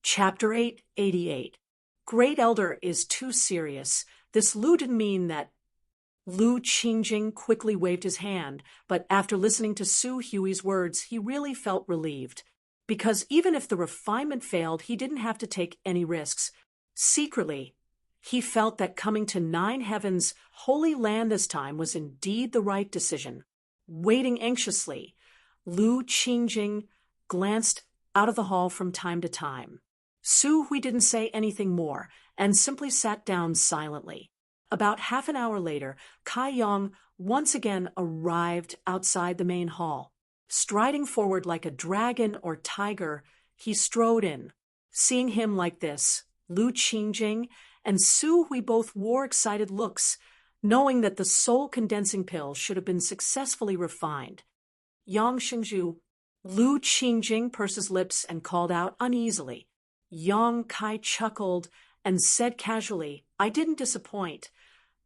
Chapter 888. Great Elder is too serious. This Lu didn't mean that. Lu Qingjing quickly waved his hand, but after listening to Su Hui's words, he really felt relieved. Because even if the refinement failed, he didn't have to take any risks. Secretly, he felt that coming to Nine Heaven's holy land this time was indeed the right decision. Waiting anxiously, Lu Qingjing glanced out of the hall from time to time. Su Hui didn't say anything more and simply sat down silently. About half an hour later, Kai Yong once again arrived outside the main hall. Striding forward like a dragon or tiger, he strode in. Seeing him like this, Lu Qingjing and Su Hui both wore excited looks, knowing that the soul condensing pill should have been successfully refined. Yang Xingzhu. Lu Qingjing pursed his lips and called out uneasily. Yang Kai chuckled and said casually, "I didn't disappoint.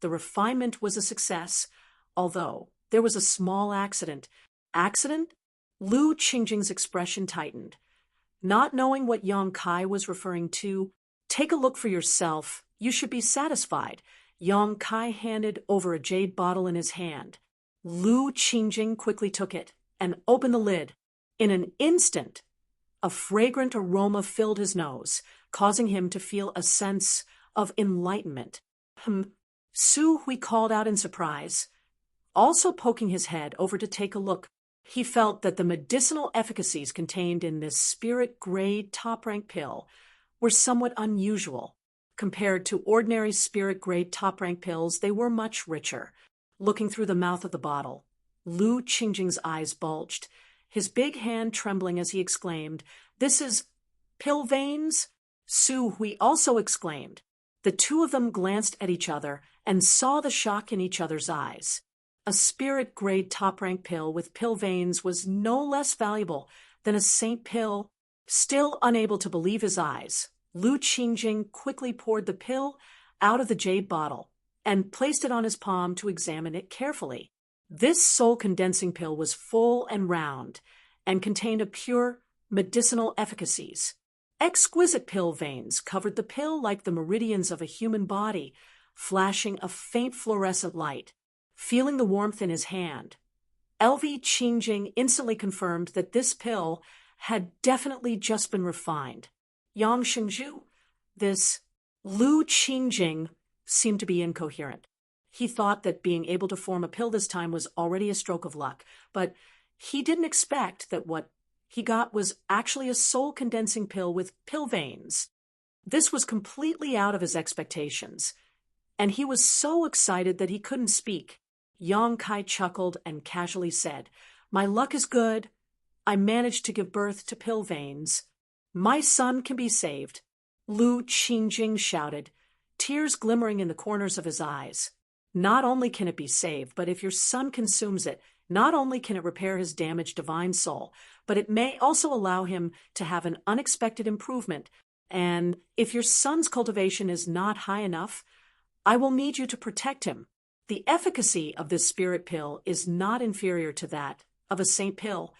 The refinement was a success, although there was a small accident." Accident? Lu Qingjing's expression tightened. Not knowing what Yang Kai was referring to, "Take a look for yourself. You should be satisfied." Yang Kai handed over a jade bottle in his hand. Lu Qingjing quickly took it and opened the lid. In an instant, a fragrant aroma filled his nose, causing him to feel a sense of enlightenment. Su Hui called out in surprise. Also poking his head over to take a look, he felt that the medicinal efficacies contained in this spirit-grade top-rank pill were somewhat unusual. Compared to ordinary spirit-grade top-rank pills, they were much richer. Looking through the mouth of the bottle, Lu Qingjing's eyes bulged, his big hand trembling as he exclaimed, "This is pill veins?" Su Hui also exclaimed. The two of them glanced at each other and saw the shock in each other's eyes. A spirit-grade top-rank pill with pill veins was no less valuable than a saint pill. Still unable to believe his eyes, Lu Qingjing quickly poured the pill out of the jade bottle and placed it on his palm to examine it carefully. This soul-condensing pill was full and round and contained a pure medicinal efficacies. Exquisite pill veins covered the pill like the meridians of a human body, flashing a faint fluorescent light. Feeling the warmth in his hand, Lu Qingjing instantly confirmed that this pill had definitely just been refined. Yang Xingzhu. This Lu Qingjing seemed to be incoherent. He thought that being able to form a pill this time was already a stroke of luck, but he didn't expect that what he got was actually a soul-condensing pill with pill veins. This was completely out of his expectations, and he was so excited that he couldn't speak. Yang Kai chuckled and casually said, "My luck is good. I managed to give birth to pill veins. My son can be saved." Lu Qingjing shouted, tears glimmering in the corners of his eyes. Not only can it be saved, but if your son consumes it, not only can it repair his damaged divine soul, but it may also allow him to have an unexpected improvement. And if your son's cultivation is not high enough, I will need you to protect him. The efficacy of this spirit pill is not inferior to that of a saint pill,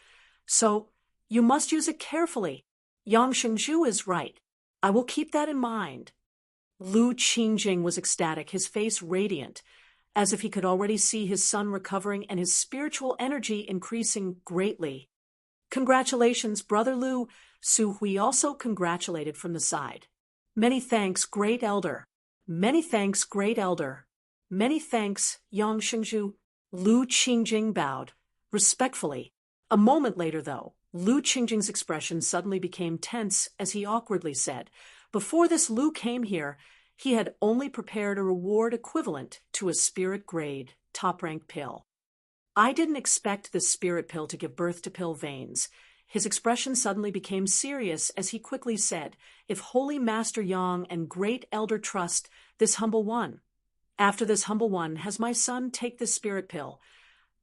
so you must use it carefully. Yang Xingzhu is right. I will keep that in mind." Lu Qingjing was ecstatic, his face radiant, as if he could already see his son recovering and his spiritual energy increasing greatly. "Congratulations, Brother Lu." Su Hui also congratulated from the side. "Many thanks, Great Elder." "Many thanks, Great Elder." "Many thanks, Yang Xingzhu." Lu Qingjing bowed, respectfully. A moment later, though, Lu Qingjing's expression suddenly became tense as he awkwardly said, "Before this Lu came here, he had only prepared a reward equivalent to a spirit-grade, top-rank pill. I didn't expect this spirit pill to give birth to pill veins." His expression suddenly became serious as he quickly said, "If Holy Master Yang and Great Elder trust this humble one, after this humble one has my son take this spirit pill,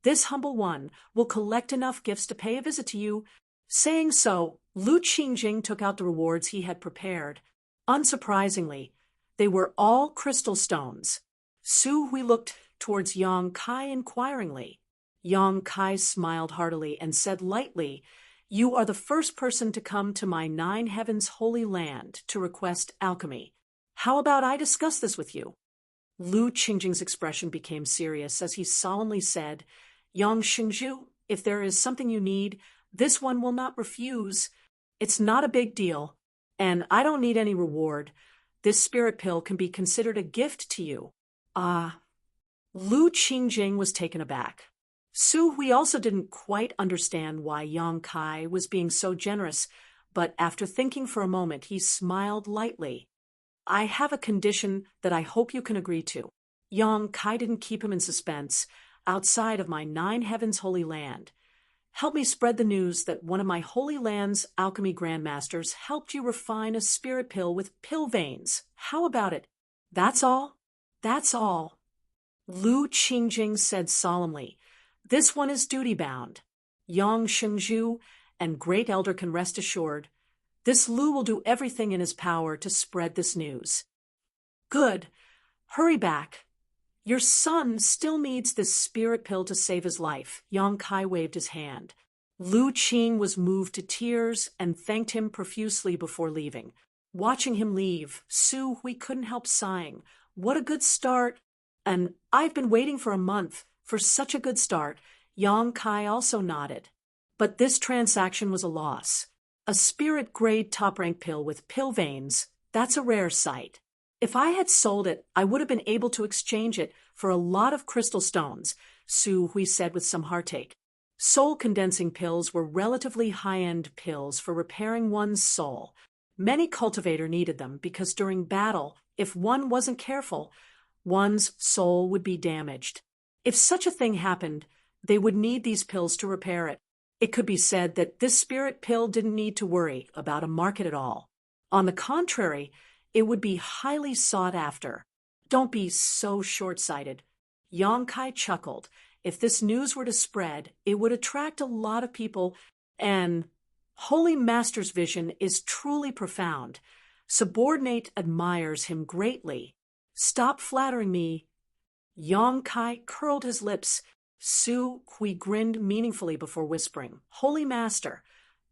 this humble one will collect enough gifts to pay a visit to you." Saying so, Lu Qingjing took out the rewards he had prepared. Unsurprisingly, they were all crystal stones. Su Hui looked towards Yang Kai inquiringly. Yang Kai smiled heartily and said lightly, You are the first person to come to my 9 heavens holy land to request alchemy. How about I discuss this with you? Lu Qingjing's expression became serious as he solemnly said, Yang Xingzhu, if there is something you need, this one will not refuse. It's not a big deal, and I don't need any reward. This spirit pill can be considered a gift to you. Lu Qingjing was taken aback. Su Hui also didn't quite understand why Yang Kai was being so generous, but after thinking for a moment, he smiled lightly. I have a condition that I hope you can agree to. Yang Kai didn't keep him in suspense. Outside of my 9 heavens holy land, help me spread the news that one of my holy land's alchemy grandmasters helped you refine a spirit pill with pill veins. How about it? That's all? That's all. Lu Qingjing said solemnly, this one is duty-bound. Yang Shengzhu and Great Elder can rest assured. This Lu will do everything in his power to spread this news. Good. Hurry back. Your son still needs this spirit pill to save his life. Yang Kai waved his hand. Lu Qing was moved to tears and thanked him profusely before leaving. Watching him leave, Su Hui couldn't help sighing. What a good start. And I've been waiting for a month for such a good start. Yang Kai also nodded. But this transaction was a loss. A spirit-grade top-rank pill with pill veins, that's a rare sight. If I had sold it, I would have been able to exchange it for a lot of crystal stones, Su Hui said with some heartache. Soul-condensing pills were relatively high-end pills for repairing one's soul. Many cultivators needed them because during battle, if one wasn't careful, one's soul would be damaged. If such a thing happened, they would need these pills to repair it. It could be said that this spirit pill didn't need to worry about a market at all. On the contrary, it would be highly sought after. Don't be so short-sighted. Yang Kai chuckled. If this news were to spread, it would attract a lot of people, and Holy Master's vision is truly profound. Subordinate admires him greatly. Stop flattering me. Yang Kai curled his lips. Su Hui grinned meaningfully before whispering, Holy Master,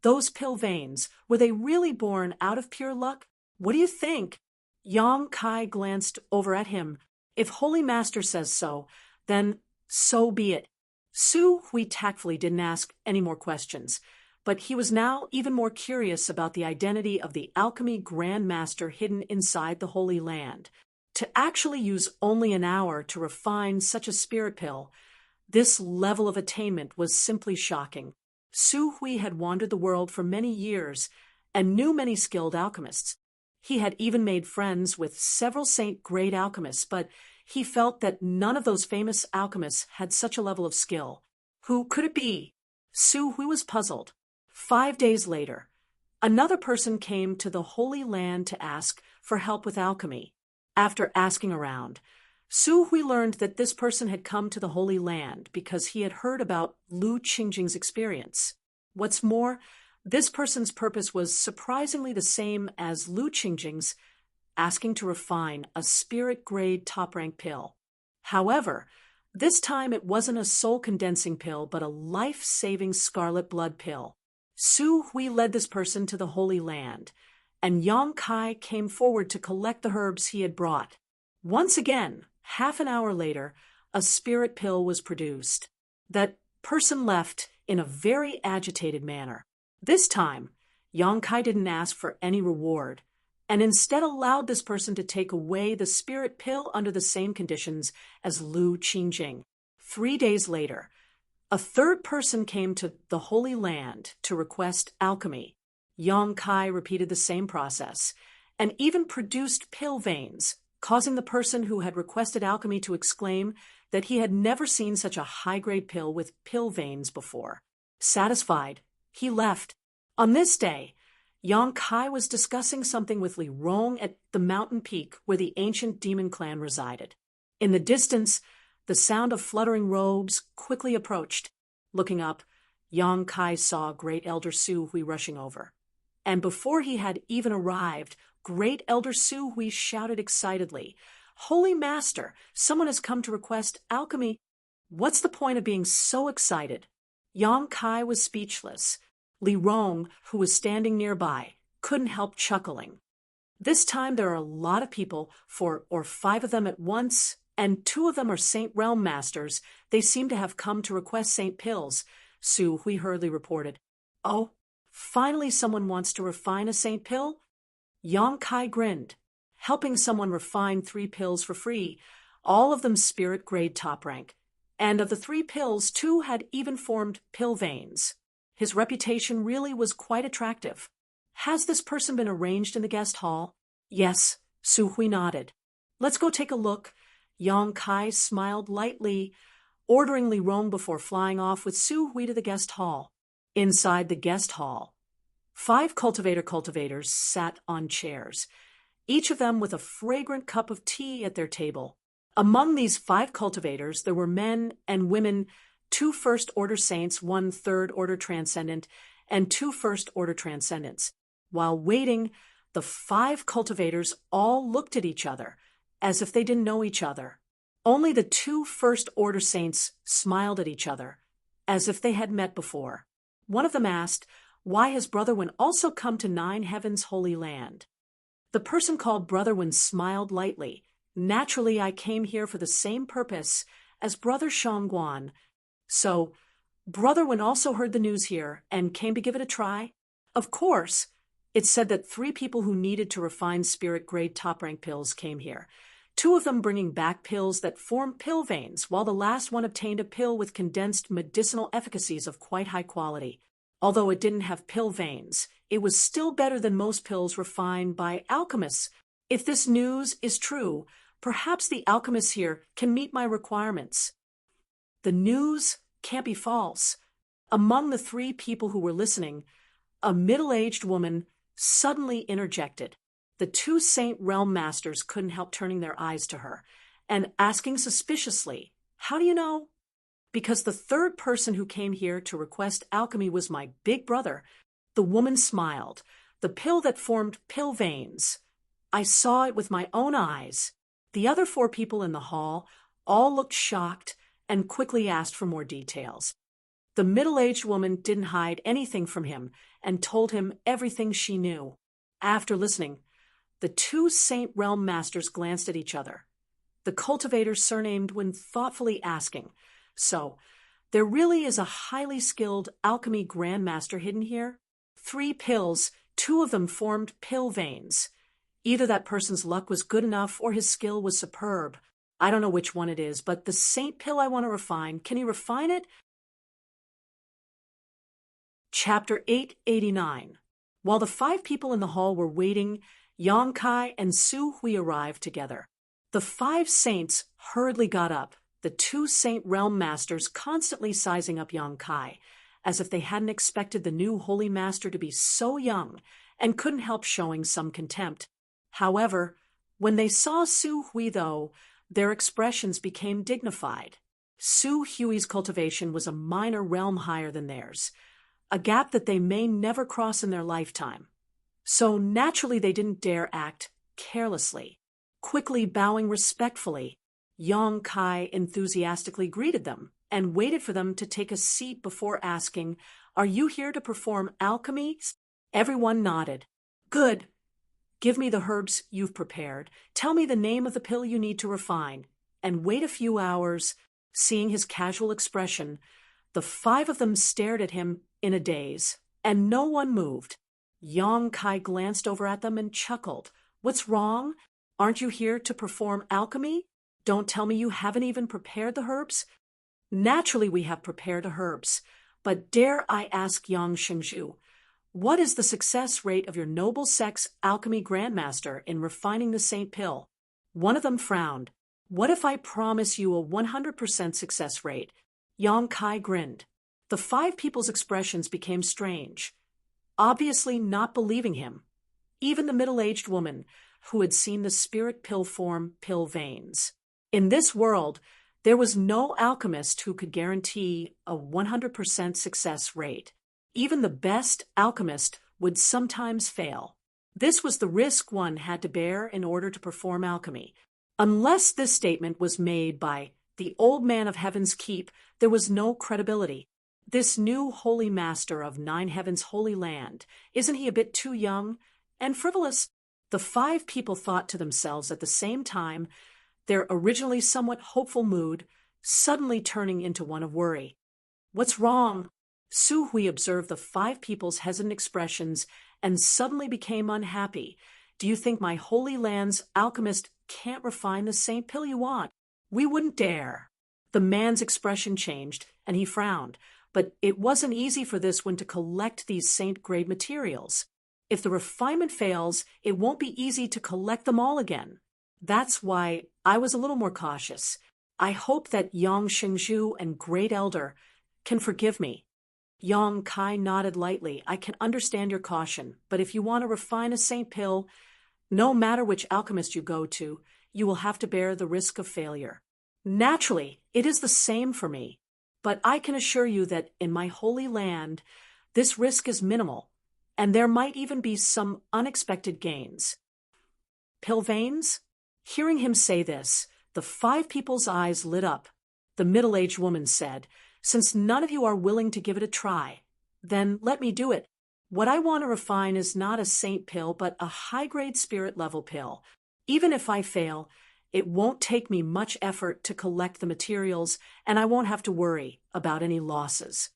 those pill veins, were they really born out of pure luck? What do you think? Yang Kai glanced over at him. If Holy Master says so, then so be it. Su Hui tactfully didn't ask any more questions, but he was now even more curious about the identity of the alchemy Grand Master hidden inside the Holy Land. To actually use only an hour to refine such a spirit pill, this level of attainment was simply shocking. Su Hui had wandered the world for many years and knew many skilled alchemists. He had even made friends with several saint-grade alchemists, but he felt that none of those famous alchemists had such a level of skill. Who could it be? Su Hui was puzzled. 5 days later, another person came to the Holy Land to ask for help with alchemy. After asking around, Su Hui learned that this person had come to the Holy Land because he had heard about Lu Qingjing's experience. What's more, this person's purpose was surprisingly the same as Lu Qingjing's, asking to refine a spirit-grade top-rank pill. However, this time it wasn't a soul-condensing pill, but a life-saving scarlet blood pill. Su Hui led this person to the Holy Land, and Yang Kai came forward to collect the herbs he had brought. Once again, half an hour later, a spirit pill was produced. That person left in a very agitated manner. This time, Yang Kai didn't ask for any reward, and instead allowed this person to take away the spirit pill under the same conditions as Lu Qingjing. 3 days later, a third person came to the Holy Land to request alchemy. Yang Kai repeated the same process, and even produced pill veins, causing the person who had requested alchemy to exclaim that he had never seen such a high-grade pill with pill veins before. Satisfied, he left. On this day, Yang Kai was discussing something with Li Rong at the mountain peak where the ancient demon clan resided. In the distance, the sound of fluttering robes quickly approached. Looking up, Yang Kai saw Great Elder Su Hui rushing over. And before he had even arrived, Great Elder Su Hui shouted excitedly, Holy Master, someone has come to request alchemy. What's the point of being so excited? Yang Kai was speechless. Li Rong, who was standing nearby, couldn't help chuckling. This time there are a lot of people, 4 or 5 of them at once, and 2 of them are Saint Realm Masters. They seem to have come to request Saint Pills, Su Hui hurriedly reported. Oh, finally someone wants to refine a Saint Pill? Yang Kai grinned. Helping someone refine 3 pills for free, all of them spirit grade top rank. And of the 3 pills, 2 had even formed pill veins. His reputation really was quite attractive. Has this person been arranged in the guest hall? Yes, Su Hui nodded. Let's go take a look. Yang Kai smiled lightly, ordering Li Rong before flying off with Su Hui to the guest hall. Inside the guest hall, 5 cultivators sat on chairs, each of them with a fragrant cup of tea at their table. Among these 5 cultivators, there were men and women, 2 first-order saints, 1 third-order transcendent, and 2 first-order transcendents. While waiting, the 5 cultivators all looked at each other, as if they didn't know each other. Only the 2 first-order saints smiled at each other, as if they had met before. One of them asked, "Why has Brother Wen also come to 9 Heavens' holy land?" The person called Brother Wen smiled lightly. "Naturally, I came here for the same purpose as Brother Shangguan. So, Brother Wen also heard the news here and came to give it a try?" Of course. It said that 3 people who needed to refine spirit-grade top-rank pills came here, 2 of them bringing back pills that form pill veins, while the last one obtained a pill with condensed medicinal efficacies of quite high quality. Although it didn't have pill veins, it was still better than most pills refined by alchemists. If this news is true, perhaps the alchemists here can meet my requirements. The news can't be false. Among the 3 people who were listening, a middle-aged woman suddenly interjected. The 2 Saint Realm Masters couldn't help turning their eyes to her and asking suspiciously, "How do you know?" "Because the 3rd person who came here to request alchemy was my big brother." The woman smiled. "The pill that formed pill veins. I saw it with my own eyes." The other 4 people in the hall all looked shocked and quickly asked for more details. The middle-aged woman didn't hide anything from him and told him everything she knew. After listening, the 2 Saint Realm Masters glanced at each other. The cultivator surnamed Wen thoughtfully asking, "So, there really is a highly skilled alchemy grandmaster hidden here? 3 pills, 2 of them formed pill veins. Either that person's luck was good enough or his skill was superb. I don't know which one it is, but the saint pill I want to refine, can he refine it?" Chapter 889. While the 5 people in the hall were waiting, Yang Kai and Su Hui arrived together. The 5 saints hurriedly got up, the 2 Saint Realm Masters constantly sizing up Yang Kai, as if they hadn't expected the new Holy Master to be so young, and couldn't help showing some contempt. However, when they saw Su Hui, though, their expressions became dignified. Su Hui's cultivation was a minor realm higher than theirs, a gap that they may never cross in their lifetime. So naturally they didn't dare act carelessly. Quickly bowing respectfully, Yang Kai enthusiastically greeted them and waited for them to take a seat before asking, "Are you here to perform alchemy?" Everyone nodded. "Good. Give me the herbs you've prepared. Tell me the name of the pill you need to refine, and wait a few hours." Seeing his casual expression, the 5 of them stared at him in a daze, and no one moved. Yang Kai glanced over at them and chuckled. "What's wrong? Aren't you here to perform alchemy? Don't tell me you haven't even prepared the herbs?" "Naturally we have prepared the herbs, but dare I ask Yang Shengzhu, what is the success rate of your noble sex alchemy grandmaster in refining the saint pill?" One of them frowned. "What if I promise you a 100% success rate?" Yang Kai grinned. The 5 people's expressions became strange, obviously not believing him. Even the middle-aged woman, who had seen the spirit pill form pill veins. In this world, there was no alchemist who could guarantee a 100% success rate. Even the best alchemist would sometimes fail. This was the risk one had to bear in order to perform alchemy. Unless this statement was made by the old man of Heaven's Keep, there was no credibility. This new holy master of nine heavens' holy land, isn't he a bit too young and frivolous? The five people thought to themselves at the same time, their originally somewhat hopeful mood suddenly turning into one of worry. What's wrong? Su Hui observed the five people's hesitant expressions and suddenly became unhappy. Do you think my holy land's alchemist can't refine the saint pill you want? We wouldn't dare. The man's expression changed, and he frowned. But it wasn't easy for this one to collect these saint-grade materials. If the refinement fails, it won't be easy to collect them all again. That's why I was a little more cautious. I hope that Yang Xingzhu and Great Elder can forgive me. Yang Kai nodded lightly. I can understand your caution, but if you want to refine a saint pill, no matter which alchemist you go to, you will have to bear the risk of failure. Naturally, it is the same for me. But I can assure you that in my holy land, this risk is minimal, and there might even be some unexpected gains. Pill veins? Hearing him say this, the five people's eyes lit up. The middle-aged woman said, Since none of you are willing to give it a try, then let me do it. What I want to refine is not a saint pill, but a high-grade spirit-level pill. Even if I fail, it won't take me much effort to collect the materials, and I won't have to worry about any losses.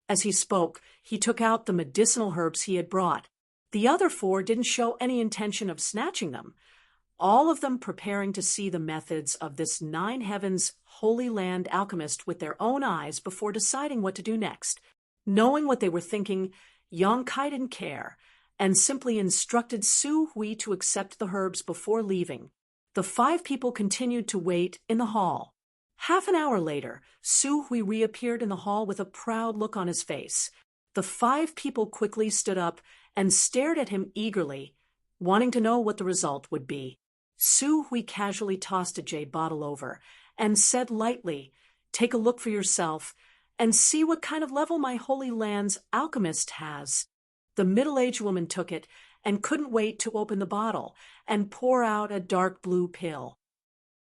As he spoke, he took out the medicinal herbs he had brought. The other four didn't show any intention of snatching them, all of them preparing to see the methods of this nine heavens holy land alchemist with their own eyes before deciding what to do next. Knowing what they were thinking, Yang Kai didn't care, and simply instructed Su Hui to accept the herbs before leaving. The five people continued to wait in the hall. Half an hour later, Su Hui reappeared in the hall with a proud look on his face. The five people quickly stood up and stared at him eagerly, wanting to know what the result would be. Su Hui casually tossed a jade bottle over and said lightly, Take a look for yourself and see what kind of level my holy land's alchemist has. The middle-aged woman took it and couldn't wait to open the bottle and pour out a dark blue pill.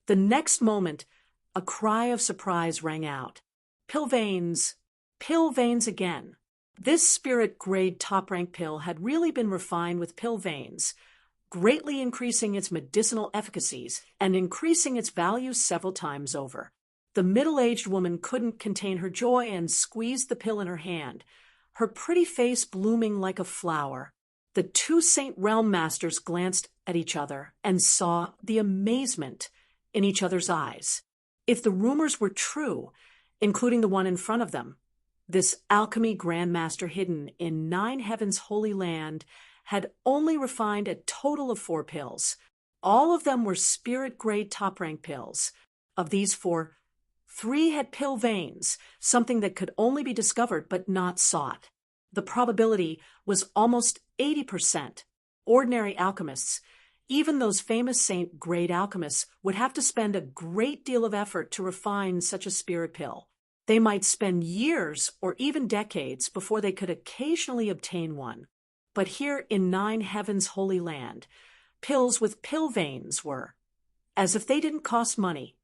The next moment, a cry of surprise rang out. Pill veins! Pill veins again! This spirit-grade top-rank pill had really been refined with pill veins, greatly increasing its medicinal efficacies and increasing its value several times over. The middle-aged woman couldn't contain her joy and squeezed the pill in her hand, her pretty face blooming like a flower. The two Saint Realm Masters glanced at each other and saw the amazement in each other's eyes. If the rumors were true, including the one in front of them, this alchemy grandmaster hidden in nine heavens' holy land had only refined a total of 4 pills. All of them were spirit-grade top-rank pills. Of these 4, 3 had pill veins, something that could only be discovered but not sought. The probability was almost 80%. Ordinary alchemists, even those famous saint-grade alchemists, would have to spend a great deal of effort to refine such a spirit pill. They might spend years or even decades before they could occasionally obtain one. But here in nine heavens' holy land, pills with pill veins were, as if they didn't cost money,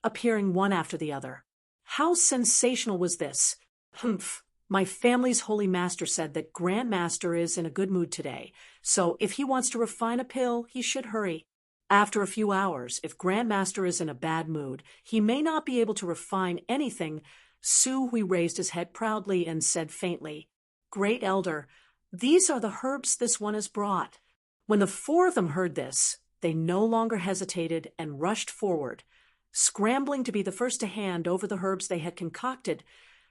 appearing one after the other. How sensational was this? Humph! My family's holy master said that Grandmaster is in a good mood today, so if he wants to refine a pill, he should hurry. After a few hours, if Grandmaster is in a bad mood, he may not be able to refine anything. Su Hui raised his head proudly and said faintly, Great Elder, these are the herbs this one has brought. When the 4 of them heard this, they no longer hesitated and rushed forward, scrambling to be the first to hand over the herbs they had concocted,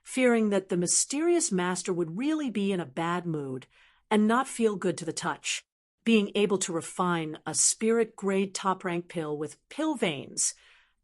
fearing that the mysterious master would really be in a bad mood and not feel good to the touch. Being able to refine a spirit-grade top-rank pill with pill veins,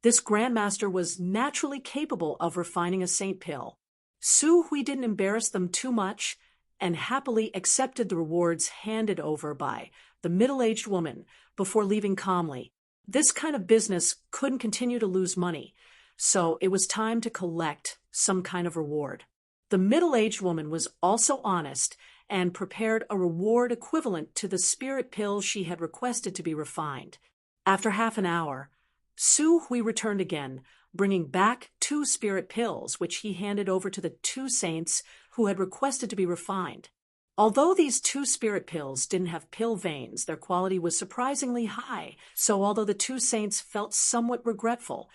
this grandmaster was naturally capable of refining a saint pill. Su Hui didn't embarrass them too much and happily accepted the rewards handed over by the middle-aged woman before leaving calmly. This kind of business couldn't continue to lose money, so it was time to collect some kind of reward. The middle-aged woman was also honest and prepared a reward equivalent to the spirit pill she had requested to be refined. After half an hour, Su Hui returned again, bringing back 2 spirit pills, which he handed over to the 2 saints who had requested to be refined. Although these 2 spirit pills didn't have pill veins, their quality was surprisingly high, so although the 2 saints felt somewhat regretful,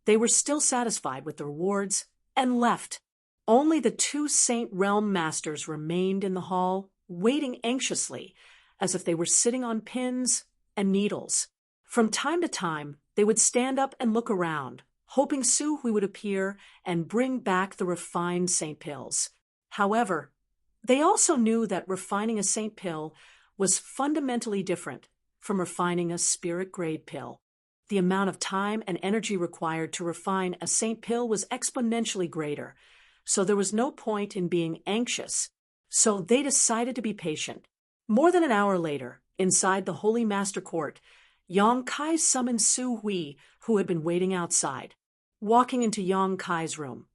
they were still satisfied with the rewards and left. Only the 2 saint realm masters remained in the hall, waiting anxiously, as if they were sitting on pins and needles. From time to time, they would stand up and look around, hoping Su Hui would appear and bring back the refined saint pills. However, they also knew that refining a saint pill was fundamentally different from refining a spirit-grade pill. The amount of time and energy required to refine a saint pill was exponentially greater, so there was no point in being anxious. So they decided to be patient. More than an hour later, inside the Holy Master Court, Yang Kai summoned Su Hui, who had been waiting outside. Walking into Yang Kai's room,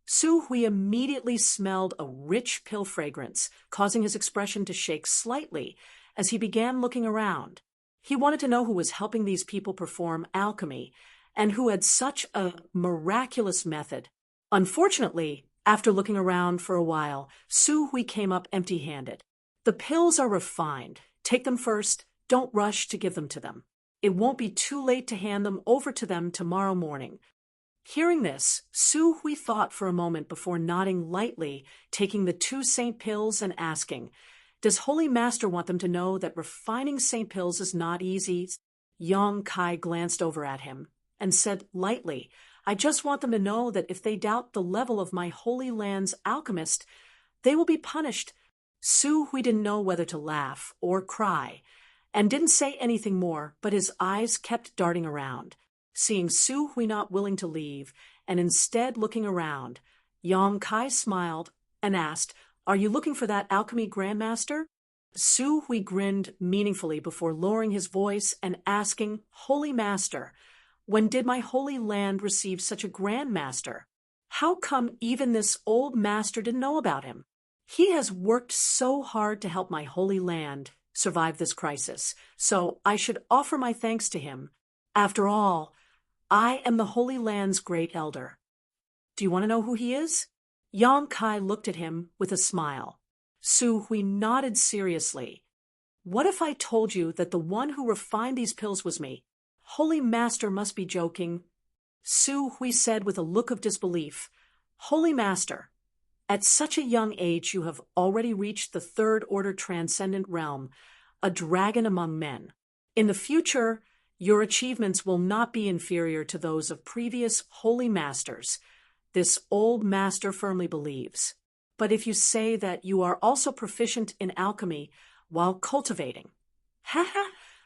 Su Hui immediately smelled a rich pill fragrance, causing his expression to shake slightly as he began looking around. He wanted to know who was helping these people perform alchemy and who had such a miraculous method. Unfortunately, after looking around for a while, Su Hui came up empty-handed. The pills are refined. Take them first. Don't rush to give them to them. It won't be too late to hand them over to them tomorrow morning. Hearing this, Su Hui thought for a moment before nodding lightly, taking the 2 saint pills and asking, "Does Holy Master want them to know that refining saint pills is not easy?" Yang Kai glanced over at him and said lightly, "I just want them to know that if they doubt the level of my Holy Land's alchemist, they will be punished." Su Hui didn't know whether to laugh or cry, and didn't say anything more, but his eyes kept darting around. Seeing Su Hui not willing to leave, and instead looking around, Yang Kai smiled and asked, "Are you looking for that alchemy grandmaster?" Su Hui grinned meaningfully before lowering his voice and asking, "Holy Master, when did my holy land receive such a grandmaster? How come even this old master didn't know about him? He has worked so hard to help my holy land survive this crisis, so I should offer my thanks to him. After all, I am the Holy Land's great elder." "Do you want to know who he is?" Yang Kai looked at him with a smile. Su Hui nodded seriously. "What if I told you that the one who refined these pills was me? Holy Master must be joking." Su Hui said with a look of disbelief, "Holy Master, at such a young age you have already reached the 3rd order transcendent realm, a dragon among men. In the future, your achievements will not be inferior to those of previous holy masters. This old master firmly believes. But if you say that you are also proficient in alchemy while cultivating,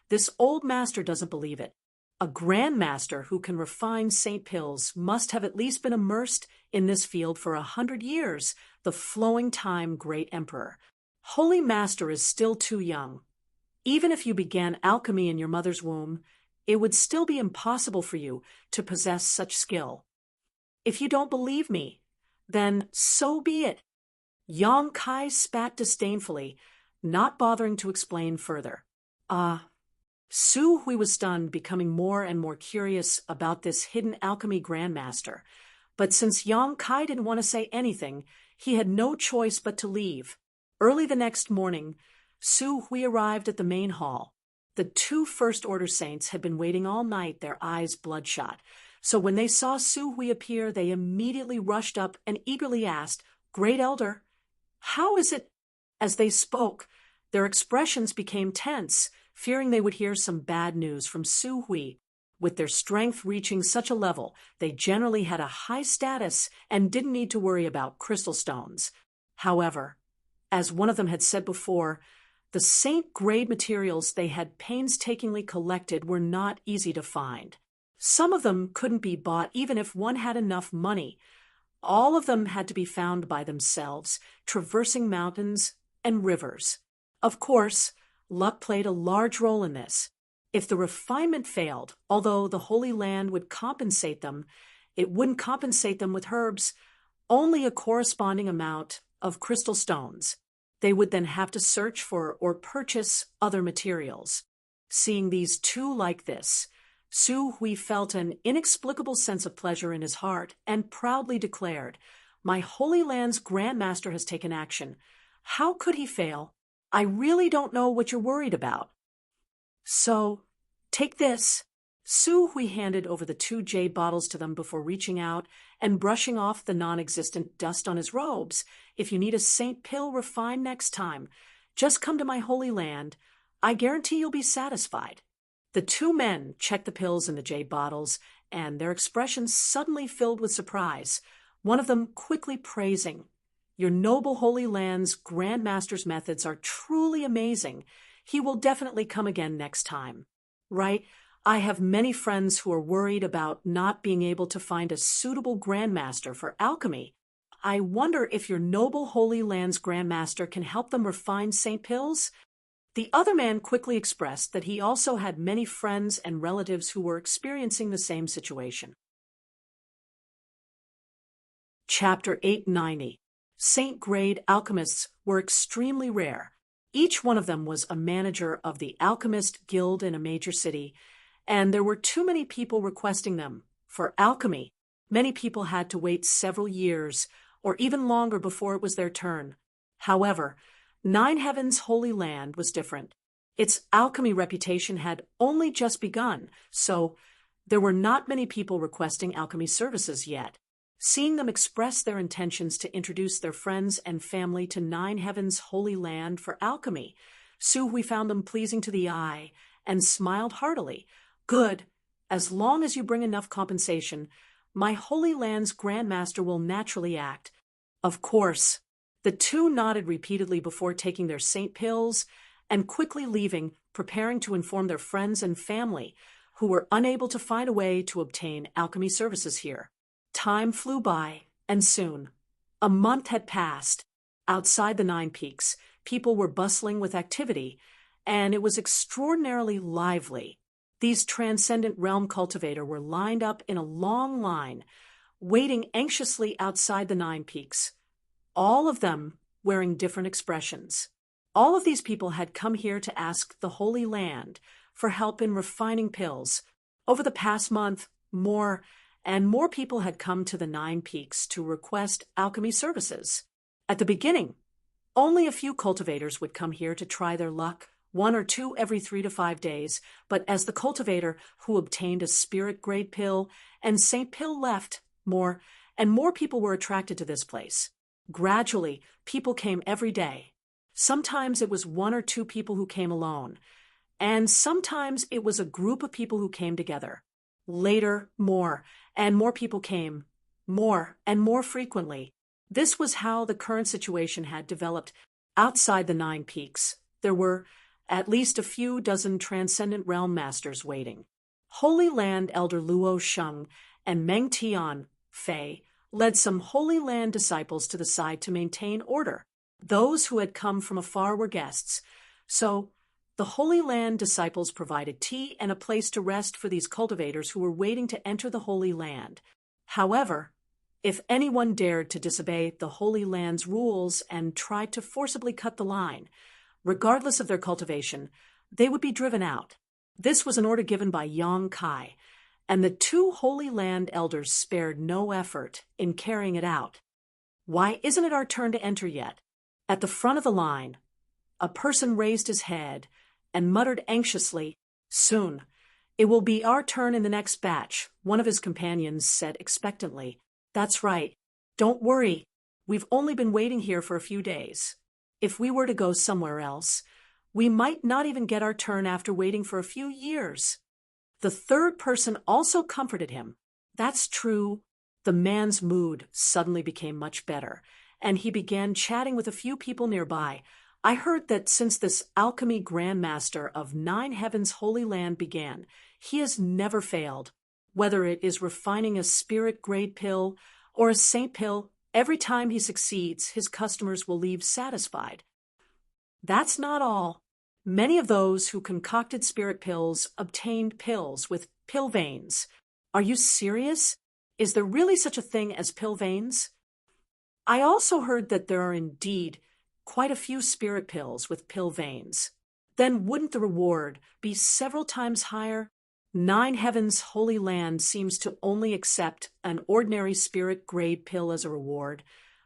this old master doesn't believe it. A grandmaster who can refine saint pills must have at least been immersed in this field for 100 years, the flowing time great emperor. Holy Master is still too young. Even if you began alchemy in your mother's womb, it would still be impossible for you to possess such skill. If you don't believe me, then so be it." Yang Kai spat disdainfully, not bothering to explain further. Su Hui was stunned, becoming more and more curious about this hidden alchemy grandmaster. But since Yang Kai didn't want to say anything, he had no choice but to leave. Early the next morning, Su Hui arrived at the main hall. The 2 first-order saints had been waiting all night, their eyes bloodshot. So when they saw Su Hui appear, they immediately rushed up and eagerly asked, "Great Elder, how is it?" As they spoke, their expressions became tense, fearing they would hear some bad news from Su Hui. With their strength reaching such a level, they generally had a high status and didn't need to worry about crystal stones. However, as one of them had said before, the saint-grade materials they had painstakingly collected were not easy to find. Some of them couldn't be bought even if one had enough money. All of them had to be found by themselves, traversing mountains and rivers. Of course, luck played a large role in this. If the refinement failed, although the Holy Land would compensate them, it wouldn't compensate them with herbs, only a corresponding amount of crystal stones. They would then have to search for or purchase other materials. Seeing these 2 like this, Su Hui felt an inexplicable sense of pleasure in his heart and proudly declared, "My Holy Land's Grand Master has taken action. How could he fail? I really don't know what you're worried about. So, take this." Su Hui handed over the 2 jade bottles to them before reaching out and brushing off the non-existent dust on his robes. "If you need a Saint Pill refined next time, just come to my Holy Land. I guarantee you'll be satisfied." The 2 men checked the pills in the jade bottles, and their expressions suddenly filled with surprise, one of them quickly praising, "Your noble Holy Land's Grand Master's methods are truly amazing. He will definitely come again next time." "Right? I have many friends who are worried about not being able to find a suitable Grand Master for alchemy. I wonder if your noble Holy Land's Grand Master can help them refine Saint Pills?" The other man quickly expressed that he also had many friends and relatives who were experiencing the same situation. Chapter 890. Saint-grade alchemists were extremely rare. Each one of them was a manager of the Alchemist Guild in a major city, and there were too many people requesting them. For alchemy, many people had to wait several years, or even longer before it was their turn. However, Nine Heaven's Holy Land was different. Its alchemy reputation had only just begun, so there were not many people requesting alchemy services yet. Seeing them express their intentions to introduce their friends and family to Nine Heaven's Holy Land for alchemy, Su Hui found them pleasing to the eye and smiled heartily. "Good. As long as you bring enough compensation, my Holy Land's Grand Master will naturally act." "Of course." The 2 nodded repeatedly before taking their Saint Pills and quickly leaving, preparing to inform their friends and family who were unable to find a way to obtain alchemy services here. Time flew by, and soon, a month had passed. Outside the 9 Peaks, people were bustling with activity, and it was extraordinarily lively. These transcendent realm cultivators were lined up in a long line, waiting anxiously outside the 9 Peaks. All of them wearing different expressions. All of these people had come here to ask the Holy Land for help in refining pills. Over the past month, more and more people had come to the 9 Peaks to request alchemy services. At the beginning, only a few cultivators would come here to try their luck, 1 or 2 every 3 to 5 days, but as the cultivator who obtained a spirit-grade pill and Saint Pill left, more and more people were attracted to this place. Gradually, people came every day. Sometimes it was 1 or 2 people who came alone, and sometimes it was a group of people who came together. Later, more and more people came, more and more frequently. This was how the current situation had developed. Outside the 9 Peaks, there were at least a few dozen transcendent realm masters waiting. Holy Land Elder Luo Sheng and Meng Tian Fei led some Holy Land disciples to the side to maintain order. Those who had come from afar were guests, so the Holy Land disciples provided tea and a place to rest for these cultivators who were waiting to enter the Holy Land. However, if anyone dared to disobey the Holy Land's rules and tried to forcibly cut the line, regardless of their cultivation, they would be driven out. This was an order given by Yang Kai, and the 2 Holy Land elders spared no effort in carrying it out. "Why isn't it our turn to enter yet?" At the front of the line, a person raised his head and muttered anxiously, "Soon. It will be our turn in the next batch," one of his companions said expectantly. "That's right. Don't worry. We've only been waiting here for a few days. If we were to go somewhere else, we might not even get our turn after waiting for a few years." The third person also comforted him. "That's true." The man's mood suddenly became much better, and he began chatting with a few people nearby. "I heard that since this alchemy grandmaster of 9 Heaven's Holy Land began, he has never failed. Whether it is refining a spirit-grade pill or a saint pill, every time he succeeds, his customers will leave satisfied." That's not all. Many of those who concocted spirit pills obtained pills with pill veins. Are you serious? Is there really such a thing as pill veins? I also heard that there are indeed quite a few spirit pills with pill veins. Then wouldn't the reward be several times higher? Nine Heaven's Holy Land seems to only accept an ordinary spirit grade pill as a reward,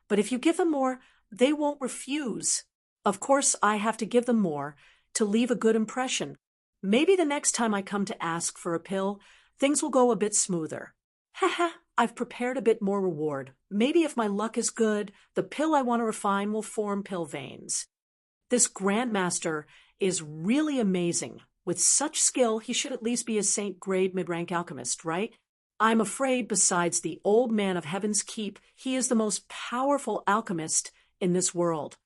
but if you give them more, they won't refuse. Of course, I have to give them more to leave a good impression. Maybe the next time I come to ask for a pill, things will go a bit smoother. Haha, I've prepared a bit more reward. Maybe if my luck is good, the pill I want to refine will form pill veins. This Grandmaster is really amazing. With such skill, he should at least be a saint-grade mid-rank alchemist, right? I'm afraid besides the old man of Heaven's Keep, he is the most powerful alchemist in this world.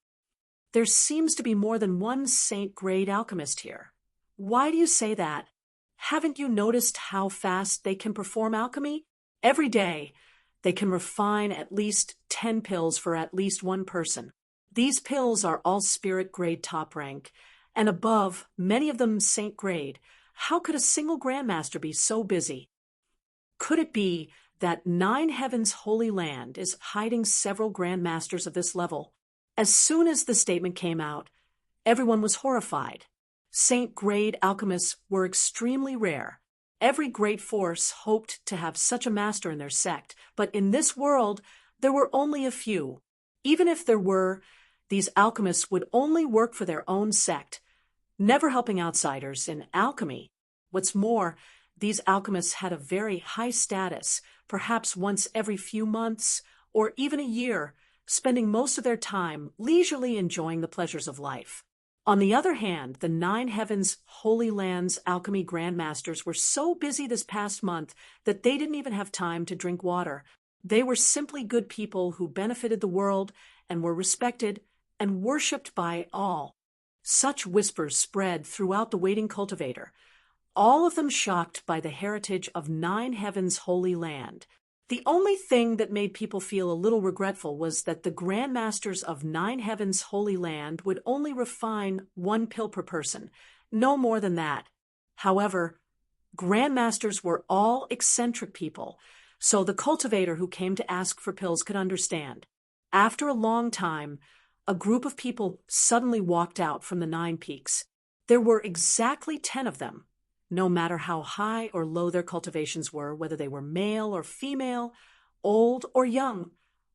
There seems to be more than one saint-grade alchemist here. Why do you say that? Haven't you noticed how fast they can perform alchemy? Every day, they can refine at least 10 pills for at least one person. These pills are all spirit grade top rank, and above, many of them saint grade. How could a single Grandmaster be so busy? Could it be that Nine Heaven's Holy Land is hiding several Grandmasters of this level? As soon as the statement came out, everyone was horrified. Saint-grade alchemists were extremely rare. Every great force hoped to have such a master in their sect, but in this world, there were only a few. Even if there were, these alchemists would only work for their own sect, never helping outsiders in alchemy. What's more, these alchemists had a very high status, perhaps once every few months or even a year, spending most of their time leisurely enjoying the pleasures of life. On the other hand, the Nine Heavens Holy Land's alchemy grandmasters were so busy this past month that they didn't even have time to drink water. They were simply good people who benefited the world and were respected and worshipped by all. Such whispers spread throughout the waiting cultivator, all of them shocked by the heritage of Nine Heavens Holy Land. The only thing that made people feel a little regretful was that the grandmasters of Nine Heavens Holy Land would only refine one pill per person, no more than that. However, grandmasters were all eccentric people, so the cultivator who came to ask for pills could understand. After a long time, a group of people suddenly walked out from the Nine Peaks. There were exactly 10 of them. No matter how high or low their cultivations were, whether they were male or female, old or young,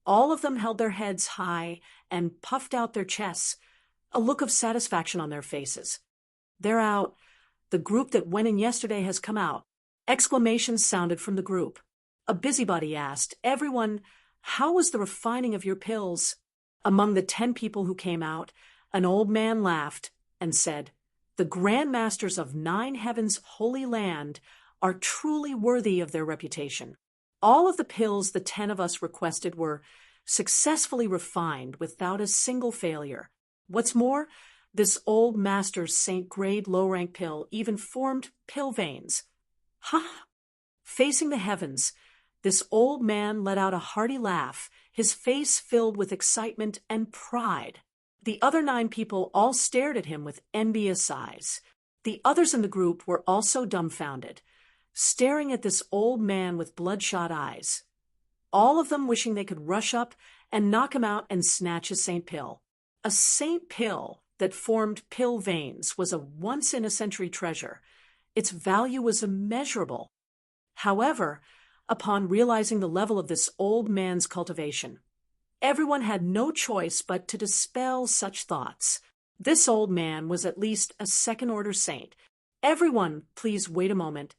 all of them held their heads high and puffed out their chests, a look of satisfaction on their faces. They're out. The group that went in yesterday has come out. Exclamations sounded from the group. A busybody asked, "Everyone, how was the refining of your pills?" Among the 10 people who came out, an old man laughed and said, "The grandmasters of Nine Heavens Holy Land are truly worthy of their reputation. All of the pills the 10 of us requested were successfully refined without a single failure. What's more, this old master's saint-grade low-rank pill even formed pill veins." Ha! Facing the heavens, this old man let out a hearty laugh, his face filled with excitement and pride. The other 9 people all stared at him with envious eyes. The others in the group were also dumbfounded, staring at this old man with bloodshot eyes, all of them wishing they could rush up and knock him out and snatch his saint pill. A saint pill that formed pill veins was a once-in-a-century treasure. Its value was immeasurable. However, upon realizing the level of this old man's cultivation, everyone had no choice but to dispel such thoughts. This old man was at least a second-order saint. "Everyone, please wait a moment.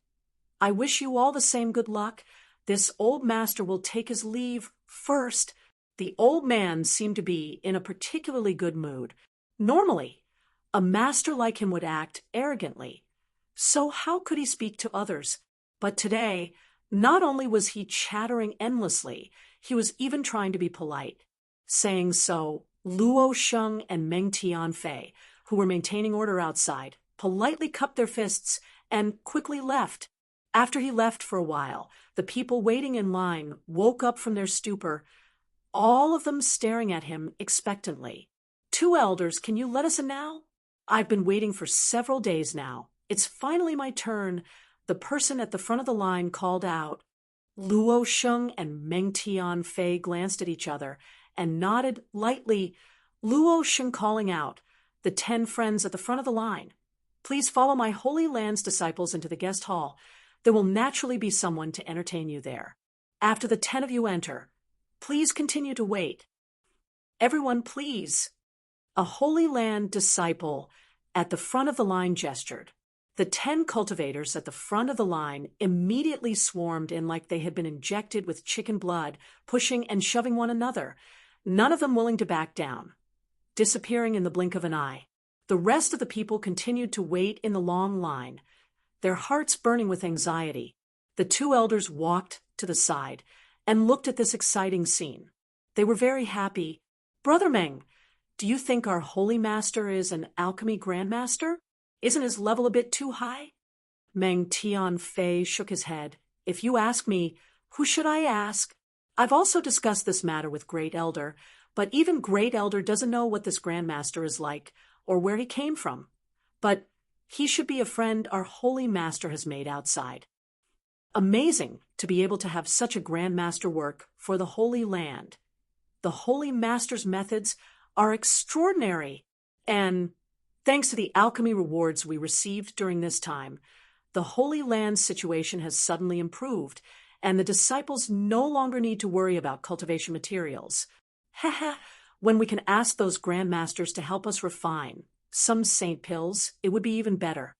I wish you all the same good luck. This old master will take his leave first." The old man seemed to be in a particularly good mood. Normally, a master like him would act arrogantly. So how could he speak to others? But today, not only was he chattering endlessly, he was even trying to be polite. Saying so, Luo Sheng and Meng Tianfei, who were maintaining order outside, politely cupped their fists and quickly left. After he left for a while, the people waiting in line woke up from their stupor, all of them staring at him expectantly. "Two elders, can you let us in now? I've been waiting for several days now. It's finally my turn," the person at the front of the line called out. Luo Sheng and Meng Tianfei glanced at each other and nodded lightly. Luo Sheng calling out, the 10 friends at the front of the line, Please follow my Holy Land's disciples into the guest hall. There will naturally be someone to entertain you there. After the 10 of you enter, please continue to wait. Everyone, please. A Holy Land disciple at the front of the line gestured. The 10 cultivators at the front of the line immediately swarmed in like they had been injected with chicken blood, pushing and shoving one another, none of them willing to back down, disappearing in the blink of an eye. The rest of the people continued to wait in the long line, their hearts burning with anxiety. The 2 elders walked to the side and looked at this exciting scene. They were very happy. Brother Meng, do you think our holy master is an alchemy grandmaster? Isn't his level a bit too high? Meng Tianfei shook his head. If you ask me, who should I ask? I've also discussed this matter with Great Elder, but even Great Elder doesn't know what this grandmaster is like or where he came from. But he should be a friend our holy master has made outside. Amazing to be able to have such a grandmaster work for the Holy Land. The Holy Master's methods are extraordinary, and thanks to the alchemy rewards we received during this time, the Holy Land's situation has suddenly improved, and the disciples no longer need to worry about cultivation materials. When we can ask those grandmasters to help us refine some saint pills, it would be even better.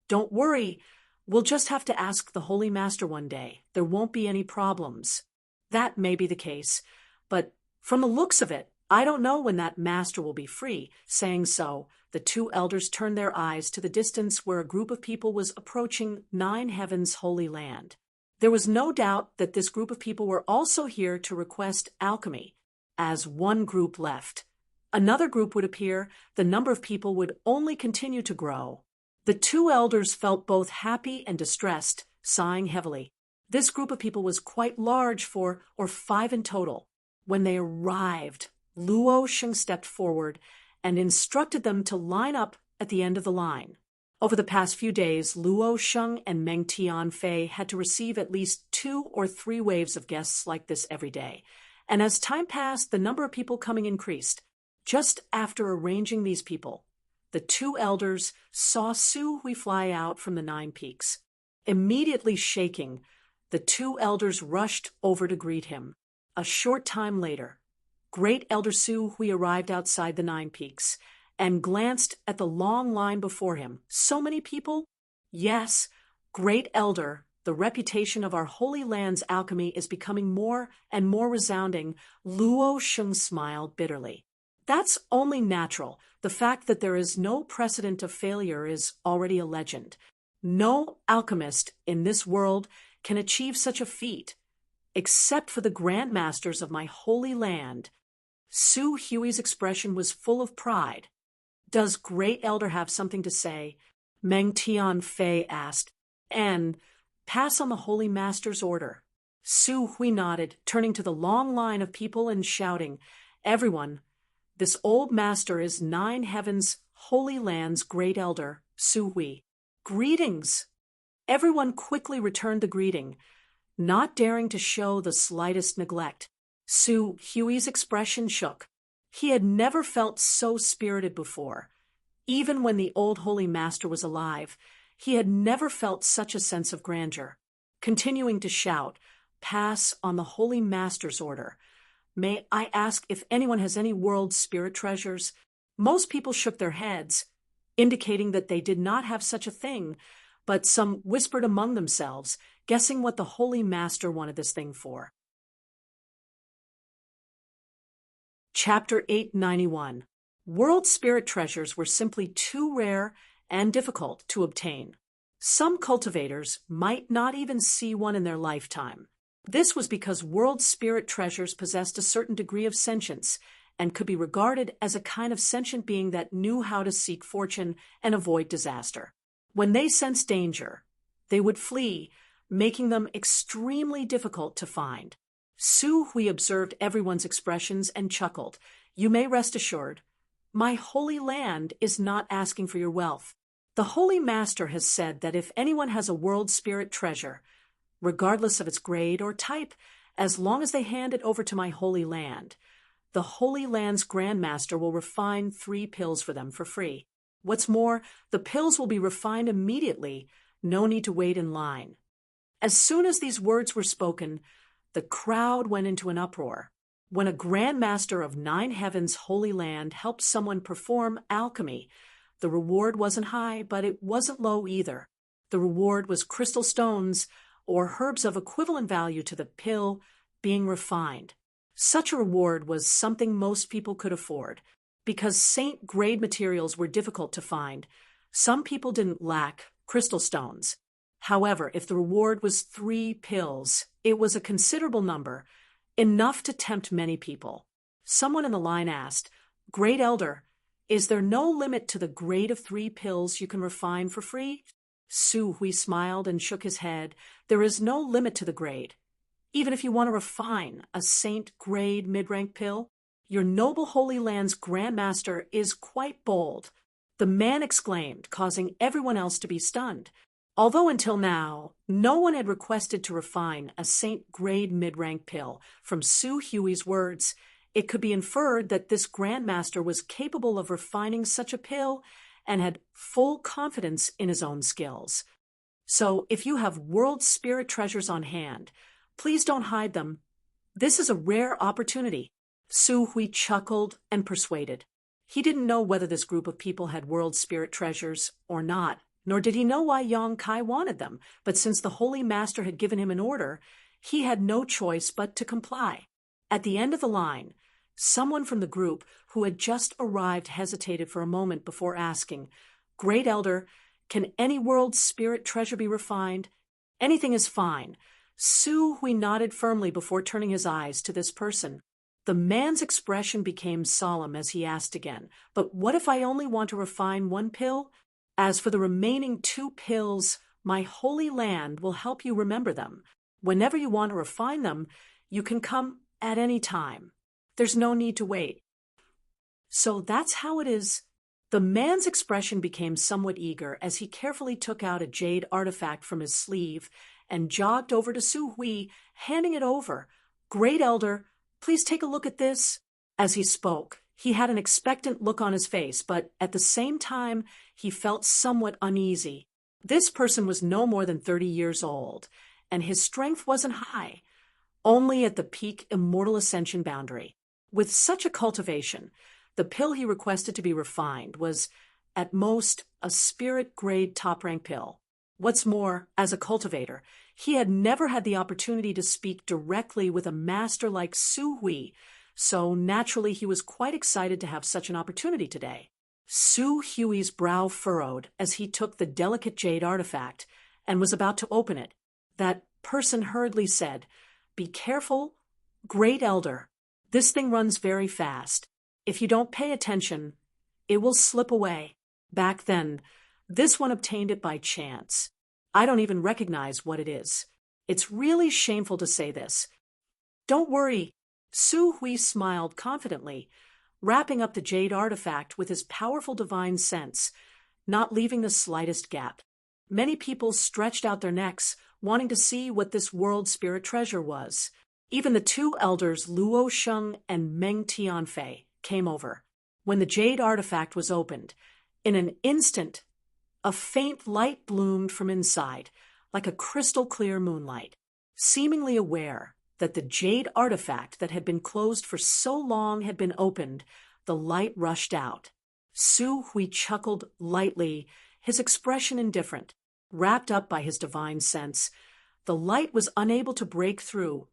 Don't worry, we'll just have to ask the Holy Master one day. There won't be any problems. That may be the case, but from the looks of it, I don't know when that master will be free. Saying so, the 2 elders turned their eyes to the distance where a group of people was approaching 9 Heaven's Holy Land. There was no doubt that this group of people were also here to request alchemy. As one group left, another group would appear. The number of people would only continue to grow. The 2 elders felt both happy and distressed, sighing heavily. This group of people was quite large, 4 or 5 in total. When they arrived, Luo Sheng stepped forward and instructed them to line up at the end of the line. Over the past few days, Luo Sheng and Meng Tianfei had to receive at least 2 or 3 waves of guests like this every day, and as time passed, the number of people coming increased. Just after arranging these people, the 2 elders saw Su Hui fly out from the 9 peaks. Immediately shaking, the 2 elders rushed over to greet him. A short time later, Great Elder Su Hui arrived outside the 9 peaks and glanced at the long line before him. So many people? Yes, Great Elder, the reputation of our Holy Land's alchemy is becoming more and more resounding. Luo Sheng smiled bitterly. That's only natural. The fact that there is no precedent of failure is already a legend. No alchemist in this world can achieve such a feat, except for the grandmasters of my Holy Land. Su Hui's expression was full of pride. Does Great Elder have something to say? Meng Tianfei asked. And pass on the Holy Master's order. Su Hui nodded, turning to the long line of people and shouting, Everyone, this old master is 9 Heaven's Holy Land's Great Elder, Su Hui. Greetings! Everyone quickly returned the greeting, not daring to show the slightest neglect. Su Hui's expression shook. He had never felt so spirited before. Even when the old Holy Master was alive, he had never felt such a sense of grandeur. Continuing to shout, Pass on the Holy Master's order. May I ask if anyone has any world spirit treasures? Most people shook their heads, indicating that they did not have such a thing, but some whispered among themselves, guessing what the Holy Master wanted this thing for. Chapter 891. World spirit treasures were simply too rare and difficult to obtain. Some cultivators might not even see one in their lifetime. This was because world spirit treasures possessed a certain degree of sentience and could be regarded as a kind of sentient being that knew how to seek fortune and avoid disaster. When they sensed danger, they would flee, making them extremely difficult to find. Su Hui observed everyone's expressions and chuckled. You may rest assured, my Holy Land is not asking for your wealth. The Holy Master has said that if anyone has a world spirit treasure, regardless of its grade or type, as long as they hand it over to my Holy Land, the Holy Land's Grandmaster will refine 3 pills for them for free. What's more, the pills will be refined immediately. No need to wait in line. As soon as these words were spoken, the crowd went into an uproar. When a Grand Master of 9 heavens' holy land helped someone perform alchemy, the reward wasn't high, but it wasn't low either. The reward was crystal stones or herbs of equivalent value to the pill being refined. Such a reward was something most people could afford. Because saint-grade materials were difficult to find, some people didn't lack crystal stones. However, if the reward was 3 pills, it was a considerable number, enough to tempt many people. Someone in the line asked, "Great Elder, is there no limit to the grade of 3 pills you can refine for free?" Su Hui smiled and shook his head. "There is no limit to the grade. Even if you want to refine a saint-grade mid-rank pill, your noble holy land's Grand Master is quite bold." The man exclaimed, causing everyone else to be stunned. Although until now, no one had requested to refine a saint-grade mid-rank pill, from Su Hui's words, it could be inferred that this Grand Master was capable of refining such a pill and had full confidence in his own skills. So if you have world spirit treasures on hand, please don't hide them. This is a rare opportunity. Su Hui chuckled and persuaded. He didn't know whether this group of people had world spirit treasures or not, nor did he know why Yang Kai wanted them, but since the Holy Master had given him an order, he had no choice but to comply. At the end of the line, someone from the group who had just arrived hesitated for a moment before asking, "Great Elder, can any world spirit treasure be refined?" "Anything is fine." Su Hui nodded firmly before turning his eyes to this person. The man's expression became solemn as he asked again, "But what if I only want to refine 1 pill? As for the remaining 2 pills, my holy land will help you remember them. Whenever you want to refine them, you can come at any time. There's no need to wait." So that's how it is. The man's expression became somewhat eager as he carefully took out a jade artifact from his sleeve and jogged over to Su Hui, handing it over. "Great Elder, please take a look at this." As he spoke, he had an expectant look on his face, but at the same time, he felt somewhat uneasy. This person was no more than 30 years old, and his strength wasn't high, only at the peak immortal ascension boundary. With such a cultivation, the pill he requested to be refined was, at most, a spirit-grade top-rank pill. What's more, as a cultivator, he had never had the opportunity to speak directly with a master like Su Hui, so naturally he was quite excited to have such an opportunity today. Su Hui's brow furrowed as he took the delicate jade artifact and was about to open it. That person hurriedly said, "Be careful, Great Elder. This thing runs very fast. If you don't pay attention, it will slip away." Back then, this one obtained it by chance. I don't even recognize what it is. It's really shameful to say this. "Don't worry." Su Hui smiled confidently, wrapping up the jade artifact with his powerful divine sense, not leaving the slightest gap. Many people stretched out their necks, wanting to see what this world spirit treasure was. Even the 2 elders, Luo Sheng and Meng Tianfei, came over. When the jade artifact was opened, in an instant, a faint light bloomed from inside, like a crystal-clear moonlight. Seemingly aware that the jade artifact that had been closed for so long had been opened, the light rushed out. Su Hui chuckled lightly, his expression indifferent. Wrapped up by his divine sense, the light was unable to break through,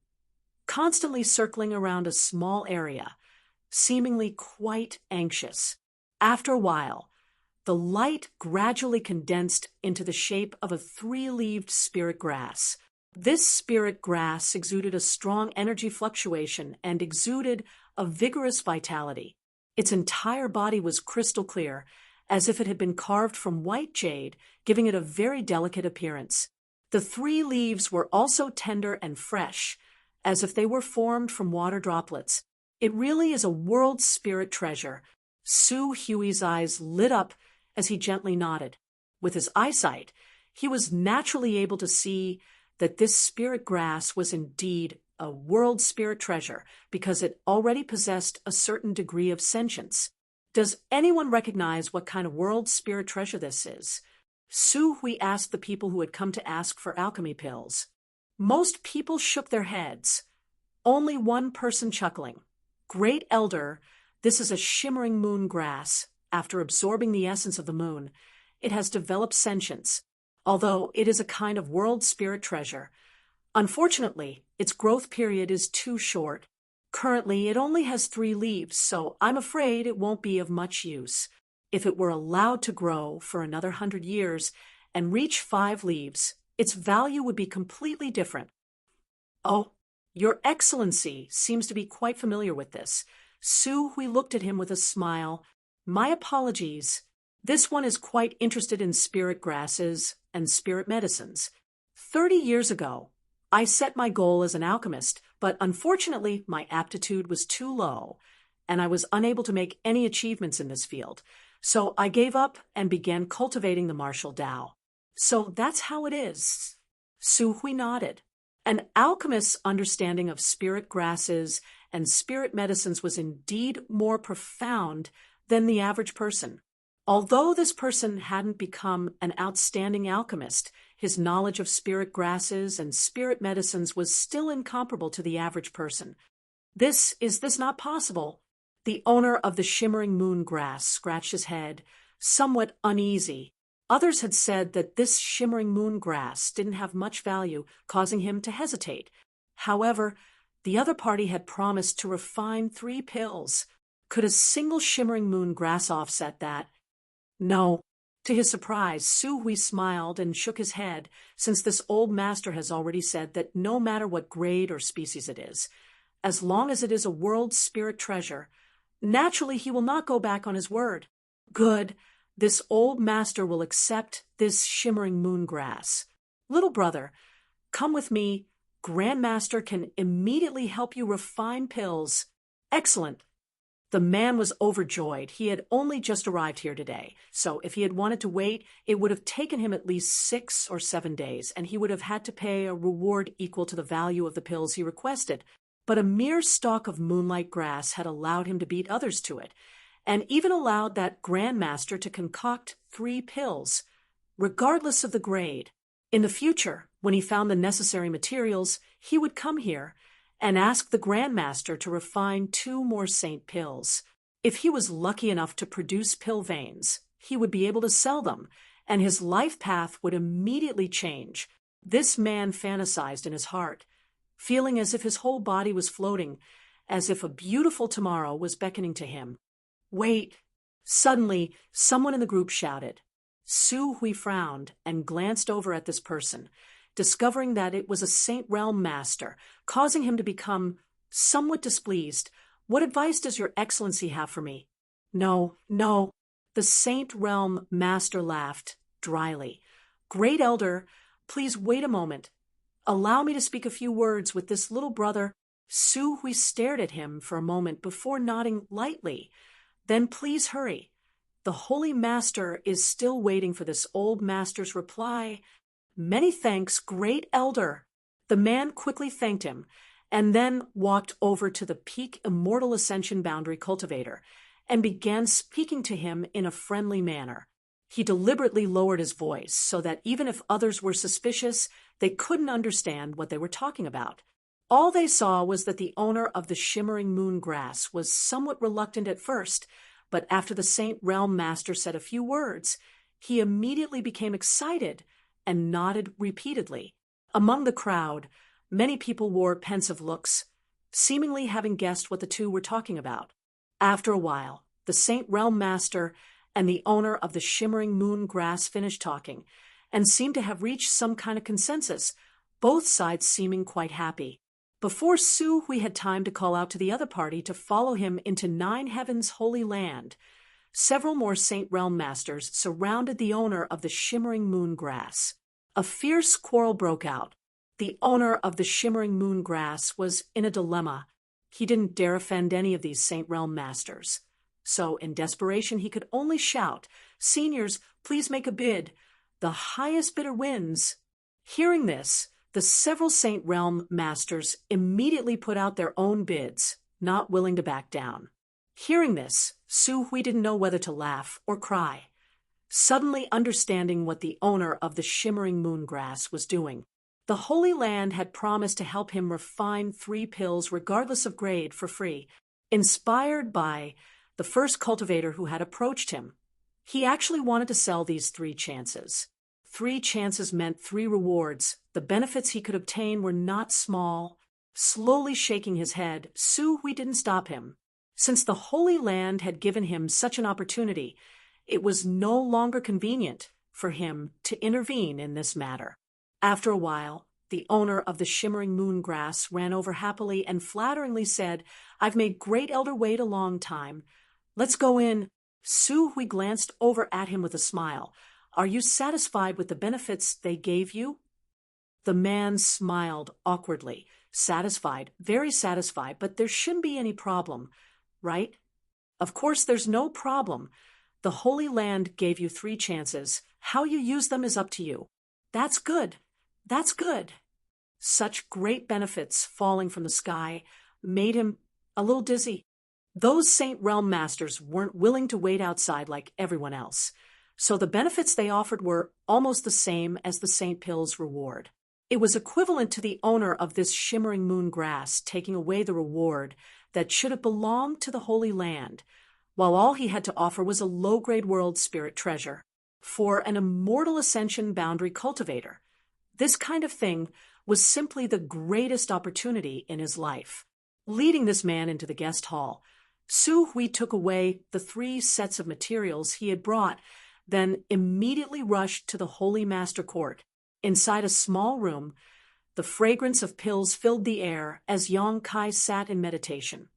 constantly circling around a small area, seemingly quite anxious. After a while, the light gradually condensed into the shape of a 3-leaved spirit grass. This spirit grass exuded a strong energy fluctuation and exuded a vigorous vitality. Its entire body was crystal clear, as if it had been carved from white jade, giving it a very delicate appearance. The 3 leaves were also tender and fresh, as if they were formed from water droplets. It really is a world spirit treasure. Su Hui's eyes lit up as he gently nodded. With his eyesight, he was naturally able to see that this spirit grass was indeed a world spirit treasure because it already possessed a certain degree of sentience. Does anyone recognize what kind of world spirit treasure this is? Su Hui asked the people who had come to ask for alchemy pills. Most people shook their heads. Only one person chuckling. Great Elder, this is a shimmering moon grass. After absorbing the essence of the moon, it has developed sentience, although it is a kind of world spirit treasure. Unfortunately, its growth period is too short. Currently, it only has 3 leaves, so I'm afraid it won't be of much use. If it were allowed to grow for another 100 years and reach 5 leaves, its value would be completely different. Oh, Your Excellency seems to be quite familiar with this. Su Hui looked at him with a smile. My apologies. This one is quite interested in spirit grasses and spirit medicines. 30 years ago, I set my goal as an alchemist, but unfortunately my aptitude was too low, and I was unable to make any achievements in this field. So I gave up and began cultivating the martial Tao. So that's how it is. Su Hui nodded. An alchemist's understanding of spirit grasses and spirit medicines was indeed more profound than the average person. Although this person hadn't become an outstanding alchemist, his knowledge of spirit grasses and spirit medicines was still incomparable to the average person. Is this not possible? The owner of the shimmering moon grass scratched his head, somewhat uneasy. Others had said that this shimmering moon grass didn't have much value, causing him to hesitate. However, the other party had promised to refine 3 pills. Could a single shimmering moon grass offset that? No. To his surprise, Su Hui smiled and shook his head, since this old master has already said that no matter what grade or species it is, as long as it is a world spirit treasure, naturally he will not go back on his word. Good. This old master will accept this shimmering moon grass. Little brother, come with me. Grandmaster can immediately help you refine pills. Excellent. The man was overjoyed. He had only just arrived here today, so if he had wanted to wait, it would have taken him at least 6 or 7 days, and he would have had to pay a reward equal to the value of the pills he requested. But a mere stalk of moonlight grass had allowed him to beat others to it, and even allowed that grandmaster to concoct 3 pills, regardless of the grade. In the future, when he found the necessary materials, he would come here and ask the grandmaster to refine 2 more saint pills. If he was lucky enough to produce pill veins, he would be able to sell them, and his life path would immediately change. This man fantasized in his heart, feeling as if his whole body was floating, as if a beautiful tomorrow was beckoning to him. Wait! Suddenly, someone in the group shouted. Su Hui frowned and glanced over at this person, discovering that it was a Saint Realm master, causing him to become somewhat displeased. What advice does Your Excellency have for me? No. The Saint Realm master laughed dryly. Great Elder, please wait a moment. Allow me to speak a few words with this little brother. Su Hui stared at him for a moment before nodding lightly. Then please hurry. The Holy Master is still waiting for this old master's reply. Many thanks, Great Elder. The man quickly thanked him, and then walked over to the Peak Immortal Ascension Boundary Cultivator, and began speaking to him in a friendly manner. He deliberately lowered his voice, so that even if others were suspicious, they couldn't understand what they were talking about. All they saw was that the owner of the shimmering moon grass was somewhat reluctant at first, but after the Saint Realm Master said a few words, he immediately became excited and nodded repeatedly. Among the crowd, many people wore pensive looks, seemingly having guessed what the two were talking about. After a while, the Saint Realm Master and the owner of the shimmering moon grass finished talking, and seemed to have reached some kind of consensus, both sides seeming quite happy. Before Su Hui had time to call out to the other party to follow him into 9 Heavens' holy land, several more Saint Realm Masters surrounded the owner of the shimmering moon grass. A fierce quarrel broke out. The owner of the shimmering moon grass was in a dilemma. He didn't dare offend any of these Saint Realm Masters. So, in desperation, he could only shout, "Seniors, please make a bid. The highest bidder wins." Hearing this, the several Saint Realm Masters immediately put out their own bids, not willing to back down. Hearing this, Su Hui didn't know whether to laugh or cry, suddenly understanding what the owner of the shimmering moon grass was doing. The Holy Land had promised to help him refine 3 pills regardless of grade for free, inspired by the first cultivator who had approached him. He actually wanted to sell these 3 chances. 3 chances meant 3 rewards. The benefits he could obtain were not small. Slowly shaking his head, Su Hui didn't stop him. Since the Holy Land had given him such an opportunity, it was no longer convenient for him to intervene in this matter. After a while, the owner of the shimmering moon grass ran over happily and flatteringly said, "I've made Great Elder wait a long time. Let's go in." Su Hui glanced over at him with a smile. "Are you satisfied with the benefits they gave you?" The man smiled awkwardly. "Satisfied, very satisfied, but there shouldn't be any problem, right?" "Of course there's no problem. The Holy Land gave you 3 chances. How you use them is up to you." "That's good. That's good." Such great benefits falling from the sky made him a little dizzy. Those Saint Realm masters weren't willing to wait outside like everyone else, so the benefits they offered were almost the same as the Saint Pill's reward. It was equivalent to the owner of this shimmering moon grass taking away the reward that should have belonged to the Holy Land, while all he had to offer was a low-grade world spirit treasure. For an immortal ascension boundary cultivator, this kind of thing was simply the greatest opportunity in his life. Leading this man into the guest hall, Su Hui took away the 3 sets of materials he had brought, then immediately rushed to the Holy Master Court. Inside a small room, the fragrance of pills filled the air as Yang Kai sat in meditation.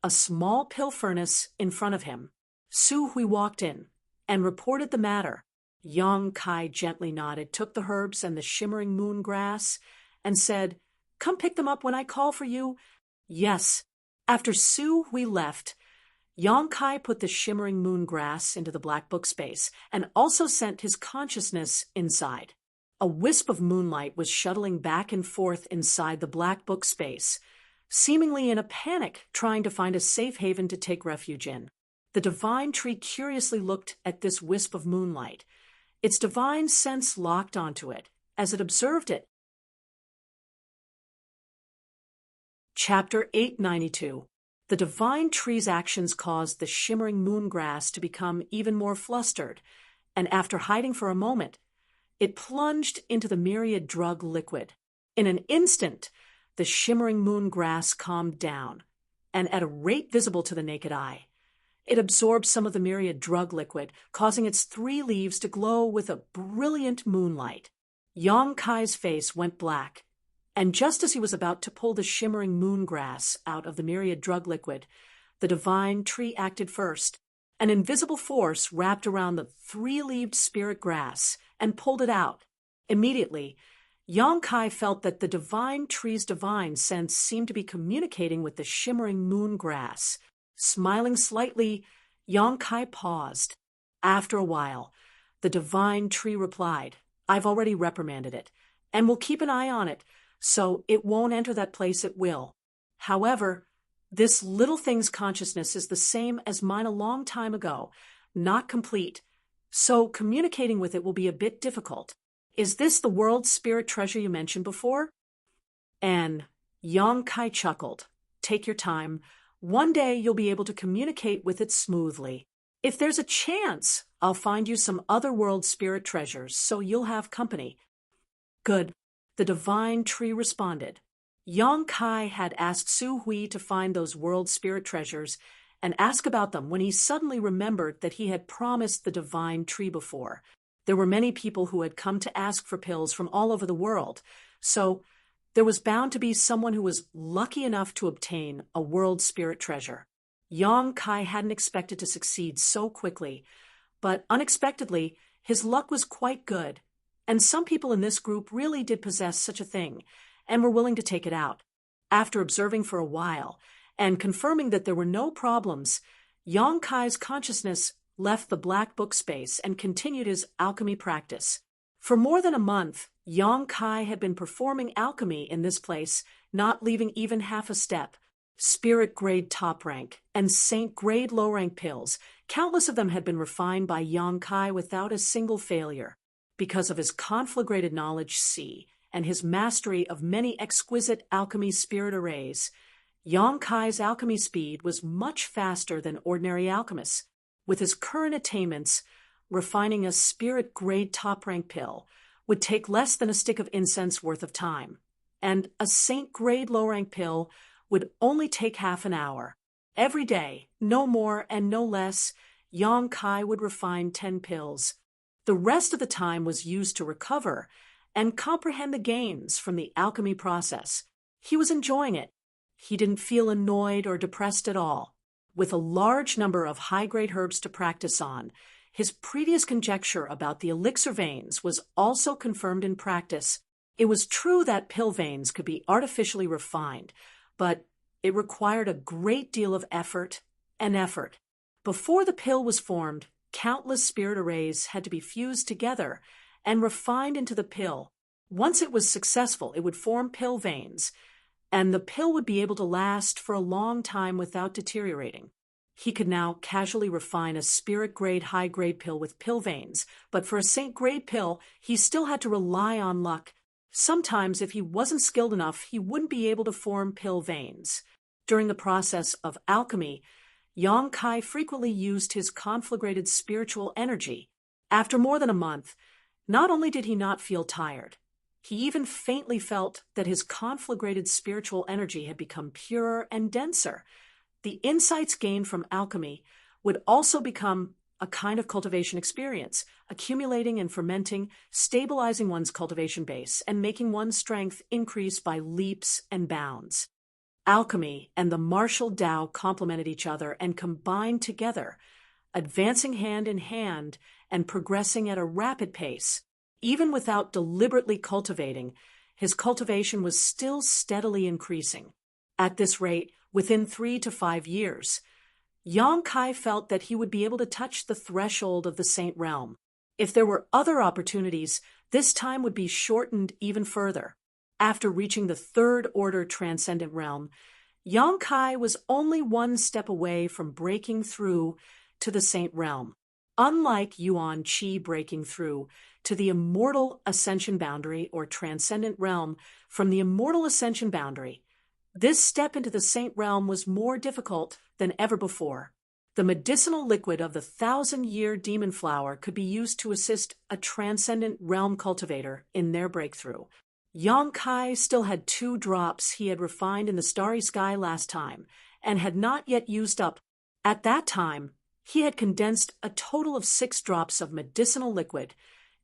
A small pill furnace in front of him. Su Hui walked in and reported the matter. Yang Kai gently nodded, took the herbs and the shimmering moon grass, and said, "Come pick them up when I call for you." "Yes." After Su Hui left, Yang Kai put the shimmering moon grass into the black book space and also sent his consciousness inside. A wisp of moonlight was shuttling back and forth inside the black book space, seemingly in a panic trying to find a safe haven to take refuge in. The divine tree curiously looked at this wisp of moonlight. Its divine sense locked onto it as it observed it. Chapter 892. The divine tree's actions caused the shimmering moon grass to become even more flustered, and after hiding for a moment, it plunged into the myriad drug liquid. In an instant, the shimmering moon grass calmed down, and at a rate visible to the naked eye, it absorbed some of the myriad drug liquid, causing its 3 leaves to glow with a brilliant moonlight. Yang Kai's face went black, and just as he was about to pull the shimmering moon grass out of the myriad drug liquid, the divine tree acted first. An invisible force wrapped around the 3-leaved spirit grass and pulled it out. Immediately, Yang Kai felt that the divine tree's divine sense seemed to be communicating with the shimmering moon grass. Smiling slightly, Yang Kai paused. After a while, the divine tree replied, "I've already reprimanded it, and will keep an eye on it, so it won't enter that place at will. However, this little thing's consciousness is the same as mine a long time ago, not complete, so communicating with it will be a bit difficult. Is this the world spirit treasure you mentioned before?" And Yang Kai chuckled. "Take your time. One day you'll be able to communicate with it smoothly. If there's a chance, I'll find you some other world spirit treasures, so you'll have company." "Good," the divine tree responded. Yang Kai had asked Su Hui to find those world spirit treasures and ask about them when he suddenly remembered that he had promised the divine tree before. There were many people who had come to ask for pills from all over the world, so there was bound to be someone who was lucky enough to obtain a world spirit treasure. Yang Kai hadn't expected to succeed so quickly, but unexpectedly, his luck was quite good, and some people in this group really did possess such a thing and were willing to take it out. After observing for a while and confirming that there were no problems, Yang Kai's consciousness left the black book space and continued his alchemy practice. For more than a month, Yang Kai had been performing alchemy in this place, not leaving even half a step. spirit-grade top-rank, and saint-grade low-rank pills. Countless of them had been refined by Yang Kai without a single failure. Because of his conflagrated knowledge C and his mastery of many exquisite alchemy spirit arrays, Yang Kai's alchemy speed was much faster than ordinary alchemists. With his current attainments, refining a spirit-grade top-rank pill would take less than a stick of incense worth of time, and a saint-grade low-rank pill would only take half an hour. Every day, no more and no less, Yang Kai would refine 10 pills. The rest of the time was used to recover and comprehend the gains from the alchemy process. He was enjoying it. He didn't feel annoyed or depressed at all. With a large number of high-grade herbs to practice on, his previous conjecture about the elixir veins was also confirmed in practice. It was true that pill veins could be artificially refined, but it required a great deal of effort and effort. Before the pill was formed, countless spirit arrays had to be fused together and refined into the pill. Once it was successful, it would form pill veins, and the pill would be able to last for a long time without deteriorating. He could now casually refine a spirit-grade high-grade pill with pill veins, but for a saint-grade pill, he still had to rely on luck. Sometimes, if he wasn't skilled enough, he wouldn't be able to form pill veins. During the process of alchemy, Yang Kai frequently used his conflagrated spiritual energy. After more than a month, not only did he not feel tired, he even faintly felt that his conflagrated spiritual energy had become purer and denser. The insights gained from alchemy would also become a kind of cultivation experience, accumulating and fermenting, stabilizing one's cultivation base, and making one's strength increase by leaps and bounds. Alchemy and the martial Tao complemented each other and combined together, advancing hand in hand and progressing at a rapid pace. Even without deliberately cultivating, his cultivation was still steadily increasing. At this rate, within 3 to 5 years, Yang Kai felt that he would be able to touch the threshold of the Saint Realm. If there were other opportunities, this time would be shortened even further. After reaching the third-order transcendent realm, Yang Kai was only one step away from breaking through to the Saint Realm. Unlike Yuan Qi breaking through to the immortal ascension boundary or transcendent realm from the immortal ascension boundary, this step into the Saint Realm was more difficult than ever before. The medicinal liquid of the 1,000-year demon flower could be used to assist a transcendent realm cultivator in their breakthrough. Yang Kai still had 2 drops he had refined in the starry sky last time and had not yet used up. At that time, he had condensed a total of 6 drops of medicinal liquid,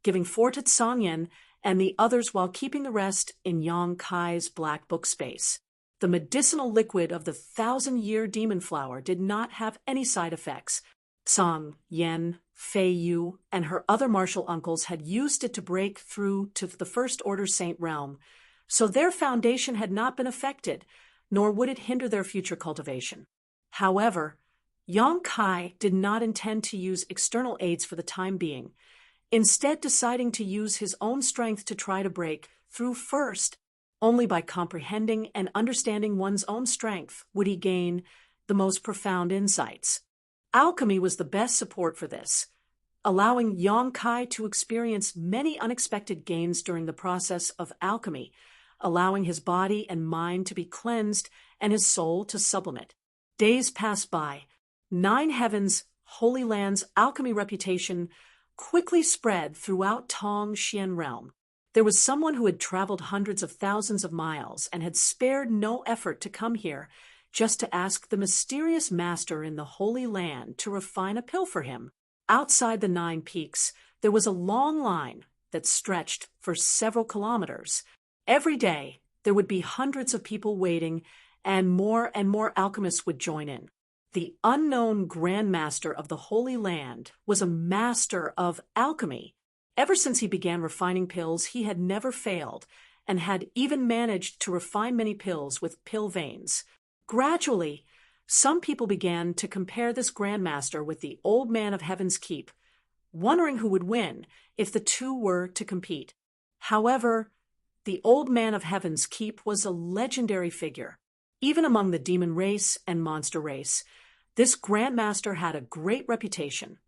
giving 4 to Tsangyan and the others while keeping the rest in Yang Kai's black book space. The medicinal liquid of the 1,000-year demon flower did not have any side effects. Tsang Yen, Fei Yu, and her other martial uncles had used it to break through to the First Order Saint Realm, so their foundation had not been affected, nor would it hinder their future cultivation. However, Yang Kai did not intend to use external aids for the time being, instead deciding to use his own strength to try to break through first. Only by comprehending and understanding one's own strength would he gain the most profound insights. Alchemy was the best support for this, allowing Yang Kai to experience many unexpected gains during the process of alchemy, allowing his body and mind to be cleansed and his soul to sublimate. Days passed by. 9 Heavens, Holy Land's alchemy reputation quickly spread throughout Tong Xian realm. There was someone who had traveled hundreds of thousands of miles and had spared no effort to come here just to ask the mysterious master in the Holy Land to refine a pill for him. Outside the 9 peaks, there was a long line that stretched for several kilometers. Every day, there would be hundreds of people waiting, and more alchemists would join in. The unknown Grand Master of the Holy Land was a master of alchemy. Ever since he began refining pills, he had never failed, and had even managed to refine many pills with pill veins. Gradually, some people began to compare this Grandmaster with the Old Man of Heaven's Keep, wondering who would win if the two were to compete. However, the Old Man of Heaven's Keep was a legendary figure. Even among the demon race and monster race, this Grandmaster had a great reputation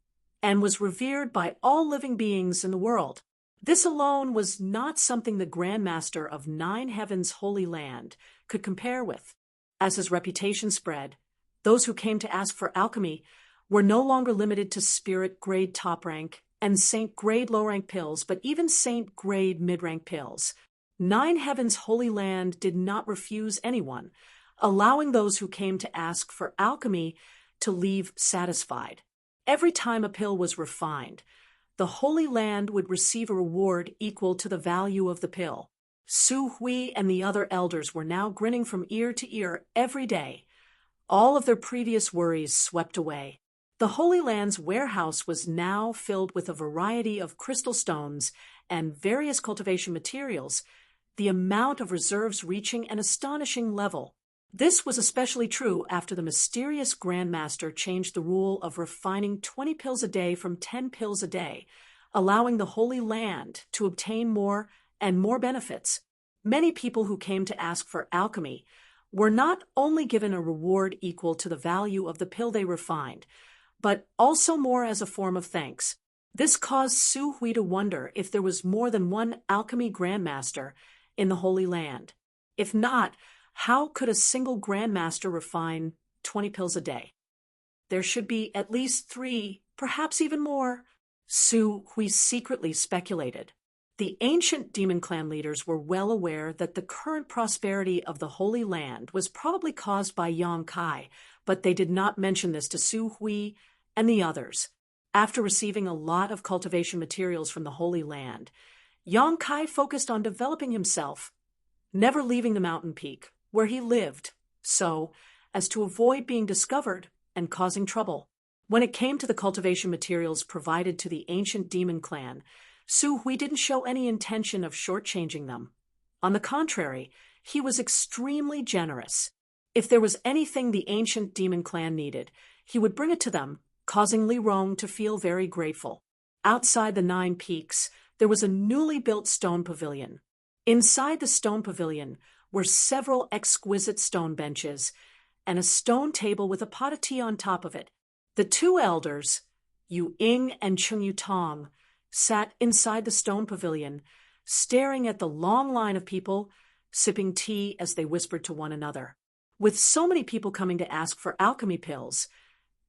and was revered by all living beings in the world. This alone was not something the Grandmaster of Nine Heavens' Holy Land could compare with. As his reputation spread, those who came to ask for alchemy were no longer limited to spirit grade top rank and saint grade low rank pills, but even saint grade mid rank pills. Nine Heavens' Holy Land did not refuse anyone, allowing those who came to ask for alchemy to leave satisfied. Every time a pill was refined, the Holy Land would receive a reward equal to the value of the pill. Su Hui and the other elders were now grinning from ear to ear every day. All of their previous worries swept away. The Holy Land's warehouse was now filled with a variety of crystal stones and various cultivation materials, the amount of reserves reaching an astonishing level. This was especially true after the mysterious Grandmaster changed the rule of refining 20 pills a day from 10 pills a day, allowing the Holy Land to obtain more and more benefits. Many people who came to ask for alchemy were not only given a reward equal to the value of the pill they refined, but also more as a form of thanks. This caused Su Hui to wonder if there was more than one alchemy Grandmaster in the Holy Land. If not, how could a single Grandmaster refine 20 pills a day? There should be at least 3, perhaps even more. Su Hui secretly speculated. The ancient demon clan leaders were well aware that the current prosperity of the Holy Land was probably caused by Yang Kai, but they did not mention this to Su Hui and the others. After receiving a lot of cultivation materials from the Holy Land, Yang Kai focused on developing himself, never leaving the mountain peak where he lived, so as to avoid being discovered and causing trouble. When it came to the cultivation materials provided to the ancient demon clan, Su Hui didn't show any intention of shortchanging them. On the contrary, he was extremely generous. If there was anything the ancient demon clan needed, he would bring it to them, causing Li Rong to feel very grateful. Outside the 9 peaks, there was a newly built stone pavilion. Inside the stone pavilion were several exquisite stone benches and a stone table with a pot of tea on top of it. The 2 elders, Yu Ying and Chung Yu Tong, sat inside the stone pavilion, staring at the long line of people, sipping tea as they whispered to one another. With so many people coming to ask for alchemy pills,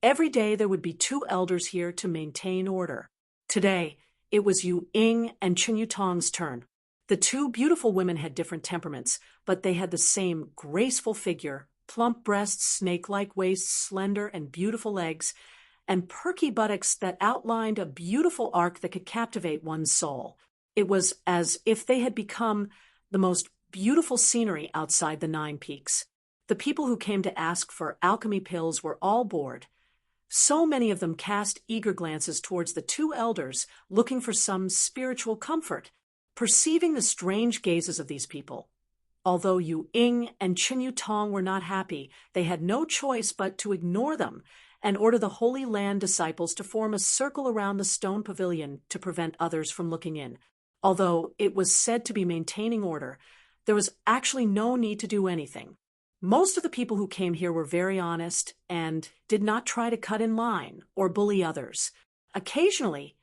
every day there would be 2 elders here to maintain order. Today, it was Yu Ying and Chung Yu Tong's turn. The 2 beautiful women had different temperaments, but they had the same graceful figure, plump breasts, snake-like waists, slender and beautiful legs, and perky buttocks that outlined a beautiful arc that could captivate one's soul. It was as if they had become the most beautiful scenery outside the 9 peaks. The people who came to ask for alchemy pills were all bored. So many of them cast eager glances towards the 2 elders, looking for some spiritual comfort. Perceiving the strange gazes of these people, although Yu Ying and Chung Yu Tong were not happy, they had no choice but to ignore them and order the Holy Land disciples to form a circle around the stone pavilion to prevent others from looking in. Although it was said to be maintaining order, there was actually no need to do anything. Most of the people who came here were very honest and did not try to cut in line or bully others. Occasionally,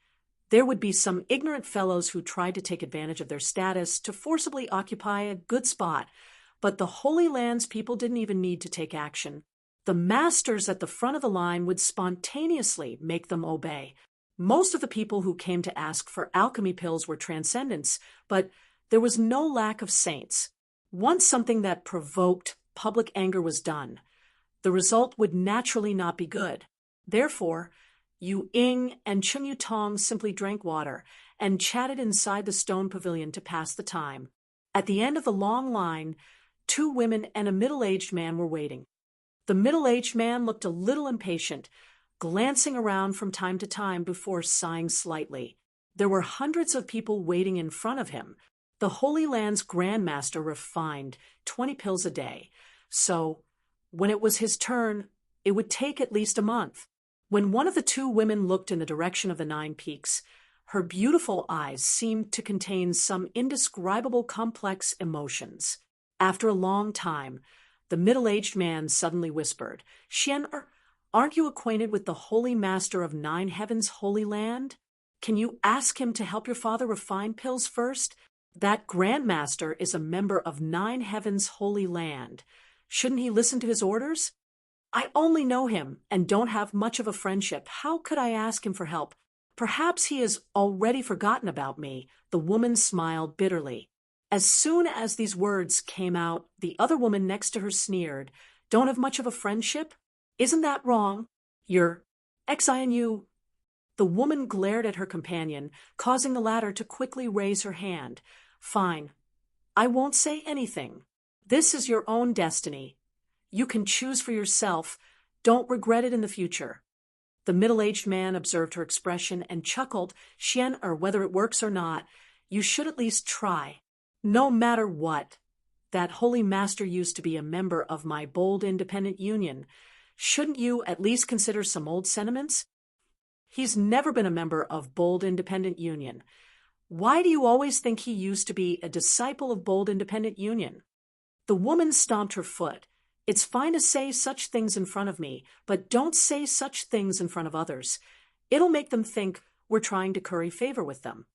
there would be some ignorant fellows who tried to take advantage of their status to forcibly occupy a good spot, but the Holy Land's people didn't even need to take action. The masters at the front of the line would spontaneously make them obey. Most of the people who came to ask for alchemy pills were transcendents, but there was no lack of saints. Once something that provoked public anger was done, the result would naturally not be good. Therefore, Yu Ying and Chung Yu Tong simply drank water and chatted inside the stone pavilion to pass the time. At the end of the long line, 2 women and a middle-aged man were waiting. The middle-aged man looked a little impatient, glancing around from time to time before sighing slightly. There were hundreds of people waiting in front of him. The Holy Land's Grandmaster refined 20 pills a day, so when it was his turn, it would take at least a month. When one of the 2 women looked in the direction of the 9 peaks, her beautiful eyes seemed to contain some indescribable complex emotions. After a long time, The middle-aged man suddenly whispered, Xian, aren't you acquainted with the Holy Master of Nine Heavens' Holy Land? Can you ask him to help your father refine pills first? That Grand Master is a member of Nine Heavens' Holy Land. Shouldn't he listen to his orders? I only know him and don't have much of a friendship. How could I ask him for help? Perhaps he has already forgotten about me. The woman smiled bitterly. As soon as these words came out, the other woman next to her sneered, Don't have much of a friendship? Isn't that wrong? You're XINU. The woman glared at her companion, causing the latter to quickly raise her hand. Fine. I won't say anything. This is your own destiny. You can choose for yourself. Don't regret it in the future. The middle-aged man observed her expression and chuckled, Xian, whether it works or not, you should at least try. No matter what. That holy master used to be a member of my bold independent union. Shouldn't you at least consider some old sentiments? He's never been a member of Bold Independent Union. Why do you always think he used to be a disciple of Bold Independent Union? The woman stomped her foot. It's fine to say such things in front of me, but don't say such things in front of others. It'll make them think we're trying to curry favor with them.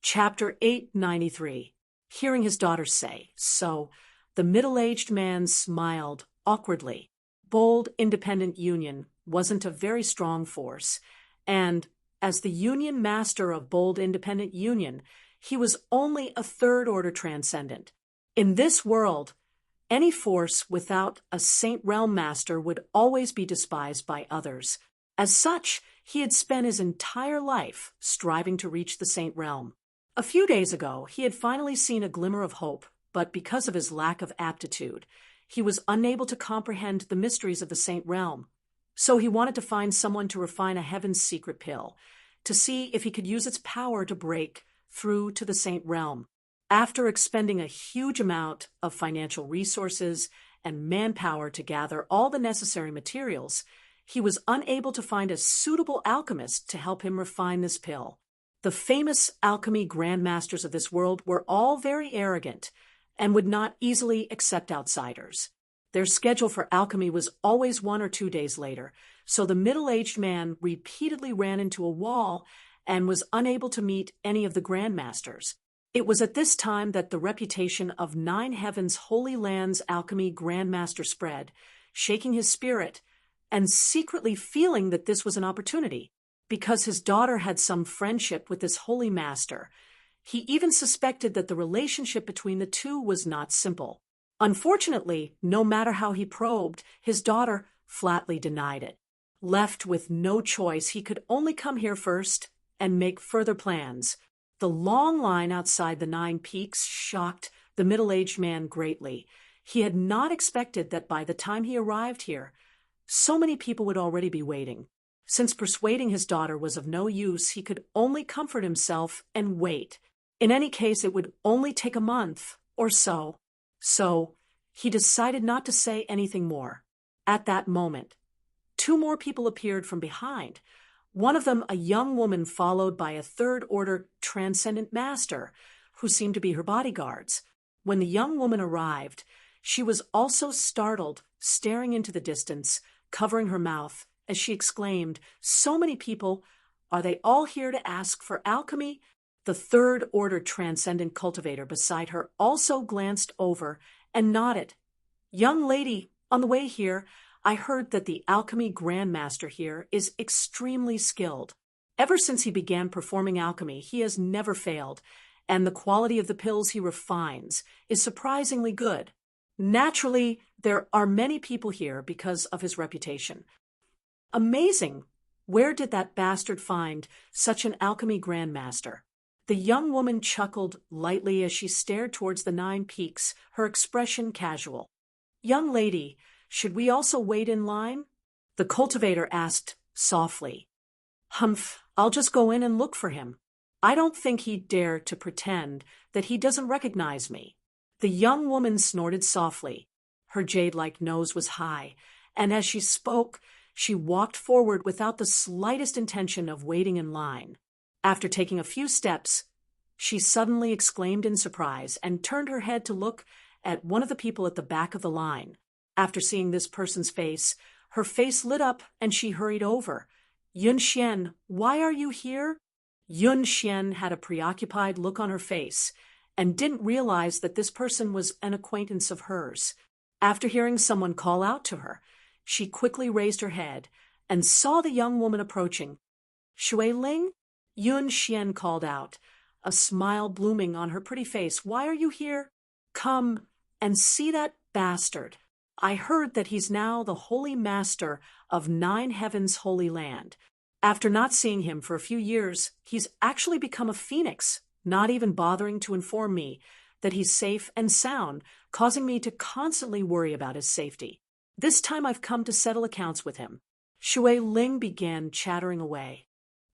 Chapter 893. Hearing his daughter say, So, the middle-aged man smiled awkwardly. Bold Independent Union wasn't a very strong force, and, as the Union Master of Bold Independent Union, he was only a third-order transcendent. In this world, any force without a Saint Realm Master would always be despised by others. As such, he had spent his entire life striving to reach the Saint Realm. A few days ago, he had finally seen a glimmer of hope, but because of his lack of aptitude, he was unable to comprehend the mysteries of the Saint Realm. So he wanted to find someone to refine a Heaven's secret pill, to see if he could use its power to break through to the Saint Realm. After expending a huge amount of financial resources and manpower to gather all the necessary materials, he was unable to find a suitable alchemist to help him refine this pill. The famous alchemy grandmasters of this world were all very arrogant and would not easily accept outsiders. Their schedule for alchemy was always 1 or 2 days later, so the middle-aged man repeatedly ran into a wall and was unable to meet any of the grandmasters. It was at this time that the reputation of Nine Heavens' Holy Land's alchemy grandmaster spread, shaking his spirit and secretly feeling that this was an opportunity. Because his daughter had some friendship with this holy master, he even suspected that the relationship between the two was not simple. Unfortunately, no matter how he probed, his daughter flatly denied it. Left with no choice, he could only come here first and make further plans. The long line outside the 9 Peaks shocked the middle-aged man greatly. He had not expected that by the time he arrived here, so many people would already be waiting. Since persuading his daughter was of no use, he could only comfort himself and wait. In any case, it would only take a month or so. So, he decided not to say anything more. At that moment, 2 more people appeared from behind. One of them a young woman followed by a third-order transcendent master, who seemed to be her bodyguards. When the young woman arrived, she was also startled, staring into the distance, covering her mouth, as she exclaimed, So many people! Are they all here to ask for alchemy? The third-order transcendent cultivator beside her also glanced over and nodded. Young lady, on the way here, I heard that the alchemy grandmaster here is extremely skilled. Ever since he began performing alchemy, he has never failed, and the quality of the pills he refines is surprisingly good. Naturally, there are many people here because of his reputation. Amazing! Where did that bastard find such an alchemy grandmaster? The young woman chuckled lightly as she stared towards the 9 Peaks, her expression casual. Young lady, should we also wait in line? The cultivator asked softly. Humph, I'll just go in and look for him. I don't think he'd dare to pretend that he doesn't recognize me. The young woman snorted softly. Her jade-like nose was high, and as she spoke, she walked forward without the slightest intention of waiting in line. After taking a few steps, She suddenly exclaimed in surprise and turned her head to look at one of the people at the back of the line. After seeing this person's face, her face lit up and she hurried over. Yun Xian, why are you here? Yun Xian had a preoccupied look on her face and didn't realize that this person was an acquaintance of hers. After hearing someone call out to her, she quickly raised her head and saw the young woman approaching. Shui Ling? Yun Xian called out, a smile blooming on her pretty face. Why are you here? Come and see that bastard. I heard that he's now the holy master of 9 Heavens' holy land. After not seeing him for a few years, he's actually become a phoenix, not even bothering to inform me that he's safe and sound, causing me to constantly worry about his safety. This time I've come to settle accounts with him. Shui Ling began chattering away.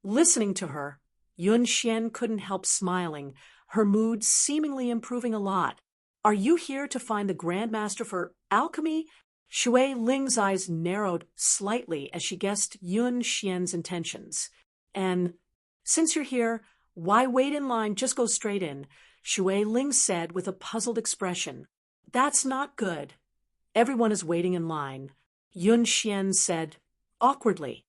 Listening to her, Yun Xian couldn't help smiling, her mood seemingly improving a lot. Are you here to find the Grand Master for alchemy? Shui Ling's eyes narrowed slightly as she guessed Yun Xian's intentions. And since you're here, why wait in line? Just go straight in, Shui Ling said with a puzzled expression. That's not good. Everyone is waiting in line, Yun Xian said awkwardly.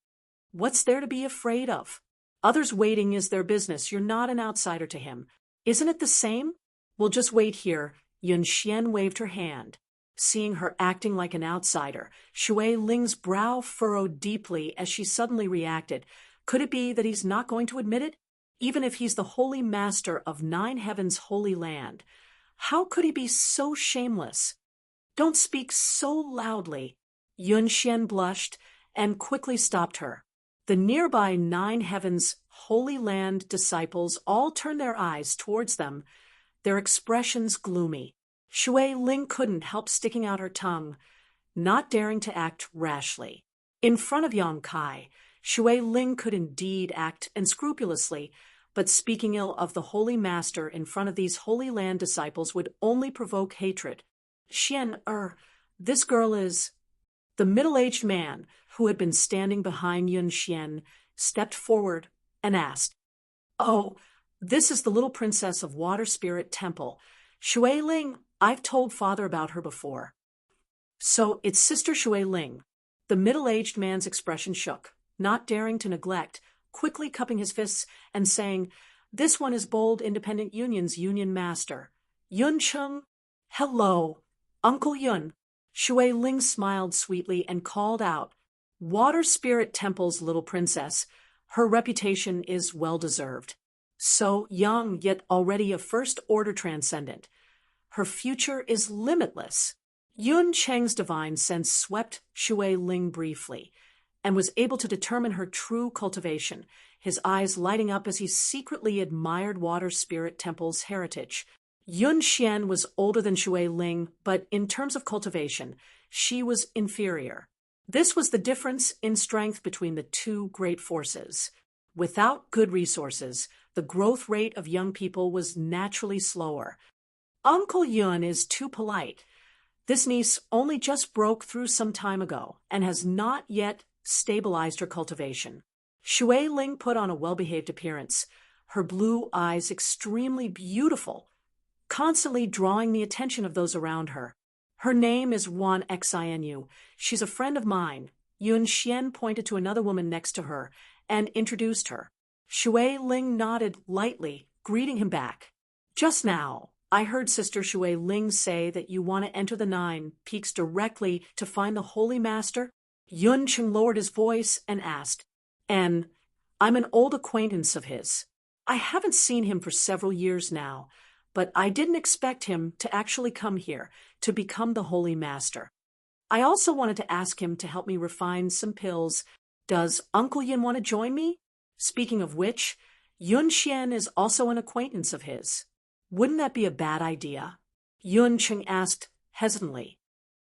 What's there to be afraid of? Others waiting is their business. You're not an outsider to him. Isn't it the same? We'll just wait here. Yun Xian waved her hand. Seeing her acting like an outsider, Shui Ling's brow furrowed deeply as she suddenly reacted. Could it be that he's not going to admit it? Even if he's the holy master of 9 Heavens' holy land, how could he be so shameless? Don't speak so loudly. Yun Xian blushed and quickly stopped her. The nearby 9 Heavens' holy land disciples all turned their eyes towards them, their expressions gloomy. Shui Ling couldn't help sticking out her tongue, not daring to act rashly. In front of Yang Kai, Shui Ling could indeed act unscrupulously, but speaking ill of the Holy Master in front of these Holy Land disciples would only provoke hatred. Xian, this girl is... The middle-aged man, who had been standing behind Yun Xian, stepped forward and asked, Oh, this is the little princess of Water Spirit Temple. Shui Ling, I've told father about her before. So it's Sister Shui Ling. The middle-aged man's expression shook, not daring to neglect, quickly cupping his fists and saying, This one is Bold Independent Union's union master. Yun Cheng. Hello, Uncle Yun. Shui Ling smiled sweetly and called out, Water Spirit Temple's little princess. Her reputation is well-deserved. So young, yet already a first-order transcendent. Her future is limitless. Yun Cheng's divine sense swept Shui Ling briefly and was able to determine her true cultivation, his eyes lighting up as he secretly admired Water Spirit Temple's heritage. Yun Xian was older than Shui Ling, but in terms of cultivation, she was inferior. This was the difference in strength between the two great forces. Without good resources, the growth rate of young people was naturally slower. Uncle Yun is too polite. This niece only just broke through some time ago and has not yet stabilized her cultivation. Shui Ling put on a well-behaved appearance, her blue eyes extremely beautiful, constantly drawing the attention of those around her. Her name is Wan Xinu. She's a friend of mine. Yun Xian pointed to another woman next to her and introduced her. Shui Ling nodded lightly, greeting him back. Just now, I heard Sister Shui Ling say that you want to enter the 9 Peaks directly to find the Holy Master. Yun Cheng lowered his voice and asked, And I'm an old acquaintance of his. I haven't seen him for several years now, but I didn't expect him to actually come here to become the Holy Master. I also wanted to ask him to help me refine some pills. Does Uncle Yin want to join me? Speaking of which, Yun Xian is also an acquaintance of his. Wouldn't that be a bad idea? Yun Cheng asked hesitantly.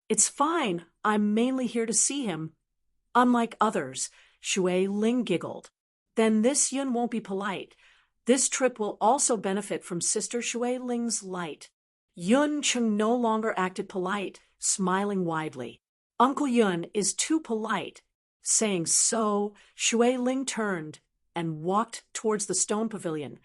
It's fine. I'm mainly here to see him. Unlike others, Shui Ling giggled. Then this Yun won't be polite. This trip will also benefit from Sister Shui Ling's light. Yun Cheng no longer acted polite, smiling widely. Uncle Yun is too polite. Saying so, Shui Ling turned and walked towards the stone pavilion.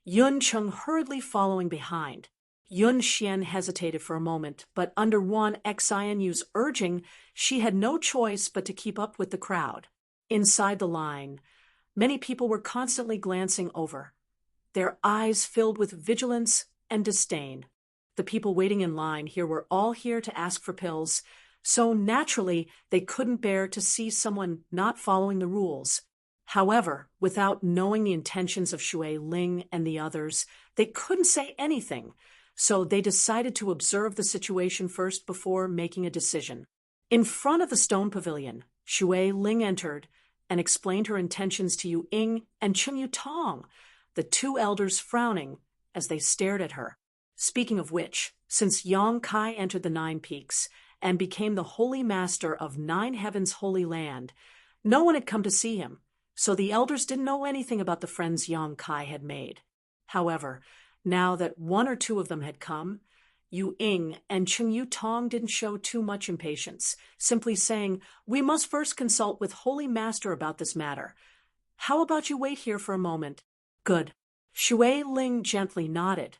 Yun Cheng hurriedly following behind. Yun Xian hesitated for a moment, but under one Xianyu's urging, she had no choice but to keep up with the crowd. Inside the line, many people were constantly glancing over, their eyes filled with vigilance and disdain. The people waiting in line here were all here to ask for pills, so naturally they couldn't bear to see someone not following the rules. However, without knowing the intentions of Shui Ling and the others, they couldn't say anything, so they decided to observe the situation first before making a decision. In front of the stone pavilion, Shui Ling entered and explained her intentions to Yu Ying and Cheng Yu Tong, the two elders frowning as they stared at her. Speaking of which, since Yang Kai entered the Nine Peaks and became the holy master of Nine Heavens' holy land, no one had come to see him, so the elders didn't know anything about the friends Yang Kai had made. However, now that one or two of them had come, Yu Ying and Cheng Yu Tong didn't show too much impatience, simply saying, "We must first consult with Holy Master about this matter. How about you wait here for a moment?" "Good." Shui Ling gently nodded,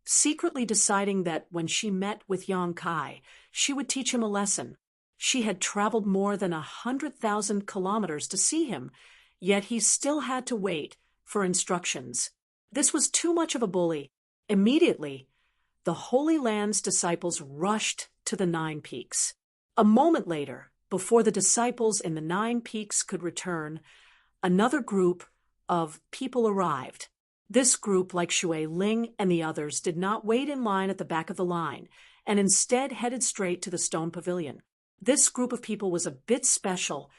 secretly deciding that when she met with Yang Kai, she would teach him a lesson. She had traveled more than 100,000 kilometers to see him, yet he still had to wait for instructions. This was too much of a bully. Immediately, the Holy Land's disciples rushed to the Nine Peaks. A moment later, before the disciples in the Nine Peaks could return, another group of people arrived. This group, like Shui Ling and the others, did not wait in line at the back of the line, and instead headed straight to the stone pavilion. This group of people was a bit special.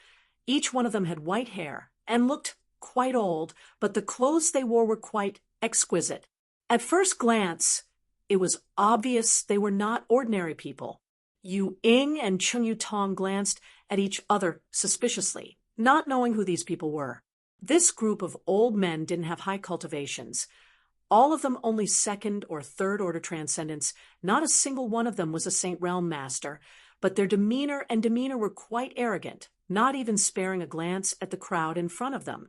Each one of them had white hair and looked quite old, but the clothes they wore were quite exquisite. At first glance, it was obvious they were not ordinary people. Yu Ying and Cheng Yu Tong glanced at each other suspiciously, not knowing who these people were. This group of old men didn't have high cultivations. All of them only second or third order transcendents. Not a single one of them was a Saint Realm master, but their demeanor were quite arrogant, not even sparing a glance at the crowd in front of them,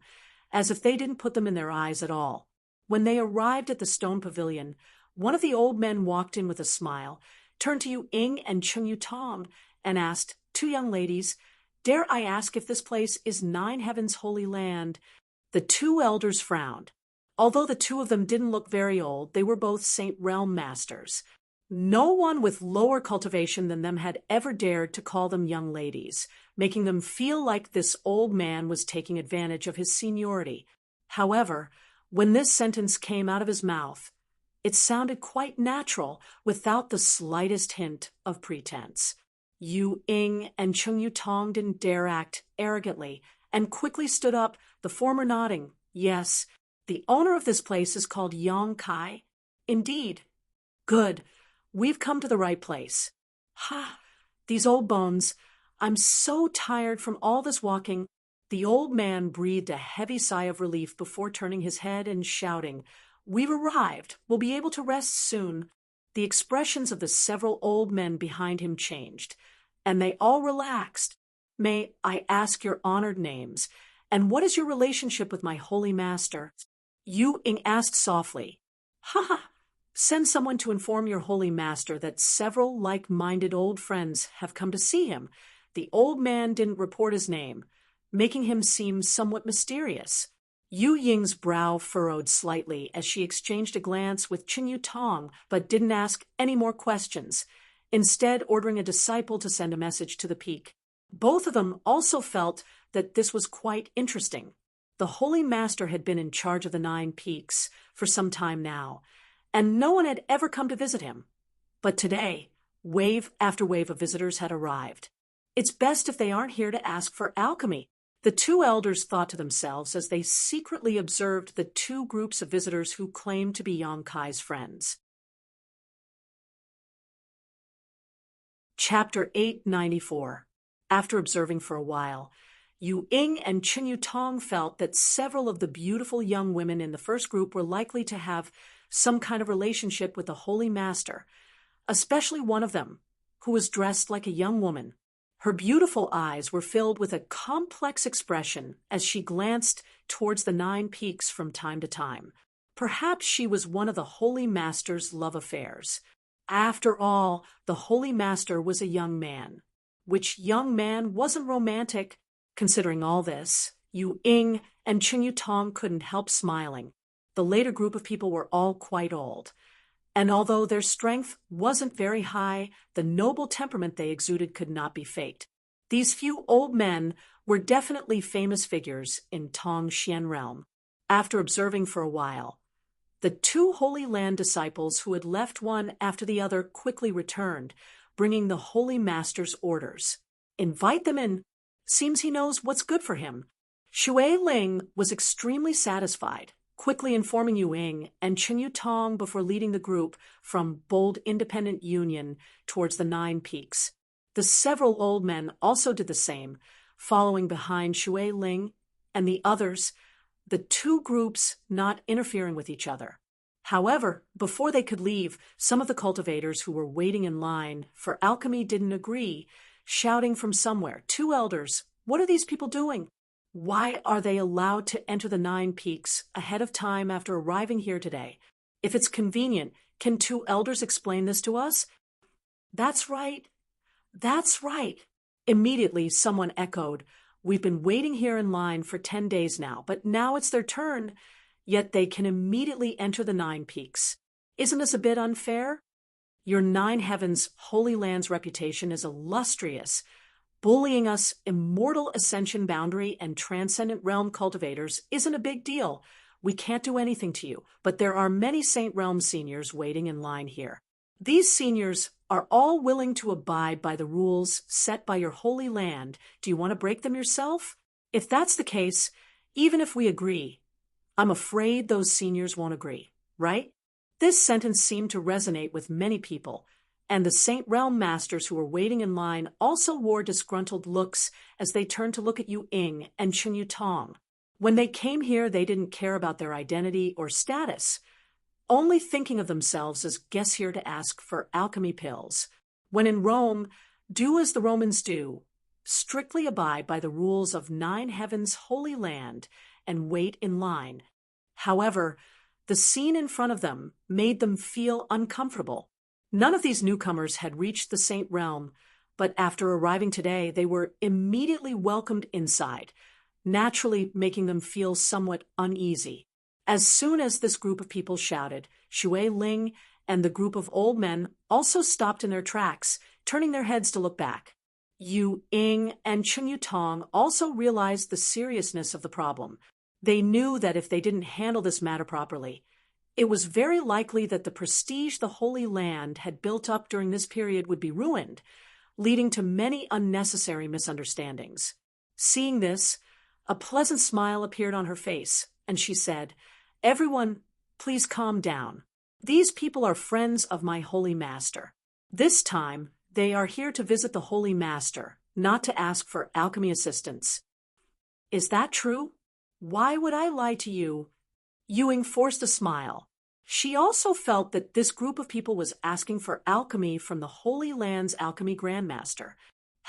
as if they didn't put them in their eyes at all. When they arrived at the stone pavilion, one of the old men walked in with a smile, turned to Yu Ying and Cheng Yu Tong, and asked, "Two young ladies, dare I ask if this place is Nine Heavens' holy land?" The two elders frowned. Although the two of them didn't look very old, they were both Saint Realm masters. No one with lower cultivation than them had ever dared to call them young ladies, making them feel like this old man was taking advantage of his seniority. However, when this sentence came out of his mouth, it sounded quite natural, without the slightest hint of pretense. Yu Ying and Cheng Yu Tong didn't dare act arrogantly, and quickly stood up, the former nodding. "Yes, the owner of this place is called Yang Kai." "Indeed." "Good. We've come to the right place." "Ha! These old bones. I'm so tired from all this walking." The old man breathed a heavy sigh of relief before turning his head and shouting, "We've arrived. We'll be able to rest soon." The expressions of the several old men behind him changed, and they all relaxed. "May I ask your honored names, and what is your relationship with my holy master?" Yu Ying asked softly. "Ha ha! Send someone to inform your holy master that several like-minded old friends have come to see him." The old man didn't report his name, making him seem somewhat mysterious. Yu Ying's brow furrowed slightly as she exchanged a glance with Cheng Yu Tong, but didn't ask any more questions, instead ordering a disciple to send a message to the peak. Both of them also felt that this was quite interesting. The Holy Master had been in charge of the Nine Peaks for some time now, and no one had ever come to visit him. But today, wave after wave of visitors had arrived. It's best if they aren't here to ask for alchemy, the two elders thought to themselves as they secretly observed the two groups of visitors who claimed to be Yang Kai's friends. Chapter 894. After observing for a while, Yu Ying and Cheng Yu Tong felt that several of the beautiful young women in the first group were likely to have some kind of relationship with the Holy Master, especially one of them, who was dressed like a young woman. Her beautiful eyes were filled with a complex expression as she glanced towards the Nine Peaks from time to time. Perhaps she was one of the Holy Master's love affairs. After all, the Holy Master was a young man. Which young man wasn't romantic? Considering all this, Yu Ying and Chen Yutong couldn't help smiling. The later group of people were all quite old. And although their strength wasn't very high, the noble temperament they exuded could not be faked. These few old men were definitely famous figures in Tong Xian realm. After observing for a while, the two Holy Land disciples who had left one after the other quickly returned, bringing the Holy Master's orders. Invite them in. Seems he knows what's good for him. Shui Ling was extremely satisfied, quickly informing Yu Ying and Chen Yutong before leading the group from Bold Independent Union towards the 9 Peaks. The several old men also did the same, following behind Shui Ling and the others, the two groups not interfering with each other. However, before they could leave, some of the cultivators who were waiting in line for alchemy didn't agree, shouting from somewhere, "Two elders, what are these people doing? Why are they allowed to enter the 9 Peaks ahead of time after arriving here today? If it's convenient, can 2 elders explain this to us?" "That's right. That's right." Immediately, someone echoed, "We've been waiting here in line for 10 days now, but now it's their turn, yet they can immediately enter the 9 Peaks. Isn't this a bit unfair? Your 9 Heavens Holy Land's reputation is illustrious. Bullying us immortal ascension boundary and transcendent realm cultivators isn't a big deal. We can't do anything to you, but there are many Saint Realm seniors waiting in line here. These seniors are all willing to abide by the rules set by your Holy Land. Do you want to break them yourself? If that's the case, even if we agree, I'm afraid those seniors won't agree, right?" This sentence seemed to resonate with many people, and the Saint Realm masters who were waiting in line also wore disgruntled looks as they turned to look at Yu Ying and Chen Yutong. When they came here, they didn't care about their identity or status, only thinking of themselves as guests here to ask for alchemy pills. When in Rome, do as the Romans do. Strictly abide by the rules of 9 Heavens Holy Land and wait in line. However, the scene in front of them made them feel uncomfortable. None of these newcomers had reached the Saint Realm, but after arriving today, they were immediately welcomed inside, naturally making them feel somewhat uneasy. As soon as this group of people shouted, Shui Ling and the group of old men also stopped in their tracks, turning their heads to look back. Yu Ying and Chen Yutong also realized the seriousness of the problem. They knew that if they didn't handle this matter properly, it was very likely that the prestige the Holy Land had built up during this period would be ruined, leading to many unnecessary misunderstandings. Seeing this, a pleasant smile appeared on her face, and she said, "Everyone, please calm down. These people are friends of my Holy Master. This time, they are here to visit the Holy Master, not to ask for alchemy assistance." "Is that true? Why would I lie to you?" Yu Ying forced a smile. She also felt that this group of people was asking for alchemy from the Holy Land's alchemy grandmaster.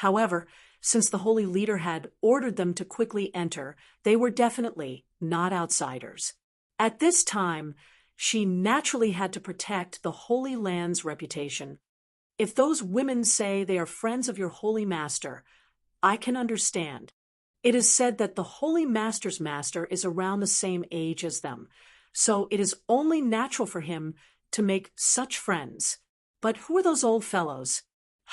However, since the Holy Leader had ordered them to quickly enter, they were definitely not outsiders. At this time, she naturally had to protect the Holy Land's reputation. If those women say they are friends of your Holy Master, I can understand. It is said that the Holy Master's master is around the same age as them, so it is only natural for him to make such friends. But who are those old fellows?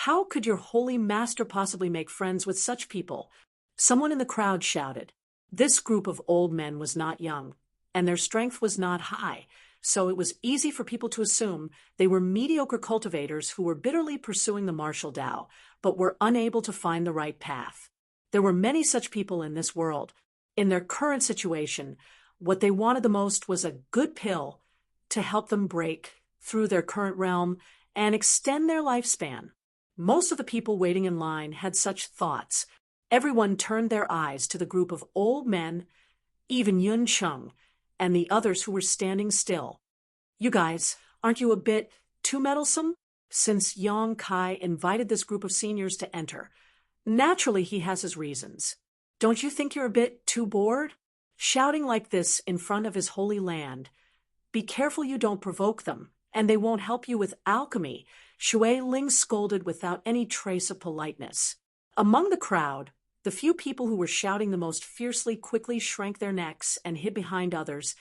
How could your Holy Master possibly make friends with such people? Someone in the crowd shouted. This group of old men was not young, and their strength was not high, so it was easy for people to assume they were mediocre cultivators who were bitterly pursuing the martial Tao, but were unable to find the right path. There were many such people in this world. In their current situation, what they wanted the most was a good pill to help them break through their current realm and extend their lifespan. Most of the people waiting in line had such thoughts. Everyone turned their eyes to the group of old men, even Yun Cheng, and the others who were standing still. "You guys, aren't you a bit too meddlesome?" Since Yang Kai invited this group of seniors to enter, naturally he has his reasons. "Don't you think you're a bit too bored?" Shouting like this in front of his Holy Land. Be careful you don't provoke them, and they won't help you with alchemy, Shui Ling scolded without any trace of politeness. Among the crowd, the few people who were shouting the most fiercely quickly shrank their necks and hid behind others,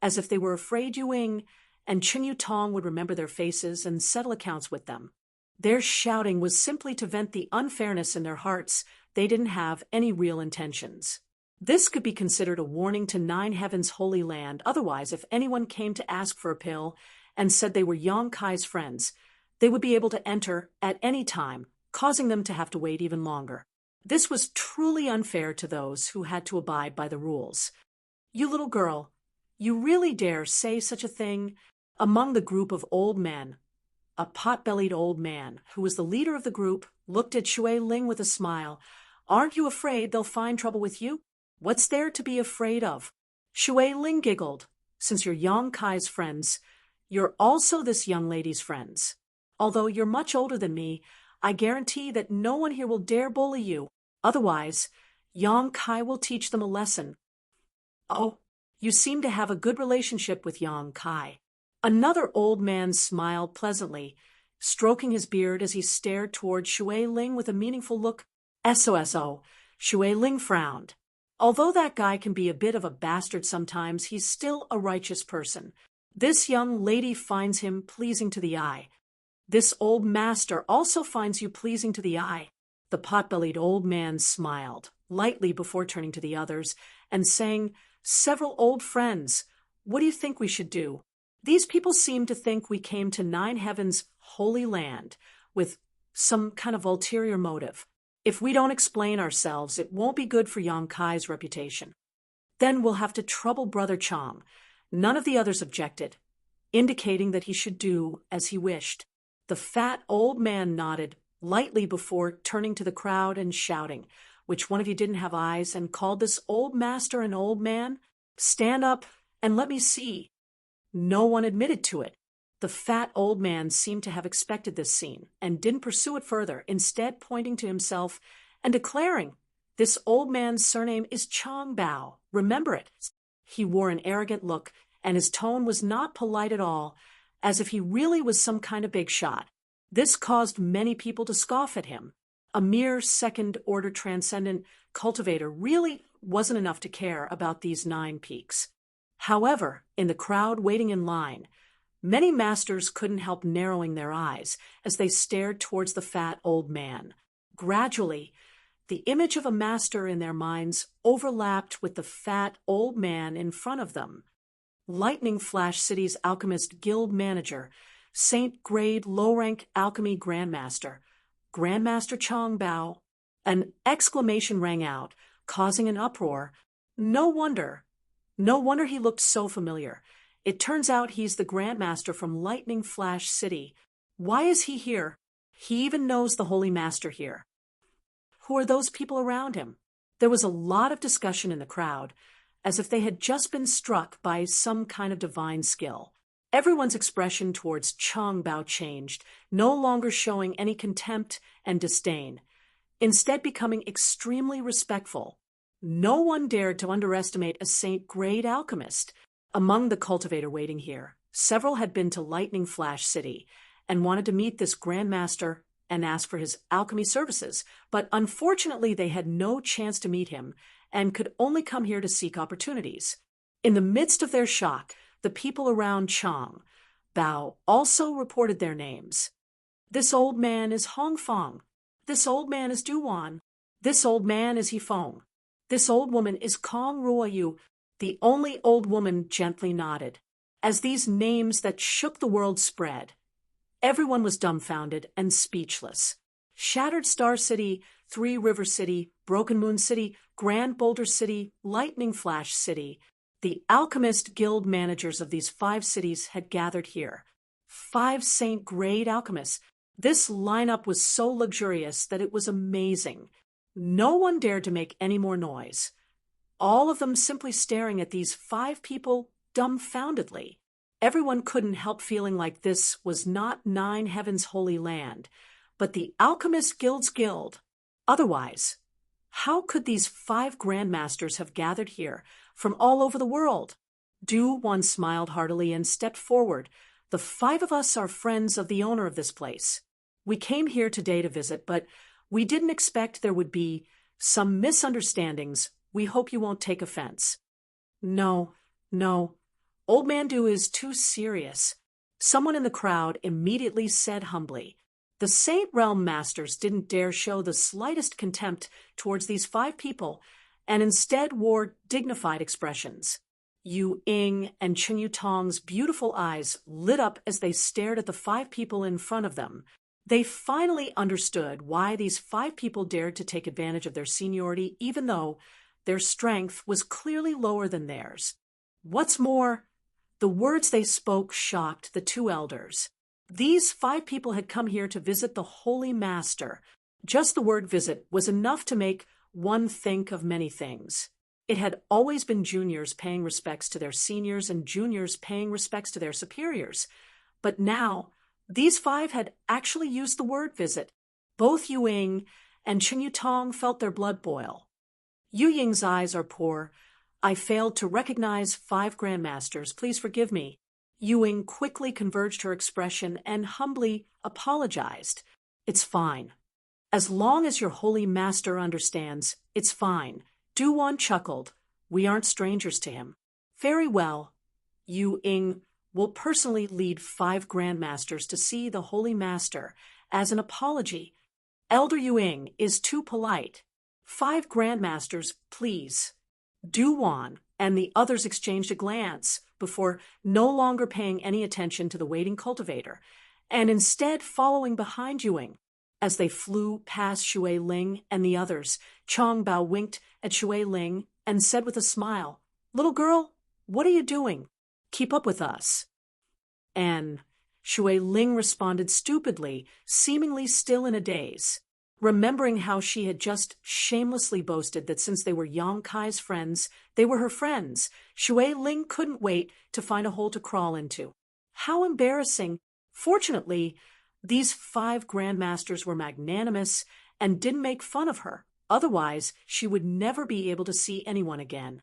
as if they were afraid Ying and Chen Yutong would remember their faces and settle accounts with them. Their shouting was simply to vent the unfairness in their hearts. They didn't have any real intentions. This could be considered a warning to Nine Heaven's holy land. Otherwise, if anyone came to ask for a pill and said they were Yang Kai's friends, they would be able to enter at any time, causing them to have to wait even longer. This was truly unfair to those who had to abide by the rules. You little girl, you really dare say such a thing? Among the group of old men, a pot-bellied old man, who was the leader of the group, looked at Shui Ling with a smile. Aren't you afraid they'll find trouble with you? What's there to be afraid of? Shui Ling giggled. Since you're Yang Kai's friends, you're also this young lady's friends. Although you're much older than me, I guarantee that no one here will dare bully you. Otherwise, Yang Kai will teach them a lesson. Oh, you seem to have a good relationship with Yang Kai. Another old man smiled pleasantly, stroking his beard as he stared toward Shui Ling with a meaningful look. SOSO, Shui Ling frowned. Although that guy can be a bit of a bastard sometimes, he's still a righteous person. This young lady finds him pleasing to the eye. This old master also finds you pleasing to the eye. The pot-bellied old man smiled, lightly before turning to the others, and saying, Several old friends, what do you think we should do? These people seem to think we came to Nine Heaven's holy land with some kind of ulterior motive. If we don't explain ourselves, it won't be good for Yang Kai's reputation. Then we'll have to trouble Brother Chong. None of the others objected, indicating that he should do as he wished. The fat old man nodded lightly before turning to the crowd and shouting, Which one of you didn't have eyes and called this old master an old man? Stand up and let me see. No one admitted to it. The fat old man seemed to have expected this scene and didn't pursue it further, instead pointing to himself and declaring, This old man's surname is Chong Bao. Remember it. He wore an arrogant look, and his tone was not polite at all, as if he really was some kind of big shot. This caused many people to scoff at him. A mere second-order transcendent cultivator really wasn't enough to care about these 9 peaks. However, in the crowd waiting in line, many masters couldn't help narrowing their eyes as they stared towards the fat old man. Gradually, the image of a master in their minds overlapped with the fat old man in front of them. Lightning Flash City's Alchemist Guild Manager, Saint Grade Low-Rank Alchemy Grandmaster, Grandmaster Chong Bao. An exclamation rang out, causing an uproar. No wonder he looked so familiar. It turns out he's the Grandmaster from Lightning Flash City. Why is he here? He even knows the Holy Master here. Who are those people around him? There was a lot of discussion in the crowd, as if they had just been struck by some kind of divine skill. Everyone's expression towards Chong Bao changed, no longer showing any contempt and disdain, instead becoming extremely respectful. No one dared to underestimate a Saint-grade alchemist. Among the cultivator waiting here, several had been to Lightning Flash City and wanted to meet this Grandmaster and ask for his alchemy services, but unfortunately they had no chance to meet him and could only come here to seek opportunities. In the midst of their shock, the people around Chong Bao also reported their names. This old man is Hong Fong. This old man is Duan. This old man is Yifeng. This old woman is Kong Ruoyu. The only old woman gently nodded. As these names that shook the world spread, everyone was dumbfounded and speechless. Shattered Star City, Three River City, Broken Moon City, Grand Boulder City, Lightning Flash City. The alchemist guild managers of these 5 cities had gathered here. 5 Saint-grade alchemists. This lineup was so luxurious that it was amazing. No one dared to make any more noise. All of them simply staring at these 5 people dumbfoundedly. Everyone couldn't help feeling like this was not Nine Heaven's holy land, but the Alchemist Guild's guild. Otherwise, how could these 5 grandmasters have gathered here from all over the world? Du Wan smiled heartily and stepped forward. The five of us are friends of the owner of this place. We came here today to visit, but we didn't expect there would be some misunderstandings. We hope you won't take offense. No, no. Old Man Du is too serious. Someone in the crowd immediately said humbly. The Saint Realm Masters didn't dare show the slightest contempt towards these five people, and instead wore dignified expressions. Yu Ying and Chen Yutong's beautiful eyes lit up as they stared at the five people in front of them. They finally understood why these five people dared to take advantage of their seniority, even though their strength was clearly lower than theirs. What's more, the words they spoke shocked the two elders. These five people had come here to visit the Holy Master. Just the word visit was enough to make one think of many things. It had always been juniors paying respects to their seniors and juniors paying respects to their superiors. But now, these five had actually used the word visit. Both Yu Ying and Chen Yutong felt their blood boil. Yu Ying's eyes are poor. I failed to recognize five grandmasters. Please forgive me. Yu Ying quickly converged her expression and humbly apologized. It's fine. As long as your holy master understands, it's fine. Du Wan chuckled. We aren't strangers to him. Very well. Yu Ying will personally lead five grandmasters to see the holy master as an apology. Elder Yu Ying is too polite. Five grandmasters, please. Du Wan and the others exchanged a glance before no longer paying any attention to the waiting cultivator, and instead following behind Yu Ying. As they flew past Shui Ling and the others, Chong Bao winked at Shui Ling and said with a smile, "Little girl, what are you doing? Keep up with us." And Shui Ling responded stupidly, seemingly still in a daze. Remembering how she had just shamelessly boasted that since they were Yang Kai's friends, they were her friends, Shui Ling couldn't wait to find a hole to crawl into. How embarrassing! Fortunately, these five grandmasters were magnanimous and didn't make fun of her. Otherwise, she would never be able to see anyone again.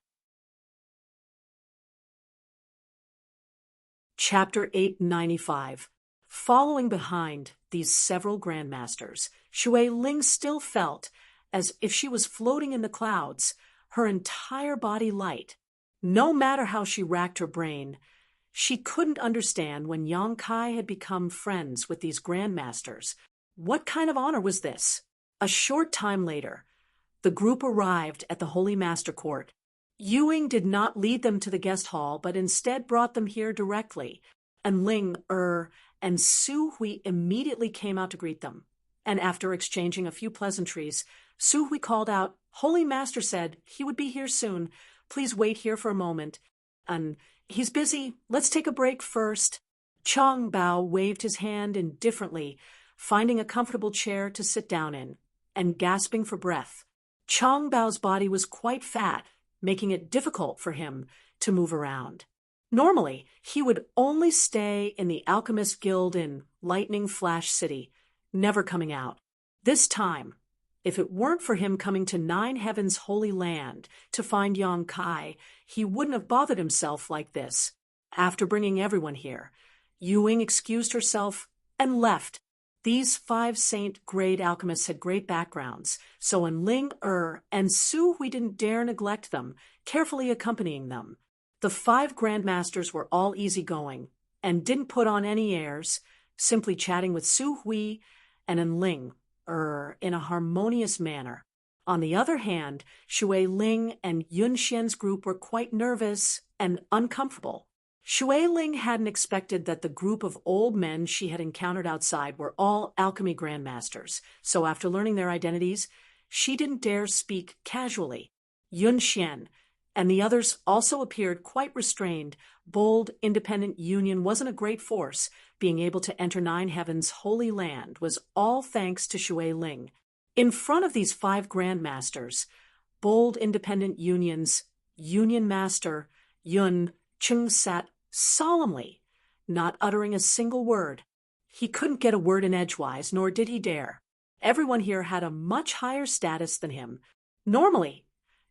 Chapter 895. Following behind these several grandmasters, Shui Ling still felt as if she was floating in the clouds, her entire body light. No matter how she racked her brain, she couldn't understand when Yang Kai had become friends with these grandmasters. What kind of honor was this? A short time later, the group arrived at the Holy Master Court. Yu Ying did not lead them to the guest hall, but instead brought them here directly, and Ling and Su Hui immediately came out to greet them. And after exchanging a few pleasantries, Su Hui called out, "Holy Master said he would be here soon. Please wait here for a moment. And he's busy. Let's take a break first." Chong Bao waved his hand indifferently, finding a comfortable chair to sit down in, and gasping for breath. Chong Bao's body was quite fat, making it difficult for him to move around. Normally, he would only stay in the Alchemist Guild in Lightning Flash City, never coming out. This time, if it weren't for him coming to Nine Heaven's Holy Land to find Yang Kai, he wouldn't have bothered himself like this. After bringing everyone here, Yu Ying excused herself and left. These five saint-grade alchemists had great backgrounds, so when Ling and Su Hui didn't dare neglect them, carefully accompanying them. The five grandmasters were all easygoing and didn't put on any airs, simply chatting with Su Hui and Ling in a harmonious manner. On the other hand, Shui Ling and Yun Xian's group were quite nervous and uncomfortable. Shui Ling hadn't expected that the group of old men she had encountered outside were all alchemy grandmasters, so after learning their identities, she didn't dare speak casually. Yun Xian and the others also appeared quite restrained. Bold, independent union wasn't a great force. Being able to enter Nine Heaven's Holy Land was all thanks to Shui Ling. In front of these five grandmasters, bold, independent union's union master, Yun Cheng, sat solemnly, not uttering a single word. He couldn't get a word in edgewise, nor did he dare. Everyone here had a much higher status than him. Normally,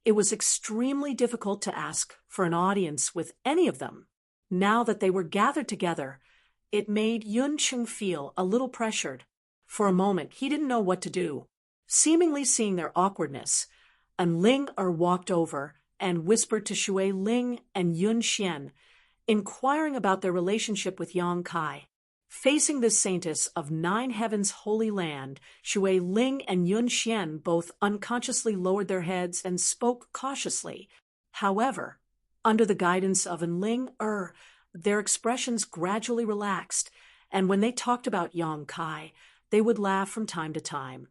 It was extremely difficult to ask for an audience with any of them. Now that they were gathered together, it made Yunqing feel a little pressured. For a moment, he didn't know what to do. Seemingly seeing their awkwardness, An Ling walked over and whispered to Shui Ling and Yun Xian, inquiring about their relationship with Yang Kai. Facing this saintess of 9 heavens' holy land, Shui Ling and Yun Xian both unconsciously lowered their heads and spoke cautiously. However, under the guidance of An Ling their expressions gradually relaxed, and when they talked about Yang Kai, they would laugh from time to time.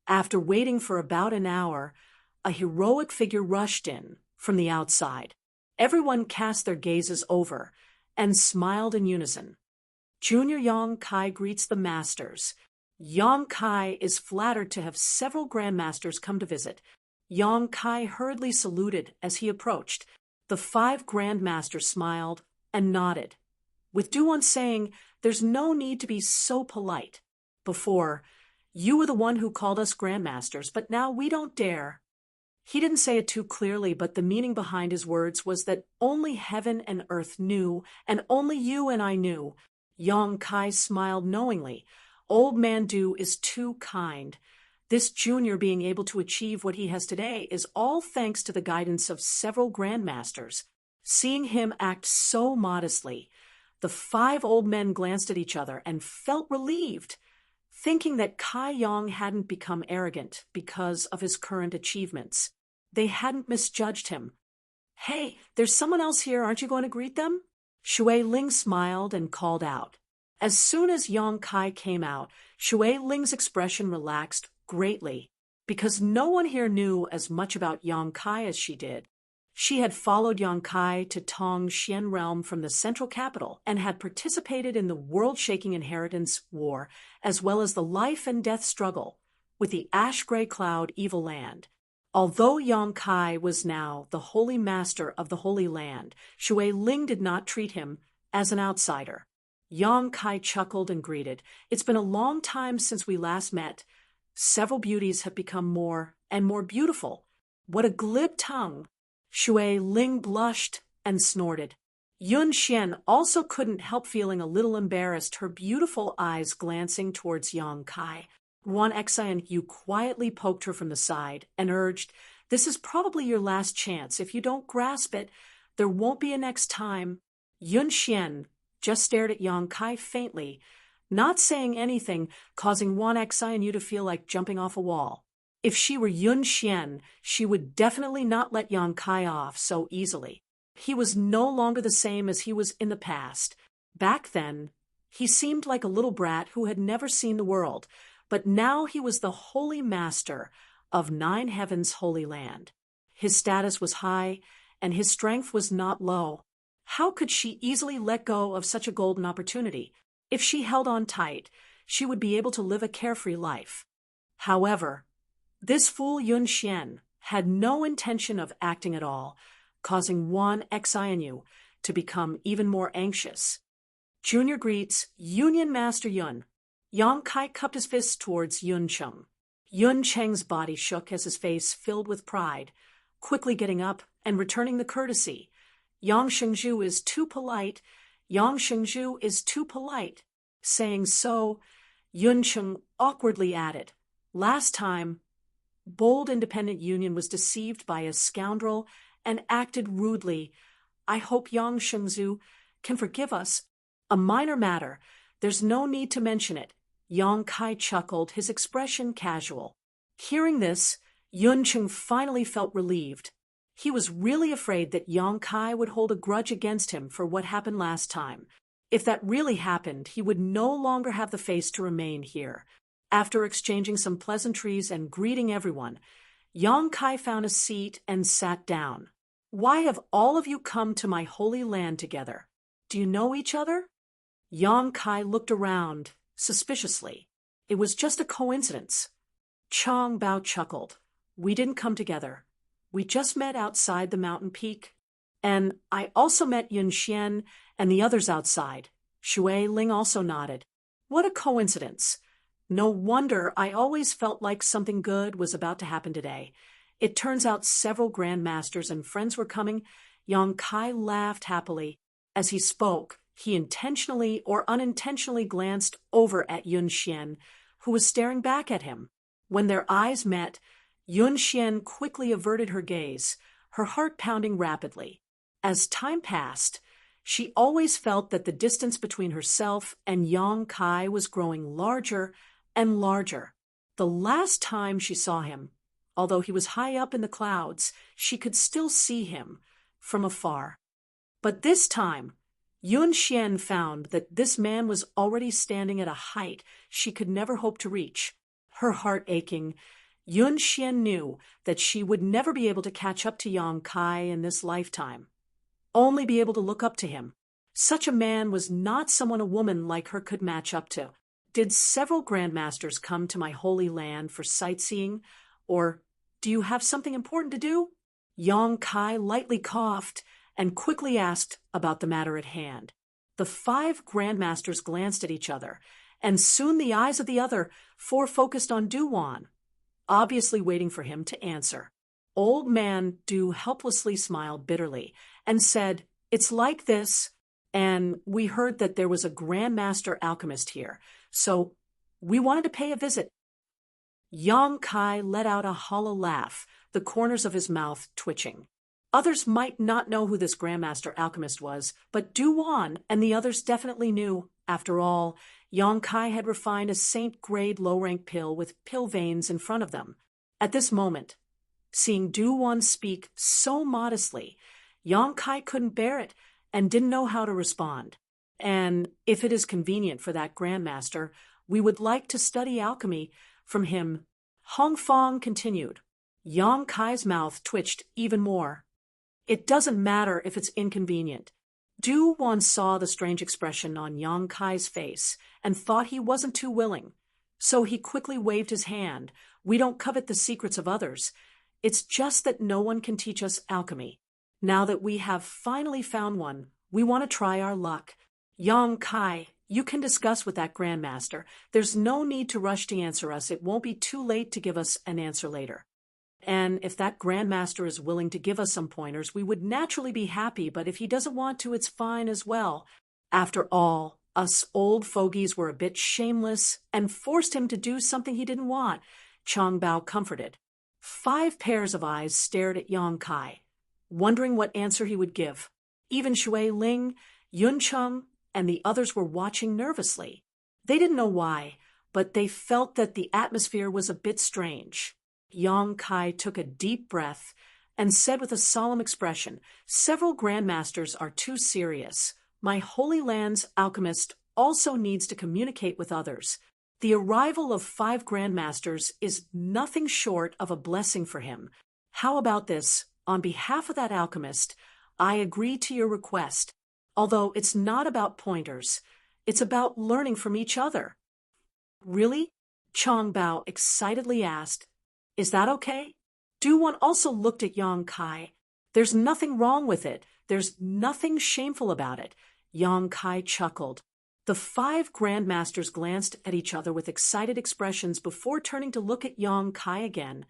After waiting for about an hour, a heroic figure rushed in from the outside. Everyone cast their gazes over and smiled in unison. Junior Yang Kai greets the masters. Yang Kai is flattered to have several grandmasters come to visit. Yang Kai hurriedly saluted as he approached. The 5 grandmasters smiled and nodded, with Duan saying, "There's no need to be so polite. Before, you were the one who called us grandmasters, but now we don't dare." He didn't say it too clearly, but the meaning behind his words was that only heaven and earth knew, and only you and I knew. Yang Kai smiled knowingly. Old Man Du is too kind. This junior being able to achieve what he has today is all thanks to the guidance of several grandmasters. Seeing him act so modestly, the 5 old men glanced at each other and felt relieved, thinking that Kai Yang hadn't become arrogant because of his current achievements. They hadn't misjudged him. "Hey, there's someone else here. Aren't you going to greet them?" Shui Ling smiled and called out. As soon as Yang Kai came out, Shui Ling's expression relaxed greatly, because no one here knew as much about Yang Kai as she did. She had followed Yang Kai to Tong Xian realm from the central capital and had participated in the world-shaking inheritance war, as well as the life and death struggle with the ash-gray cloud evil land. Although Yang Kai was now the holy master of the Holy Land, Shui Ling did not treat him as an outsider. Yang Kai chuckled and greeted. "It's been a long time since we last met. Several beauties have become more and more beautiful. What a glib tongue!" Shui Ling blushed and snorted. Yun Xian also couldn't help feeling a little embarrassed, her beautiful eyes glancing towards Yang Kai. Wan Xian Yu quietly poked her from the side and urged, "This is probably your last chance. If you don't grasp it, there won't be a next time." Yun Xian just stared at Yang Kai faintly, not saying anything, causing Wan Xian Yu to feel like jumping off a wall. If she were Yun Xian, she would definitely not let Yang Kai off so easily. He was no longer the same as he was in the past. Back then, he seemed like a little brat who had never seen the world, but now he was the holy master of 9 heavens' holy land. His status was high, and his strength was not low. How could she easily let go of such a golden opportunity? If she held on tight, she would be able to live a carefree life. However, this fool Yun Xian had no intention of acting at all, causing Wan Xian Yu to become even more anxious. Junior greets Union Master Yun. Yang Kai cupped his fists towards Yun Cheng. Yun Cheng's body shook as his face filled with pride, quickly getting up and returning the courtesy. Yang Shengzhu is too polite. Yang Shengzhu is too polite. Saying so, Yun Cheng awkwardly added, "Last time, bold independent union was deceived by a scoundrel and acted rudely. I hope Yang Shengzhu can forgive us. A minor matter. There's no need to mention it." Yang Kai chuckled, his expression casual. Hearing this, Yun Cheng finally felt relieved. He was really afraid that Yang Kai would hold a grudge against him for what happened last time. If that really happened, he would no longer have the face to remain here. After exchanging some pleasantries and greeting everyone, Yang Kai found a seat and sat down. "Why have all of you come to my holy land together? Do you know each other?" Yang Kai looked around suspiciously. It was just a coincidence. Chang Bao chuckled. "We didn't come together. We just met outside the mountain peak. And I also met Yun Xian and the others outside." Shui Ling also nodded. "What a coincidence. No wonder I always felt like something good was about to happen today. It turns out several grandmasters and friends were coming. Yang Kai laughed happily. As he spoke, he intentionally or unintentionally glanced over at Yun Xian, who was staring back at him. When their eyes met, Yun Xian quickly averted her gaze, her heart pounding rapidly. As time passed, she always felt that the distance between herself and Yang Kai was growing larger and larger. The last time she saw him, although he was high up in the clouds, she could still see him from afar. But this time, Yun Xian found that this man was already standing at a height she could never hope to reach. Her heart aching, Yun Xian knew that she would never be able to catch up to Yang Kai in this lifetime. Only be able to look up to him. Such a man was not someone a woman like her could match up to. Did several grandmasters come to my holy land for sightseeing? Or do you have something important to do? Yang Kai lightly coughed and quickly asked about the matter at hand. The 5 grandmasters glanced at each other, and soon the eyes of the other 4 focused on Du-Wan, obviously waiting for him to answer. Old man Du helplessly smiled bitterly and said, "It's like this, and we heard that there was a grandmaster alchemist here, so we wanted to pay a visit." Yang Kai let out a hollow laugh, the corners of his mouth twitching. Others might not know who this grandmaster alchemist was, but Du-Wan and the others definitely knew. After all, Yang Kai had refined a saint-grade low-rank pill with pill veins in front of them. At this moment, seeing Du-Wan speak so modestly, Yang Kai couldn't bear it and didn't know how to respond. "And if it is convenient for that grandmaster, we would like to study alchemy from him," Hong Fong continued. Yang Kai's mouth twitched even more. "It doesn't matter if it's inconvenient." Du-Wan saw the strange expression on Yang Kai's face and thought he wasn't too willing. So he quickly waved his hand. "We don't covet the secrets of others. It's just that no one can teach us alchemy. Now that we have finally found one, we want to try our luck. Yang Kai, you can discuss with that grandmaster. There's no need to rush to answer us. It won't be too late to give us an answer later. And if that grandmaster is willing to give us some pointers, we would naturally be happy, but if he doesn't want to, it's fine as well. After all, us old fogies were a bit shameless and forced him to do something he didn't want," Chang Bao comforted. 5 pairs of eyes stared at Yang Kai, wondering what answer he would give. Even Shui Ling, Yun Cheng, and the others were watching nervously. They didn't know why, but they felt that the atmosphere was a bit strange. Yang Kai took a deep breath and said with a solemn expression, "Several grandmasters are too serious. My Holy Land's alchemist also needs to communicate with others. The arrival of 5 grandmasters is nothing short of a blessing for him. How about this? On behalf of that alchemist, I agree to your request. Although it's not about pointers, it's about learning from each other." "Really?" Chang Bao excitedly asked. "Is that okay?" Du-Wan also looked at Yang Kai. "There's nothing wrong with it. There's nothing shameful about it." Yang Kai chuckled. The 5 grandmasters glanced at each other with excited expressions before turning to look at Yang Kai again,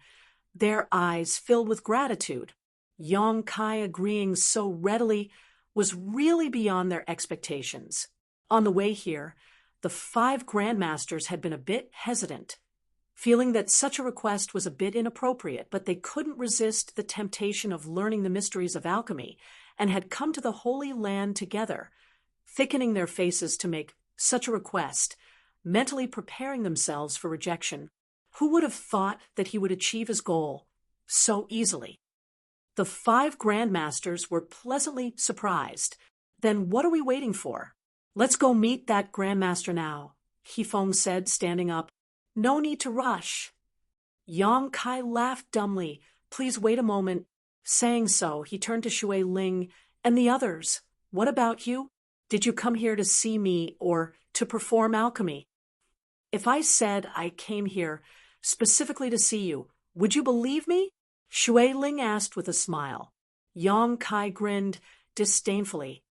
their eyes filled with gratitude. Yang Kai agreeing so readily was really beyond their expectations. On the way here, the 5 grandmasters had been a bit hesitant, feeling that such a request was a bit inappropriate, but they couldn't resist the temptation of learning the mysteries of alchemy and had come to the Holy Land together, thickening their faces to make such a request, mentally preparing themselves for rejection. Who would have thought that he would achieve his goal so easily? The 5 grandmasters were pleasantly surprised. "Then what are we waiting for? Let's go meet that grandmaster now," Hifeng said, standing up. "No need to rush." Yang Kai laughed dumbly. "Please wait a moment." Saying so, he turned to Shui Ling and the others. "What about you? Did you come here to see me or to perform alchemy?" "If I said I came here specifically to see you, would you believe me?" Shui Ling asked with a smile. Yang Kai grinned disdainfully.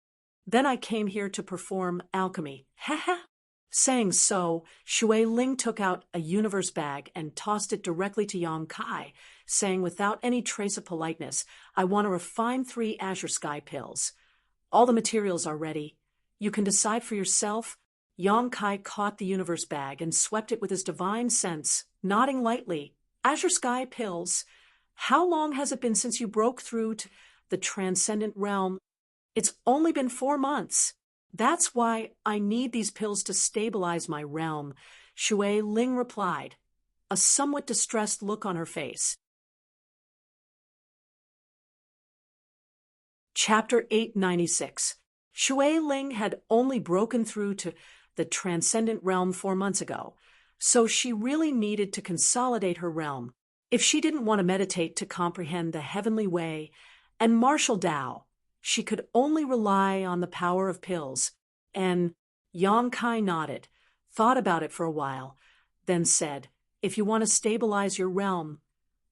"Then I came here to perform alchemy." "Haha." Saying so, Shui Ling took out a universe bag and tossed it directly to Yang Kai, saying without any trace of politeness, "I want to refine 3 Azure Sky pills. All the materials are ready. You can decide for yourself." Yang Kai caught the universe bag and swept it with his divine sense, nodding lightly. "Azure Sky pills. How long has it been since you broke through to the transcendent realm?" "It's only been 4 months. That's why I need these pills to stabilize my realm," Shui Ling replied, a somewhat distressed look on her face. Chapter 896. Shui Ling had only broken through to the transcendent realm 4 months ago, so she really needed to consolidate her realm. If she didn't want to meditate to comprehend the heavenly way and martial Tao, she could only rely on the power of pills. And Yang Kai nodded, thought about it for a while, then said, "If you want to stabilize your realm,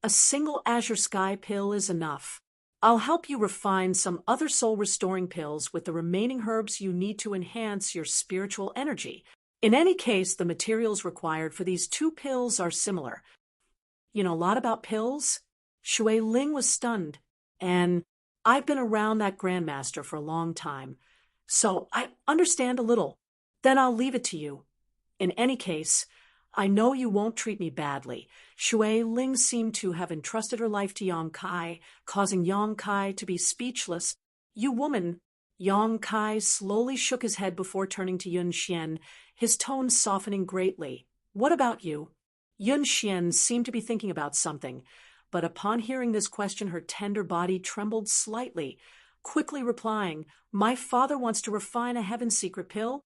a single Azure Sky pill is enough. I'll help you refine some other soul-restoring pills with the remaining herbs you need to enhance your spiritual energy. In any case, the materials required for these 2 pills are similar." "You know a lot about pills?" Shui Ling was stunned. "And I've been around that grandmaster for a long time, so I understand a little." "Then I'll leave it to you. In any case, I know you won't treat me badly." Shui Ling seemed to have entrusted her life to Yang Kai, causing Yang Kai to be speechless. "You woman." Yang Kai slowly shook his head before turning to Yun Xian, his tone softening greatly. "What about you?" Yun Xian seemed to be thinking about something, but upon hearing this question her tender body trembled slightly, quickly replying, "My father wants to refine a heaven secret pill."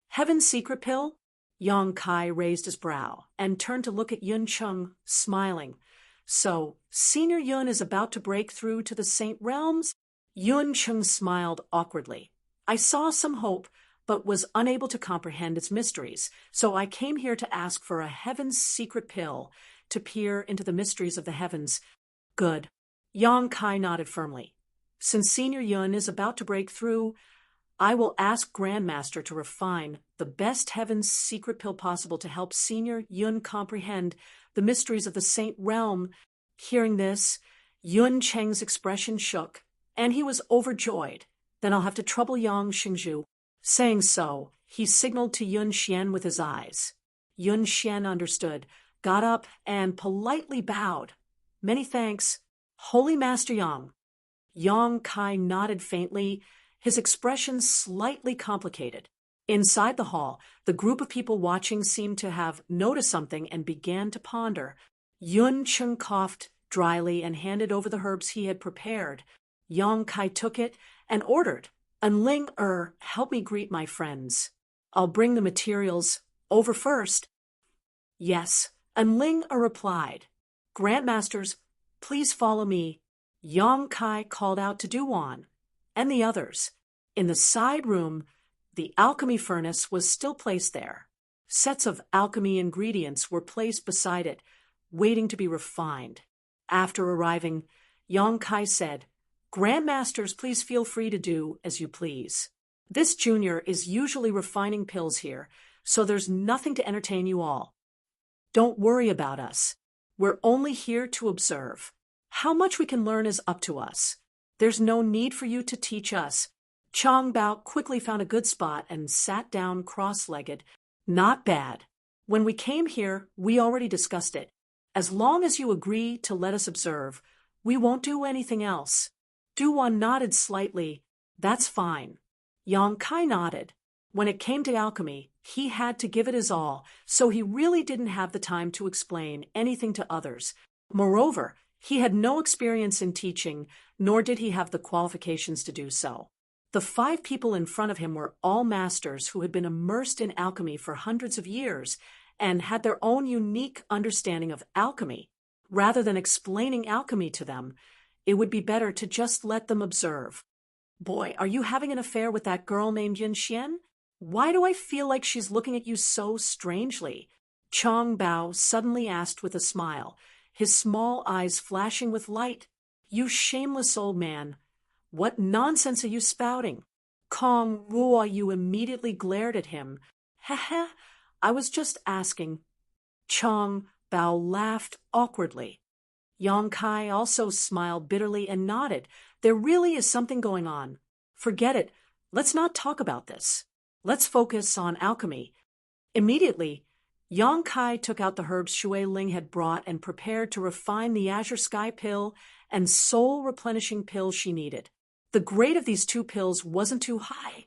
"Heaven secret pill?" Yang Kai raised his brow and turned to look at Yun Chung, smiling. "So, Senior Yun is about to break through to the Saint Realms?" Yun Chung smiled awkwardly. "I saw some hope, but was unable to comprehend its mysteries, so I came here to ask for a heaven's secret pill to peer into the mysteries of the heavens." "Good." Yang Kai nodded firmly. "Since Senior Yun is about to break through, I will ask Grandmaster to refine the best heaven's secret pill possible to help Senior Yun comprehend the mysteries of the Saint Realm." Hearing this, Yun Cheng's expression shook, and he was overjoyed. "Then I'll have to trouble Yang Xingzhu." Saying so, he signaled to Yun Xian with his eyes. Yun Xian understood, got up, and politely bowed. "Many thanks, Holy Master Yang." Yang Kai nodded faintly, his expression slightly complicated. Inside the hall, the group of people watching seemed to have noticed something and began to ponder. Yun Chung coughed dryly and handed over the herbs he had prepared. Yang Kai took it and ordered, "Enling help me greet my friends. I'll bring the materials over first." "Yes," Enling replied. "Grandmasters, please follow me." Yang Kai called out to Duan and the others. In the side room, the alchemy furnace was still placed there. Sets of alchemy ingredients were placed beside it, waiting to be refined. After arriving, Yang Kai said, "Grandmasters, please feel free to do as you please. This junior is usually refining pills here, so there's nothing to entertain you all. Don't worry about us. We're only here to observe. How much we can learn is up to us. There's no need for you to teach us." Chang Bao quickly found a good spot and sat down cross-legged. "Not bad. When we came here, we already discussed it. As long as you agree to let us observe, we won't do anything else." Duwan nodded slightly. "That's fine." Yang Kai nodded. When it came to alchemy, he had to give it his all, so he really didn't have the time to explain anything to others. Moreover, he had no experience in teaching, nor did he have the qualifications to do so. The 5 people in front of him were all masters who had been immersed in alchemy for hundreds of years and had their own unique understanding of alchemy. Rather than explaining alchemy to them, it would be better to just let them observe. "Boy, are you having an affair with that girl named Yun Xian? Why do I feel like she's looking at you so strangely?" Chang Bao suddenly asked with a smile, his small eyes flashing with light. "You shameless old man. What nonsense are you spouting?" Kong Ruo Yu immediately glared at him. Heh, I was just asking. Chong Bao laughed awkwardly. Yang Kai also smiled bitterly and nodded. There really is something going on. Forget it. Let's not talk about this. Let's focus on alchemy. Immediately, Yang Kai took out the herbs Shui Ling had brought and prepared to refine the Azure Sky pill and soul-replenishing pill she needed. The grade of these two pills wasn't too high,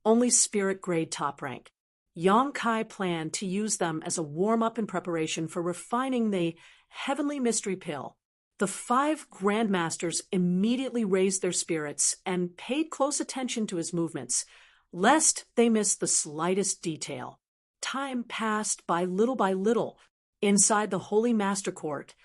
only spirit grade top rank. Yang Kai planned to use them as a warm-up in preparation for refining the Heavenly Mystery Pill. The 5 Grandmasters immediately raised their spirits and paid close attention to his movements, lest they miss the slightest detail. Time passed by little inside the Holy Master Court,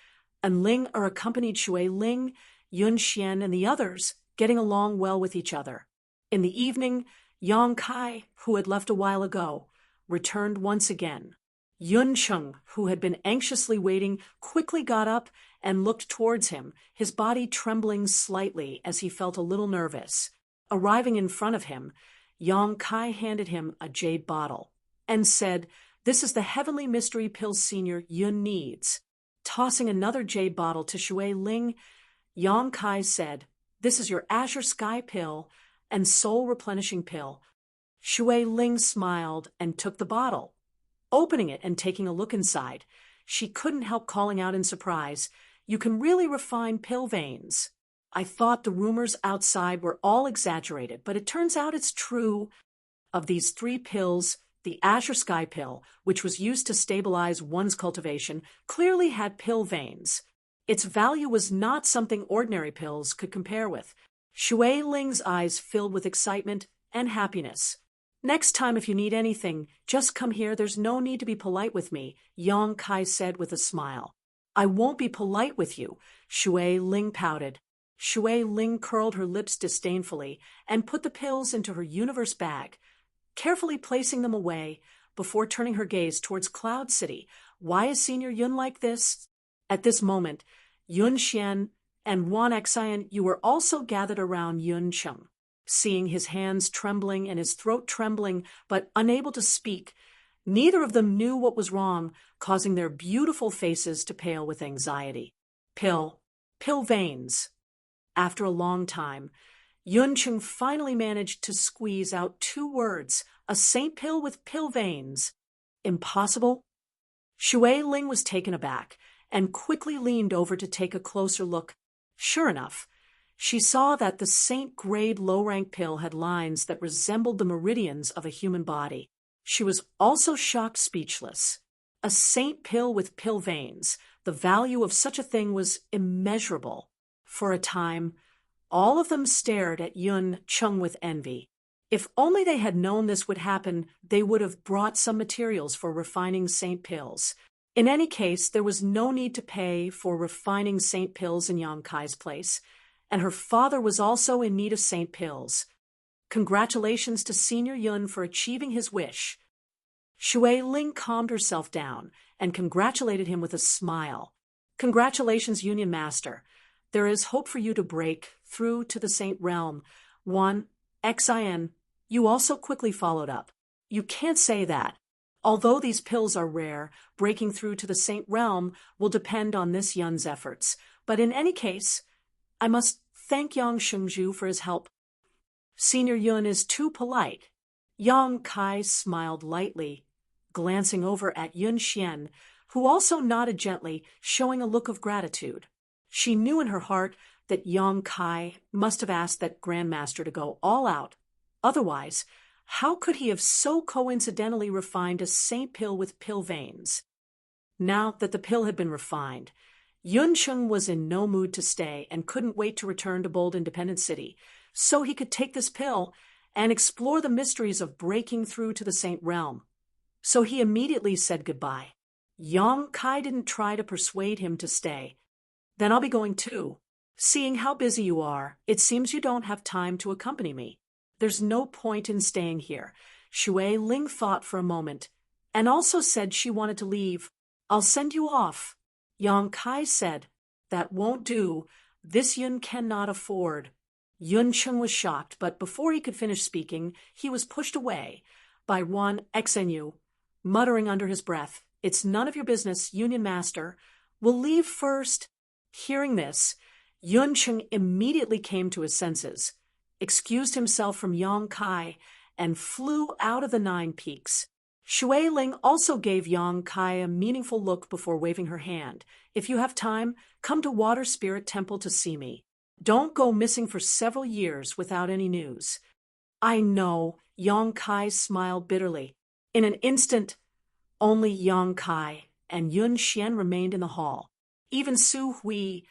and Ling accompanied Shui Ling, Yun Xian, and the others, getting along well with each other. In the evening, Yang Kai, who had left a while ago, returned once again. Yun Cheng, who had been anxiously waiting, quickly got up and looked towards him, his body trembling slightly as he felt a little nervous. Arriving in front of him, Yang Kai handed him a jade bottle and said, "This is the Heavenly Mystery Pill Senior Yun needs." Tossing another jade bottle to Shui Ling, Yang Kai said, "This is your Azure Sky Pill and Soul Replenishing Pill." Shui Ling smiled and took the bottle. Opening it and taking a look inside, she couldn't help calling out in surprise, "You can really refine pill veins. I thought the rumors outside were all exaggerated, but it turns out it's true." Of these 3 pills, the Azure Sky Pill, which was used to stabilize one's cultivation, clearly had pill veins. Its value was not something ordinary pills could compare with. Shui Ling's eyes filled with excitement and happiness. "Next time if you need anything, just come here. There's no need to be polite with me," Yang Kai said with a smile. "I won't be polite with you," Shui Ling pouted. Shui Ling curled her lips disdainfully and put the pills into her universe bag, carefully placing them away before turning her gaze towards Cloud City. "Why is Senior Yun like this?" At this moment, Yun Xian and Wan Xian, you were also gathered around Yun Cheng. Seeing his hands trembling and his throat trembling, but unable to speak, neither of them knew what was wrong, causing their beautiful faces to pale with anxiety. Pill veins. After a long time, Yun Cheng finally managed to squeeze out 2 words, "A saint pill with pill veins." Impossible? Shui Ling was taken aback and quickly leaned over to take a closer look. Sure enough, she saw that the saint-grade low-rank pill had lines that resembled the meridians of a human body. She was also shocked speechless. A saint pill with pill veins. The value of such a thing was immeasurable. For a time, all of them stared at Yun Cheng with envy. If only they had known this would happen, they would have brought some materials for refining saint pills. In any case, there was no need to pay for refining saint pills in Yang Kai's place, and her father was also in need of saint pills. Congratulations to Senior Yun for achieving his wish. Shui Ling calmed herself down and congratulated him with a smile. "Congratulations, Union Master. There is hope for you to break through to the Saint Realm." Wan Xian, you also quickly followed up. "You can't say that. Although these pills are rare, breaking through to the Saint Realm will depend on this Yun's efforts. But in any case, I must thank Yang Shengzhu for his help. Senior Yun is too polite." Yang Kai smiled lightly, glancing over at Yun Xian, who also nodded gently, showing a look of gratitude. She knew in her heart that Yang Kai must have asked that Grandmaster to go all out. Otherwise, how could he have so coincidentally refined a saint pill with pill veins? Now that the pill had been refined, Yun Cheng was in no mood to stay and couldn't wait to return to Bold Independent City, so he could take this pill and explore the mysteries of breaking through to the Saint Realm. So he immediately said goodbye. Yang Kai didn't try to persuade him to stay. "Then I'll be going too. Seeing how busy you are, it seems you don't have time to accompany me. There's no point in staying here." Shui Ling thought for a moment, and also said she wanted to leave. "I'll send you off." Yang Kai said, "That won't do. This Yun cannot afford." Yun Cheng was shocked, but before he could finish speaking, he was pushed away. by one XNU, muttering under his breath, "It's none of your business, Union Master. We'll leave first." Hearing this, Yun Cheng immediately came to his senses, excused himself from Yang Kai, and flew out of the 9 peaks. Shui Ling also gave Yang Kai a meaningful look before waving her hand. "If you have time, come to Water Spirit Temple to see me. Don't go missing for several years without any news." "I know," Yang Kai smiled bitterly. In an instant, only Yang Kai and Yun Xian remained in the hall. Even Su Hui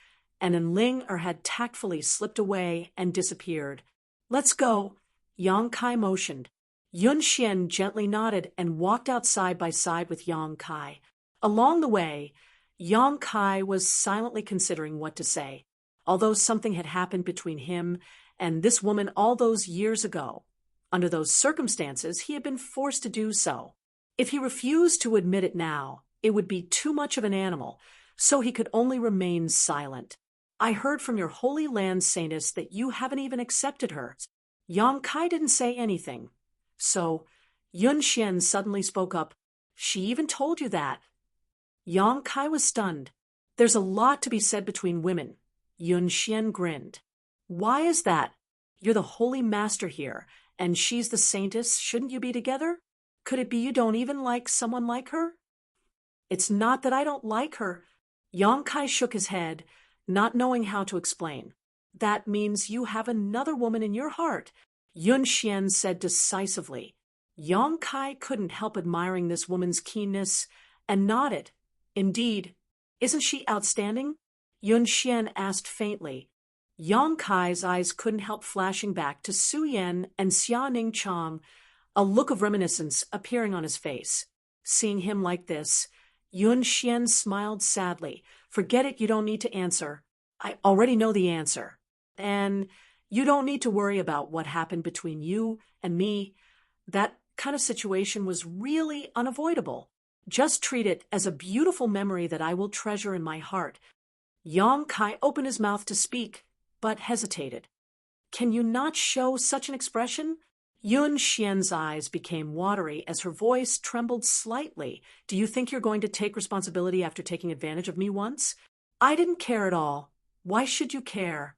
and Enling had tactfully slipped away and disappeared. "Let's go," Yang Kai motioned. Yun Xian gently nodded and walked out side by side with Yang Kai. Along the way, Yang Kai was silently considering what to say. Although something had happened between him and this woman all those years ago, under those circumstances, he had been forced to do so. If he refused to admit it now, it would be too much of an animal, so he could only remain silent. "I heard from your Holy Land Saintess that you haven't even accepted her." Yang Kai didn't say anything. So Yun Xian suddenly spoke up. "She even told you that?" Yang Kai was stunned. "There's a lot to be said between women." Yun Xian grinned. "Why is that? You're the holy master here, and she's the saintess. Shouldn't you be together? Could it be you don't even like someone like her?" "It's not that I don't like her." Yang Kai shook his head, not knowing how to explain. "That means you have another woman in your heart," Yun Xian said decisively. Yang Kai couldn't help admiring this woman's keenness and nodded. "Indeed. Isn't she outstanding?" Yun Xian asked faintly. Yang Kai's eyes couldn't help flashing back to Su Yan and Xia Ning Chang, a look of reminiscence appearing on his face. Seeing him like this, Yun Xian smiled sadly. "Forget it, you don't need to answer. I already know the answer. And you don't need to worry about what happened between you and me. That kind of situation was really unavoidable. Just treat it as a beautiful memory that I will treasure in my heart." Yang Kai opened his mouth to speak, but hesitated. "Can you not show such an expression?" Yun Xian's eyes became watery as her voice trembled slightly. "Do you think you're going to take responsibility after taking advantage of me once?" "I didn't care at all. Why should you care?"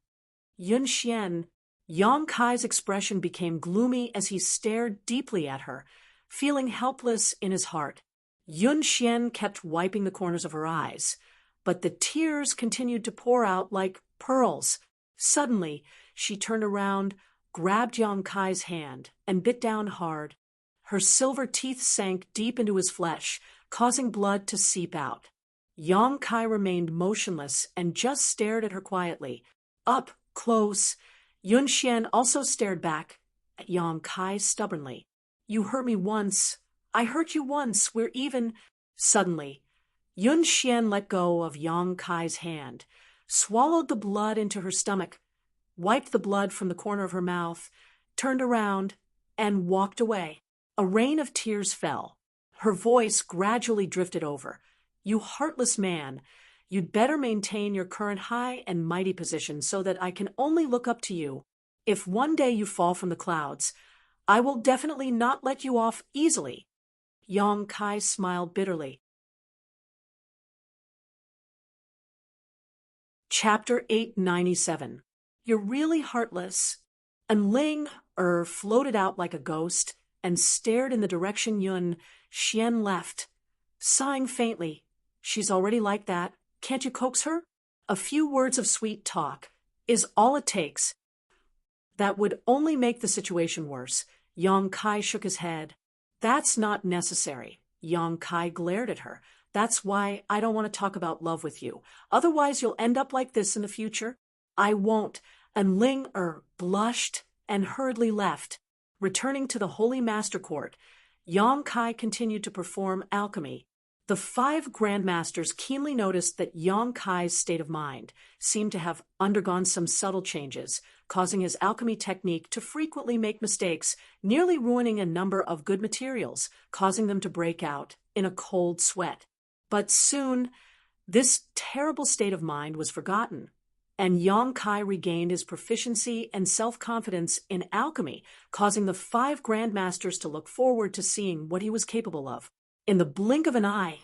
Yun Xian. Yang Kai's expression became gloomy as he stared deeply at her, feeling helpless in his heart. Yun Xian kept wiping the corners of her eyes, but the tears continued to pour out like pearls. Suddenly, she turned around, grabbed Yang Kai's hand, and bit down hard. Her silver teeth sank deep into his flesh, causing blood to seep out. Yang Kai remained motionless and just stared at her quietly. Up close, Yun Xian also stared back at Yang Kai stubbornly. "You hurt me once. I hurt you once. We're even." Suddenly, Yun Xian let go of Yang Kai's hand, swallowed the blood into her stomach, wiped the blood from the corner of her mouth, turned around, and walked away. A rain of tears fell. Her voice gradually drifted over. "You heartless man, you'd better maintain your current high and mighty position so that I can only look up to you. If one day you fall from the clouds, I will definitely not let you off easily." Yang Kai smiled bitterly. Chapter 897. "You're really heartless." And Ling floated out like a ghost and stared in the direction Yun Xian left, sighing faintly. "She's already like that. Can't you coax her? A few words of sweet talk is all it takes." "That would only make the situation worse." Yang Kai shook his head. "That's not necessary." Yang Kai glared at her. "That's why I don't want to talk about love with you. Otherwise you'll end up like this in the future." "I won't." And Ling blushed and hurriedly left. Returning to the Holy Master Court, Yang Kai continued to perform alchemy. The 5 grandmasters keenly noticed that Yang Kai's state of mind seemed to have undergone some subtle changes, causing his alchemy technique to frequently make mistakes, nearly ruining a number of good materials, causing them to break out in a cold sweat. But soon, this terrible state of mind was forgotten. and Yang Kai regained his proficiency and self-confidence in alchemy, causing the 5 grandmasters to look forward to seeing what he was capable of. In the blink of an eye,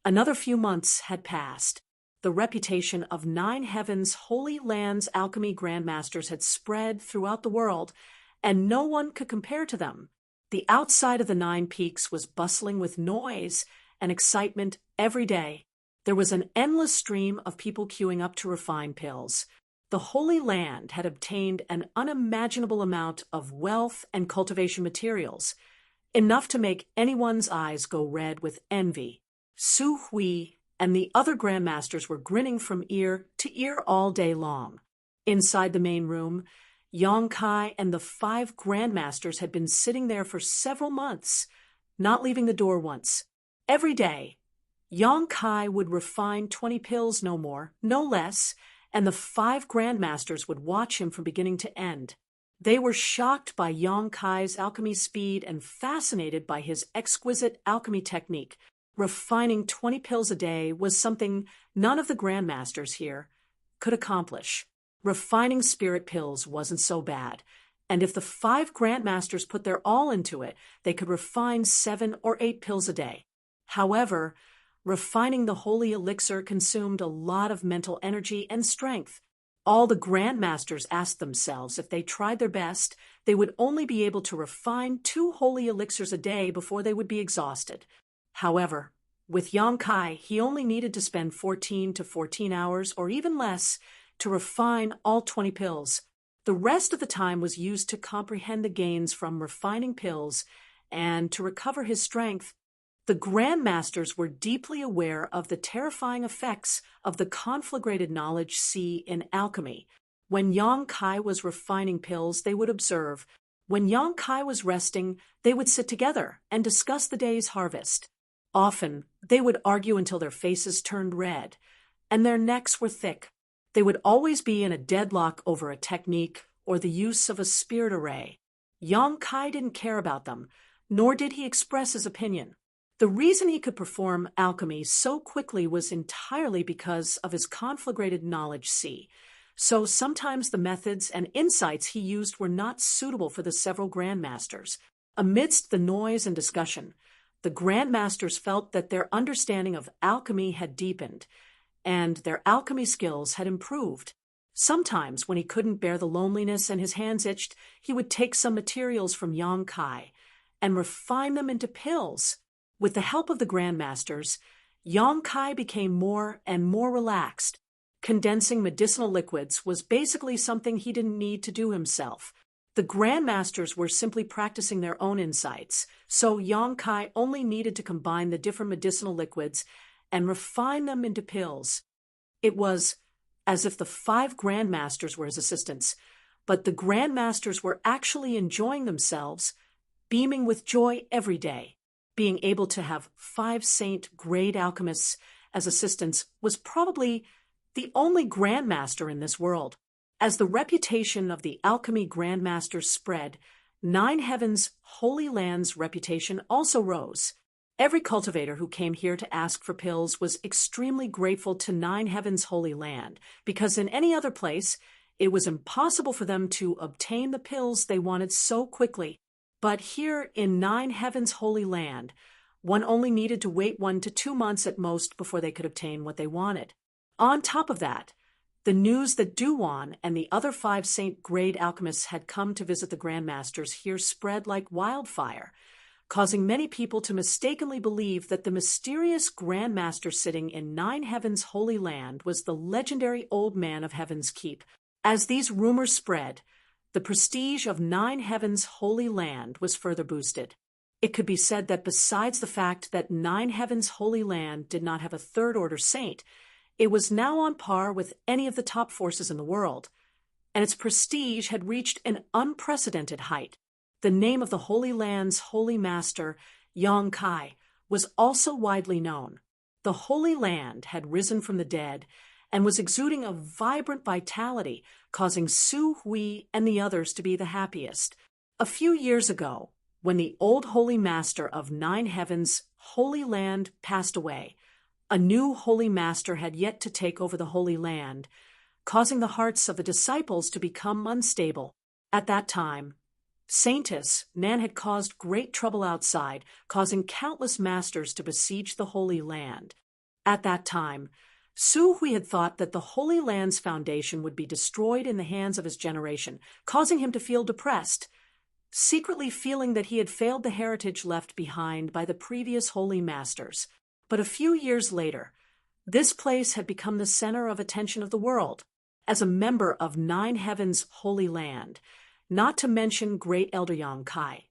another few months had passed. The reputation of 9 Heavens Holy Land's alchemy grandmasters had spread throughout the world, and no one could compare to them. The outside of the 9 Peaks was bustling with noise and excitement every day. There was an endless stream of people queuing up to refine pills. The Holy Land had obtained an unimaginable amount of wealth and cultivation materials, enough to make anyone's eyes go red with envy. Su Hui and the other grandmasters were grinning from ear to ear all day long. Inside the main room, Yang Kai and the 5 grandmasters had been sitting there for several months, not leaving the door once. Every day, Yang Kai would refine 20 pills, no more, no less, and the 5 grandmasters would watch him from beginning to end. They were shocked by Yang Kai's alchemy speed and fascinated by his exquisite alchemy technique. Refining 20 pills a day was something none of the grandmasters here could accomplish. Refining spirit pills wasn't so bad, and if the 5 grandmasters put their all into it, they could refine 7 or 8 pills a day. However, refining the holy elixir consumed a lot of mental energy and strength. All the grandmasters asked themselves if they tried their best, they would only be able to refine 2 holy elixirs a day before they would be exhausted. However, with Yang Kai, he only needed to spend 14 to 14 hours or even less to refine all 20 pills. The rest of the time was used to comprehend the gains from refining pills and to recover his strength. The grandmasters were deeply aware of the terrifying effects of the conflagrated knowledge sea in alchemy. When Yang Kai was refining pills, they would observe. When Yang Kai was resting, they would sit together and discuss the day's harvest. Often, they would argue until their faces turned red, and their necks were thick. They would always be in a deadlock over a technique or the use of a spirit array. Yang Kai didn't care about them, nor did he express his opinion. The reason he could perform alchemy so quickly was entirely because of his conflagrated knowledge sea. So sometimes the methods and insights he used were not suitable for the several grandmasters. Amidst the noise and discussion, the grandmasters felt that their understanding of alchemy had deepened, and their alchemy skills had improved. Sometimes, when he couldn't bear the loneliness and his hands itched, he would take some materials from Yang Kai and refine them into pills. With the help of the grandmasters, Yang Kai became more and more relaxed. Condensing medicinal liquids was basically something he didn't need to do himself. The grandmasters were simply practicing their own insights, so Yang Kai only needed to combine the different medicinal liquids and refine them into pills. It was as if the 5 grandmasters were his assistants, but the grandmasters were actually enjoying themselves, beaming with joy every day. Being able to have 5 saint-grade alchemists as assistants was probably the only grandmaster in this world. As the reputation of the alchemy grandmasters spread, 9 Heavens Holy Land's reputation also rose. Every cultivator who came here to ask for pills was extremely grateful to 9 Heavens Holy Land, because in any other place, it was impossible for them to obtain the pills they wanted so quickly. But here in 9 Heavens Holy Land, one only needed to wait 1 to 2 months at most before they could obtain what they wanted. On top of that, the news that Duwan and the other 5 saint-grade alchemists had come to visit the grandmasters here spread like wildfire, causing many people to mistakenly believe that the mysterious grandmaster sitting in 9 Heavens Holy Land was the legendary Old Man of Heaven's Keep. As these rumors spread, the prestige of 9 Heavens Holy Land was further boosted. It could be said that besides the fact that 9 Heavens Holy Land did not have a third-order saint, it was now on par with any of the top forces in the world, and its prestige had reached an unprecedented height. The name of the Holy Land's Holy Master, Yang Kai, was also widely known. The Holy Land had risen from the dead and was exuding a vibrant vitality, causing Su Hui and the others to be the happiest. A few years ago, when the old Holy Master of 9 Heavens Holy Land passed away, a new Holy Master had yet to take over the Holy Land, causing the hearts of the disciples to become unstable. At that time, Saintus, man had caused great trouble outside, causing countless masters to besiege the Holy Land. At that time, Su Hui had thought that the Holy Land's foundation would be destroyed in the hands of his generation, causing him to feel depressed, secretly feeling that he had failed the heritage left behind by the previous holy masters. But a few years later, this place had become the center of attention of the world. As a member of Nine Heavens' Holy Land, not to mention great Elder Yang Kai,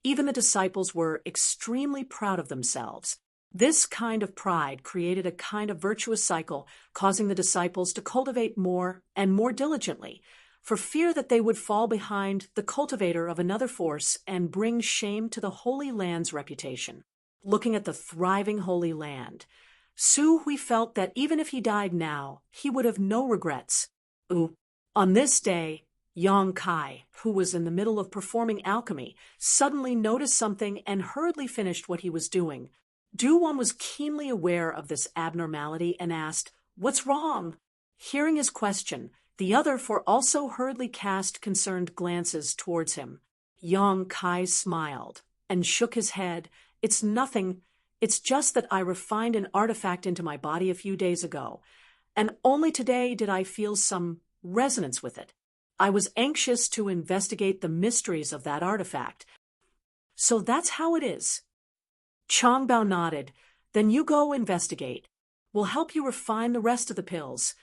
even the disciples were extremely proud of themselves. This kind of pride created a kind of virtuous cycle, causing the disciples to cultivate more and more diligently, for fear that they would fall behind the cultivator of another force and bring shame to the Holy Land's reputation. Looking at the thriving Holy Land, Su Hui felt that even if he died now, he would have no regrets. On this day, Yang Kai, who was in the middle of performing alchemy, suddenly noticed something and hurriedly finished what he was doing. Du-Wan was keenly aware of this abnormality and asked, "What's wrong?" Hearing his question, the other four also hurriedly cast concerned glances towards him. Yang Kai smiled and shook his head. "It's nothing. It's just that I refined an artifact into my body a few days ago, and only today did I feel some resonance with it. I was anxious to investigate the mysteries of that artifact." "So that's how it is." Chang Bao nodded. "Then you go investigate. We'll help you refine the rest of the pills.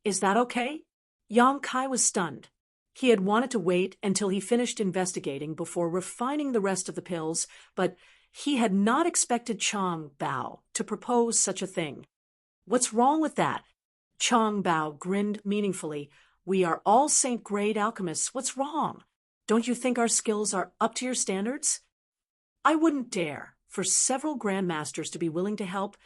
Is that okay?" Yang Kai was stunned. He had wanted to wait until he finished investigating before refining the rest of the pills, but he had not expected Chang Bao to propose such a thing. "What's wrong with that?" Chang Bao grinned meaningfully. "We are all Saint-grade alchemists. What's wrong? Don't you think our skills are up to your standards?" "I wouldn't dare for several grandmasters to be willing to help.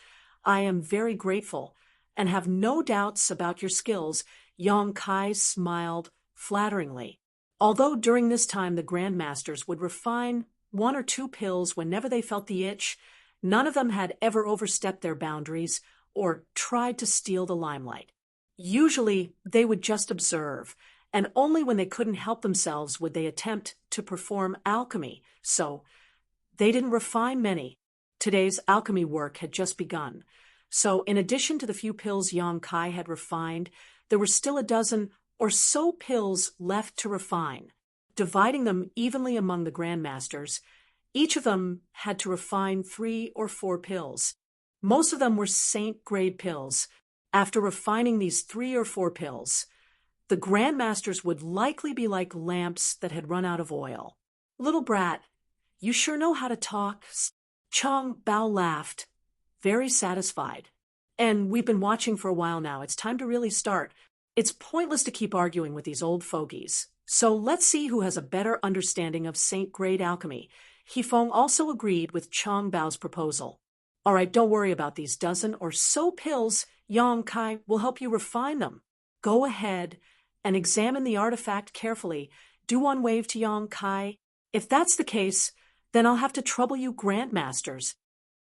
I am very grateful and have no doubts about your skills." Yang Kai smiled flatteringly. Although during this time the grandmasters would refine one or two pills whenever they felt the itch, none of them had ever overstepped their boundaries or tried to steal the limelight. Usually, they would just observe, and only when they couldn't help themselves would they attempt to perform alchemy, so they didn't refine many. Today's alchemy work had just begun, so in addition to the few pills Yang Kai had refined, there were still a dozen or so pills left to refine. Dividing them evenly among the grandmasters, each of them had to refine 3 or 4 pills. Most of them were saint-grade pills. After refining these 3 or 4 pills, the grandmasters would likely be like lamps that had run out of oil. "Little brat, you sure know how to talk." Chang Bao laughed, very satisfied. "And we've been watching for a while now. It's time to really start. It's pointless to keep arguing with these old fogies. So let's see who has a better understanding of saint-grade alchemy." Hifeng also agreed with Chang Bao's proposal. "All right, don't worry about these dozen or so pills. Yang Kai will help you refine them. Go ahead and examine the artifact carefully." Du-Wan waved to Yang Kai. "If that's the case, then I'll have to trouble you grandmasters."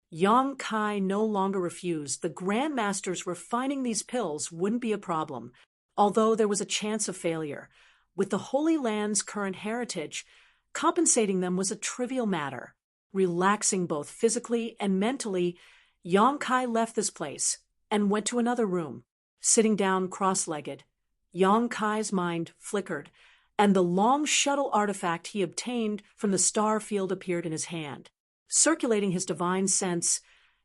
Yang Kai no longer refused. The grandmasters refining these pills wouldn't be a problem, although there was a chance of failure. With the Holy Land's current heritage, compensating them was a trivial matter. Relaxing both physically and mentally, Yang Kai left this place and went to another room. Sitting down cross-legged, Yang Kai's mind flickered, and the long shuttle artifact he obtained from the star field appeared in his hand. Circulating his divine sense,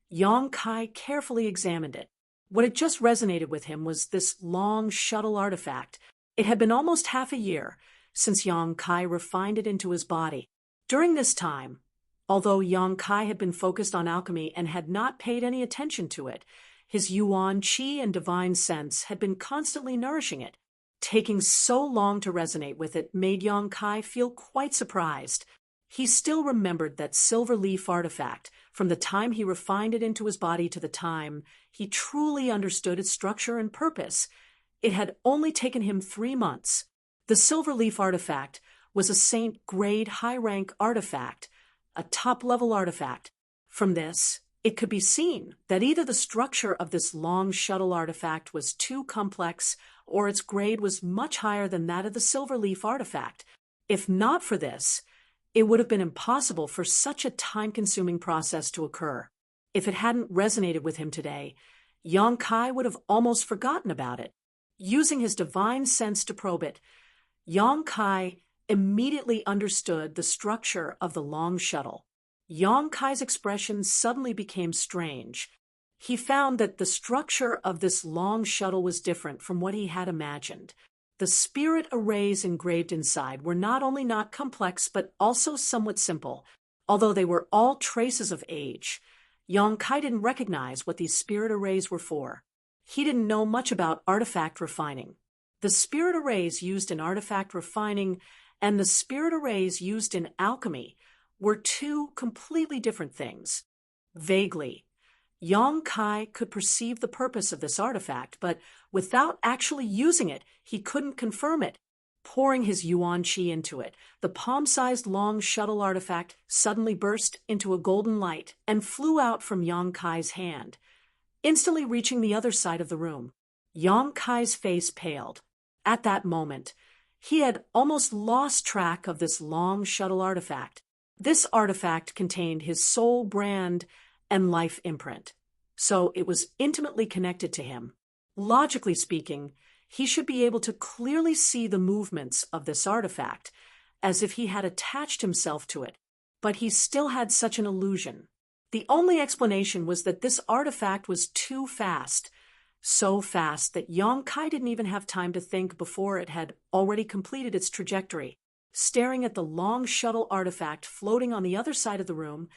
Yang Kai carefully examined it. What had just resonated with him was this long shuttle artifact. It had been almost half a year since Yang Kai refined it into his body. During this time, although Yang Kai had been focused on alchemy and had not paid any attention to it, his yuan, qi, and divine sense had been constantly nourishing it. Taking so long to resonate with it made Yang Kai feel quite surprised. He still remembered that silver leaf artifact from the time he refined it into his body to the time he truly understood its structure and purpose. It had only taken him 3 months. The silver leaf artifact was a saint-grade high-rank artifact, a top-level artifact. From this, It could be seen that either the structure of this long shuttle artifact was too complex or its grade was much higher than that of the silverleaf artifact. If not for this, it would have been impossible for such a time-consuming process to occur. If it hadn't resonated with him today, Yang Kai would have almost forgotten about it. Using his divine sense to probe it, Yang Kai immediately understood the structure of the long shuttle. Yang Kai's expression suddenly became strange. He found that the structure of this long shuttle was different from what he had imagined. The spirit arrays engraved inside were not only not complex but also somewhat simple. Although they were all traces of age, Yang Kai didn't recognize what these spirit arrays were for. He didn't know much about artifact refining. The spirit arrays used in artifact refining and the spirit arrays used in alchemy were two completely different things. Vaguely, Yang Kai could perceive the purpose of this artifact, but without actually using it, he couldn't confirm it. Pouring his yuan qi into it, the palm-sized long shuttle artifact suddenly burst into a golden light and flew out from Yang Kai's hand, instantly reaching the other side of the room. Yang Kai's face paled. At that moment, he had almost lost track of this long shuttle artifact. This artifact contained his soul brand and life imprint, so it was intimately connected to him. Logically speaking, he should be able to clearly see the movements of this artifact, as if he had attached himself to it, but he still had such an illusion. The only explanation was that this artifact was too fast, so fast that Yang Kai didn't even have time to think before it had already completed its trajectory. Staring at the long shuttle artifact floating on the other side of the room,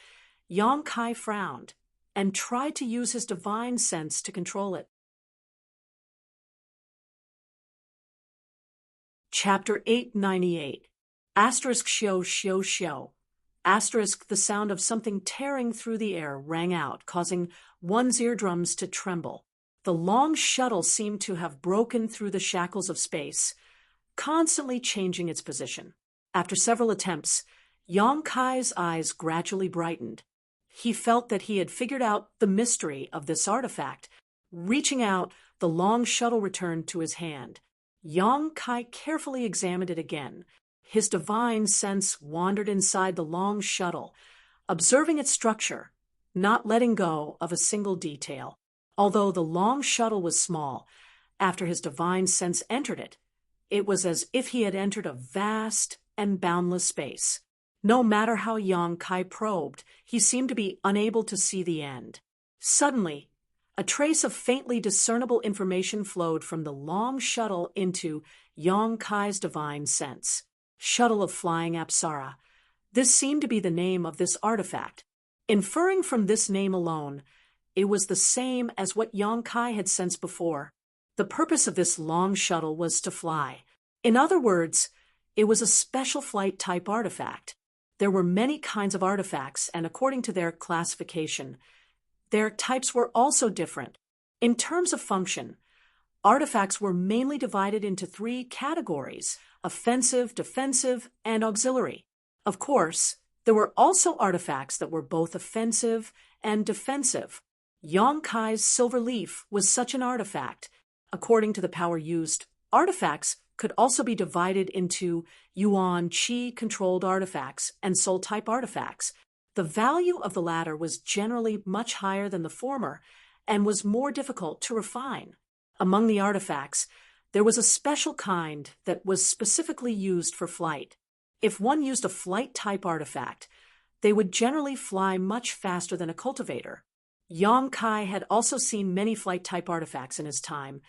Yang Kai frowned and tried to use his divine sense to control it. Chapter 898. Asterisk Xiao Xiao Xiao. Asterisk the sound of something tearing through the air rang out, causing one's eardrums to tremble. The long shuttle seemed to have broken through the shackles of space, constantly changing its position. After several attempts, Yang Kai's eyes gradually brightened. He felt that he had figured out the mystery of this artifact. Reaching out, the long shuttle returned to his hand. Yang Kai carefully examined it again. His divine sense wandered inside the long shuttle, observing its structure, not letting go of a single detail. Although the long shuttle was small, after his divine sense entered it, it was as if he had entered a vast and boundless space. No matter how Yang Kai probed, he seemed to be unable to see the end. Suddenly, a trace of faintly discernible information flowed from the long shuttle into Yang Kai's divine sense. Shuttle of Flying Apsara. This seemed to be the name of this artifact. Inferring from this name alone, it was the same as what Yang Kai had sensed before. The purpose of this long shuttle was to fly. In other words, it was a special flight type artifact. There were many kinds of artifacts, and according to their classification, their types were also different. In terms of function, artifacts were mainly divided into three categories: offensive, defensive, and auxiliary. Of course, there were also artifacts that were both offensive and defensive. Yang Kai's silver leaf was such an artifact. According to the power used, artifacts could also be divided into yuan qi controlled artifacts and soul type artifacts. The value of the latter was generally much higher than the former and was more difficult to refine. Among the artifacts, there was a special kind that was specifically used for flight. If one used a flight type artifact, they would generally fly much faster than a cultivator. Yang Kai had also seen many flight type artifacts in his time,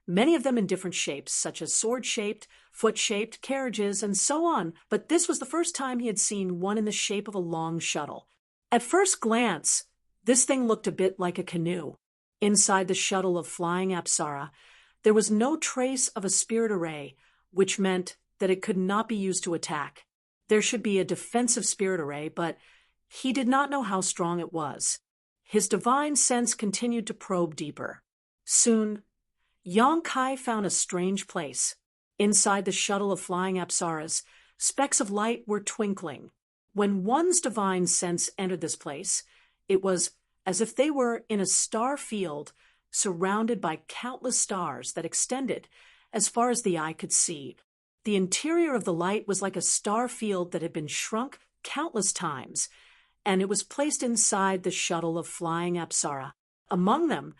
many of them in different shapes, such as sword-shaped, foot-shaped, carriages, and so on, but this was the first time he had seen one in the shape of a long shuttle. At first glance, this thing looked a bit like a canoe. Inside the shuttle of Flying Apsara, there was no trace of a spirit array, which meant that it could not be used to attack. There should be a defensive spirit array, but he did not know how strong it was. His divine sense continued to probe deeper. Soon, Yang Kai found a strange place. Inside the shuttle of Flying Apsaras, specks of light were twinkling. When one's divine sense entered this place, it was as if they were in a star field surrounded by countless stars that extended as far as the eye could see. The interior of the light was like a star field that had been shrunk countless times, and it was placed inside the shuttle of flying Apsara. Among them,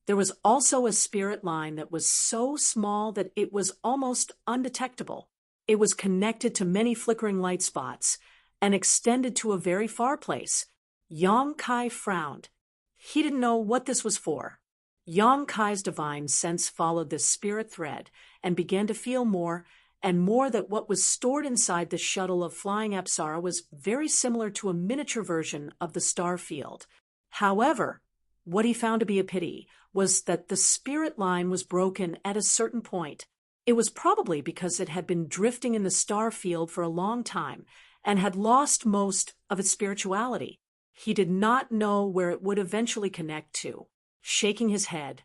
there was also a spirit line that was so small that it was almost undetectable. It was connected to many flickering light spots and extended to a very far place. Yang Kai frowned. He didn't know what this was for. Yang Kai's divine sense followed this spirit thread and began to feel more and more that what was stored inside the shuttle of flying Apsara was very similar to a miniature version of the star field. However, what he found to be a pity was that the spirit line was broken at a certain point. It was probably because it had been drifting in the star field for a long time and had lost most of its spirituality. He did not know where it would eventually connect to. Shaking his head,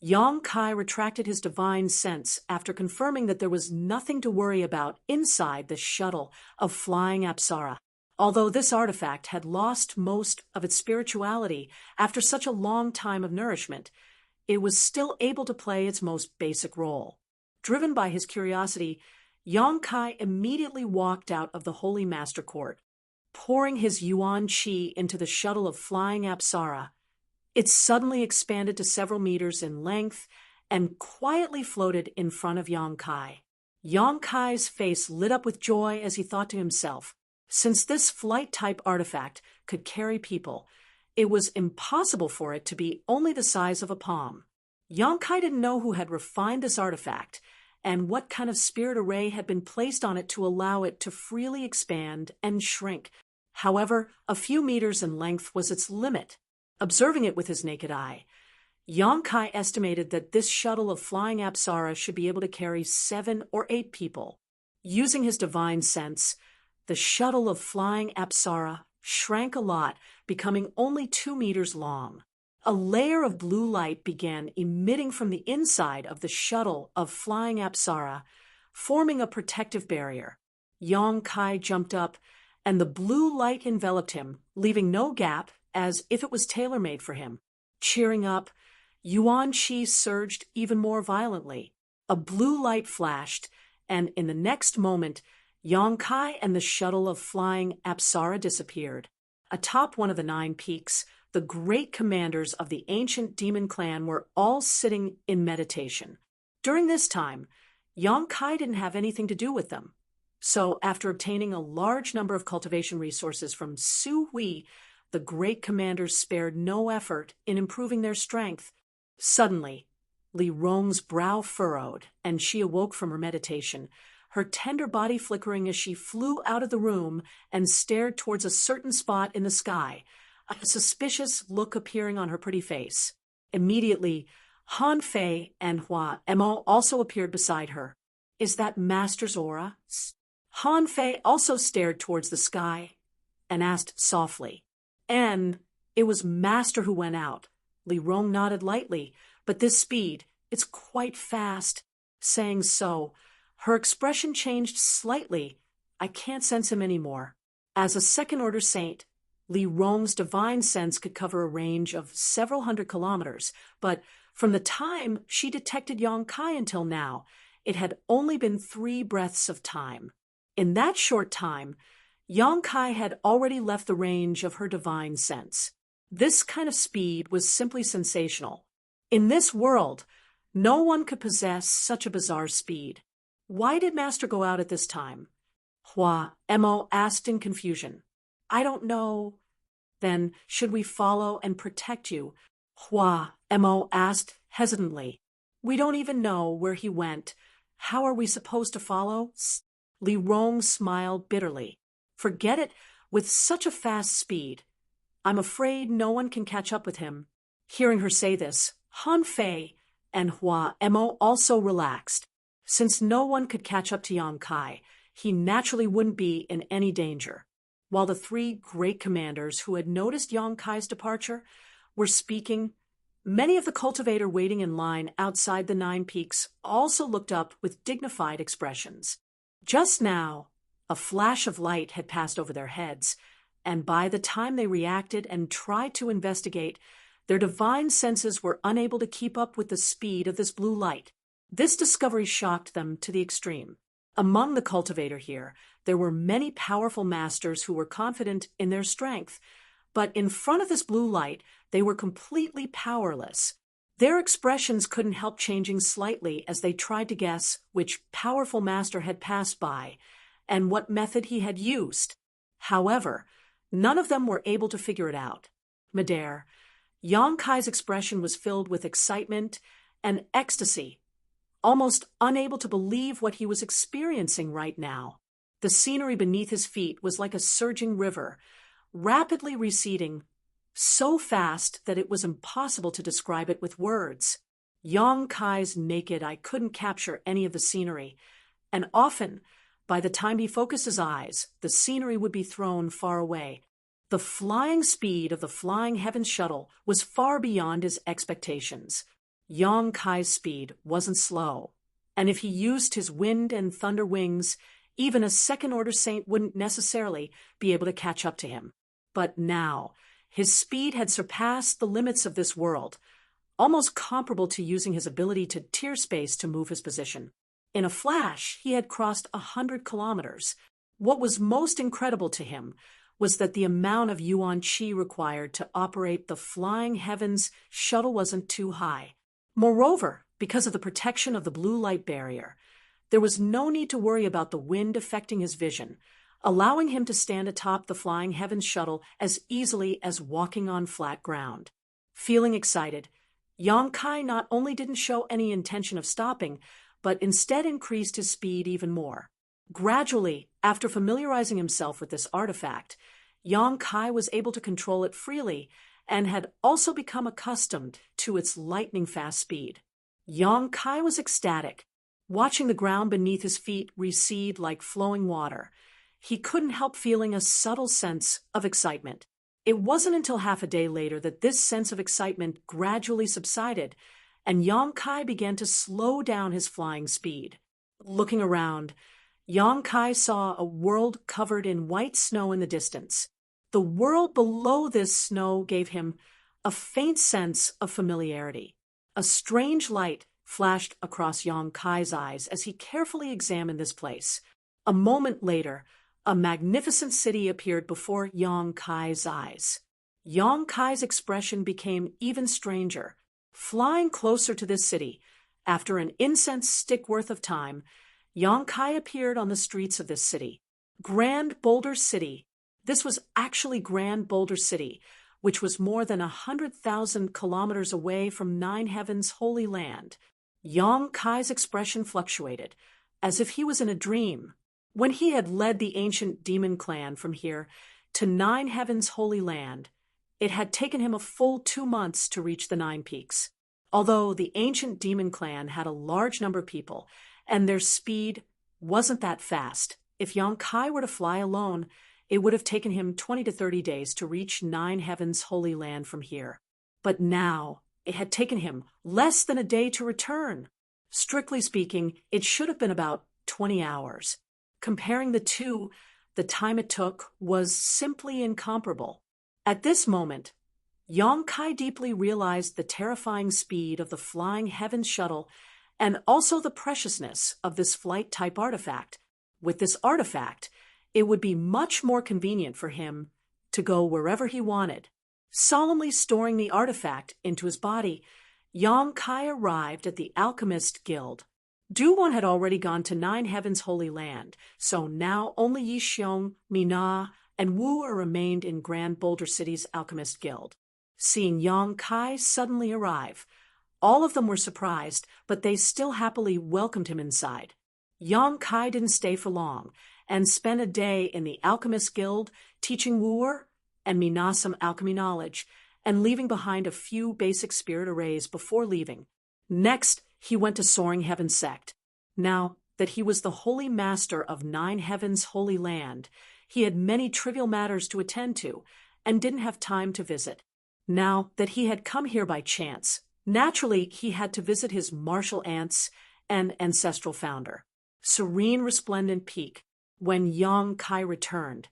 Yang Kai retracted his divine sense after confirming that there was nothing to worry about inside the shuttle of flying Apsara. Although this artifact had lost most of its spirituality after such a long time of nourishment, it was still able to play its most basic role. Driven by his curiosity, Yang Kai immediately walked out of the Holy Master Court, pouring his yuan qi into the shuttle of flying Apsara. It suddenly expanded to several meters in length and quietly floated in front of Yang Kai. Yang Kai's face lit up with joy as he thought to himself, since this flight-type artifact could carry people, it was impossible for it to be only the size of a palm. Yang Kai didn't know who had refined this artifact and what kind of spirit array had been placed on it to allow it to freely expand and shrink. However, a few meters in length was its limit. Observing it with his naked eye, Yang Kai estimated that this shuttle of flying Apsara should be able to carry 7 or 8 people. Using his divine sense, the shuttle of flying Apsara shrank a lot, becoming only 2 meters long. A layer of blue light began emitting from the inside of the shuttle of flying Apsara, forming a protective barrier. Yang Kai jumped up, and the blue light enveloped him, leaving no gap, as if it was tailor-made for him. Cheering up, Yuan Qi surged even more violently. A blue light flashed, and in the next moment, Yang Kai and the shuttle of flying Apsara disappeared. Atop one of the 9 peaks, the great commanders of the ancient demon clan were all sitting in meditation. During this time, Yang Kai didn't have anything to do with them. So, after obtaining a large number of cultivation resources from Su Hui, the great commanders spared no effort in improving their strength. Suddenly, Li Rong's brow furrowed, and she awoke from her meditation, her tender body flickering as she flew out of the room and stared towards a certain spot in the sky, a suspicious look appearing on her pretty face. Immediately, Han Fei and Hua Mo also appeared beside her. "Is that Master's aura?" Han Fei also stared towards the sky and asked softly. "And it was Master who went out." Li Rong nodded lightly, "But this speed, it's quite fast." Saying so, her expression changed slightly. "I can't sense him anymore." As a second-order saint, Li Rong's divine sense could cover a range of several hundred kilometers, but from the time she detected Yang Kai until now, it had only been 3 breaths of time. In that short time, Yang Kai had already left the range of her divine sense. This kind of speed was simply sensational. In this world, no one could possess such a bizarre speed. Why did Master go out at this time? Hua Mo asked in confusion. "I don't know." "Then should we follow and protect you?" Hua Mo asked hesitantly. "We don't even know where he went. How are we supposed to follow?" Li Rong smiled bitterly. "Forget it. With such a fast speed, I'm afraid no one can catch up with him." Hearing her say this, Han Fei and Hua Mo also relaxed. Since no one could catch up to Yang Kai, he naturally wouldn't be in any danger. While the 3 great commanders who had noticed Yang Kai's departure were speaking, many of the cultivator waiting in line outside the 9 peaks also looked up with dignified expressions. Just now, a flash of light had passed over their heads, and by the time they reacted and tried to investigate, their divine senses were unable to keep up with the speed of this blue light. This discovery shocked them to the extreme. Among the cultivator here, there were many powerful masters who were confident in their strength, but in front of this blue light, they were completely powerless. Their expressions couldn't help changing slightly as they tried to guess which powerful master had passed by and what method he had used. However, none of them were able to figure it out. Midair, Yang Kai's expression was filled with excitement and ecstasy, almost unable to believe what he was experiencing right now. The scenery beneath his feet was like a surging river, rapidly receding, so fast that it was impossible to describe it with words. Yang Kai's naked eye couldn't capture any of the scenery, and often, by the time he focused his eyes, the scenery would be thrown far away. The flying speed of the Flying Heavens shuttle was far beyond his expectations. Yang Kai's speed wasn't slow, and if he used his wind and thunder wings, even a second-order saint wouldn't necessarily be able to catch up to him. But now, his speed had surpassed the limits of this world, almost comparable to using his ability to tear space to move his position. In a flash, he had crossed 100 kilometers. What was most incredible to him was that the amount of yuan qi required to operate the Flying Heavens shuttle wasn't too high. Moreover, because of the protection of the blue light barrier, there was no need to worry about the wind affecting his vision, allowing him to stand atop the Flying Heavens shuttle as easily as walking on flat ground. Feeling excited, Yang Kai not only didn't show any intention of stopping, but instead increased his speed even more. Gradually, after familiarizing himself with this artifact, Yang Kai was able to control it freely and had also become accustomed to its lightning-fast speed. Yang Kai was ecstatic, watching the ground beneath his feet recede like flowing water. He couldn't help feeling a subtle sense of excitement. It wasn't until half a day later that this sense of excitement gradually subsided, and Yang Kai began to slow down his flying speed. Looking around, Yang Kai saw a world covered in white snow in the distance. The world below this snow gave him a faint sense of familiarity. A strange light flashed across Yang Kai's eyes as he carefully examined this place. A moment later, a magnificent city appeared before Yang Kai's eyes. Yang Kai's expression became even stranger. Flying closer to this city, after an incense stick worth of time, Yang Kai appeared on the streets of this city. Grand Boulder City. This was actually Grand Boulder City, which was more than 100,000 kilometers away from Nine Heavens' Holy Land. Yang Kai's expression fluctuated, as if he was in a dream. When he had led the ancient demon clan from here to Nine Heavens' Holy Land, it had taken him a full 2 months to reach the Nine Peaks. Although the ancient demon clan had a large number of people, and their speed wasn't that fast, if Yang Kai were to fly alone, it would have taken him 20 to 30 days to reach Nine Heavens' Holy Land from here. But now, it had taken him less than a day to return. Strictly speaking, it should have been about 20 hours. Comparing the two, the time it took was simply incomparable. At this moment, Yang Kai deeply realized the terrifying speed of the Flying Heavens shuttle and also the preciousness of this flight-type artifact. With this artifact, it would be much more convenient for him to go wherever he wanted. Solemnly storing the artifact into his body, Yang Kai arrived at the Alchemist Guild. Du-Won had already gone to Nine Heavens' Holy Land, so now only Yi Xiong, Mina, and Wu remained in Grand Boulder City's Alchemist Guild. Seeing Yang Kai suddenly arrive, all of them were surprised, but they still happily welcomed him inside. Yang Kai didn't stay for long, and spent a day in the Alchemist Guild teaching Wu and Mina some alchemy knowledge, and leaving behind a few basic spirit arrays before leaving. Next, he went to Soaring Heaven Sect. Now that he was the holy master of Nine Heavens' Holy Land, he had many trivial matters to attend to, and didn't have time to visit. Now that he had come here by chance, naturally he had to visit his martial aunts and ancestral founder. Serene Resplendent Peak. When Yang Kai returned,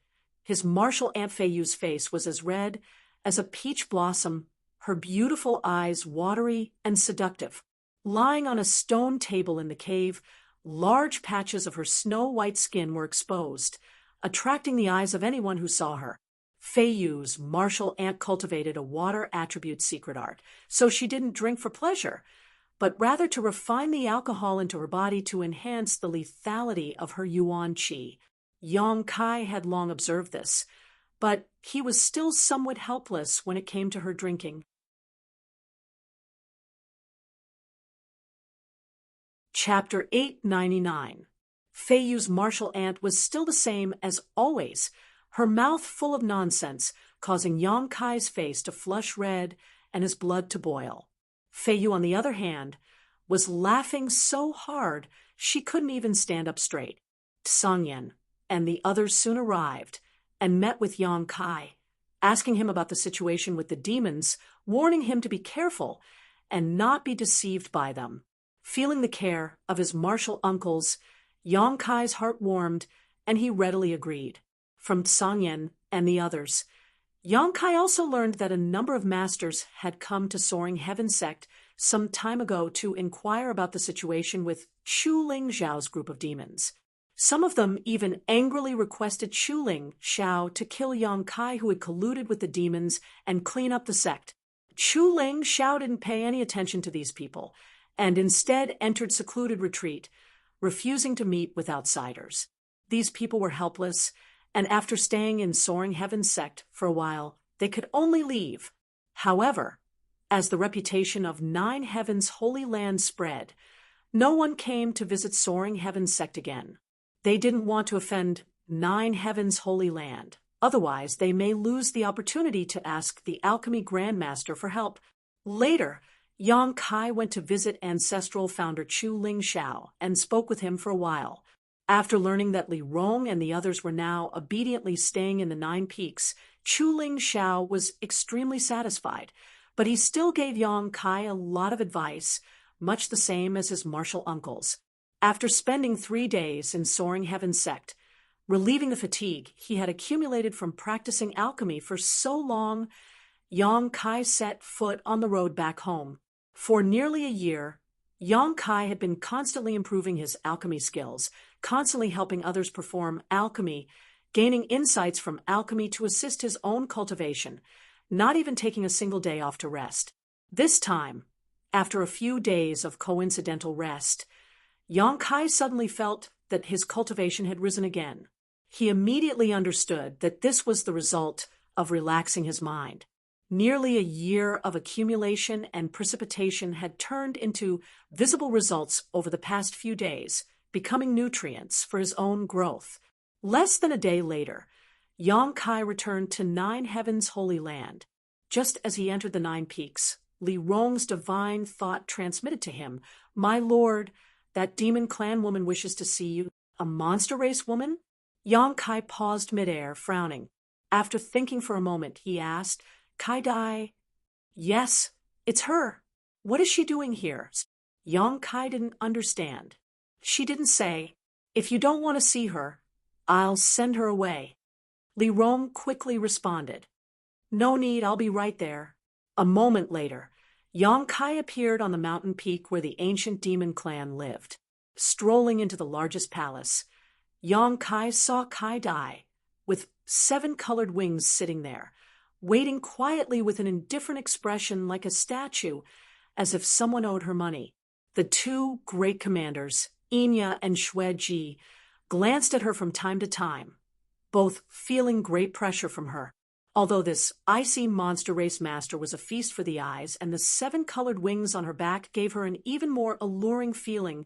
His martial Aunt Fei Yu's face was as red as a peach blossom, her beautiful eyes watery and seductive. Lying on a stone table in the cave, large patches of her snow-white skin were exposed, attracting the eyes of anyone who saw her. Fei Yu's martial aunt cultivated a water attribute secret art, so she didn't drink for pleasure, but rather to refine the alcohol into her body to enhance the lethality of her yuan qi. Yang Kai had long observed this, but he was still somewhat helpless when it came to her drinking. Chapter 899. Fei Yu's martial aunt was still the same as always, her mouth full of nonsense, causing Yang Kai's face to flush red and his blood to boil. Fei Yu, on the other hand, was laughing so hard she couldn't even stand up straight. Tsang Yan and the others soon arrived and met with Yang Kai, asking him about the situation with the demons, warning him to be careful and not be deceived by them. Feeling the care of his martial uncles, Yang Kai's heart warmed, and he readily agreed. From Tsang Yan and the others, Yang Kai also learned that a number of masters had come to Soaring Heaven Sect some time ago to inquire about the situation with Chu Ling Zhao's group of demons. Some of them even angrily requested Chu Ling Zhao to kill Yang Kai, who had colluded with the demons, and clean up the sect. Chu Ling Zhao didn't pay any attention to these people, and instead entered secluded retreat, refusing to meet with outsiders. These people were helpless, and after staying in Soaring Heaven Sect for a while, they could only leave. However, as the reputation of Nine Heavens Holy Land spread, no one came to visit Soaring Heaven Sect again. They didn't want to offend Nine Heavens Holy Land. Otherwise, they may lose the opportunity to ask the Alchemy Grandmaster for help. Later, Yang Kai went to visit ancestral founder Chu Ling Zhao and spoke with him for a while. After learning that Li Rong and the others were now obediently staying in the Nine Peaks, Chu Ling Zhao was extremely satisfied, but he still gave Yang Kai a lot of advice, much the same as his martial uncles. After spending 3 days in Soaring Heaven Sect, relieving the fatigue he had accumulated from practicing alchemy for so long, Yang Kai set foot on the road back home. For nearly a year, Yang Kai had been constantly improving his alchemy skills, constantly helping others perform alchemy, gaining insights from alchemy to assist his own cultivation, not even taking a single day off to rest. This time, after a few days of coincidental rest, Yang Kai suddenly felt that his cultivation had risen again. He immediately understood that this was the result of relaxing his mind. Nearly a year of accumulation and precipitation had turned into visible results over the past few days, becoming nutrients for his own growth. Less than a day later, Yang Kai returned to Nine Heavens Holy Land. Just as he entered the Nine Peaks, Li Rong's divine thought transmitted to him, "My lord, that demon clan woman wishes to see you." A monster race woman? Yang Kai paused midair, frowning. After thinking for a moment, he asked, "Kai Dai?" "Yes, it's her. What is she doing here?" Yang Kai didn't understand. She didn't say, "If you don't want to see her, I'll send her away." Li Rong quickly responded, "No need, I'll be right there." A moment later, Yang Kai appeared on the mountain peak where the ancient demon clan lived. Strolling into the largest palace, Yang Kai saw Kai Dai, with 7 colored wings sitting there, waiting quietly with an indifferent expression like a statue, as if someone owed her money. The 2 great commanders, Inya and Xue Ji, glanced at her from time to time, both feeling great pressure from her. Although this icy monster race master was a feast for the eyes, and the 7 colored wings on her back gave her an even more alluring feeling,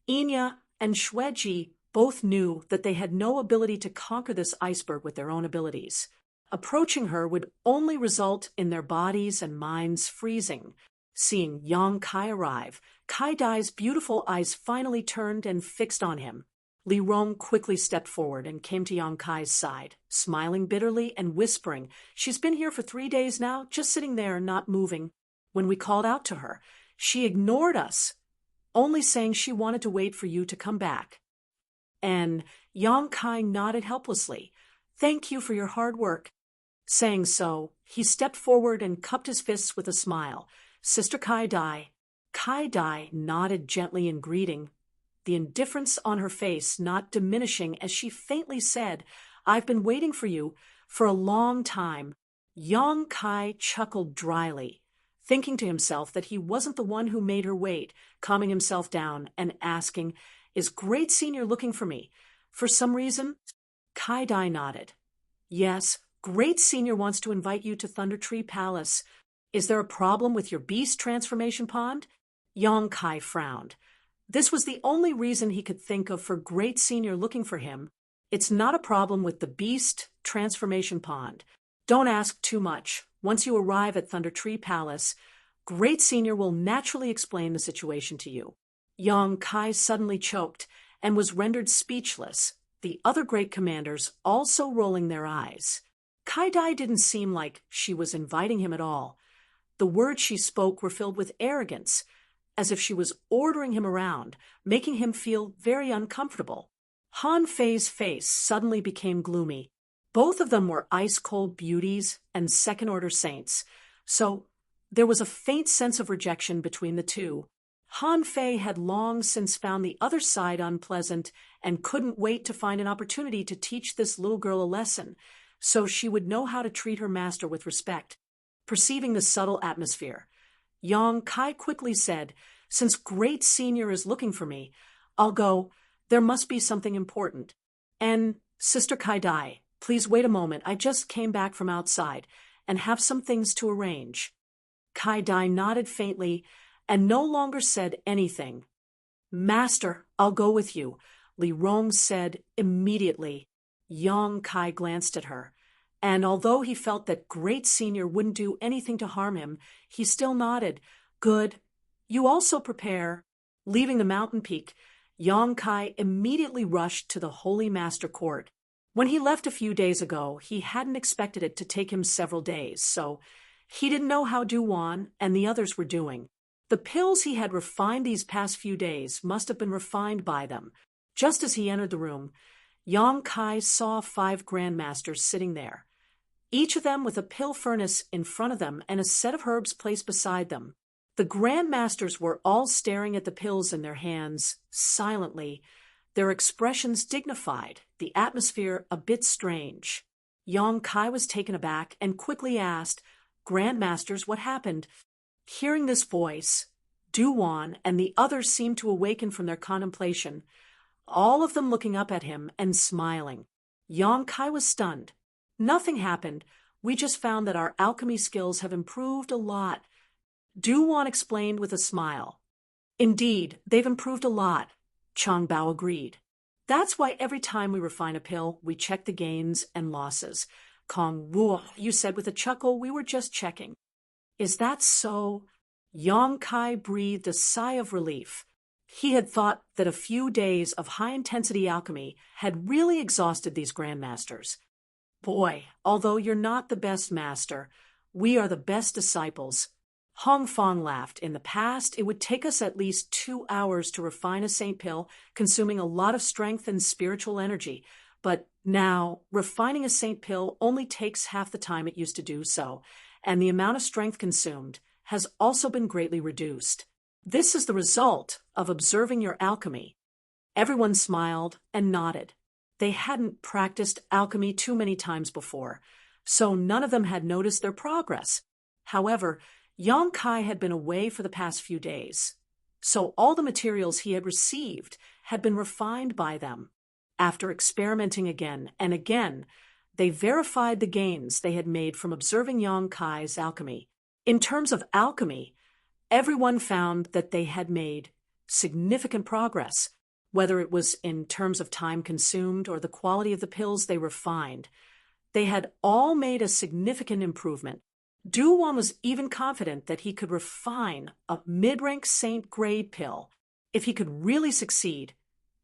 Inya and Xue Ji both knew that they had no ability to conquer this iceberg with their own abilities. Approaching her would only result in their bodies and minds freezing. Seeing Yang Kai arrive, Kai Dai's beautiful eyes finally turned and fixed on him. Li Rong quickly stepped forward and came to Yang Kai's side, smiling bitterly and whispering, "She's been here for 3 days now, just sitting there, not moving. When we called out to her, she ignored us, only saying she wanted to wait for you to come back." And Yang Kai nodded helplessly, Thank you for your hard work." Saying so, he stepped forward and cupped his fists with a smile. "Sister Kai Dai." Kai Dai nodded gently in greeting, the indifference on her face not diminishing as she faintly said, "I've been waiting for you for a long time." Yang Kai chuckled dryly, thinking to himself that he wasn't the one who made her wait, calming himself down and asking, "Is Great Senior looking for me for some reason?" Kai Dai nodded. "Yes, Great Senior wants to invite you to Thunder Tree Palace. Is there a problem with your beast transformation pond?" Yang Kai frowned. This was the only reason he could think of for Great Senior looking for him. "It's not a problem with the beast transformation pond. Don't ask too much. Once you arrive at Thunder Tree Palace, Great Senior will naturally explain the situation to you." Yang Kai suddenly choked and was rendered speechless, the other great commanders also rolling their eyes. Kai Dai didn't seem like she was inviting him at all. The words she spoke were filled with arrogance, as if she was ordering him around, making him feel very uncomfortable. Han Fei's face suddenly became gloomy. Both of them were ice-cold beauties and second-order saints, so there was a faint sense of rejection between the two. Han Fei had long since found the other side unpleasant and couldn't wait to find an opportunity to teach this little girl a lesson, so she would know how to treat her master with respect. Perceiving the subtle atmosphere, Yang Kai quickly said, "Since Great Senior is looking for me, I'll go. There must be something important. And, Sister Kai Dai, please wait a moment. I just came back from outside and have some things to arrange." Kai Dai nodded faintly and no longer said anything. "Master, I'll go with you," Li Rong said immediately. Yang Kai glanced at her, and although he felt that Great Senior wouldn't do anything to harm him, he still nodded. "Good. You also prepare." Leaving the mountain peak, Yang Kai immediately rushed to the Holy Master Court. When he left a few days ago, he hadn't expected it to take him several days, so he didn't know how Du-Wan and the others were doing. The pills he had refined these past few days must have been refined by them. Just as he entered the room, Yang Kai saw 5 grandmasters sitting there, each of them with a pill furnace in front of them and a set of herbs placed beside them. The grandmasters were all staring at the pills in their hands, silently, their expressions dignified, the atmosphere a bit strange. Yang Kai was taken aback and quickly asked, "Grandmasters, what happened?" Hearing this voice, Du-Wan and the others seemed to awaken from their contemplation, all of them looking up at him and smiling. Yang Kai was stunned. "Nothing happened. We just found that our alchemy skills have improved a lot." Du-Wan explained with a smile. "Indeed, they've improved a lot," Chang Bao agreed. "That's why every time we refine a pill, we check the gains and losses." Kong Ruo, you said with a chuckle, "We were just checking." "Is that so?" Yang Kai breathed a sigh of relief. He had thought that a few days of high-intensity alchemy had really exhausted these grandmasters. "Boy, although you're not the best master, we are the best disciples." Hong Fong laughed. "In the past, it would take us at least 2 hours to refine a saint pill, consuming a lot of strength and spiritual energy. But now, refining a saint pill only takes half the time it used to do so, and the amount of strength consumed has also been greatly reduced. This is the result of observing your alchemy." Everyone smiled and nodded. They hadn't practiced alchemy too many times before, so none of them had noticed their progress. However, Yang Kai had been away for the past few days, so all the materials he had received had been refined by them. After experimenting again and again, they verified the gains they had made from observing Yang Kai's alchemy. In terms of alchemy, everyone found that they had made significant progress, whether it was in terms of time consumed or the quality of the pills they refined. They had all made a significant improvement. Du-Wan was even confident that he could refine a mid-rank saint grade pill. If he could really succeed,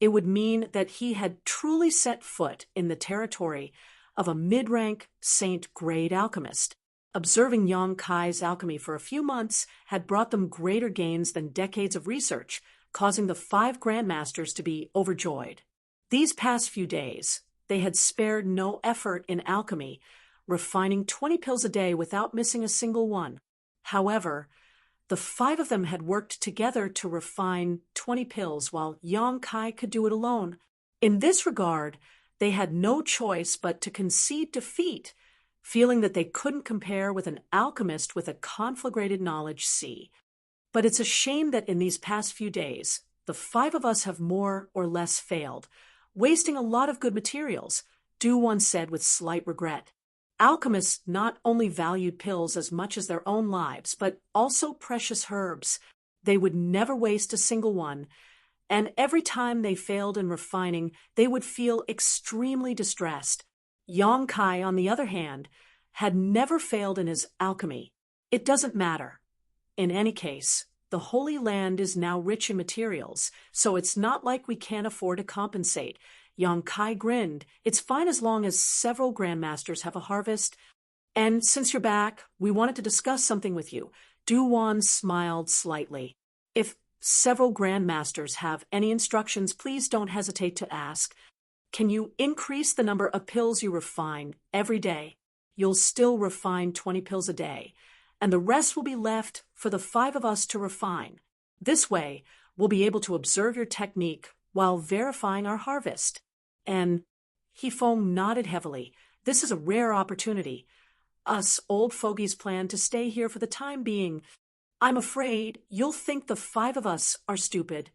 it would mean that he had truly set foot in the territory of a mid-rank saint grade alchemist. Observing Yang Kai's alchemy for a few months had brought them greater gains than decades of research, causing the 5 grandmasters to be overjoyed. These past few days, they had spared no effort in alchemy, refining 20 pills a day without missing a single one. However, the 5 of them had worked together to refine 20 pills while Yang Kai could do it alone. In this regard, they had no choice but to concede defeat, feeling that they couldn't compare with an alchemist with a conflagrated knowledge sea. But it's a shame that in these past few days, the 5 of us have more or less failed, wasting a lot of good materials, Du once said with slight regret. Alchemists not only valued pills as much as their own lives, but also precious herbs. They would never waste a single one, and every time they failed in refining, they would feel extremely distressed. Yang Kai, on the other hand, had never failed in his alchemy. It doesn't matter. In any case, the Holy Land is now rich in materials, so it's not like we can't afford to compensate. Yang Kai grinned. It's fine as long as several grandmasters have a harvest. And since you're back, we wanted to discuss something with you. Du Wan smiled slightly. If several grandmasters have any instructions, please don't hesitate to ask. Can you increase the number of pills you refine every day? You'll still refine 20 pills a day, and the rest will be left for the 5 of us to refine. This way, we'll be able to observe your technique while verifying our harvest. And Hifeng nodded heavily. This is a rare opportunity. Us old fogies plan to stay here for the time being. I'm afraid you'll think the 5 of us are stupid.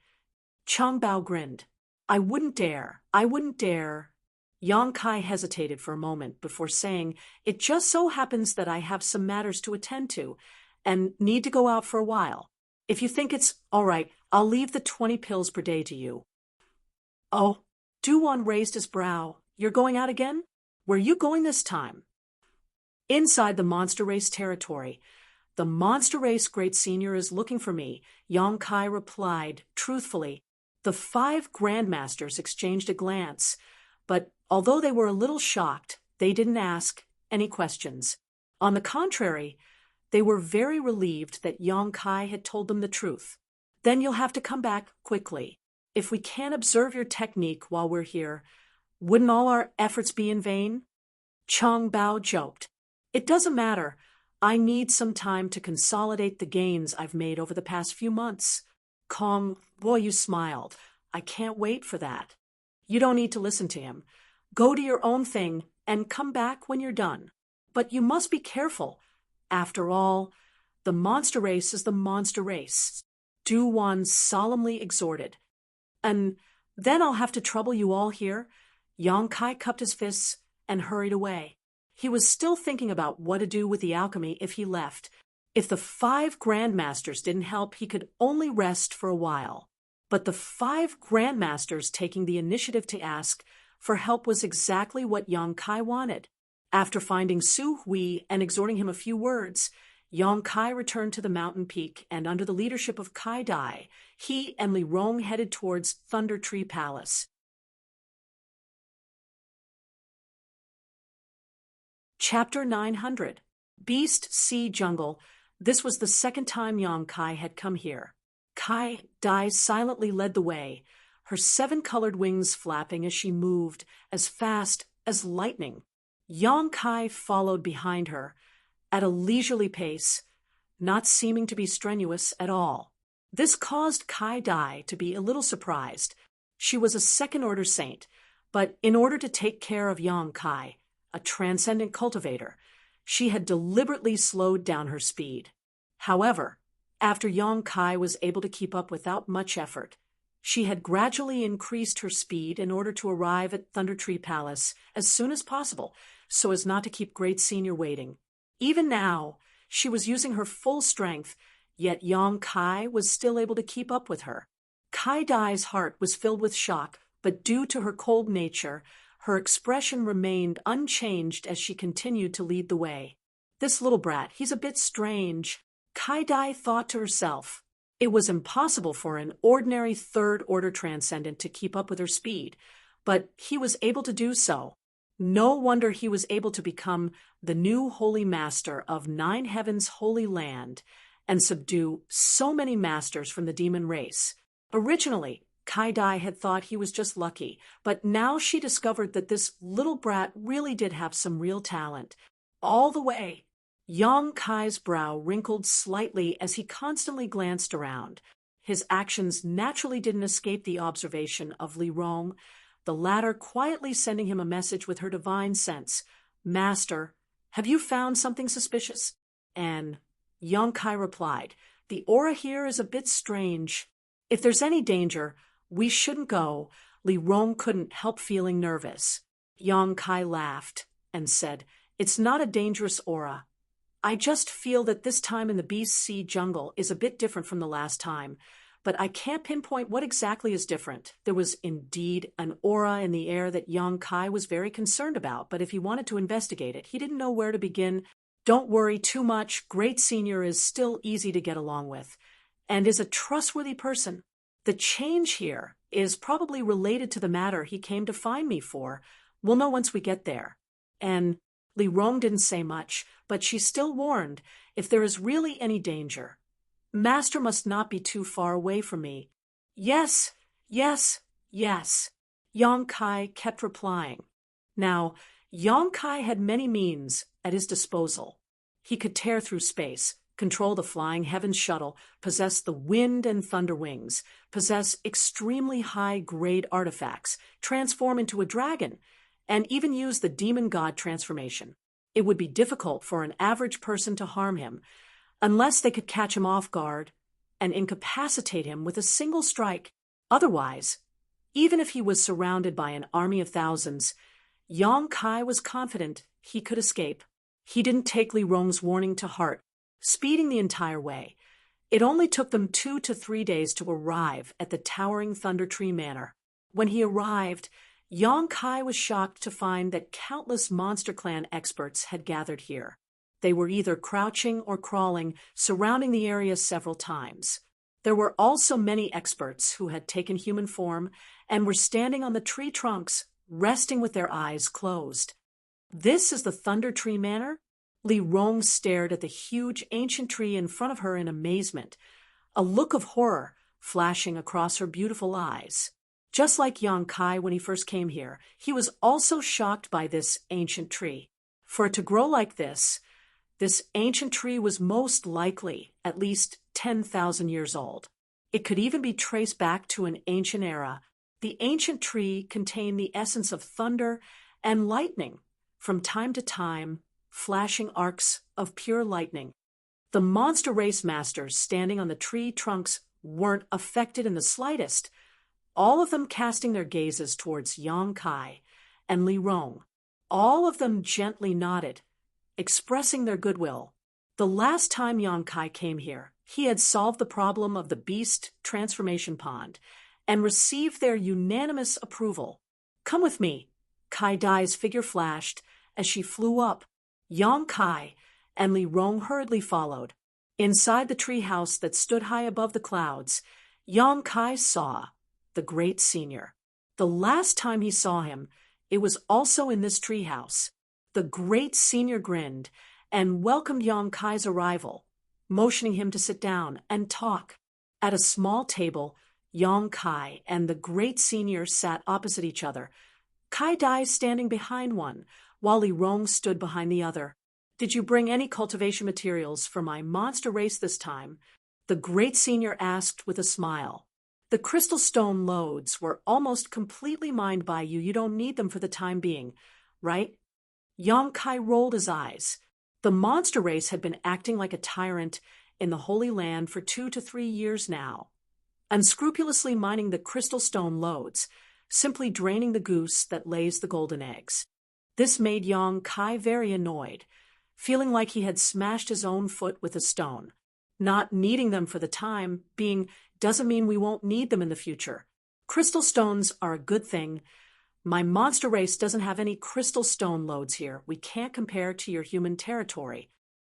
Chang Bao grinned. I wouldn't dare. Yang Kai hesitated for a moment before saying, it just so happens that I have some matters to attend to and need to go out for a while. If you think it's all right, I'll leave the 20 pills per day to you. Oh, Du Wan raised his brow. You're going out again? Where are you going this time? Inside the monster race territory. The monster race great senior is looking for me, Yang Kai replied, truthfully. The 5 grandmasters exchanged a glance, but although they were a little shocked, they didn't ask any questions. On the contrary, they were very relieved that Yang Kai had told them the truth. Then you'll have to come back quickly. If we can't observe your technique while we're here, wouldn't all our efforts be in vain? Chang Bao joked. It doesn't matter. I need some time to consolidate the gains I've made over the past few months. Kong, boy, you smiled. I can't wait for that. You don't need to listen to him. Go do your own thing and come back when you're done. But you must be careful. After all, the monster race is the monster race. Du Wan solemnly exhorted. And then I'll have to trouble you all here. Yang Kai cupped his fists and hurried away. He was still thinking about what to do with the alchemy if he left. If the 5 grandmasters didn't help, he could only rest for a while. But the 5 grandmasters taking the initiative to ask for help was exactly what Yang Kai wanted. After finding Su Hui and exhorting him a few words, Yang Kai returned to the mountain peak, and under the leadership of Kai Dai, he and Li Rong headed towards Thunder Tree Palace. Chapter 900. Beast Sea Jungle. This was the second time Yang Kai had come here. Kai Dai silently led the way, her 7-colored wings flapping as she moved, as fast as lightning. Yang Kai followed behind her, at a leisurely pace, not seeming to be strenuous at all. This caused Kai Dai to be a little surprised. She was a second-order saint, but in order to take care of Yang Kai, a transcendent cultivator, she had deliberately slowed down her speed. However, after Yang Kai was able to keep up without much effort, she had gradually increased her speed in order to arrive at Thunder Tree Palace as soon as possible, so as not to keep Great Senior waiting. Even now, she was using her full strength, yet Yang Kai was still able to keep up with her. Kai Dai's heart was filled with shock, but due to her cold nature, her expression remained unchanged as she continued to lead the way. This little brat, he's a bit strange, Kai Dai thought to herself. It was impossible for an ordinary third-order transcendent to keep up with her speed, but he was able to do so. No wonder he was able to become the new holy master of 9 heavens' holy land and subdue so many masters from the demon race. Originally, Kai Dai had thought he was just lucky, but now she discovered that this little brat really did have some real talent. All the way. Yang Kai's brow wrinkled slightly as he constantly glanced around. His actions naturally didn't escape the observation of Li Rong, the latter quietly sending him a message with her divine sense. "Master, have you found something suspicious?" And Yang Kai replied, "The aura here is a bit strange. If there's any danger, we shouldn't go." Li Rong couldn't help feeling nervous. Yang Kai laughed and said, "It's not a dangerous aura. I just feel that this time in the Beast Sea jungle is a bit different from the last time, but I can't pinpoint what exactly is different." There was indeed an aura in the air that Yang Kai was very concerned about, but if he wanted to investigate it, he didn't know where to begin. "Don't worry too much. Great Senior is still easy to get along with, and is a trustworthy person. The change here is probably related to the matter he came to find me for. We'll know once we get there." And Li Rong didn't say much, but she still warned, "If there is really any danger, Master must not be too far away from me." "Yes, yes, yes," Yang Kai kept replying. Now, Yang Kai had many means at his disposal. He could tear through space, control the flying heavens shuttle, possess the wind and thunder wings, possess extremely high-grade artifacts, transform into a dragon, and even use the demon god transformation. It would be difficult for an average person to harm him, unless they could catch him off guard and incapacitate him with a single strike. Otherwise, even if he was surrounded by an army of thousands, Yang Kai was confident he could escape. He didn't take Li Rong's warning to heart, speeding the entire way. It only took them 2 to 3 days to arrive at the towering Thunder Tree Manor. When he arrived, Yang Kai was shocked to find that countless Monster Clan experts had gathered here. They were either crouching or crawling, surrounding the area several times. There were also many experts who had taken human form and were standing on the tree trunks, resting with their eyes closed. "This is the Thunder Tree Manor?" Li Rong stared at the huge ancient tree in front of her in amazement, a look of horror flashing across her beautiful eyes. Just like Yang Kai when he first came here, he was also shocked by this ancient tree. For it to grow like this ancient tree was most likely at least 10,000 years old. It could even be traced back to an ancient era. The ancient tree contained the essence of thunder and lightning, from time to time, flashing arcs of pure lightning. The monster race masters standing on the tree trunks weren't affected in the slightest, all of them casting their gazes towards Yang Kai and Li Rong. All of them gently nodded, expressing their goodwill. The last time Yang Kai came here, he had solved the problem of the beast transformation pond and received their unanimous approval. "Come with me." Kai Dai's figure flashed as she flew up. Yang Kai and Li Rong hurriedly followed. Inside the treehouse that stood high above the clouds, Yang Kai saw the Great Senior. The last time he saw him, it was also in this treehouse. The Great Senior grinned and welcomed Yang Kai's arrival, motioning him to sit down and talk. At a small table, Yang Kai and the Great Senior sat opposite each other, Kai Dai standing behind one, while Li Rong stood behind the other. "Did you bring any cultivation materials for my monster race this time?" the Great Senior asked with a smile. "The crystal stone loads were almost completely mined by you. You don't need them for the time being, right?" Yang Kai rolled his eyes. The monster race had been acting like a tyrant in the Holy Land for 2 to 3 years now, unscrupulously mining the crystal stone loads, simply draining the goose that lays the golden eggs. This made Yang Kai very annoyed, feeling like he had smashed his own foot with a stone. Not needing them for the time being doesn't mean we won't need them in the future. Crystal stones are a good thing. My monster race doesn't have any crystal stone loads here. We can't compare to your human territory.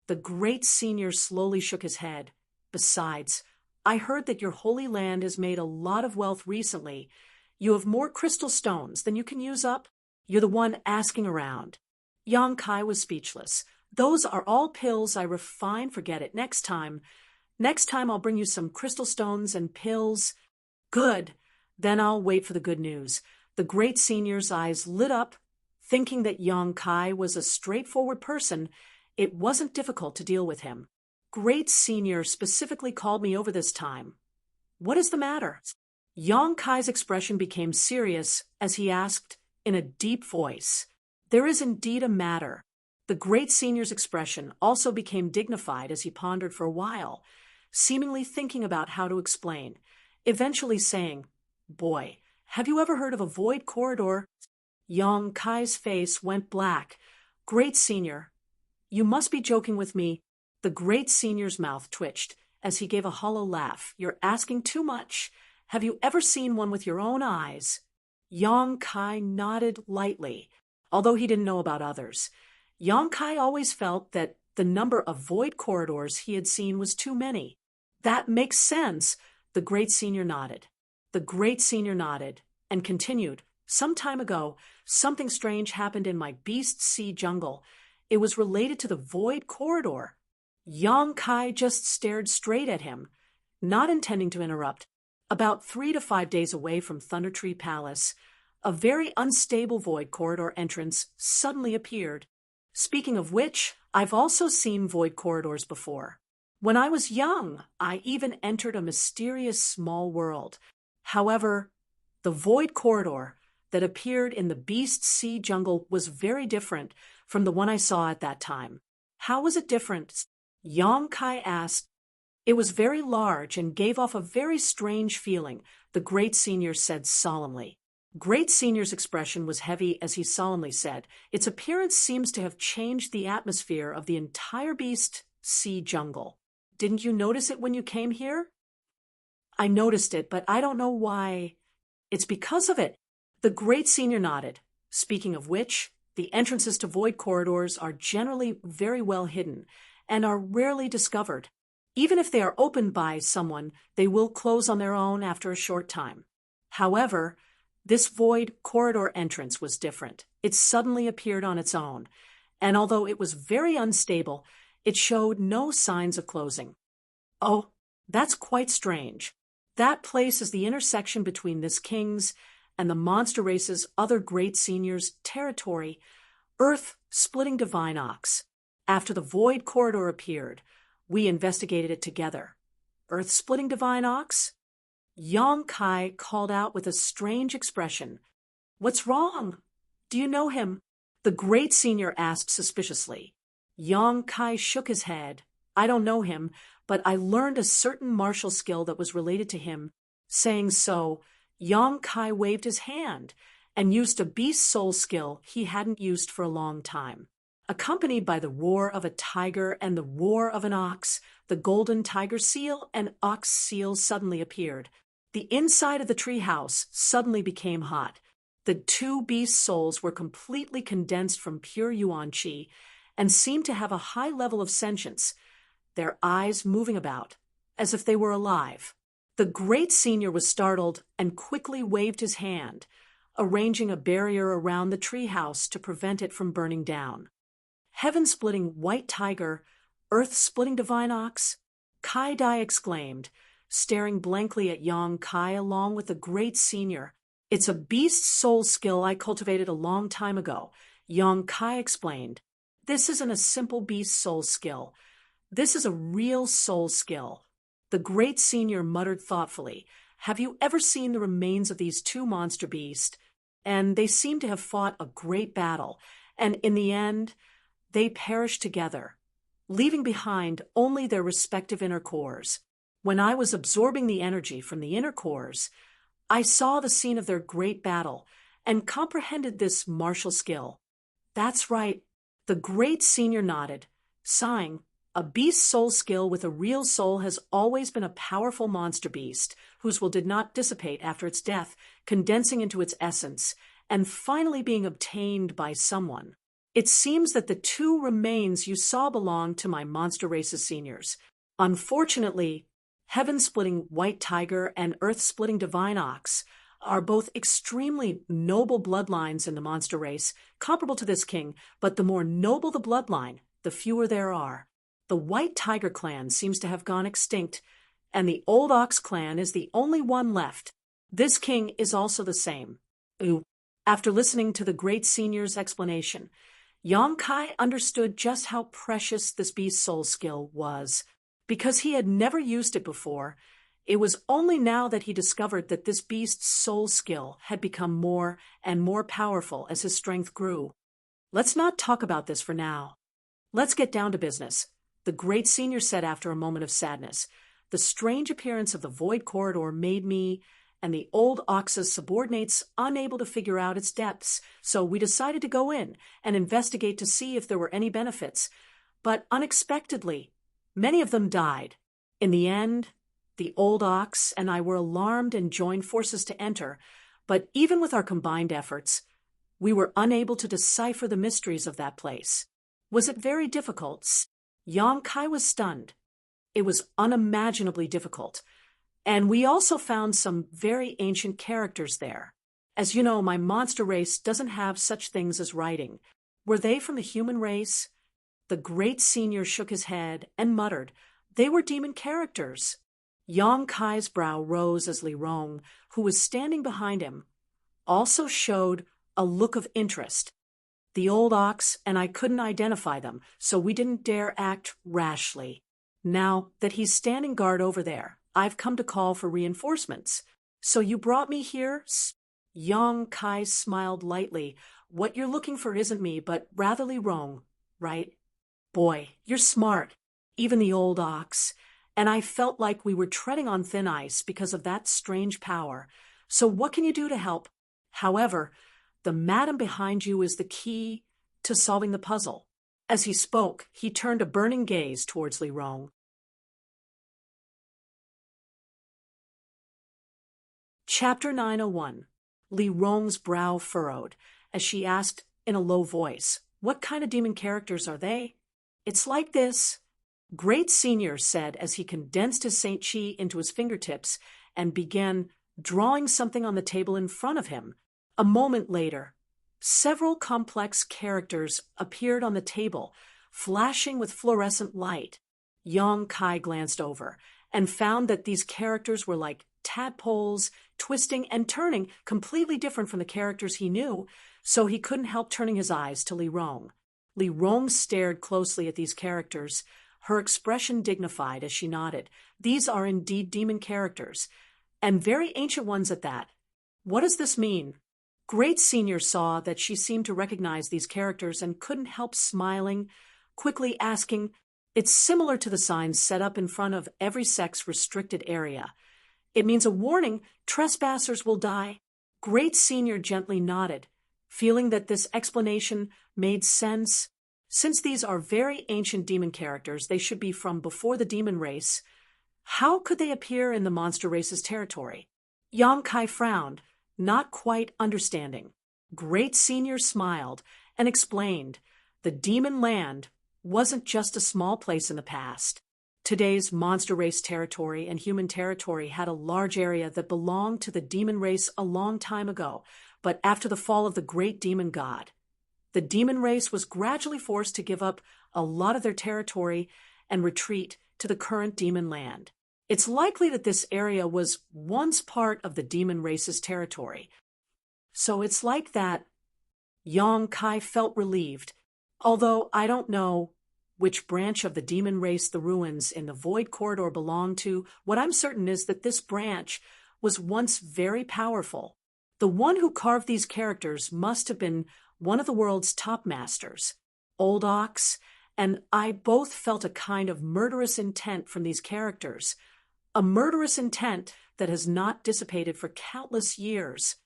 The Great Senior slowly shook his head. "Besides, I heard that your holy land has made a lot of wealth recently. You have more crystal stones than you can use up. You're the one asking around." Yang Kai was speechless. "Those are all pills I refine. Forget it. Next time I'll bring you some crystal stones and pills." "Good. Then I'll wait for the good news. The great senior's eyes lit up. Thinking that Yang Kai was a straightforward person, it wasn't difficult to deal with him. Great senior specifically called me over this time. What is the matter? Yang Kai's expression became serious as he asked in a deep voice, There is indeed a matter. The great senior's expression also became dignified as he pondered for a while, seemingly thinking about how to explain, eventually saying, Boy, have you ever heard of a void corridor? Yang Kai's face went black. Great senior, you must be joking with me. The great senior's mouth twitched as he gave a hollow laugh. You're asking too much. Have you ever seen one with your own eyes? Yang Kai nodded lightly, although he didn't know about others. Yang Kai always felt that the number of void corridors he had seen was too many. That makes sense. The great senior nodded. The great senior nodded and continued. Some time ago, something strange happened in my Beast Sea jungle. It was related to the void corridor. Yang Kai just stared straight at him, not intending to interrupt. About 3 to 5 days away from Thunder Tree Palace, a very unstable void corridor entrance suddenly appeared. Speaking of which, I've also seen void corridors before. When I was young, I even entered a mysterious small world. However, the void corridor that appeared in the Beast Sea jungle was very different from the one I saw at that time. How was it different? Yang Kai asked. It was very large and gave off a very strange feeling, the great senior said solemnly. Great senior's expression was heavy as he solemnly said, Its appearance seems to have changed the atmosphere of the entire Beast Sea jungle. Didn't you notice it when you came here? I noticed it, but I don't know why. It's because of it. The great senior nodded. Speaking of which, the entrances to void corridors are generally very well hidden and are rarely discovered. Even if they are opened by someone, they will close on their own after a short time. However, this void corridor entrance was different. It suddenly appeared on its own, and although it was very unstable, it showed no signs of closing. Oh, that's quite strange. That place is the intersection between this king's and the monster race's other great senior's territory, Earth-splitting divine ox. After the void corridor appeared, we investigated it together. Earth-splitting divine ox? Yang Kai called out with a strange expression. What's wrong? Do you know him? The great senior asked suspiciously. Yang Kai shook his head. I don't know him, but I learned a certain martial skill that was related to him. Saying so, Yang Kai waved his hand and used a beast soul skill he hadn't used for a long time. Accompanied by the roar of a tiger and the roar of an ox, the golden tiger seal and ox seal suddenly appeared. The inside of the treehouse suddenly became hot. The two beast souls were completely condensed from pure Yuan Qi and seemed to have a high level of sentience, their eyes moving about, as if they were alive. The great senior was startled and quickly waved his hand, arranging a barrier around the treehouse to prevent it from burning down. Heaven-splitting white tiger, earth-splitting divine ox? Kai Dai exclaimed, staring blankly at Yang Kai along with the great senior. It's a beast soul skill I cultivated a long time ago, Yang Kai explained. This isn't a simple beast soul skill. This is a real soul skill. The great senior muttered thoughtfully, Have you ever seen the remains of these two monster beasts? And they seem to have fought a great battle, and in the end, they perished together, leaving behind only their respective inner cores. When I was absorbing the energy from the inner cores, I saw the scene of their great battle and comprehended this martial skill. That's right. The great senior nodded, sighing. A beast soul skill with a real soul has always been a powerful monster beast, whose will did not dissipate after its death, condensing into its essence, and finally being obtained by someone. It seems that the two remains you saw belong to my monster race's seniors. Unfortunately, heaven-splitting white tiger and earth-splitting divine ox are both extremely noble bloodlines in the monster race, comparable to this king, but the more noble the bloodline, the fewer there are. The White Tiger clan seems to have gone extinct, and the Old Ox clan is the only one left. This king is also the same. Ooh. After listening to the great senior's explanation, Yang Kai understood just how precious this beast's soul skill was. Because he had never used it before, it was only now that he discovered that this beast's soul skill had become more and more powerful as his strength grew. Let's not talk about this for now. Let's get down to business, the great senior said after a moment of sadness. The strange appearance of the void corridor made me and the old ox's subordinates unable to figure out its depths, so we decided to go in and investigate to see if there were any benefits. But unexpectedly, many of them died. In the end, the old ox and I were alarmed and joined forces to enter, but even with our combined efforts, we were unable to decipher the mysteries of that place. Was it very difficult? Yang Kai was stunned. It was unimaginably difficult. And we also found some very ancient characters there. As you know, my monster race doesn't have such things as writing. Were they from the human race? The great senior shook his head and muttered, they were demon characters. Yang Kai's brow rose as Li Rong, who was standing behind him, also showed a look of interest. The old ox and I couldn't identify them, so we didn't dare act rashly. Now that he's standing guard over there, I've come to call for reinforcements. So you brought me here? Yang Kai smiled lightly. What you're looking for isn't me, but rather Li Rong, right? Boy, you're smart. Even the old ox. And I felt like we were treading on thin ice because of that strange power. So what can you do to help? However, the madam behind you is the key to solving the puzzle. As he spoke, he turned a burning gaze towards Li Rong. Chapter 901. Li Rong's brow furrowed as she asked in a low voice, what kind of demon characters are they? It's like this, Great Senior said as he condensed his Saint Chi into his fingertips and began drawing something on the table in front of him. A moment later, several complex characters appeared on the table, flashing with fluorescent light. Yang Kai glanced over and found that these characters were like tadpoles, twisting and turning, completely different from the characters he knew, so he couldn't help turning his eyes to Li Rong. Li Rong stared closely at these characters, her expression dignified as she nodded. These are indeed demon characters, and very ancient ones at that. What does this mean? Great Senior saw that she seemed to recognize these characters and couldn't help smiling, quickly asking, it's similar to the signs set up in front of every sex-restricted area. It means a warning, trespassers will die. Great Senior gently nodded, feeling that this explanation made sense. Since these are very ancient demon characters, they should be from before the demon race. How could they appear in the monster race's territory? Yang Kai frowned, not quite understanding. Great Senior smiled and explained, the demon land wasn't just a small place in the past. Today's monster race territory and human territory had a large area that belonged to the demon race a long time ago, but after the fall of the great demon god, the demon race was gradually forced to give up a lot of their territory and retreat to the current demon land. It's likely that this area was once part of the demon race's territory. So it's like that. Yang Kai felt relieved, although I don't know which branch of the demon race the ruins in the Void Corridor belong to. What I'm certain is that this branch was once very powerful. The one who carved these characters must have been one of the world's top masters. Old Ox and I both felt a kind of murderous intent from these characters, a murderous intent that has not dissipated for countless years.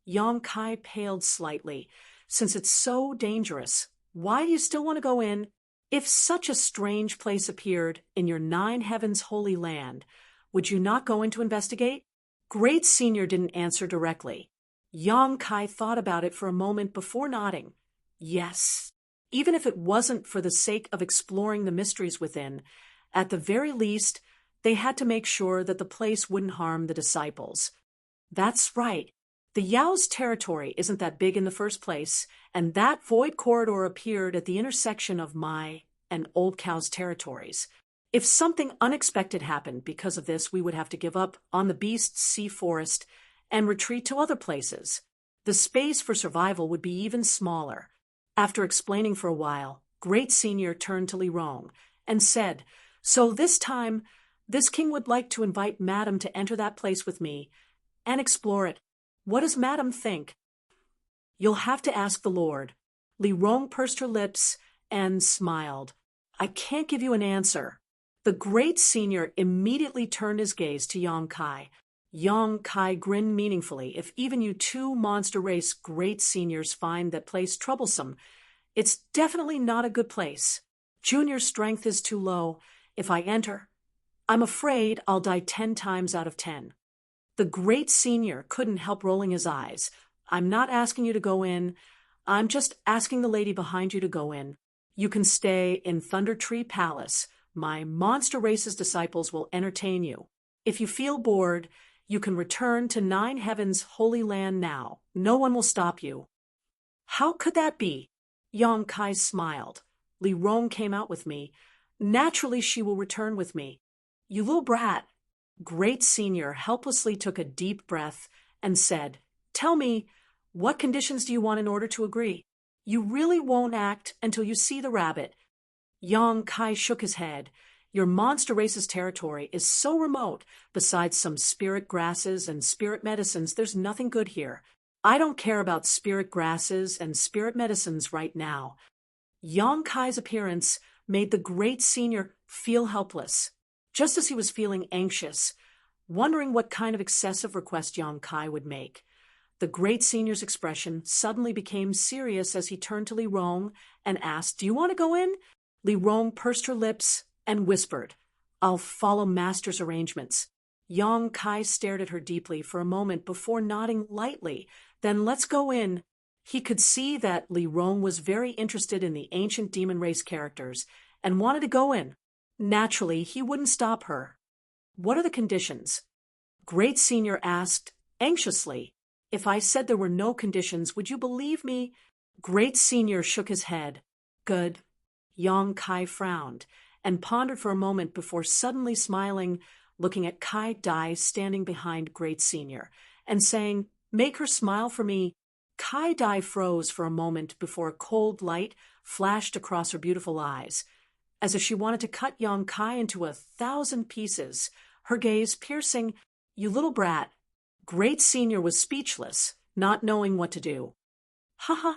Yang Kai paled slightly. Since it's so dangerous, why do you still want to go in? If such a strange place appeared in your 9 heavens holy land, would you not go in to investigate? Great Senior didn't answer directly. Yang Kai thought about it for a moment before nodding. Yes, even if it wasn't for the sake of exploring the mysteries within, at the very least, they had to make sure that the place wouldn't harm the disciples. That's right. The Yao's territory isn't that big in the first place, and that void corridor appeared at the intersection of my and Old Cow's territories. If something unexpected happened because of this, we would have to give up on the beast's sea forest and retreat to other places. The space for survival would be even smaller. After explaining for a while, Great Senior turned to Li Rong and said, "So this time, this king would like to invite Madam to enter that place with me and explore it. What does Madam think?" "You'll have to ask the Lord." Li Rong pursed her lips and smiled. "I can't give you an answer." The Great Senior immediately turned his gaze to Yang Kai. Yang Kai grinned meaningfully. "If even you two monster race Great Seniors find that place troublesome, it's definitely not a good place. Junior's strength is too low. If I enter, I'm afraid I'll die 10 times out of 10. The Great Senior couldn't help rolling his eyes. "I'm not asking you to go in. I'm just asking the lady behind you to go in. You can stay in Thunder Tree Palace. My Monster Race's disciples will entertain you. If you feel bored, you can return to Nine Heavens' Holy Land now. No one will stop you." "How could that be?" Yang Kai smiled. "Li Rong came out with me. Naturally she will return with me." "You little brat." Great Senior helplessly took a deep breath and said, "Tell me, what conditions do you want in order to agree? You really won't act until you see the rabbit." Yang Kai shook his head. "Your Monster Race's territory is so remote. Besides some spirit grasses and spirit medicines, there's nothing good here. I don't care about spirit grasses and spirit medicines right now." Yang Kai's appearance made the Great Senior feel helpless, just as he was feeling anxious, wondering what kind of excessive request Yang Kai would make. The Great Senior's expression suddenly became serious as he turned to Li Rong and asked, "Do you want to go in?" Li Rong pursed her lips and whispered, "I'll follow Master's arrangements." Yang Kai stared at her deeply for a moment before nodding lightly. "Then let's go in." He could see that Li Rong was very interested in the ancient demon race characters and wanted to go in. Naturally, he wouldn't stop her. "What are the conditions?" Great Senior asked anxiously. "If I said there were no conditions, would you believe me?" Great Senior shook his head. "Good." Yang Kai frowned and pondered for a moment before suddenly smiling, looking at Kai Dai standing behind Great Senior, and saying, "Make her smile for me." Kai Dai froze for a moment before a cold light flashed across her beautiful eyes, as if she wanted to cut Yang Kai into 1,000 pieces, her gaze piercing. "You little brat." Great Senior was speechless, not knowing what to do. "Haha,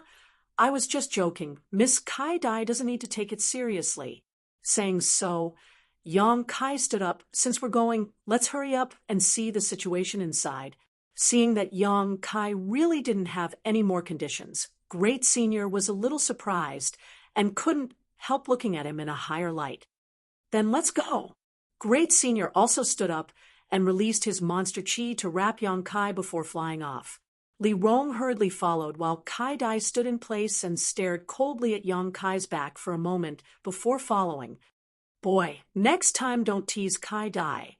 I was just joking. Miss Kai Dai doesn't need to take it seriously." Saying so, Yang Kai stood up. "Since we're going, let's hurry up and see the situation inside." Seeing that Yang Kai really didn't have any more conditions, Great Senior was a little surprised and couldn't help looking at him in a higher light. "Then let's go." Great Senior also stood up and released his monster chi to wrap Yang Kai before flying off. Li Rong hurriedly followed while Kai Dai stood in place and stared coldly at Yang Kai's back for a moment before following. "Boy, next time don't tease Kai Dai.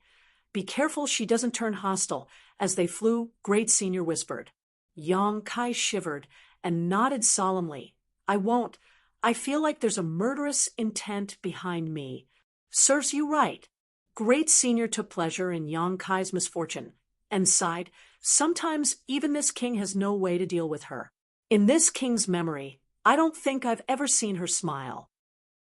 Be careful she doesn't turn hostile." As they flew, Great Senior whispered. Yang Kai shivered and nodded solemnly. "I won't. I feel like there's a murderous intent behind me." "Serves you right." Great Senior took pleasure in Yang Kai's misfortune and sighed. "Sometimes even this king has no way to deal with her. In this king's memory, I don't think I've ever seen her smile."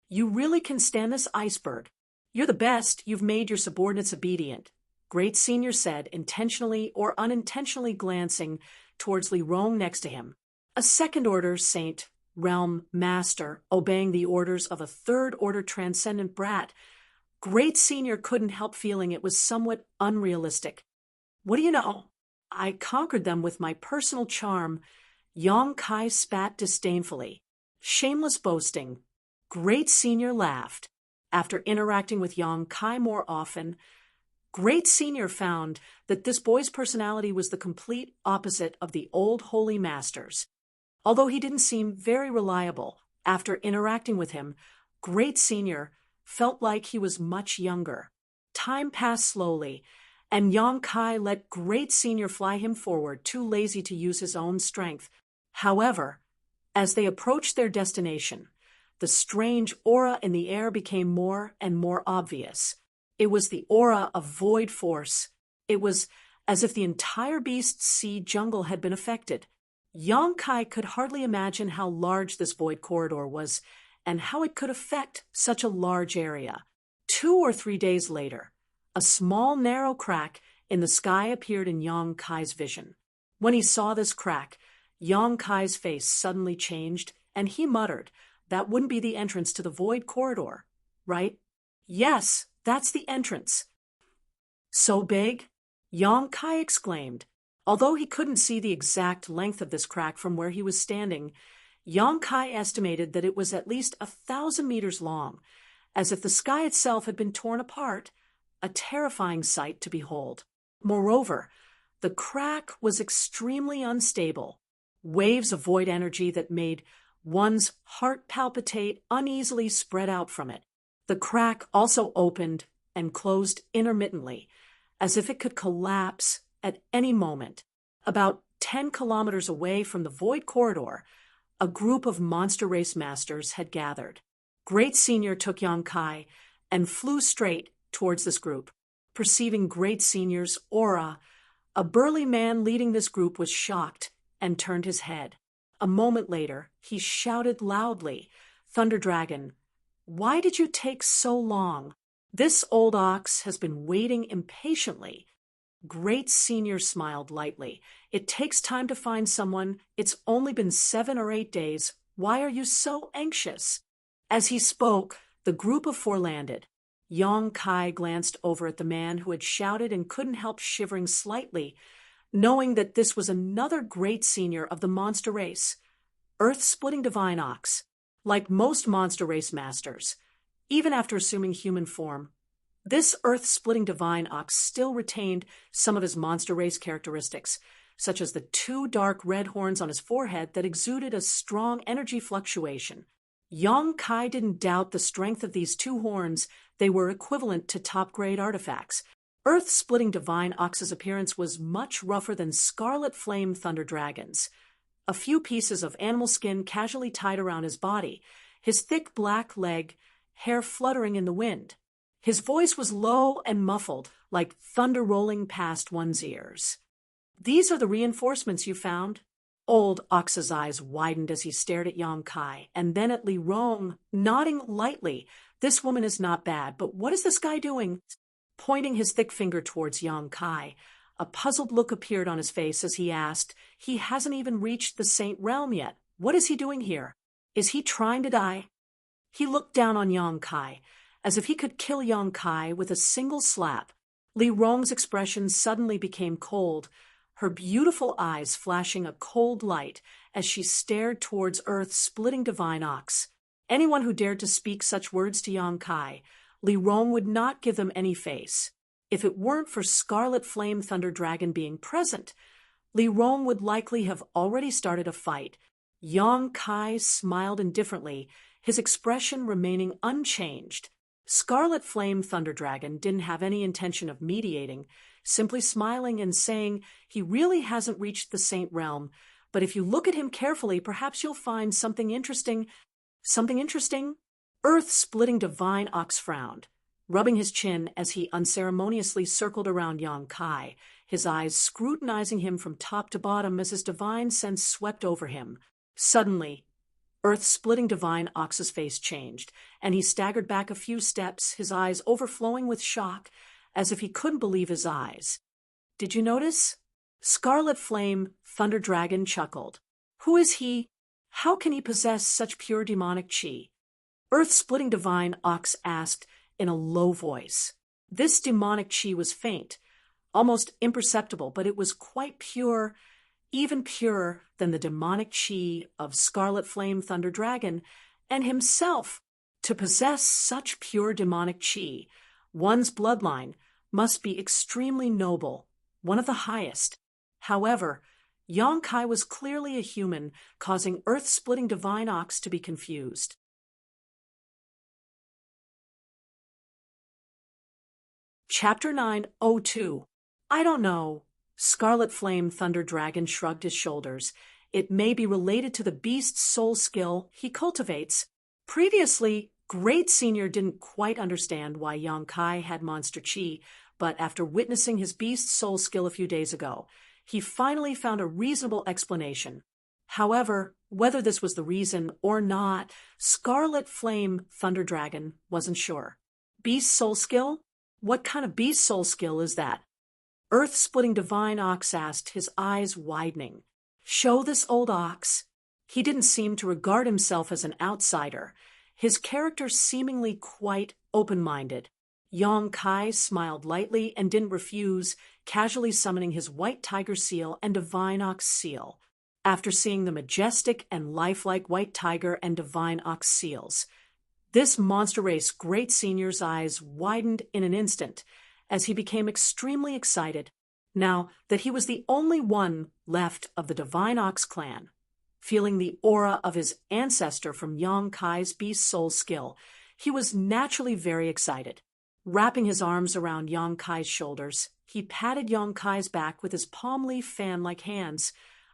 "You really can stand this iceberg. You're the best. You've made your subordinates obedient," Great Senior said, intentionally or unintentionally glancing towards Li Rong next to him. A second-order saint, realm master, obeying the orders of a third-order transcendent brat. Great Senior couldn't help feeling it was somewhat unrealistic. "What do you know? I conquered them with my personal charm." Yang Kai spat disdainfully. "Shameless boasting." Great Senior laughed. After interacting with Yang Kai more often, Great Senior found that this boy's personality was the complete opposite of the old holy masters. Although he didn't seem very reliable, after interacting with him, Great Senior felt like he was much younger. Time passed slowly, and Yang Kai let Great Senior fly him forward, too lazy to use his own strength. However, as they approached their destination, the strange aura in the air became more and more obvious. It was the aura of void force. It was as if the entire beast sea jungle had been affected. Yang Kai could hardly imagine how large this void corridor was and how it could affect such a large area. 2 or 3 days later, a small narrow crack in the sky appeared in Yang Kai's vision. When he saw this crack, Yang Kai's face suddenly changed, and he muttered, "That wouldn't be the entrance to the void corridor, right?" "Yes, that's the entrance." "So big?" Yang Kai exclaimed. Although he couldn't see the exact length of this crack from where he was standing, Yang Kai estimated that it was at least 1,000 meters long, as if the sky itself had been torn apart, a terrifying sight to behold. Moreover, the crack was extremely unstable. Waves of void energy that made one's heart palpitate uneasily spread out from it. The crack also opened and closed intermittently, as if it could collapse at any moment. About 10 kilometers away from the void corridor, a group of monster race masters had gathered. Great Senior took Yang Kai and flew straight towards this group. Perceiving Great Senior's aura, a burly man leading this group was shocked and turned his head. A moment later, he shouted loudly, "Thunder Dragon, why did you take so long? This old ox has been waiting impatiently." Great Senior smiled lightly. "It takes time to find someone. It's only been 7 or 8 days. Why are you so anxious?" As he spoke, the group of 4 landed. Yang Kai glanced over at the man who had shouted and couldn't help shivering slightly, knowing that this was another Great Senior of the monster race, Earth-splitting Divine Ox. Like most monster race masters, even after assuming human form, this Earth-splitting Divine Ox still retained some of his monster race characteristics, such as the 2 dark red horns on his forehead that exuded a strong energy fluctuation. Yang Kai didn't doubt the strength of these 2 horns. They were equivalent to top-grade artifacts. Earth-splitting Divine Ox's appearance was much rougher than Scarlet Flame Thunder Dragon's. A few pieces of animal skin casually tied around his body, his thick black leg, hair fluttering in the wind. His voice was low and muffled, like thunder rolling past one's ears. "These are the reinforcements you found?" Old Ox's eyes widened as he stared at Yang Kai, and then at Li Rong, nodding lightly. "This woman is not bad, but what is this guy doing?" Pointing his thick finger towards Yang Kai, a puzzled look appeared on his face as he asked, "He hasn't even reached the Saint Realm yet. What is he doing here? Is he trying to die?" He looked down on Yang Kai, as if he could kill Yang Kai with a single slap. Li Rong's expression suddenly became cold, her beautiful eyes flashing a cold light as she stared towards Earth-splitting Divine Ox. Anyone who dared to speak such words to Yang Kai, Li Rong would not give them any face. If it weren't for Scarlet Flame Thunder Dragon being present, Li Rong would likely have already started a fight. Yang Kai smiled indifferently, his expression remaining unchanged. Scarlet Flame Thunder Dragon didn't have any intention of mediating, simply smiling and saying, "He really hasn't reached the Saint Realm, but if you look at him carefully, perhaps you'll find something interesting." "Something interesting?" Earth-splitting Divine Ox frowned, rubbing his chin as he unceremoniously circled around Yang Kai, his eyes scrutinizing him from top to bottom as his divine sense swept over him. Suddenly, Earth-splitting Divine Ox's face changed, and he staggered back a few steps, his eyes overflowing with shock, as if he couldn't believe his eyes. "Did you notice?" Scarlet Flame Thunder Dragon chuckled. "Who is he? How can he possess such pure demonic chi?" Earth-splitting Divine Ox asked in a low voice. This demonic chi was faint, almost imperceptible, but it was quite pure, even purer than the demonic chi of Scarlet Flame Thunder Dragon and himself. To possess such pure demonic chi, one's bloodline must be extremely noble, one of the highest. However, Yang Kai was clearly a human, causing Earth-splitting Divine Ox to be confused. Chapter 9:02. "I don't know." Scarlet Flame Thunder Dragon shrugged his shoulders. "It may be related to the beast's soul skill he cultivates." Previously, Great Senior didn't quite understand why Yang Kai had monster chi, but after witnessing his beast soul skill a few days ago, he finally found a reasonable explanation. However, whether this was the reason or not, Scarlet Flame Thunder Dragon wasn't sure. Beast soul skill? What kind of beast soul skill is that? Earth-splitting Divine Ox asked, his eyes widening. Show this old ox. He didn't seem to regard himself as an outsider, his character seemingly quite open-minded. Yong Kai smiled lightly and didn't refuse, casually summoning his white tiger seal and divine ox seal. After seeing the majestic and lifelike white tiger and divine ox seals, this monster race great senior's eyes widened in an instant as he became extremely excited now that he was the only one left of the divine ox clan. Feeling the aura of his ancestor from Yong Kai's beast soul skill, he was naturally very excited. Wrapping his arms around Yong Kai's shoulders, he patted Yong Kai's back with his palm leaf fan-like hands,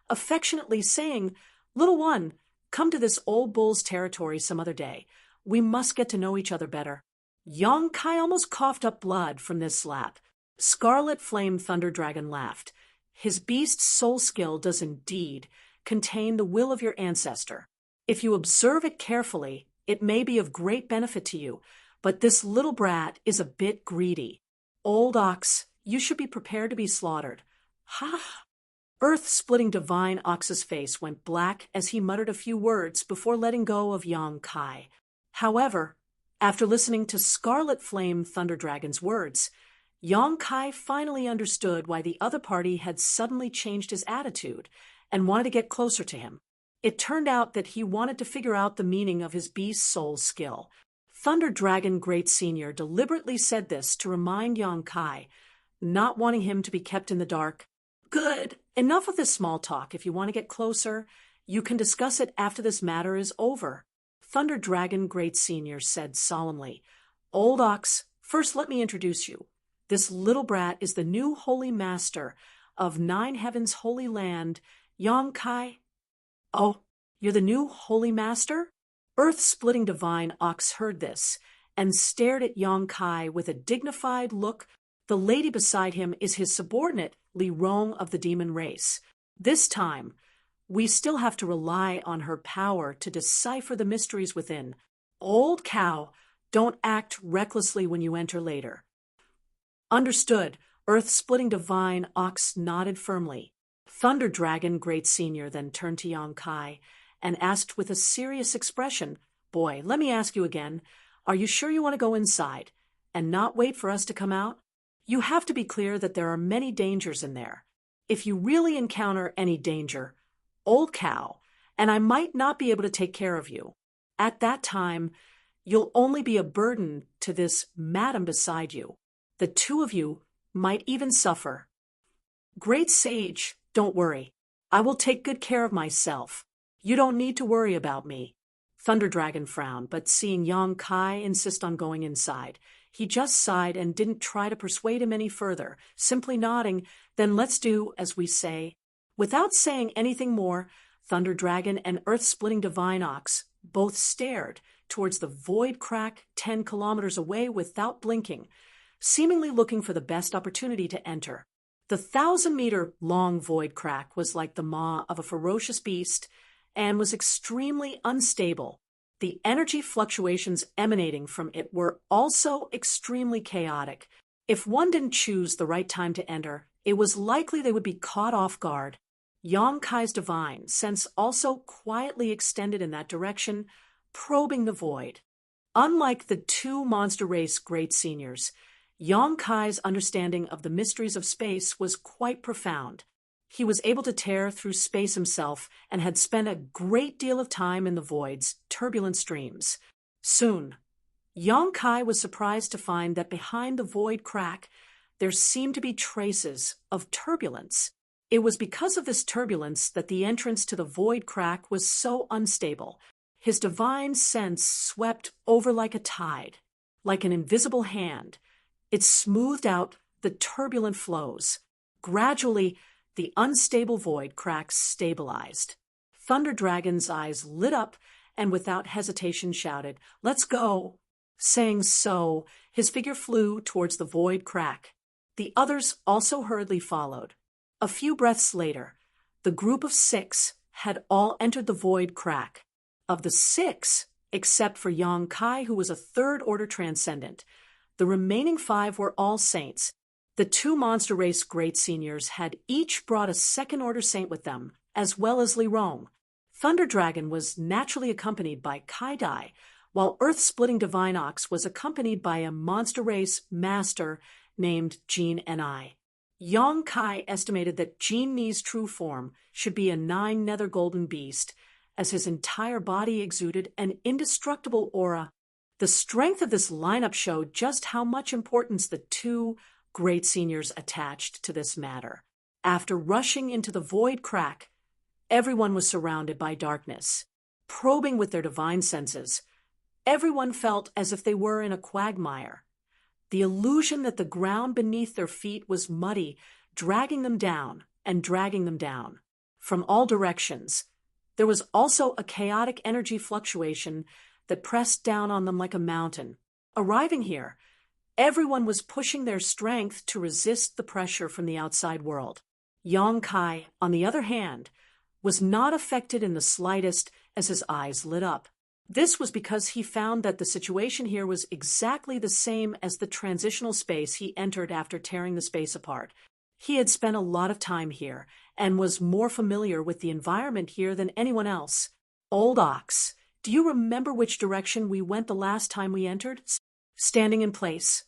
affectionately saying, "Little one, come to this old bull's territory some other day. We must get to know each other better." Yong Kai almost coughed up blood from this slap. Scarlet Flame Thunder Dragon laughed. His beast soul skill does indeed contain the will of your ancestor. If you observe it carefully, it may be of great benefit to you, but this little brat is a bit greedy. Old ox, you should be prepared to be slaughtered. Ha! Earth-splitting Divine Ox's face went black as he muttered a few words before letting go of Yong Kai. However, after listening to Scarlet Flame Thunder Dragon's words, Yong Kai finally understood why the other party had suddenly changed his attitude and wanted to get closer to him. It turned out that he wanted to figure out the meaning of his beast soul skill. Thunder Dragon Great Senior deliberately said this to remind Yong Kai, not wanting him to be kept in the dark. Good. Enough of this small talk. If you want to get closer, you can discuss it after this matter is over. Thunder Dragon Great Senior said solemnly, Old Ox, first let me introduce you. This little brat is the new holy master of Nine Heavens' holy land, Yong Kai. Oh, you're the new holy master? Earth-splitting Divine Ox heard this and stared at Yong Kai with a dignified look. The lady beside him is his subordinate, Li Rong of the demon race. This time, we still have to rely on her power to decipher the mysteries within. Old cow, don't act recklessly when you enter later. Understood. Earth-splitting Divine Ox nodded firmly. Thunder Dragon Great Senior then turned to Yong Kai and asked with a serious expression, Boy, let me ask you again, are you sure you want to go inside and not wait for us to come out? You have to be clear that there are many dangers in there. If you really encounter any danger, old cow, and I might not be able to take care of you. At that time, you'll only be a burden to this madam beside you. The two of you might even suffer. Great sage, don't worry. I will take good care of myself. You don't need to worry about me. Thunder Dragon frowned, but seeing Yong Kai insist on going inside, he just sighed and didn't try to persuade him any further, simply nodding, then let's do as we say. Without saying anything more, Thunder Dragon and Earth-splitting Divine Ox both stared towards the void crack 10 kilometers away without blinking, seemingly looking for the best opportunity to enter. The 1,000-meter-long void crack was like the maw of a ferocious beast and was extremely unstable. The energy fluctuations emanating from it were also extremely chaotic. If one didn't choose the right time to enter, it was likely they would be caught off guard. Yong Kai's divine sense also quietly extended in that direction, probing the void. Unlike the two monster race great seniors, Yong Kai's understanding of the mysteries of space was quite profound. He was able to tear through space himself and had spent a great deal of time in the void's turbulent streams. Soon, Yong Kai was surprised to find that behind the void crack, there seemed to be traces of turbulence. It was because of this turbulence that the entrance to the void crack was so unstable. His divine sense swept over like a tide, like an invisible hand. It smoothed out the turbulent flows. Gradually, the unstable void crack stabilized. Thunder Dragon's eyes lit up and without hesitation shouted, "Let's go!" Saying so, his figure flew towards the void crack. The others also hurriedly followed. A few breaths later, the group of 6 had all entered the void crack. Of the 6, except for Yang Kai, who was a third-order transcendent, the remaining 5 were all saints. The 2 monster race great seniors had each brought a second-order saint with them, as well as Li Rong. Thunder Dragon was naturally accompanied by Kai Dai, while Earth-splitting Divine Ox was accompanied by a monster race master named Jean Ni. Yang Kai estimated that Jean Ni's true form should be a 9 nether golden beast, as his entire body exuded an indestructible aura. The strength of this lineup showed just how much importance the 2 great seniors attached to this matter. After rushing into the void crack, everyone was surrounded by darkness. Probing with their divine senses, everyone felt as if they were in a quagmire. The illusion that the ground beneath their feet was muddy, dragging them down and dragging them down. From all directions, there was also a chaotic energy fluctuation that pressed down on them like a mountain. Arriving here, everyone was pushing their strength to resist the pressure from the outside world. Yang Kai, on the other hand, was not affected in the slightest as his eyes lit up. This was because he found that the situation here was exactly the same as the transitional space he entered after tearing the space apart. He had spent a lot of time here and was more familiar with the environment here than anyone else. Old Ox, do you remember which direction we went the last time we entered? Standing in place,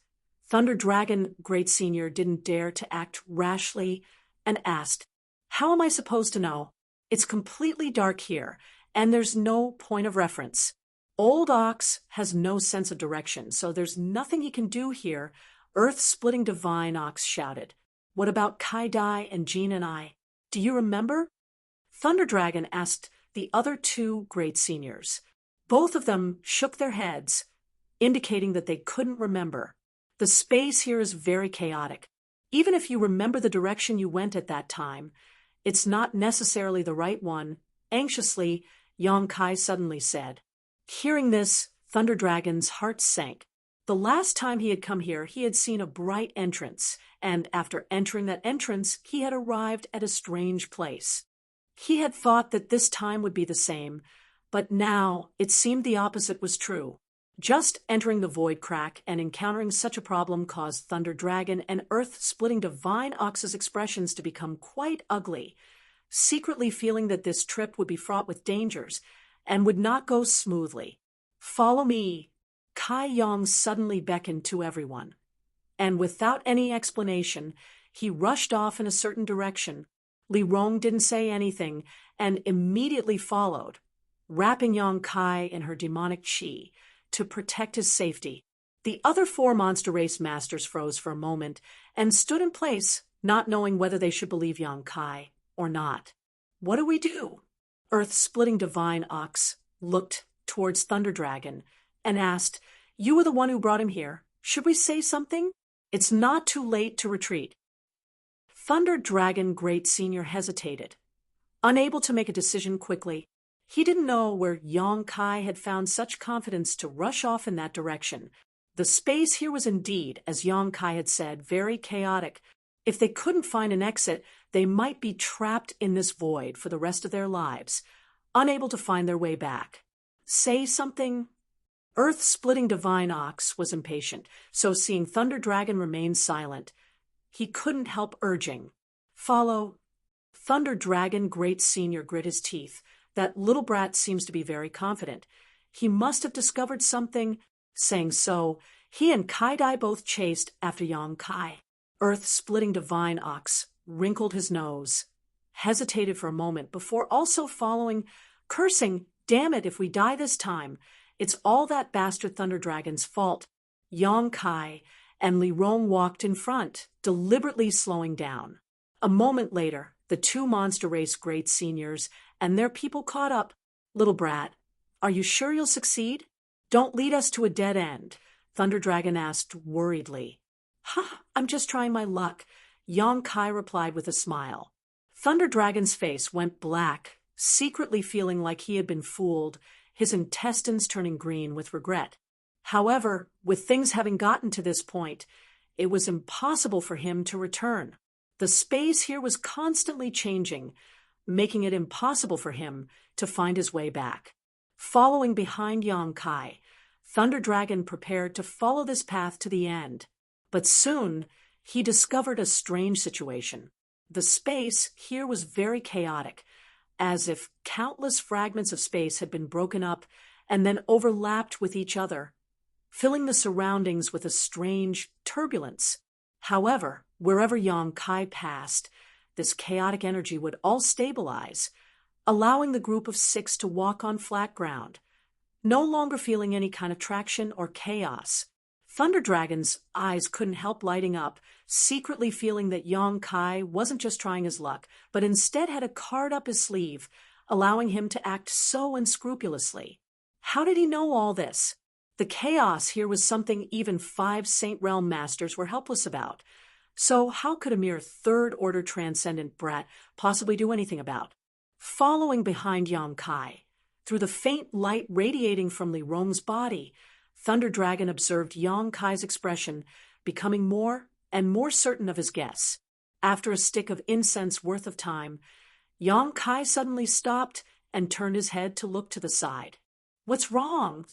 Thunder Dragon Great Senior didn't dare to act rashly and asked, "How am I supposed to know? It's completely dark here, and there's no point of reference." Old Ox has no sense of direction, so there's nothing he can do here, Earth-splitting Divine Ox shouted. "What about Kai Dai and Jean and I? Do you remember?" Thunder Dragon asked the other 2 great seniors. Both of them shook their heads, indicating that they couldn't remember. The space here is very chaotic. Even if you remember the direction you went at that time, it's not necessarily the right one. Anxiously, Yang Kai suddenly said. Hearing this, Thunder Dragon's heart sank. The last time he had come here, he had seen a bright entrance, and after entering that entrance, he had arrived at a strange place. He had thought that this time would be the same, but now it seemed the opposite was true. Just entering the void crack and encountering such a problem caused Thunder Dragon and Earth-splitting Divine Ox's expressions to become quite ugly, secretly feeling that this trip would be fraught with dangers and would not go smoothly. "Follow me," Kai Yang suddenly beckoned to everyone, and without any explanation, he rushed off in a certain direction. Li Rong didn't say anything and immediately followed, wrapping Yang Kai in her demonic chi to protect his safety. The other 4 monster race masters froze for a moment and stood in place, not knowing whether they should believe Yang Kai or not. "What do we do?" Earth-splitting Divine Ox looked towards Thunder Dragon and asked, "You were the one who brought him here. Should we say something? It's not too late to retreat." Thunder Dragon Great Senior hesitated, unable to make a decision quickly. He didn't know where Yang Kai had found such confidence to rush off in that direction. The space here was indeed, as Yang Kai had said, very chaotic. If they couldn't find an exit, they might be trapped in this void for the rest of their lives, unable to find their way back. Say something? Earth-splitting Divine Ox was impatient, so seeing Thunder Dragon remain silent, he couldn't help urging, "Follow." Thunder Dragon Great Senior grit his teeth. That little brat seems to be very confident. He must have discovered something. Saying so, he and Kai Dai both chased after Yang Kai. Earth-splitting Divine Ox wrinkled his nose, hesitated for a moment before also following, cursing, "Damn it, if we die this time, it's all that bastard Thunder Dragon's fault." Yang Kai and Li Rong walked in front, deliberately slowing down. A moment later, the 2 monster race great seniors and their people caught up. "Little brat, are you sure you'll succeed? Don't lead us to a dead end," Thunder Dragon asked worriedly. I'm just trying my luck," Yang Kai replied with a smile. Thunder Dragon's face went black, secretly feeling like he had been fooled, his intestines turning green with regret. However, with things having gotten to this point, it was impossible for him to return. The space here was constantly changing, making it impossible for him to find his way back. Following behind Yang Kai, Thunder Dragon prepared to follow this path to the end. But soon, he discovered a strange situation. The space here was very chaotic, as if countless fragments of space had been broken up and then overlapped with each other, filling the surroundings with a strange turbulence. However, wherever Yang Kai passed, this chaotic energy would all stabilize, allowing the group of 6 to walk on flat ground, no longer feeling any kind of traction or chaos. Thunder Dragon's eyes couldn't help lighting up, secretly feeling that Yang Kai wasn't just trying his luck, but instead had a card up his sleeve, allowing him to act so unscrupulously. How did he know all this? The chaos here was something even 5 Saint Realm Masters were helpless about. So how could a mere third-order transcendent brat possibly do anything about? Following behind Yang Kai, through the faint light radiating from Li Rong's body, Thunder Dragon observed Yang Kai's expression, becoming more and more certain of his guess. After a stick of incense worth of time, Yang Kai suddenly stopped and turned his head to look to the side. "What's wrong?"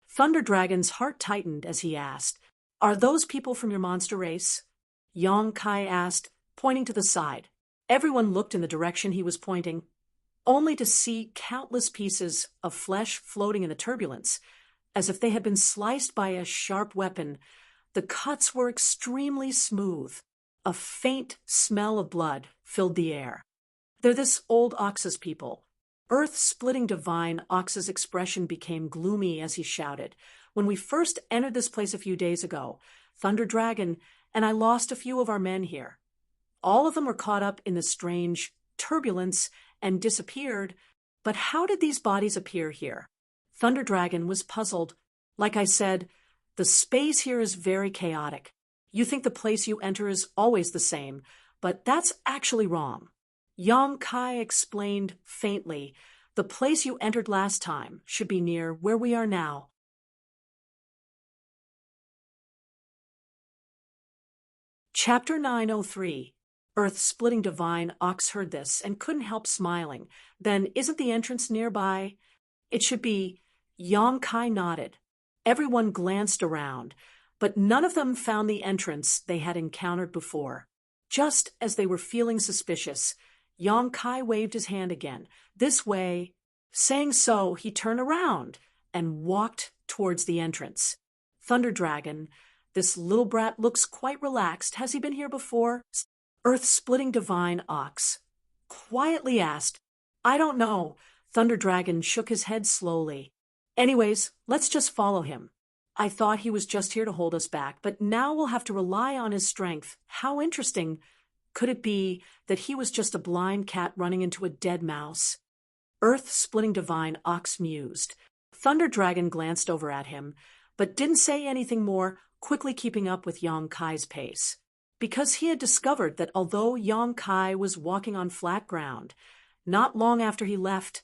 Thunder Dragon's heart tightened as he asked, "Are those people from your monster race?" Yang Kai asked, pointing to the side. Everyone looked in the direction he was pointing, only to see countless pieces of flesh floating in the turbulence, as if they had been sliced by a sharp weapon. The cuts were extremely smooth. A faint smell of blood filled the air. "They're this old Ox's people." Earth-splitting divine Ox's expression became gloomy as he shouted. "When we first entered this place a few days ago, Thunder Dragon and I lost a few of our men here. All of them were caught up in the strange turbulence and disappeared. But how did these bodies appear here?" Thunder Dragon was puzzled. "Like I said, the space here is very chaotic. You think the place you enter is always the same, but that's actually wrong." Yang Kai explained faintly, "The place you entered last time should be near where we are now." Chapter 903. Earth-splitting divine Ox heard this and couldn't help smiling. "Then isn't the entrance nearby?" "It should be." Yang Kai nodded. Everyone glanced around, but none of them found the entrance they had encountered before. Just as they were feeling suspicious, Yang Kai waved his hand again. "This way." Saying so, he turned around and walked towards the entrance. Thunder Dragon, "This little brat looks quite relaxed. Has he been here before?" Earth-splitting divine Ox quietly asked. "I don't know." Thunder Dragon shook his head slowly. "Anyways, let's just follow him. I thought he was just here to hold us back, but now we'll have to rely on his strength. How interesting. Could it be that he was just a blind cat running into a dead mouse?" Earth-splitting divine Ox mused. Thunder Dragon glanced over at him, but didn't say anything more, quickly keeping up with Yang Kai's pace. Because he had discovered that although Yang Kai was walking on flat ground, not long after he left,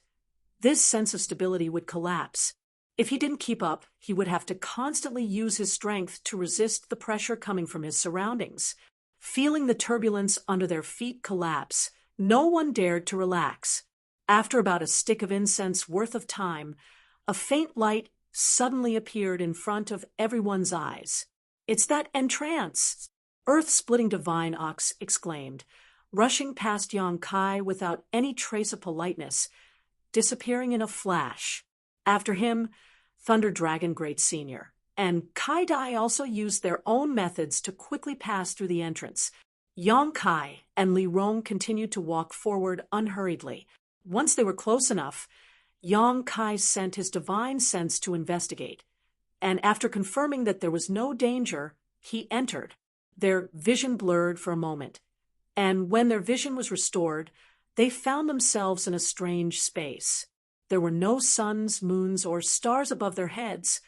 this sense of stability would collapse. If he didn't keep up, he would have to constantly use his strength to resist the pressure coming from his surroundings. Feeling the turbulence under their feet collapse, no one dared to relax. After about a stick of incense worth of time, a faint light suddenly appeared in front of everyone's eyes. "It's that entrance!" Earth-splitting divine Ox exclaimed, rushing past Yang Kai without any trace of politeness, disappearing in a flash. After him, Thunder Dragon Great Senior and Kai Dai also used their own methods to quickly pass through the entrance. Yang Kai and Li Rong continued to walk forward unhurriedly. Once they were close enough, Yang Kai sent his divine sense to investigate, and after confirming that there was no danger, he entered. Their vision blurred for a moment, and when their vision was restored, they found themselves in a strange space. There were no suns, moons, or stars above their heads,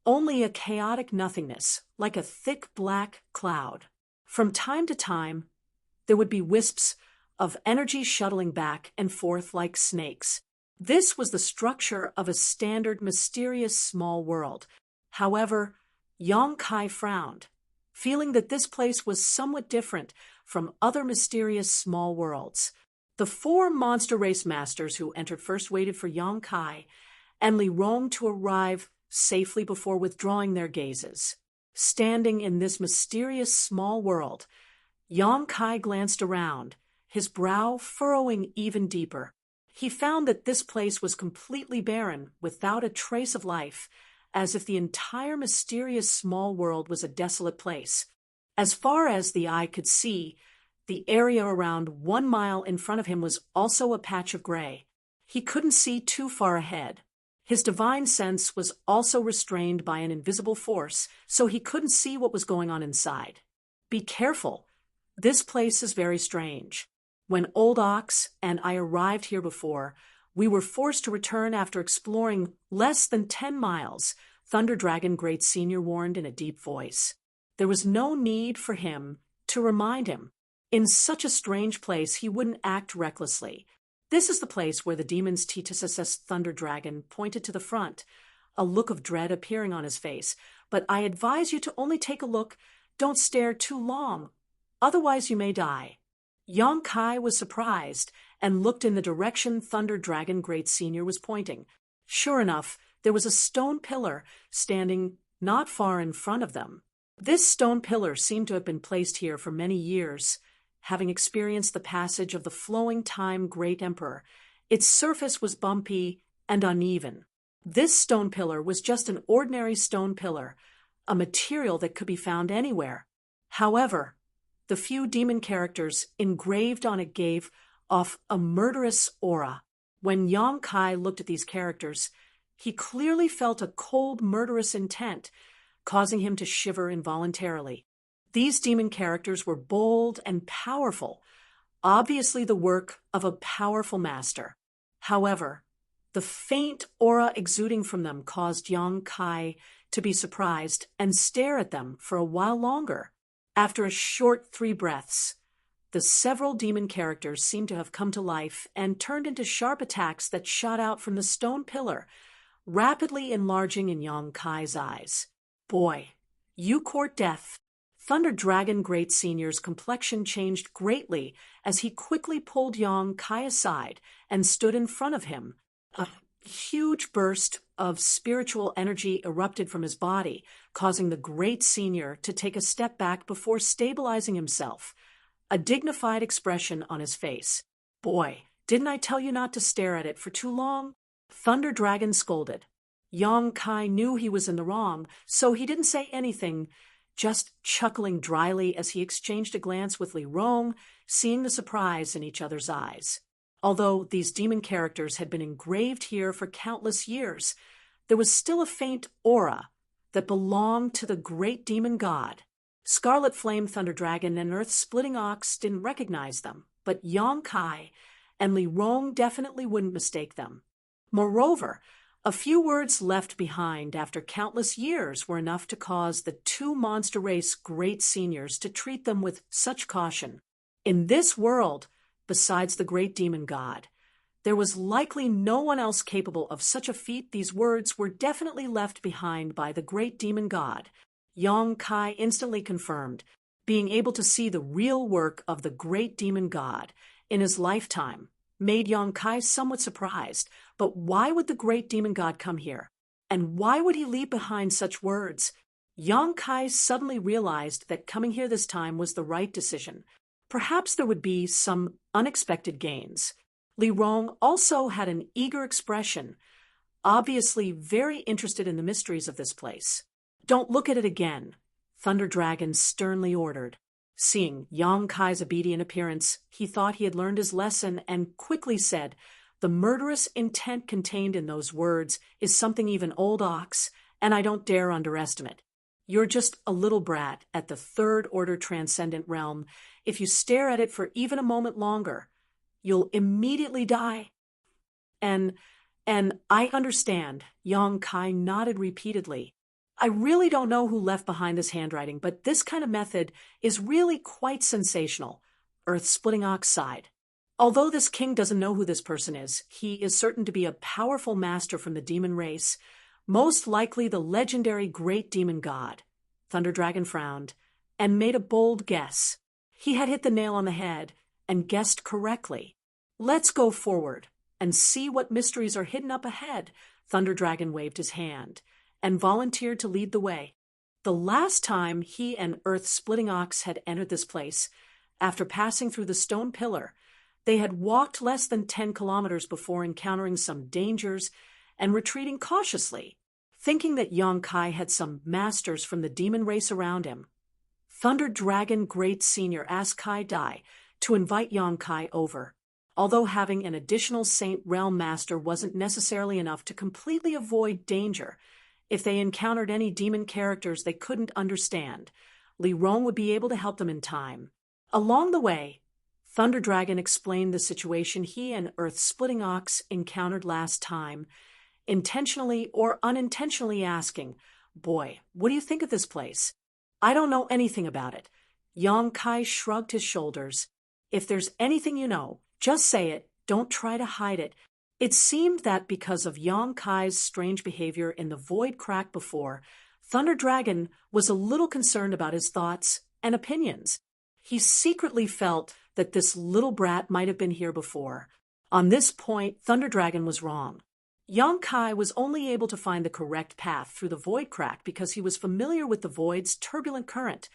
only a chaotic nothingness, like a thick black cloud. From time to time, there would be wisps of energy shuttling back and forth like snakes. This was the structure of a standard, mysterious small world. However, Yang Kai frowned. feeling that this place was somewhat different from other mysterious small worlds. The four monster race masters who entered first waited for Yang Kai and Li Rong to arrive safely before withdrawing their gazes. Standing in this mysterious small world, Yang Kai glanced around, his brow furrowing even deeper. He found that this place was completely barren, without a trace of life, as if the entire mysterious small world was a desolate place. As far as the eye could see, the area around 1 mile in front of him was also a patch of gray. He couldn't see too far ahead. His divine sense was also restrained by an invisible force, so he couldn't see what was going on inside. Be careful. This place is very strange. When Old Ox and I arrived here before, we were forced to return after exploring less than 10 miles, Thunder Dragon Great Senior warned in a deep voice. There was no need for him to remind him. In such a strange place, he wouldn't act recklessly. This is the place where the demons TTSS Thunder Dragon pointed to the front, a look of dread appearing on his face. But I advise you to only take a look. Don't stare too long. Otherwise you may die. Yang Kai was surprised and looked in the direction Thunder Dragon Great Senior was pointing. Sure enough, there was a stone pillar standing not far in front of them. This stone pillar seemed to have been placed here for many years. Having experienced the passage of the flowing time Great Emperor, its surface was bumpy and uneven. This stone pillar was just an ordinary stone pillar, a material that could be found anywhere. However, the few demon characters engraved on it gave off a murderous aura. When Yang Kai looked at these characters, he clearly felt a cold, murderous intent, causing him to shiver involuntarily. These demon characters were bold and powerful, obviously the work of a powerful master. However, the faint aura exuding from them caused Yang Kai to be surprised and stare at them for a while longer. After a short 3 breaths, the several demon characters seemed to have come to life and turned into sharp attacks that shot out from the stone pillar, rapidly enlarging in Yang Kai's eyes. Boy, you court death. Thunder Dragon Great Senior's complexion changed greatly as he quickly pulled Yang Kai aside and stood in front of him. A huge burst of spiritual energy erupted from his body, causing the Great Senior to take a step back before stabilizing himself, a dignified expression on his face. Boy, didn't I tell you not to stare at it for too long? Thunder Dragon scolded. Yang Kai knew he was in the wrong, so he didn't say anything, just chuckling dryly as he exchanged a glance with Li Rong, seeing the surprise in each other's eyes. Although these demon characters had been engraved here for countless years, there was still a faint aura that belonged to the great demon god. Scarlet Flame Thunder Dragon and Earth Splitting Ox didn't recognize them, but Yang Kai and Li Rong definitely wouldn't mistake them. Moreover, a few words left behind after countless years were enough to cause the 2 monster race Great Seniors to treat them with such caution. In this world, besides the great demon god, there was likely no one else capable of such a feat. These words were definitely left behind by the great demon god. Yang Kai instantly confirmed, being able to see the real work of the great demon god in his lifetime made Yang Kai somewhat surprised. But why would the great demon god come here? And why would he leave behind such words? Yang Kai suddenly realized that coming here this time was the right decision. Perhaps there would be some unexpected gains. Li Rong also had an eager expression, obviously very interested in the mysteries of this place. Don't look at it again, Thunder Dragon sternly ordered. Seeing Yang Kai's obedient appearance, he thought he had learned his lesson and quickly said, "The murderous intent contained in those words is something even Old Ox, and I don't dare underestimate. You're just a little brat at the third order transcendent realm. If you stare at it for even a moment longer, you'll immediately die." And I understand, Yang Kai nodded repeatedly. I really don't know who left behind this handwriting, but this kind of method is really quite sensational, Earth Splitting Ox sighed. Although this king doesn't know who this person is, he is certain to be a powerful master from the demon race, most likely the legendary great demon god. Thunder Dragon frowned. and made a bold guess. He had hit the nail on the head and guessed correctly. Let's go forward and see what mysteries are hidden up ahead. Thunder Dragon waved his hand and volunteered to lead the way. The last time he and Earth-Splitting Ox had entered this place, after passing through the stone pillar, they had walked less than 10 kilometers before encountering some dangers and retreating cautiously, thinking that Yong-kai had some masters from the demon race around him. Thunder Dragon Great Senior asked Kai Dai to invite Yong-kai over, although having an additional Saint Realm Master wasn't necessarily enough to completely avoid danger. If they encountered any demon characters they couldn't understand, Li Rong would be able to help them in time. Along the way, Thunder Dragon explained the situation he and Earth-Splitting Ox encountered last time, intentionally or unintentionally asking, "Boy, what do you think of this place?" "I don't know anything about it." Yong-kai shrugged his shoulders. "If there's anything you know, just say it. Don't try to hide it." It seemed that because of Yong-kai's strange behavior in the void crack before, Thunder Dragon was a little concerned about his thoughts and opinions. He secretly felt that this little brat might have been here before. On this point, Thunder Dragon was wrong. Yong-kai was only able to find the correct path through the void crack because he was familiar with the void's turbulent current,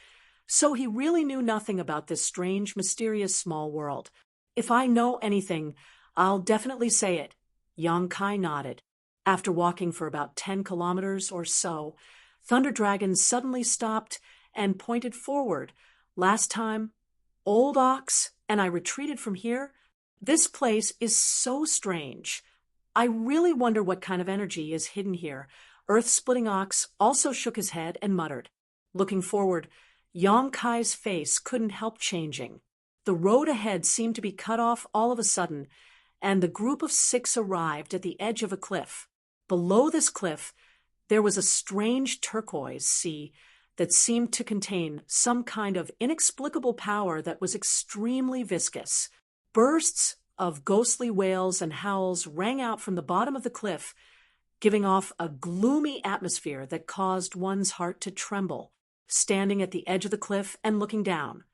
so he really knew nothing about this strange, mysterious small world. "If I know anything, I'll definitely say it." Yong-kai nodded. After walking for about 10 kilometers or so, Thunder Dragon suddenly stopped and pointed forward. "Last time, Old Ox and I retreated from here. This place is so strange. I really wonder what kind of energy is hidden here." Earth-Splitting Ox also shook his head and muttered. Looking forward, Yong-kai's face couldn't help changing. The road ahead seemed to be cut off all of a sudden, and the group of 6 arrived at the edge of a cliff. Below this cliff, there was a strange turquoise sea that seemed to contain some kind of inexplicable power that was extremely viscous. Bursts of ghostly wails and howls rang out from the bottom of the cliff, giving off a gloomy atmosphere that caused one's heart to tremble. Standing at the edge of the cliff and looking down,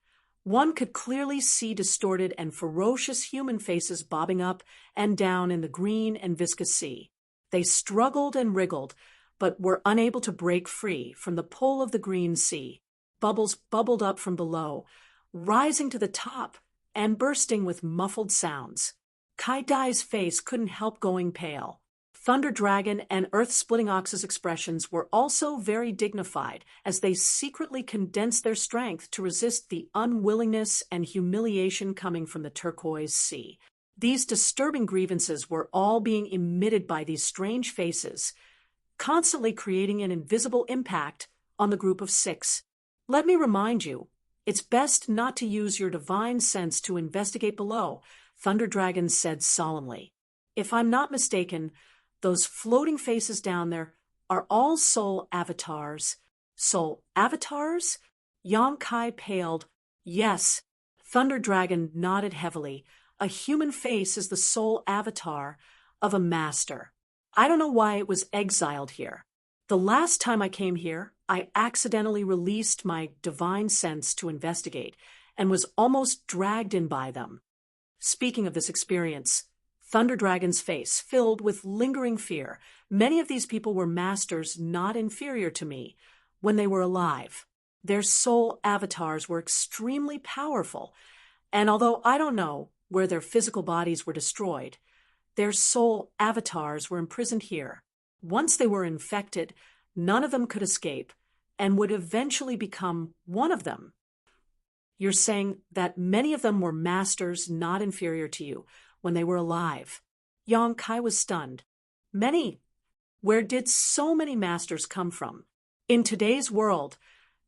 one could clearly see distorted and ferocious human faces bobbing up and down in the green and viscous sea. They struggled and wriggled, but were unable to break free from the pull of the green sea. Bubbles bubbled up from below, rising to the top and bursting with muffled sounds. Kai Dai's face couldn't help going pale. Thunder Dragon and Earth-Splitting Ox's expressions were also very dignified, as they secretly condensed their strength to resist the unwillingness and humiliation coming from the turquoise sea. These disturbing grievances were all being emitted by these strange faces, constantly creating an invisible impact on the group of 6. "Let me remind you, it's best not to use your divine sense to investigate below," Thunder Dragon said solemnly. "If I'm not mistaken, those floating faces down there are all soul avatars." "Soul avatars?" Yong-kai paled. "Yes." Thunder Dragon nodded heavily. "A human face is the soul avatar of a master. I don't know why it was exiled here. The last time I came here, I accidentally released my divine sense to investigate and was almost dragged in by them." Speaking of this experience, Thunder Dragon's face filled with lingering fear. "Many of these people were masters not inferior to me when they were alive. Their soul avatars were extremely powerful, and although I don't know where their physical bodies were destroyed, their soul avatars were imprisoned here. Once they were infected, none of them could escape and would eventually become one of them." "You're saying that many of them were masters not inferior to you when they were alive?" Yong-kai was stunned. "Many? Where did so many masters come from? In today's world,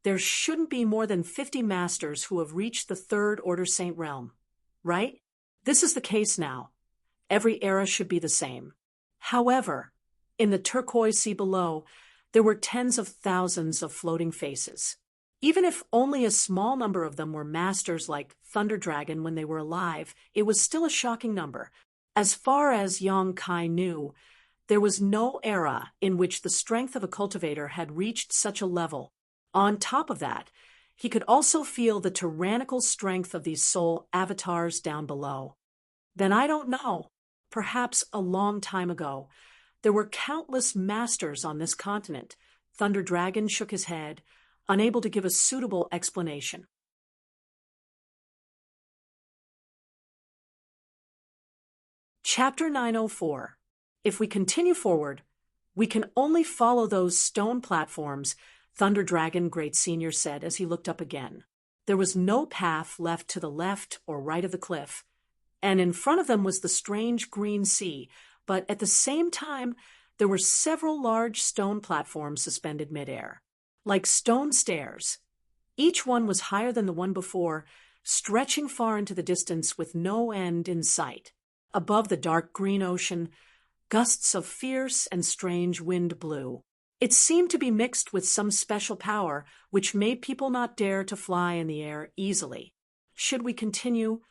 there shouldn't be more than 50 masters who have reached the Third Order Saint Realm, right? This is the case now. Every era should be the same. However, in the turquoise sea below, there were tens of thousands of floating faces. Even if only a small number of them were masters like Thunder Dragon when they were alive, it was still a shocking number. As far as Yong-kai knew, there was no era in which the strength of a cultivator had reached such a level. On top of that, he could also feel the tyrannical strength of these soul avatars down below. Then I don't know. Perhaps a long time ago, there were countless masters on this continent. Thunder Dragon shook his head, unable to give a suitable explanation. Chapter 904. If we continue forward, we can only follow those stone platforms, Thunder Dragon Great Senior said as he looked up again. There was no path left to the left or right of the cliff, and in front of them was the strange green sea, but at the same time, there were several large stone platforms suspended midair, like stone stairs. Each one was higher than the one before, stretching far into the distance with no end in sight. Above the dark green ocean, gusts of fierce and strange wind blew. It seemed to be mixed with some special power which made people not dare to fly in the air easily. Should we continue?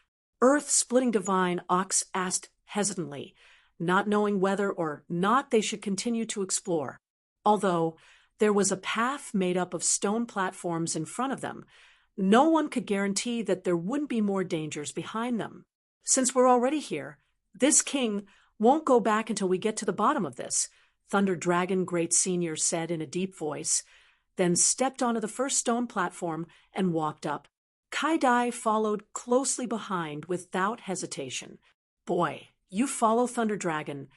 Earth-splitting divine Ox asked hesitantly, not knowing whether or not they should continue to explore. Although there was a path made up of stone platforms in front of them, no one could guarantee that there wouldn't be more dangers behind them. Since we're already here, this king won't go back until we get to the bottom of this, Thunder Dragon Great Senior said in a deep voice, then stepped onto the first stone platform and walked up. Kai-Dai followed closely behind without hesitation. Boy, you follow Thunder Dragon.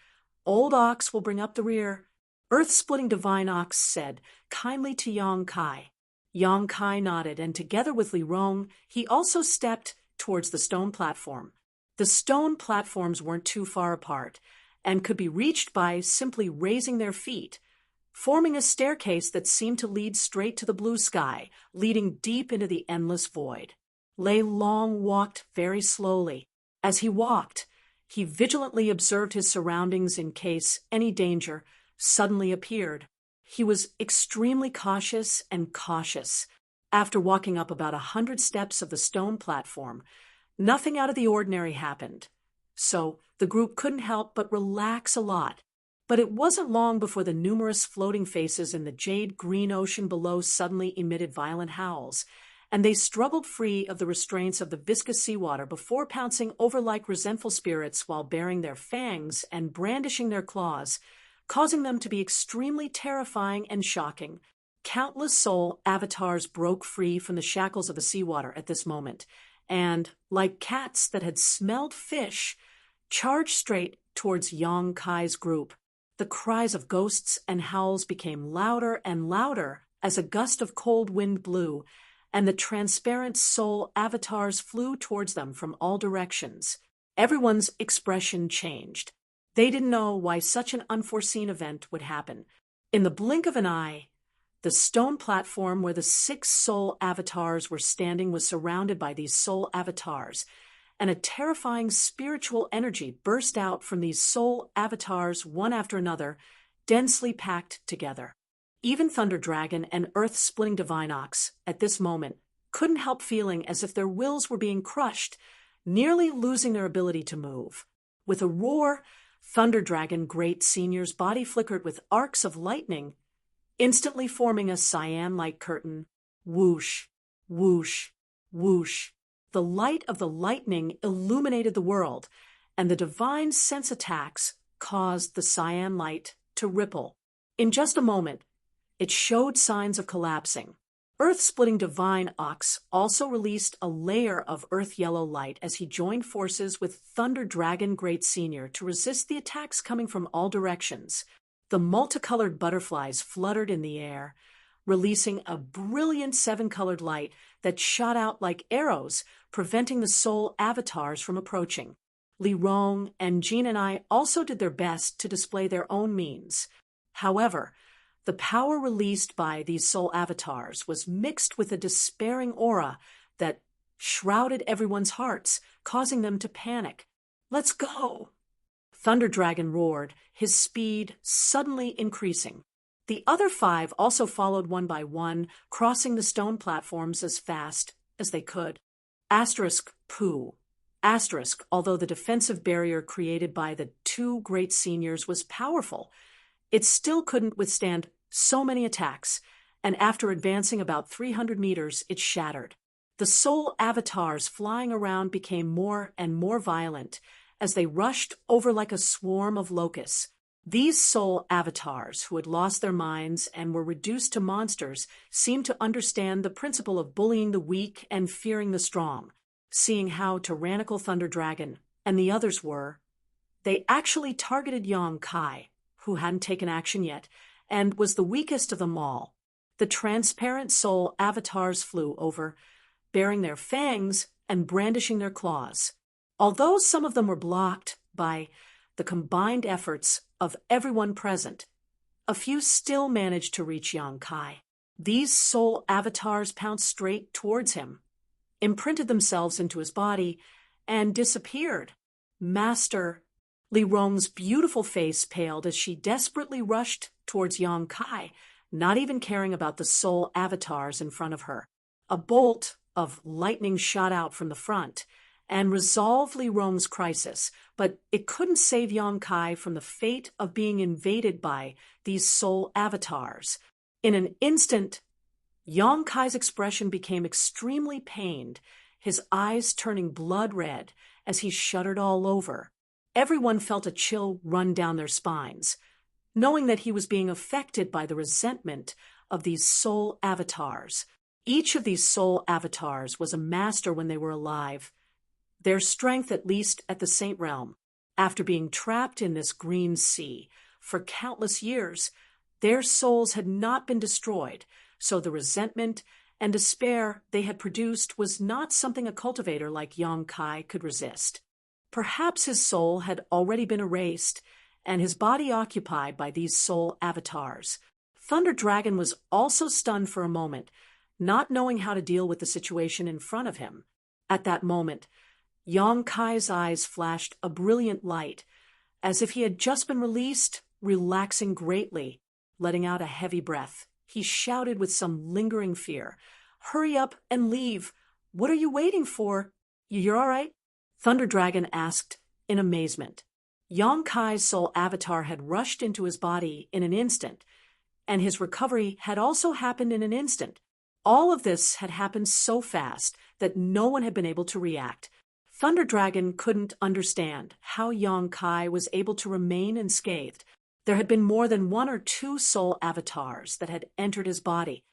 Old Ox will bring up the rear. Earth-splitting Divine Ox said kindly to Yang Kai. Yang Kai nodded, and together with Li Rong, he also stepped towards the stone platform. The stone platforms weren't too far apart and could be reached by simply raising their feet, forming a staircase that seemed to lead straight to the blue sky, leading deep into the endless void. Lei Long walked very slowly. As he walked, he vigilantly observed his surroundings in case any danger suddenly appeared. He was extremely cautious and cautious. After walking up about 100 steps of the stone platform, nothing out of the ordinary happened, so the group couldn't help but relax a lot. But it wasn't long before the numerous floating faces in the jade green ocean below suddenly emitted violent howls, and they struggled free of the restraints of the viscous seawater before pouncing over like resentful spirits while baring their fangs and brandishing their claws, causing them to be extremely terrifying and shocking. Countless soul avatars broke free from the shackles of the seawater at this moment, and, like cats that had smelled fish, charged straight towards Yang Kai's group. The cries of ghosts and howls became louder and louder as a gust of cold wind blew, and the transparent soul avatars flew towards them from all directions. Everyone's expression changed. They didn't know why such an unforeseen event would happen. In the blink of an eye, the stone platform where the 6 soul avatars were standing was surrounded by these soul avatars, and a terrifying spiritual energy burst out from these soul avatars one after another, densely packed together. Even Thunder Dragon and Earth-splitting Divine Ox, at this moment, couldn't help feeling as if their wills were being crushed, nearly losing their ability to move. With a roar, Thunder Dragon Great Senior's body flickered with arcs of lightning, instantly forming a cyan-like curtain. Whoosh, whoosh, whoosh. The light of the lightning illuminated the world, and the divine sense attacks caused the cyan light to ripple. In just a moment, it showed signs of collapsing. Earth-splitting Divine Ox also released a layer of earth-yellow light as he joined forces with Thunder Dragon Great Senior to resist the attacks coming from all directions. The multicolored butterflies fluttered in the air, releasing a brilliant 7-colored light that shot out like arrows, preventing the soul avatars from approaching. Li Rong and Jean and I also did their best to display their own means. However, the power released by these soul avatars was mixed with a despairing aura that shrouded everyone's hearts, causing them to panic. "Let's go!" Thunder Dragon roared, his speed suddenly increasing. The other 5 also followed one by one, crossing the stone platforms as fast as they could. Pooh. Although the defensive barrier created by the 2 great seniors was powerful, it still couldn't withstand so many attacks, and after advancing about 300 meters, it shattered. The soul avatars flying around became more and more violent as they rushed over like a swarm of locusts. These soul avatars, who had lost their minds and were reduced to monsters, seemed to understand the principle of bullying the weak and fearing the strong. Seeing how tyrannical Thunder Dragon and the others were, they actually targeted Yang Kai, who hadn't taken action yet, and was the weakest of them all. The transparent soul avatars flew over, baring their fangs and brandishing their claws. Although some of them were blocked by the combined efforts of everyone present, a few still managed to reach Yang Kai. These soul avatars pounced straight towards him, imprinted themselves into his body, and disappeared. Master Li Rong's beautiful face paled as she desperately rushed towards Yang Kai, not even caring about the soul avatars in front of her. A bolt of lightning shot out from the front and resolved Li Rong's crisis, but it couldn't save Yang Kai from the fate of being invaded by these soul avatars. In an instant, Yang Kai's expression became extremely pained, his eyes turning blood red as he shuddered all over. Everyone felt a chill run down their spines, knowing that he was being affected by the resentment of these soul avatars. Each of these soul avatars was a master when they were alive, their strength at least at the Saint Realm. After being trapped in this green sea for countless years, their souls had not been destroyed, so the resentment and despair they had produced was not something a cultivator like Yang Kai could resist. Perhaps his soul had already been erased, and his body occupied by these soul avatars. Thunder Dragon was also stunned for a moment, not knowing how to deal with the situation in front of him. At that moment, Yang Kai's eyes flashed a brilliant light, as if he had just been released, relaxing greatly. Letting out a heavy breath, he shouted with some lingering fear, "Hurry up and leave! What are you waiting for? You're all right?" Thunder Dragon asked in amazement. Yang Kai's soul avatar had rushed into his body in an instant, and his recovery had also happened in an instant. All of this had happened so fast that no one had been able to react. Thunder Dragon couldn't understand how Yang Kai was able to remain unscathed. There had been more than one or two soul avatars that had entered his body.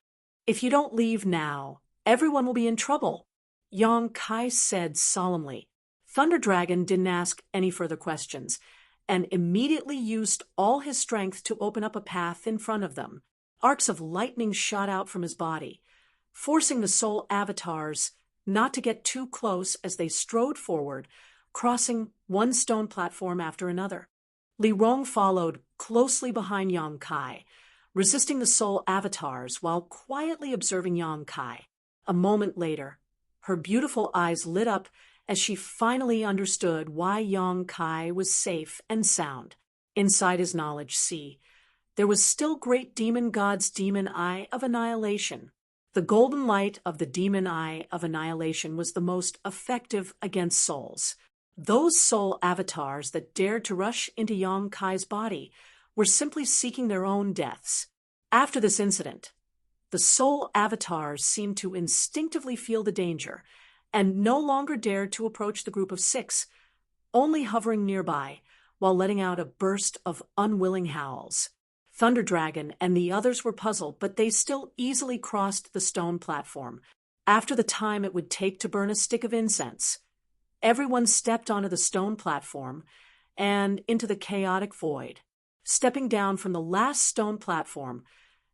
"If you don't leave now, everyone will be in trouble," Yang Kai said solemnly. Thunder Dragon didn't ask any further questions, and immediately used all his strength to open up a path in front of them. Arcs of lightning shot out from his body, forcing the soul avatars not to get too close as they strode forward, crossing one stone platform after another. Li Rong followed closely behind Yang Kai, resisting the soul avatars while quietly observing Yang Kai. A moment later, her beautiful eyes lit up as she finally understood why Yang Kai was safe and sound. Inside his knowledge sea, there was still great demon god's demon eye of annihilation. The golden light of the demon eye of annihilation was the most effective against souls. Those soul avatars that dared to rush into Yang Kai's body were simply seeking their own deaths. After this incident, the soul avatars seemed to instinctively feel the danger and no longer dared to approach the group of 6, only hovering nearby while letting out a burst of unwilling howls. Thunder Dragon and the others were puzzled, but they still easily crossed the stone platform. After the time it would take to burn a stick of incense, everyone stepped onto the stone platform and into the chaotic void. Stepping down from the last stone platform,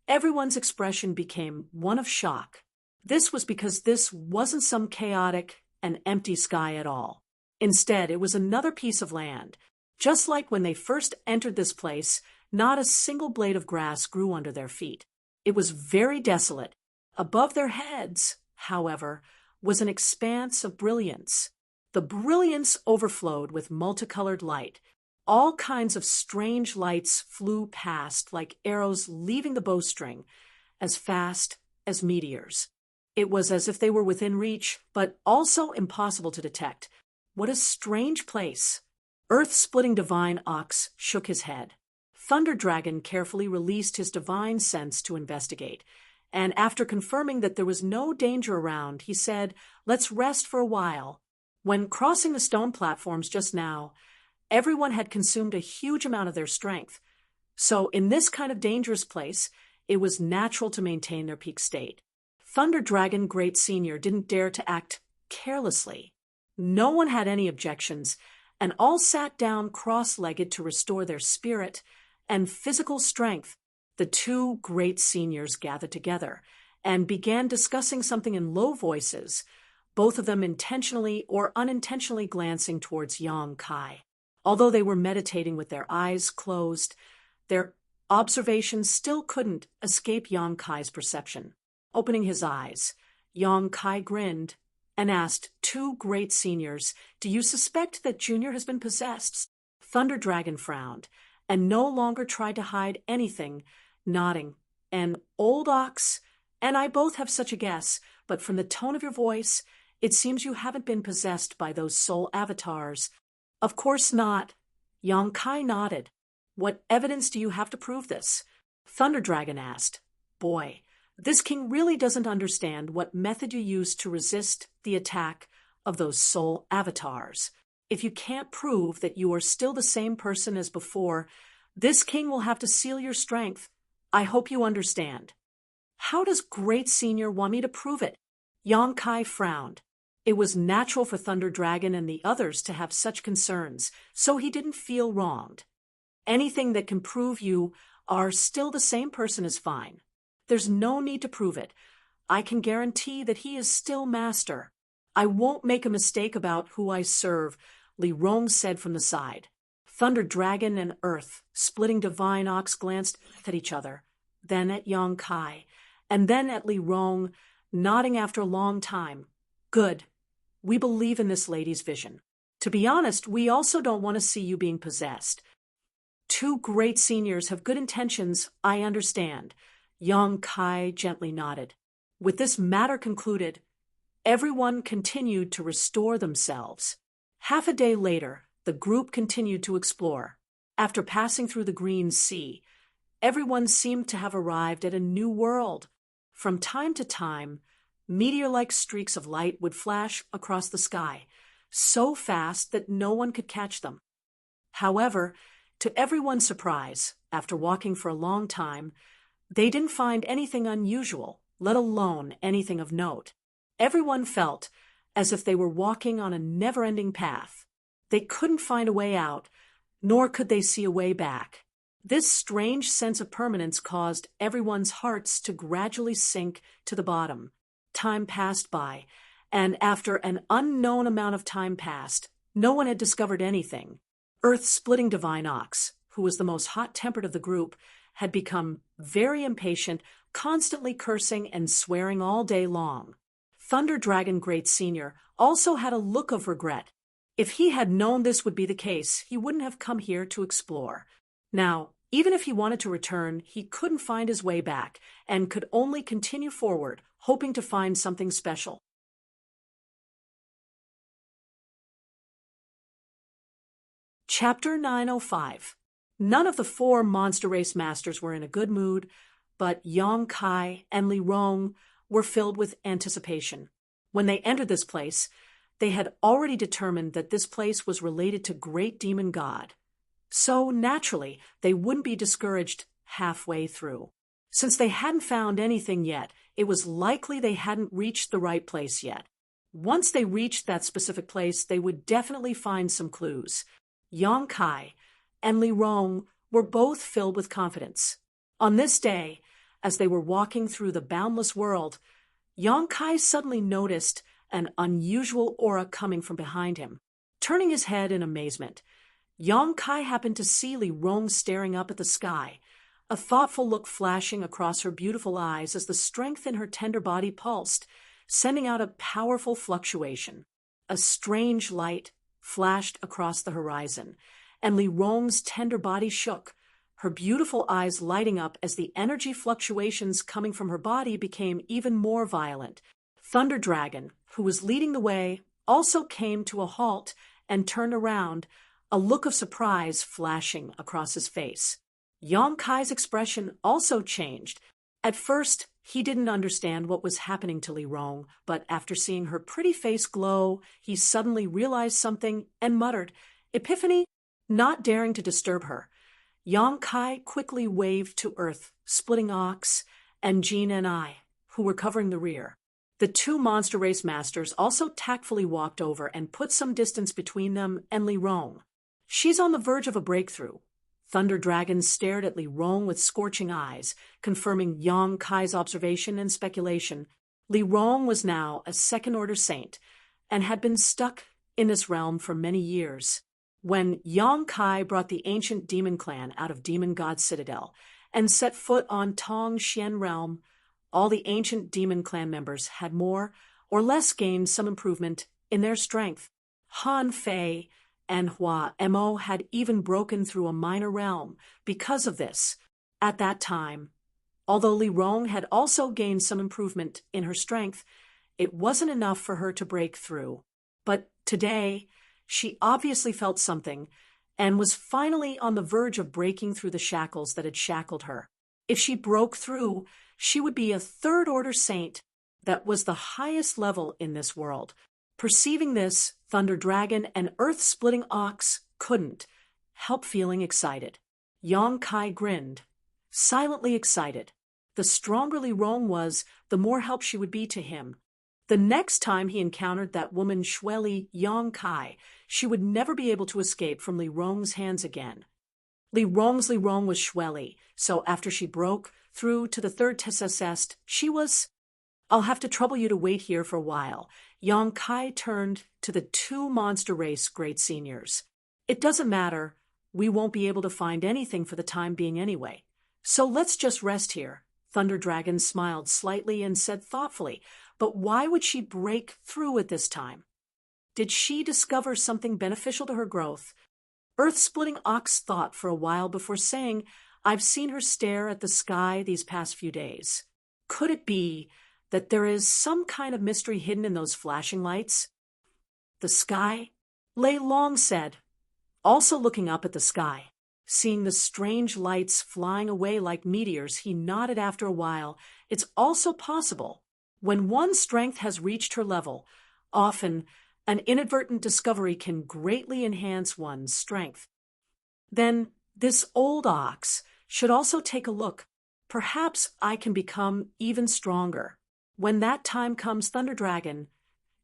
everyone's expression became one of shock. This was because this wasn't some chaotic and empty sky at all. Instead, it was another piece of land. Just like when they first entered this place, not a single blade of grass grew under their feet. It was very desolate. Above their heads, however, was an expanse of brilliance. The brilliance overflowed with multicolored light. All kinds of strange lights flew past like arrows leaving the bowstring, as fast as meteors. It was as if they were within reach, but also impossible to detect. What a strange place! Earth-splitting divine Ox shook his head. Thunder Dragon carefully released his divine sense to investigate, and after confirming that there was no danger around, he said, "Let's rest for a while." When crossing the stone platforms just now, everyone had consumed a huge amount of their strength. So in this kind of dangerous place, it was natural to maintain their peak state. Thunder Dragon Great Senior didn't dare to act carelessly. No one had any objections, and all sat down cross-legged to restore their spirit and physical strength. The two great seniors gathered together and began discussing something in low voices, both of them intentionally or unintentionally glancing towards Yang Kai. Although they were meditating with their eyes closed, their observations still couldn't escape Yang Kai's perception. Opening his eyes, Yang Kai grinned and asked two great seniors, "Do you suspect that Junior has been possessed?" Thunder Dragon frowned and no longer tried to hide anything, nodding. "And Old Ox and I both have such a guess, but from the tone of your voice, it seems you haven't been possessed by those soul avatars." "Of course not." Yang Kai nodded. "What evidence do you have to prove this?" Thunder Dragon asked. "Boy, this king really doesn't understand what method you used to resist the attack of those soul avatars. If you can't prove that you are still the same person as before, this king will have to seal your strength. I hope you understand." "How does Great Senior want me to prove it?" Yang Kai frowned. It was natural for Thunder Dragon and the others to have such concerns, so he didn't feel wronged. "Anything that can prove you are still the same person is fine. There's no need to prove it. I can guarantee that he is still master. I won't make a mistake about who I serve," Li Rong said from the side. Thunder Dragon and Earth, splitting Divine Ox, glanced at each other, then at Yang Kai, and then at Li Rong, nodding after a long time. "Good. We believe in this lady's vision. To be honest, we also don't want to see you being possessed. Two great seniors have good intentions, I understand." Yang Kai gently nodded. With this matter concluded, everyone continued to restore themselves. Half a day later, the group continued to explore. After passing through the Green Sea, everyone seemed to have arrived at a new world. From time to time, meteor-like streaks of light would flash across the sky, so fast that no one could catch them. However, to everyone's surprise, after walking for a long time, they didn't find anything unusual, let alone anything of note. Everyone felt as if they were walking on a never-ending path. They couldn't find a way out, nor could they see a way back. This strange sense of permanence caused everyone's hearts to gradually sink to the bottom. Time passed by, and after an unknown amount of time passed, no one had discovered anything. Earth-splitting Divine Ox, who was the most hot-tempered of the group, had become very impatient, constantly cursing and swearing all day long. Thunder Dragon Great Senior also had a look of regret. If he had known this would be the case, he wouldn't have come here to explore. Now, even if he wanted to return, he couldn't find his way back and could only continue forward, hoping to find something special. Chapter 905. None of the four monster race masters were in a good mood, but Yang Kai and Li Rong were filled with anticipation. When they entered this place, they had already determined that this place was related to Great Demon God. So, naturally, they wouldn't be discouraged halfway through. Since they hadn't found anything yet, it was likely they hadn't reached the right place yet. Once they reached that specific place, they would definitely find some clues. Yang Kai and Li Rong were both filled with confidence. On this day, as they were walking through the boundless world, Yang Kai suddenly noticed an unusual aura coming from behind him. Turning his head in amazement, Yang Kai happened to see Li Rong staring up at the sky, a thoughtful look flashing across her beautiful eyes as the strength in her tender body pulsed, sending out a powerful fluctuation. A strange light flashed across the horizon, and Li Rong's tender body shook, her beautiful eyes lighting up as the energy fluctuations coming from her body became even more violent. Thunder Dragon, who was leading the way, also came to a halt and turned around, a look of surprise flashing across his face. Yang Kai's expression also changed. At first, he didn't understand what was happening to Li Rong, but after seeing her pretty face glow, he suddenly realized something and muttered, "Epiphany," not daring to disturb her. Yang Kai quickly waved to Earth, Splitting Ox, and Jean and I, who were covering the rear. The two monster race masters also tactfully walked over and put some distance between them and Li Rong. "She's on the verge of a breakthrough." Thunder Dragon stared at Li Rong with scorching eyes, confirming Yang Kai's observation and speculation. Li Rong was now a second-order saint and had been stuck in this realm for many years. When Yang Kai brought the ancient demon clan out of Demon God Citadel and set foot on Tong Xian realm, all the ancient demon clan members had more or less gained some improvement in their strength. Han Fei and Hua Mo had even broken through a minor realm because of this. At that time, although Li Rong had also gained some improvement in her strength, it wasn't enough for her to break through. But today, she obviously felt something and was finally on the verge of breaking through the shackles that had shackled her. If she broke through, she would be a third-order saint that was the highest level in this world. Perceiving this, Thunder Dragon and Earth-Splitting Ox couldn't help feeling excited. Yang Kai grinned, silently excited. The stronger Li Rong was, the more help she would be to him. The next time he encountered that woman Shueli Yang Kai, she would never be able to escape from Li Rong's hands again. Li Rong was Shueli, so after she broke through to the third Tessest, she was... "I'll have to trouble you to wait here for a while." Yang Kai turned to the two monster race great seniors. "It doesn't matter. We won't be able to find anything for the time being anyway. So let's just rest here." Thunder Dragon smiled slightly and said thoughtfully, "But why would she break through at this time? Did she discover something beneficial to her growth?" Earth-Splitting Ox thought for a while before saying, "I've seen her stare at the sky these past few days. Could it be that there is some kind of mystery hidden in those flashing lights?" "The sky?" Lei Long said, also looking up at the sky. Seeing the strange lights flying away like meteors, he nodded after a while. "It's also possible. When one's strength has reached her level, often an inadvertent discovery can greatly enhance one's strength. Then this old ox should also take a look. Perhaps I can become even stronger. When that time comes, Thunder Dragon,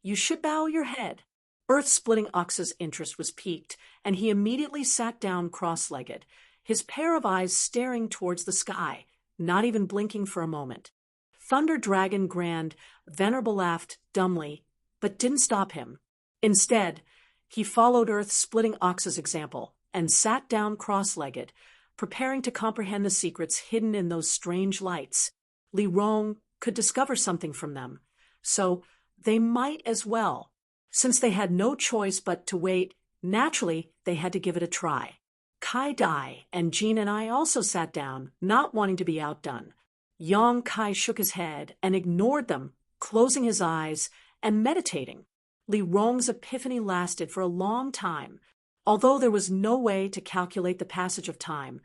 you should bow your head." Earth-Splitting Ox's interest was piqued, and he immediately sat down cross-legged, his pair of eyes staring towards the sky, not even blinking for a moment. Thunder Dragon Grand Venerable laughed dumbly, but didn't stop him. Instead, he followed Earth-Splitting Ox's example and sat down cross-legged, preparing to comprehend the secrets hidden in those strange lights. Li Rong could discover something from them, so they might as well. Since they had no choice but to wait, naturally they had to give it a try. Kai Dai and Jean and I also sat down, not wanting to be outdone. Yang Kai shook his head and ignored them, closing his eyes and meditating. Li Rong's epiphany lasted for a long time. Although there was no way to calculate the passage of time,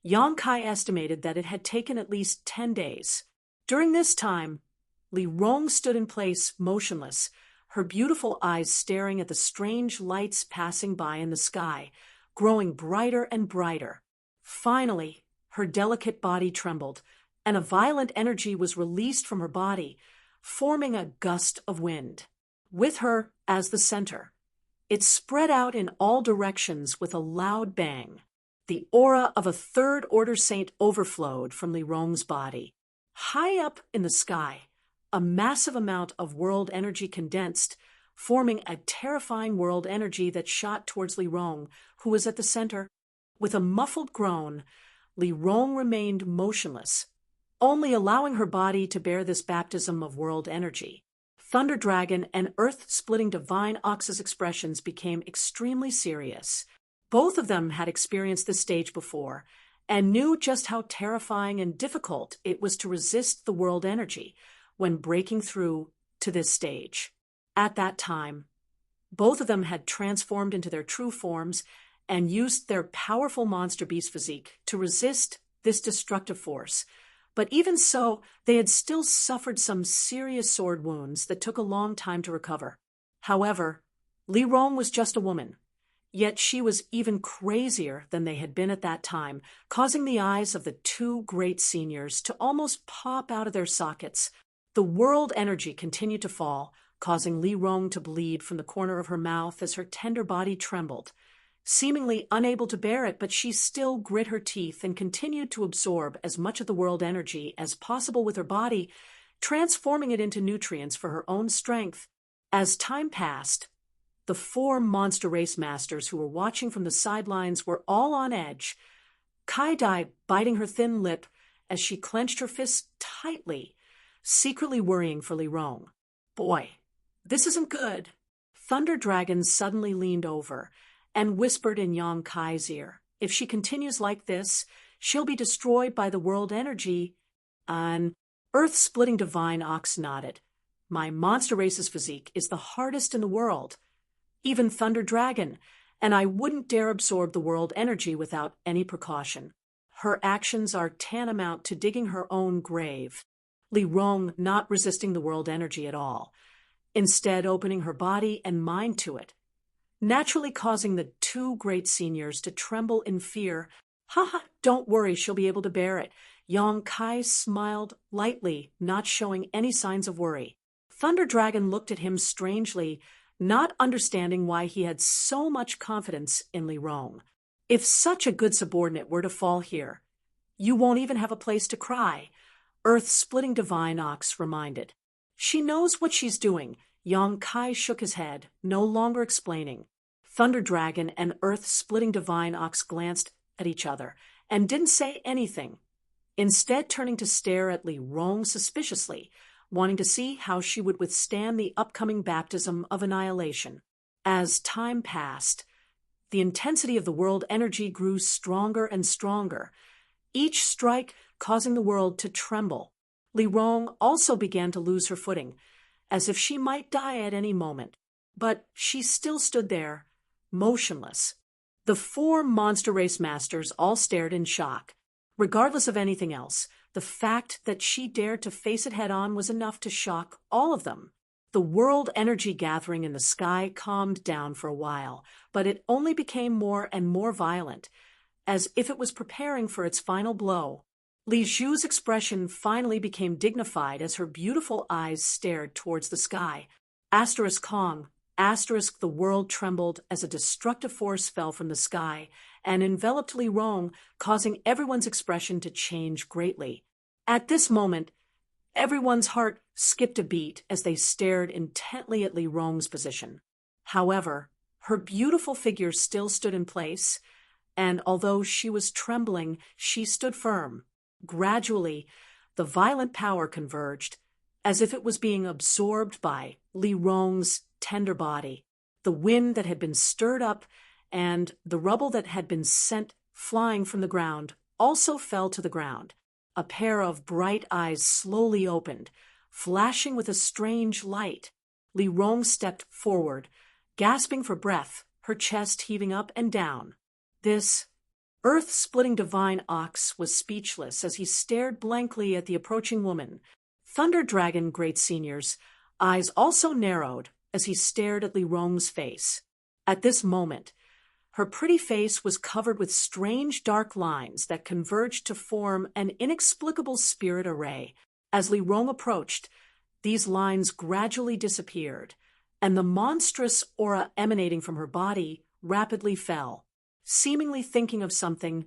Yang Kai estimated that it had taken at least 10 days. During this time, Li Rong stood in place, motionless, her beautiful eyes staring at the strange lights passing by in the sky, growing brighter and brighter. Finally, her delicate body trembled, and a violent energy was released from her body, forming a gust of wind. With her as the center, it spread out in all directions with a loud bang. The aura of a third-order saint overflowed from Li Rong's body. High up in the sky, a massive amount of world energy condensed, forming a terrifying world energy that shot towards Li Rong, who was at the center. With a muffled groan, Li Rong remained motionless, only allowing her body to bear this baptism of world energy. Thunder Dragon and Earth-Splitting Divine Ox's expressions became extremely serious. Both of them had experienced this stage before, and knew just how terrifying and difficult it was to resist the world energy when breaking through to this stage. At that time, both of them had transformed into their true forms and used their powerful monster beast physique to resist this destructive force. But even so, they had still suffered some serious sword wounds that took a long time to recover. However, Li Rong was just a woman. Yet she was even crazier than they had been at that time, causing the eyes of the two great seniors to almost pop out of their sockets. The world energy continued to fall, causing Li Rong to bleed from the corner of her mouth as her tender body trembled. Seemingly unable to bear it, but she still grit her teeth and continued to absorb as much of the world energy as possible with her body, transforming it into nutrients for her own strength. As time passed, the four monster race masters who were watching from the sidelines were all on edge, Kai-Dai biting her thin lip as she clenched her fists tightly, secretly worrying for Li Rong. Boy, this isn't good. Thunder Dragon suddenly leaned over and whispered in Yang Kai's ear, if she continues like this, she'll be destroyed by the world energy. An earth-splitting divine ox nodded. My monster race's physique is the hardest in the world. Even Thunder Dragon, and I wouldn't dare absorb the world energy without any precaution. Her actions are tantamount to digging her own grave. Li Rong not resisting the world energy at all, instead opening her body and mind to it, naturally causing the two great seniors to tremble in fear. Ha, don't worry, she'll be able to bear it. Yang Kai smiled lightly, not showing any signs of worry. Thunder Dragon looked at him strangely, not understanding why he had so much confidence in Li Rong. If such a good subordinate were to fall here, you won't even have a place to cry, earth-splitting divine ox reminded. She knows what she's doing. Yang Kai shook his head, no longer explaining. Thunder Dragon and earth-splitting divine ox glanced at each other and didn't say anything, instead turning to stare at Li Rong suspiciously, wanting to see how she would withstand the upcoming baptism of annihilation. As time passed, the intensity of the world energy grew stronger and stronger, each strike causing the world to tremble. Li Rong also began to lose her footing, as if she might die at any moment. But she still stood there, motionless. The four monster race masters all stared in shock. Regardless of anything else, the fact that she dared to face it head-on was enough to shock all of them. The world energy gathering in the sky calmed down for a while, but it only became more and more violent, as if it was preparing for its final blow. Li Zhu's expression finally became dignified as her beautiful eyes stared towards the sky. Asterisk Kong, asterisk the world trembled as a destructive force fell from the sky and enveloped Li Rong, causing everyone's expression to change greatly. At this moment, everyone's heart skipped a beat as they stared intently at Li Rong's position. However, her beautiful figure still stood in place, and although she was trembling, she stood firm. Gradually, the violent power converged, as if it was being absorbed by Li Rong's tender body. The wind that had been stirred up and the rubble that had been sent flying from the ground also fell to the ground. A pair of bright eyes slowly opened, flashing with a strange light. Li Rong stepped forward, gasping for breath, her chest heaving up and down. This earth-splitting divine ox was speechless as he stared blankly at the approaching woman. Thunder Dragon Great Senior's eyes also narrowed as he stared at Li Rong's face. At this moment, her pretty face was covered with strange dark lines that converged to form an inexplicable spirit array. As Li Rong approached, these lines gradually disappeared, and the monstrous aura emanating from her body rapidly fell. Seemingly thinking of something,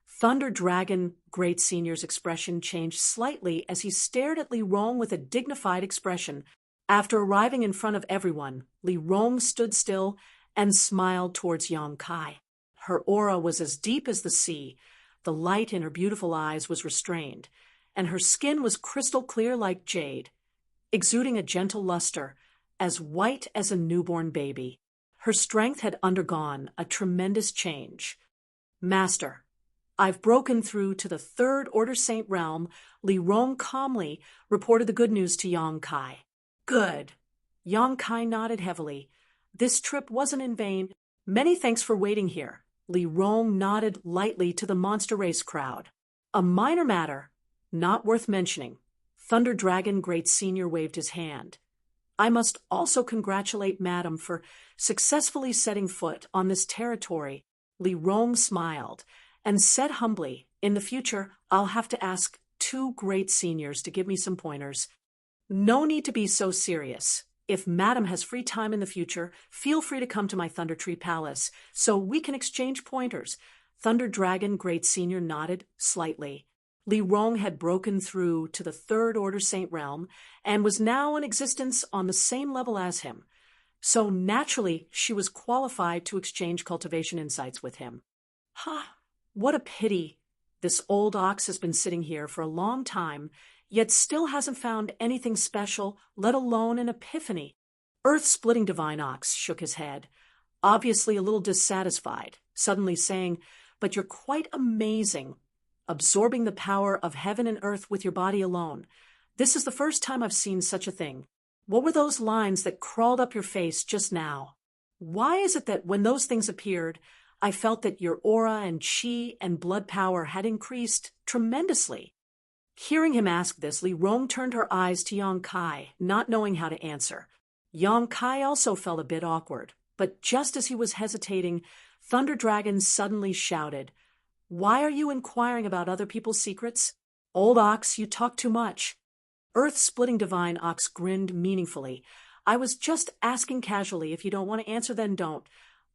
Thunder Dragon Great Senior's expression changed slightly as he stared at Li Rong with a dignified expression. After arriving in front of everyone, Li Rong stood still and smiled towards Yang Kai. Her aura was as deep as the sea, the light in her beautiful eyes was restrained, and her skin was crystal clear like jade, exuding a gentle luster, as white as a newborn baby. Her strength had undergone a tremendous change. Master, I've broken through to the Third Order Saint realm. Li Rong calmly reported the good news to Yang Kai. Good. Yang Kai nodded heavily. This trip wasn't in vain. Many thanks for waiting here. Li Rong nodded lightly to the monster race crowd. A minor matter. Not worth mentioning. Thunder Dragon Great Senior waved his hand. I must also congratulate Madam for successfully setting foot on this territory. Li Rong smiled and said humbly, in the future, I'll have to ask 2 great seniors to give me some pointers. No need to be so serious. If Madam has free time in the future, feel free to come to my Thunder Tree Palace so we can exchange pointers. Thunder Dragon Great Senior nodded slightly. Li Rong had broken through to the Third Order Saint Realm and was now in existence on the same level as him. So naturally, she was qualified to exchange cultivation insights with him. What a pity. This old ox has been sitting here for a long time, yet still hasn't found anything special, let alone an epiphany. Earth-splitting Divine Ox shook his head, obviously a little dissatisfied, suddenly saying, But you're quite amazing, absorbing the power of heaven and earth with your body alone. This is the first time I've seen such a thing. What were those lines that crawled up your face just now? Why is it that when those things appeared, I felt that your aura and chi and blood power had increased tremendously? Hearing him ask this, Li Rong turned her eyes to Yang Kai, not knowing how to answer. Yang Kai also felt a bit awkward, but just as he was hesitating, Thunder Dragon suddenly shouted, Why are you inquiring about other people's secrets? Old Ox, you talk too much. Earth-splitting Divine Ox grinned meaningfully. I was just asking casually. If you don't want to answer, then don't.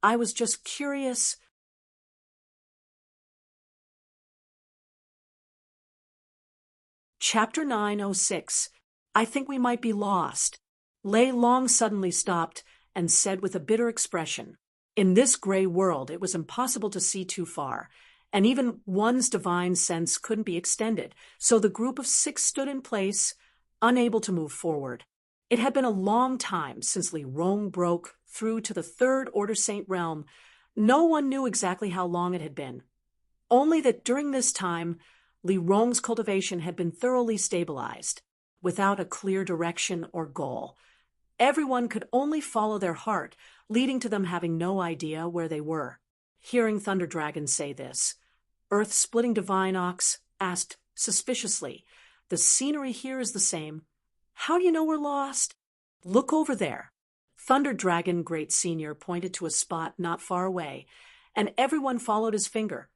I was just curious. Chapter 906. I think we might be lost. Lei Long suddenly stopped and said with a bitter expression, In this gray world, it was impossible to see too far, and even one's divine sense couldn't be extended, so the group of 6 stood in place, unable to move forward. It had been a long time since Li Rong broke through to the Third Order Saint Realm. No one knew exactly how long it had been. Only that during this time, Li Rong's cultivation had been thoroughly stabilized, without a clear direction or goal. Everyone could only follow their heart, leading to them having no idea where they were. Hearing Thunder Dragon say this, Earth-splitting Divine Ox asked suspiciously, The scenery here is the same. How do you know we're lost? Look over there. Thunder Dragon Great Senior pointed to a spot not far away, and everyone followed his finger,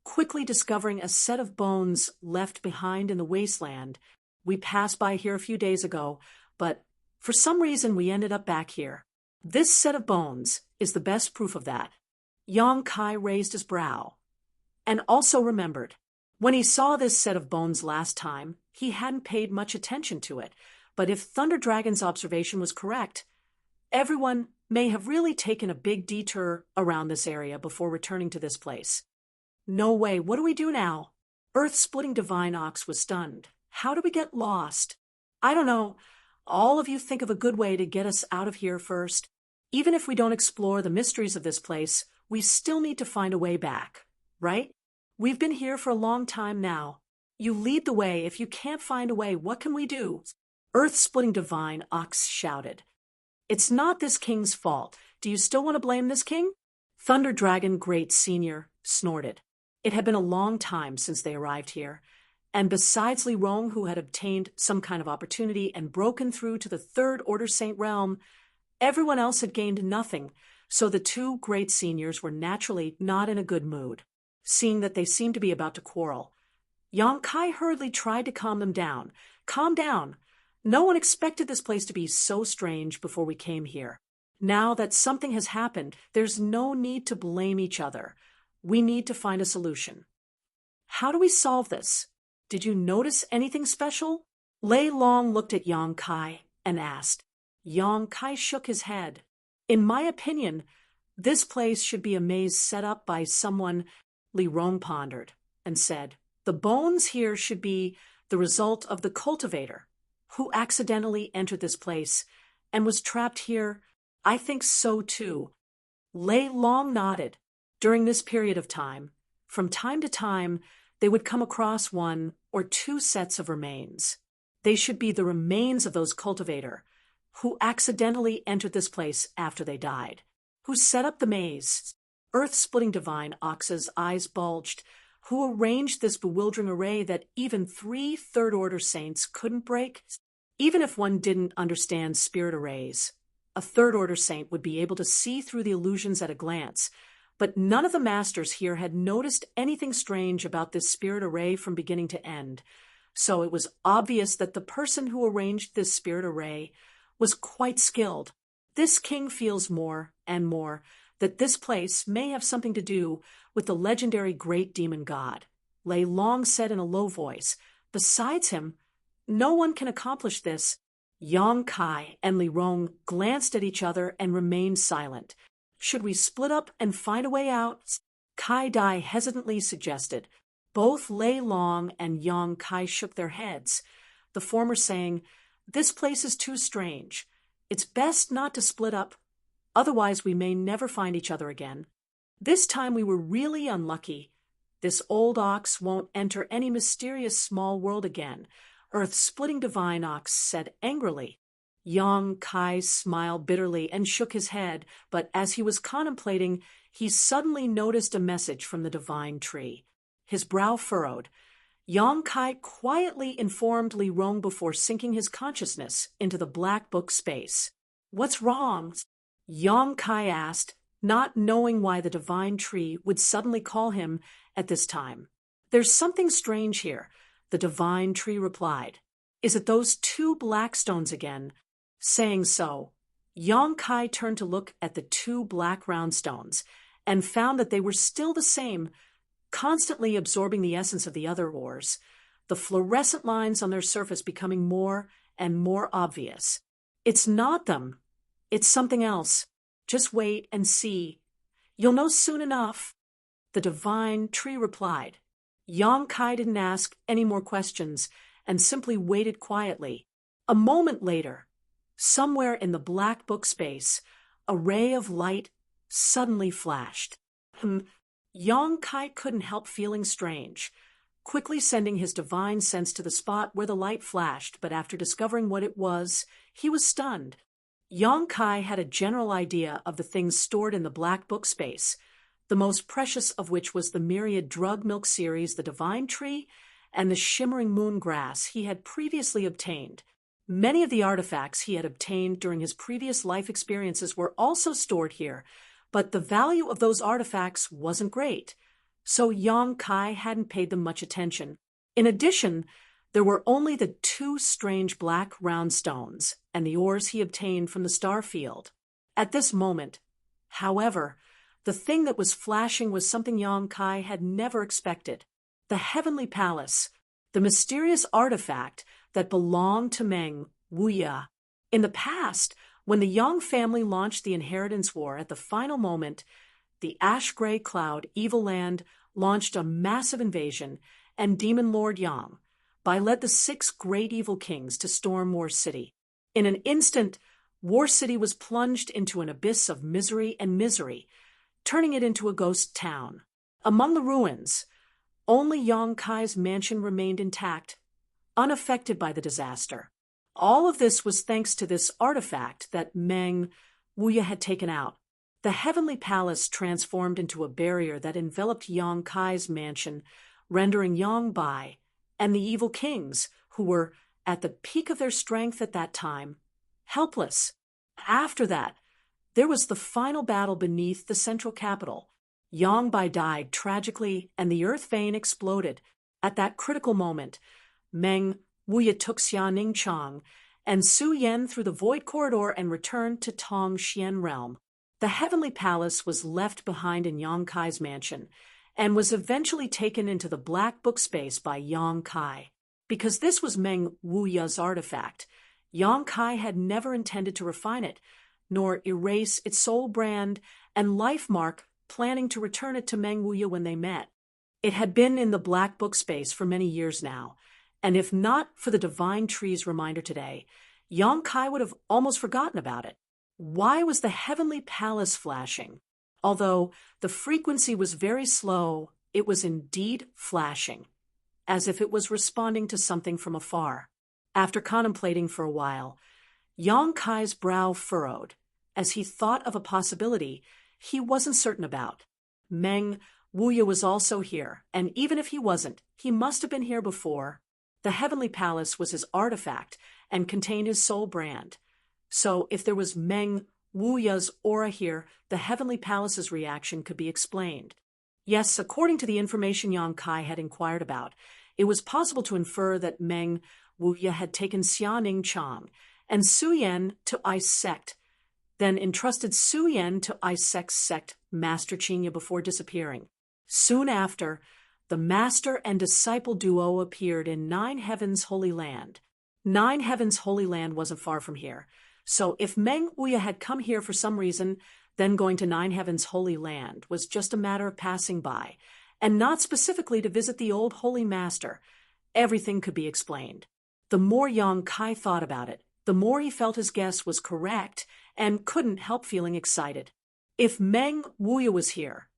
quickly discovering a set of bones left behind in the wasteland. We passed by here a few days ago, but for some reason we ended up back here. This set of bones is the best proof of that. Yang Kai raised his brow, and also remembered. When he saw this set of bones last time, he hadn't paid much attention to it, but if Thunder Dragon's observation was correct, everyone may have really taken a big detour around this area before returning to this place. No way, what do we do now? Earth-splitting Divine Ox was stunned. How do we get lost? I don't know. All of you think of a good way to get us out of here first. Even if we don't explore the mysteries of this place, we still need to find a way back, right? We've been here for a long time now. You lead the way. If you can't find a way, what can we do? Earth-splitting Divine Ox shouted. It's not this king's fault. Do you still want to blame this king? Thunder Dragon Great Senior snorted. It had been a long time since they arrived here, and besides Li Rong, who had obtained some kind of opportunity and broken through to the Third Order Saint Realm, everyone else had gained nothing, so the 2 great seniors were naturally not in a good mood, seeing that they seemed to be about to quarrel. Yang Kai hurriedly tried to calm them down. Calm down. No one expected this place to be so strange before we came here. Now that something has happened, there's no need to blame each other. We need to find a solution. How do we solve this? Did you notice anything special? Lei Long looked at Yang Kai and asked. Yang Kai shook his head. In my opinion, this place should be a maze set up by someone. Li Rong pondered and said, The bones here should be the result of the cultivator who accidentally entered this place and was trapped here. I think so too. Lei Long nodded. During this period of time, from time to time, they would come across 1 or 2 sets of remains. They should be the remains of those cultivator who accidentally entered this place after they died, who set up the maze. Earth-splitting Divine Ox's eyes bulged. who arranged this bewildering array that even 3 third-order saints couldn't break? Even if one didn't understand spirit arrays, a third-order saint would be able to see through the illusions at a glance, but none of the masters here had noticed anything strange about this spirit array from beginning to end, so it was obvious that the person who arranged this spirit array was quite skilled. This king feels more and more that this place may have something to do with the legendary great demon god. Lei Long said in a low voice, "Besides him, no one can accomplish this." Yang Kai and Li Rong glanced at each other and remained silent. "Should we split up and find a way out?" Kai Dai hesitantly suggested. Both Lei Long and Yang Kai shook their heads, the former saying, "This place is too strange. It's best not to split up. Otherwise we may never find each other again. This time we were really unlucky. This old ox won't enter any mysterious small world again," earth-splitting divine ox said angrily. Yang Kai smiled bitterly and shook his head, but as he was contemplating, he suddenly noticed a message from the divine tree. His brow furrowed. Yang Kai quietly informed Li Rong before sinking his consciousness into the black book space. "What's wrong?" Yang Kai asked, not knowing why the divine tree would suddenly call him at this time. "There's something strange here," the divine tree replied. "Is it those 2 black stones again?" Saying so, Yang Kai turned to look at the 2 black round stones and found that they were still the same, constantly absorbing the essence of the other ores, the fluorescent lines on their surface becoming more and more obvious. "It's not them. It's something else. Just wait and see. You'll know soon enough," the divine tree replied. Yang Kai didn't ask any more questions and simply waited quietly. A moment later, somewhere in the black book space, a ray of light suddenly flashed. Yang Kai couldn't help feeling strange, quickly sending his divine sense to the spot where the light flashed, but after discovering what it was, he was stunned. Yang Kai had a general idea of the things stored in the black book space, the most precious of which was the myriad drug milk series, the divine tree, and the shimmering moon grass he had previously obtained. Many of the artifacts he had obtained during his previous life experiences were also stored here, but the value of those artifacts wasn't great, so Yang Kai hadn't paid them much attention. In addition, there were only the 2 strange black round stones and the ores he obtained from the star field. At this moment, however, the thing that was flashing was something Yang Kai had never expected. The Heavenly Palace, the mysterious artifact that belonged to Meng Wuya. In the past, when the Yang family launched the Inheritance War at the final moment, the ash-gray cloud Evil Land launched a massive invasion, and Demon Lord Yang led the 6 great evil kings to storm War City. In an instant, War City was plunged into an abyss of misery and misery, turning it into a ghost town. Among the ruins, only Yang Kai's mansion remained intact, unaffected by the disaster. All of this was thanks to this artifact that Meng Wuya had taken out. The Heavenly Palace transformed into a barrier that enveloped Yang Kai's mansion, rendering Yang Bai and the evil kings, who were at the peak of their strength at that time, helpless. After that, there was the final battle beneath the central capital. Yang Bai died tragically, and the earth vein exploded. At that critical moment, Meng Wuya took Xianing Chang and Su Yan through the void corridor and returned to Tong Xian realm. The Heavenly Palace was left behind in Yang Kai's mansion and was eventually taken into the black book space by Yang Kai. Because this was Meng Wuya's artifact, Yang Kai had never intended to refine it, nor erase its soul brand and life mark, planning to return it to Meng Wuya when they met. It had been in the black book space for many years now, and if not for the divine tree's reminder today, Yang Kai would have almost forgotten about it. Why was the Heavenly Palace flashing? Although the frequency was very slow, it was indeed flashing, as if it was responding to something from afar. After contemplating for a while, Yang Kai's brow furrowed, as he thought of a possibility he wasn't certain about. Meng Wuya was also here, and even if he wasn't, he must have been here before. The Heavenly Palace was his artifact and contained his soul brand. So if there was Meng Wuya's aura here, the Heavenly Palace's reaction could be explained. Yes, according to the information Yang Kai had inquired about, it was possible to infer that Meng Wuya had taken Xianing Chang and Su Yan to Ice Sect, then entrusted Su Yan to Ice Sect's sect Master Chinya before disappearing. Soon after, the master and disciple duo appeared in Nine Heavens' Holy Land. Nine Heavens' Holy Land wasn't far from here, so if Meng Wuya had come here for some reason, then going to Nine Heavens' Holy Land was just a matter of passing by, and not specifically to visit the old Holy Master. Everything could be explained. The more Yang Kai thought about it, the more he felt his guess was correct and couldn't help feeling excited. If Meng Wuya was here,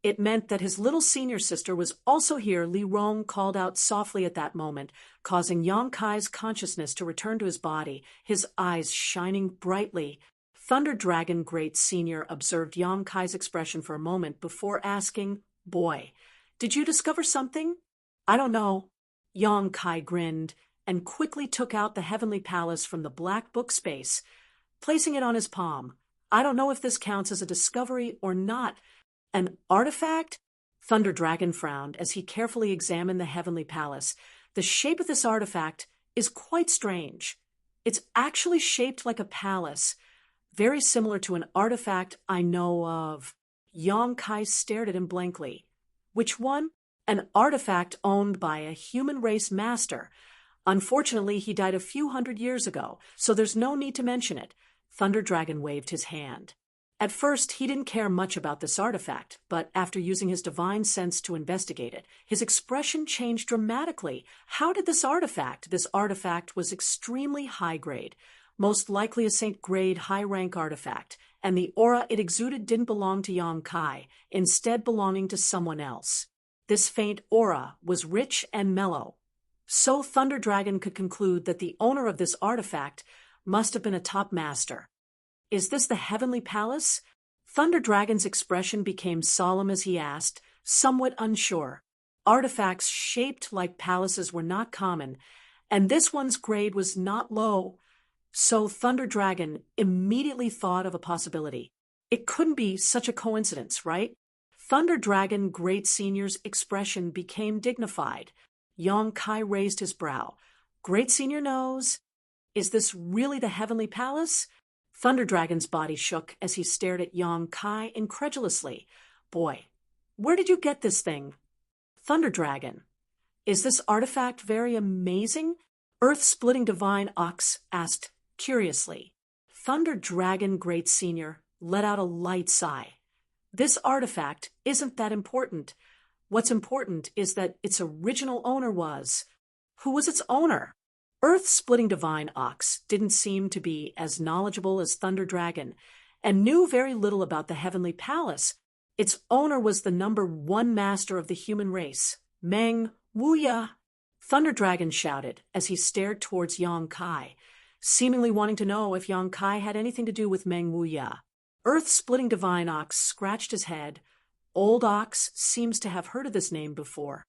it meant that his little senior sister was also here, Li Rong called out softly at that moment, causing Yang Kai's consciousness to return to his body, his eyes shining brightly. Thunder Dragon Great Senior observed Yang Kai's expression for a moment before asking, "Boy, did you discover something?" "I don't know." Yang Kai grinned and quickly took out the Heavenly Palace from the black book space, placing it on his palm. "I don't know if this counts as a discovery or not." "An artifact?" Thunder Dragon frowned as he carefully examined the Heavenly Palace. "The shape of this artifact is quite strange. It's actually shaped like a palace, very similar to an artifact I know of." Yang Kai stared at him blankly. "Which one?" "An artifact owned by a human race master. Unfortunately, he died a few hundred years ago, so there's no need to mention it." Thunder Dragon waved his hand. At first, he didn't care much about this artifact, but after using his divine sense to investigate it, his expression changed dramatically. How did this artifact? This artifact was extremely high grade, most likely a Saint grade high rank artifact, and the aura it exuded didn't belong to Yang Kai, instead belonging to someone else. This faint aura was rich and mellow. So Thunder Dragon could conclude that the owner of this artifact must have been a top master. "Is this the Heavenly Palace?" Thunder Dragon's expression became solemn as he asked, somewhat unsure. Artifacts shaped like palaces were not common, and this one's grade was not low. So Thunder Dragon immediately thought of a possibility. It couldn't be such a coincidence, right? Thunder Dragon Great Senior's expression became dignified. Yang Kai raised his brow. "Great Senior knows. Is this really the Heavenly Palace?" Thunder Dragon's body shook as he stared at Yang Kai incredulously. "Boy, where did you get this thing?" "Thunder Dragon, is this artifact very amazing?" Earth-splitting Divine Ox asked curiously. Thunder Dragon Great Senior let out a light sigh. "This artifact isn't that important. What's important is that its original owner was." "Who was its owner?" Earth-splitting Divine Ox didn't seem to be as knowledgeable as Thunder Dragon, and knew very little about the Heavenly Palace. Its owner was the #1 master of the human race, Meng Wuya. Thunder Dragon shouted as he stared towards Yang Kai, seemingly wanting to know if Yang Kai had anything to do with Meng Wuya. Earth-splitting Divine Ox scratched his head. "Old Ox seems to have heard of this name before."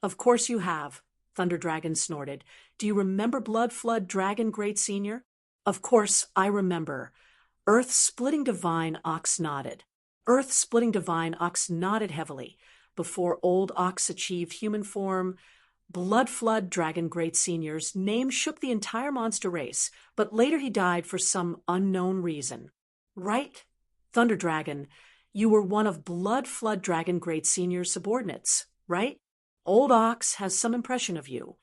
"Of course you have," Thunder Dragon snorted. "Do you remember Blood Flood Dragon Great Senior?" "Of course I remember." Earth-splitting Divine Ox nodded. Earth-splitting Divine Ox nodded heavily. Before Old Ox achieved human form, Blood Flood Dragon Great Senior's name shook the entire monster race, but later he died for some unknown reason. "Right? Thunder Dragon, you were one of Blood Flood Dragon Great Senior's subordinates, right? Old Ox has some impression of you."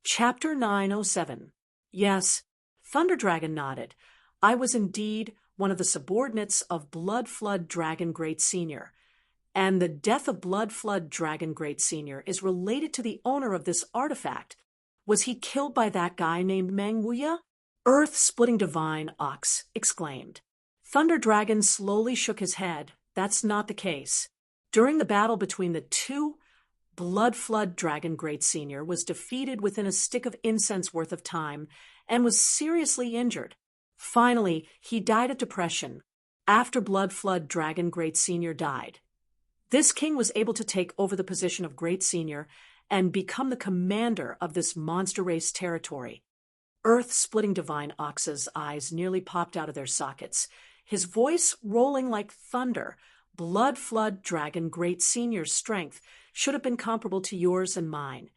Chapter 907. Yes, Thunder Dragon nodded. "I was indeed one of the subordinates of Blood Flood Dragon Great Senior, and the death of Blood Flood Dragon Great Senior is related to the owner of this artifact. Was he killed by that guy named Meng Wuya?" Earth-splitting Divine Ox exclaimed. Thunder Dragon slowly shook his head. "That's not the case. During the battle between the two, Blood Flood Dragon Great Senior was defeated within a stick of incense worth of time and was seriously injured. Finally, he died of depression after Blood Flood Dragon Great Senior died. This king was able to take over the position of Great Senior and become the commander of this monster race territory. Earth-splitting Divine Ox's eyes nearly popped out of their sockets, his voice rolling like thunder. Blood Flood Dragon Great Senior's strength should have been comparable to yours and mine.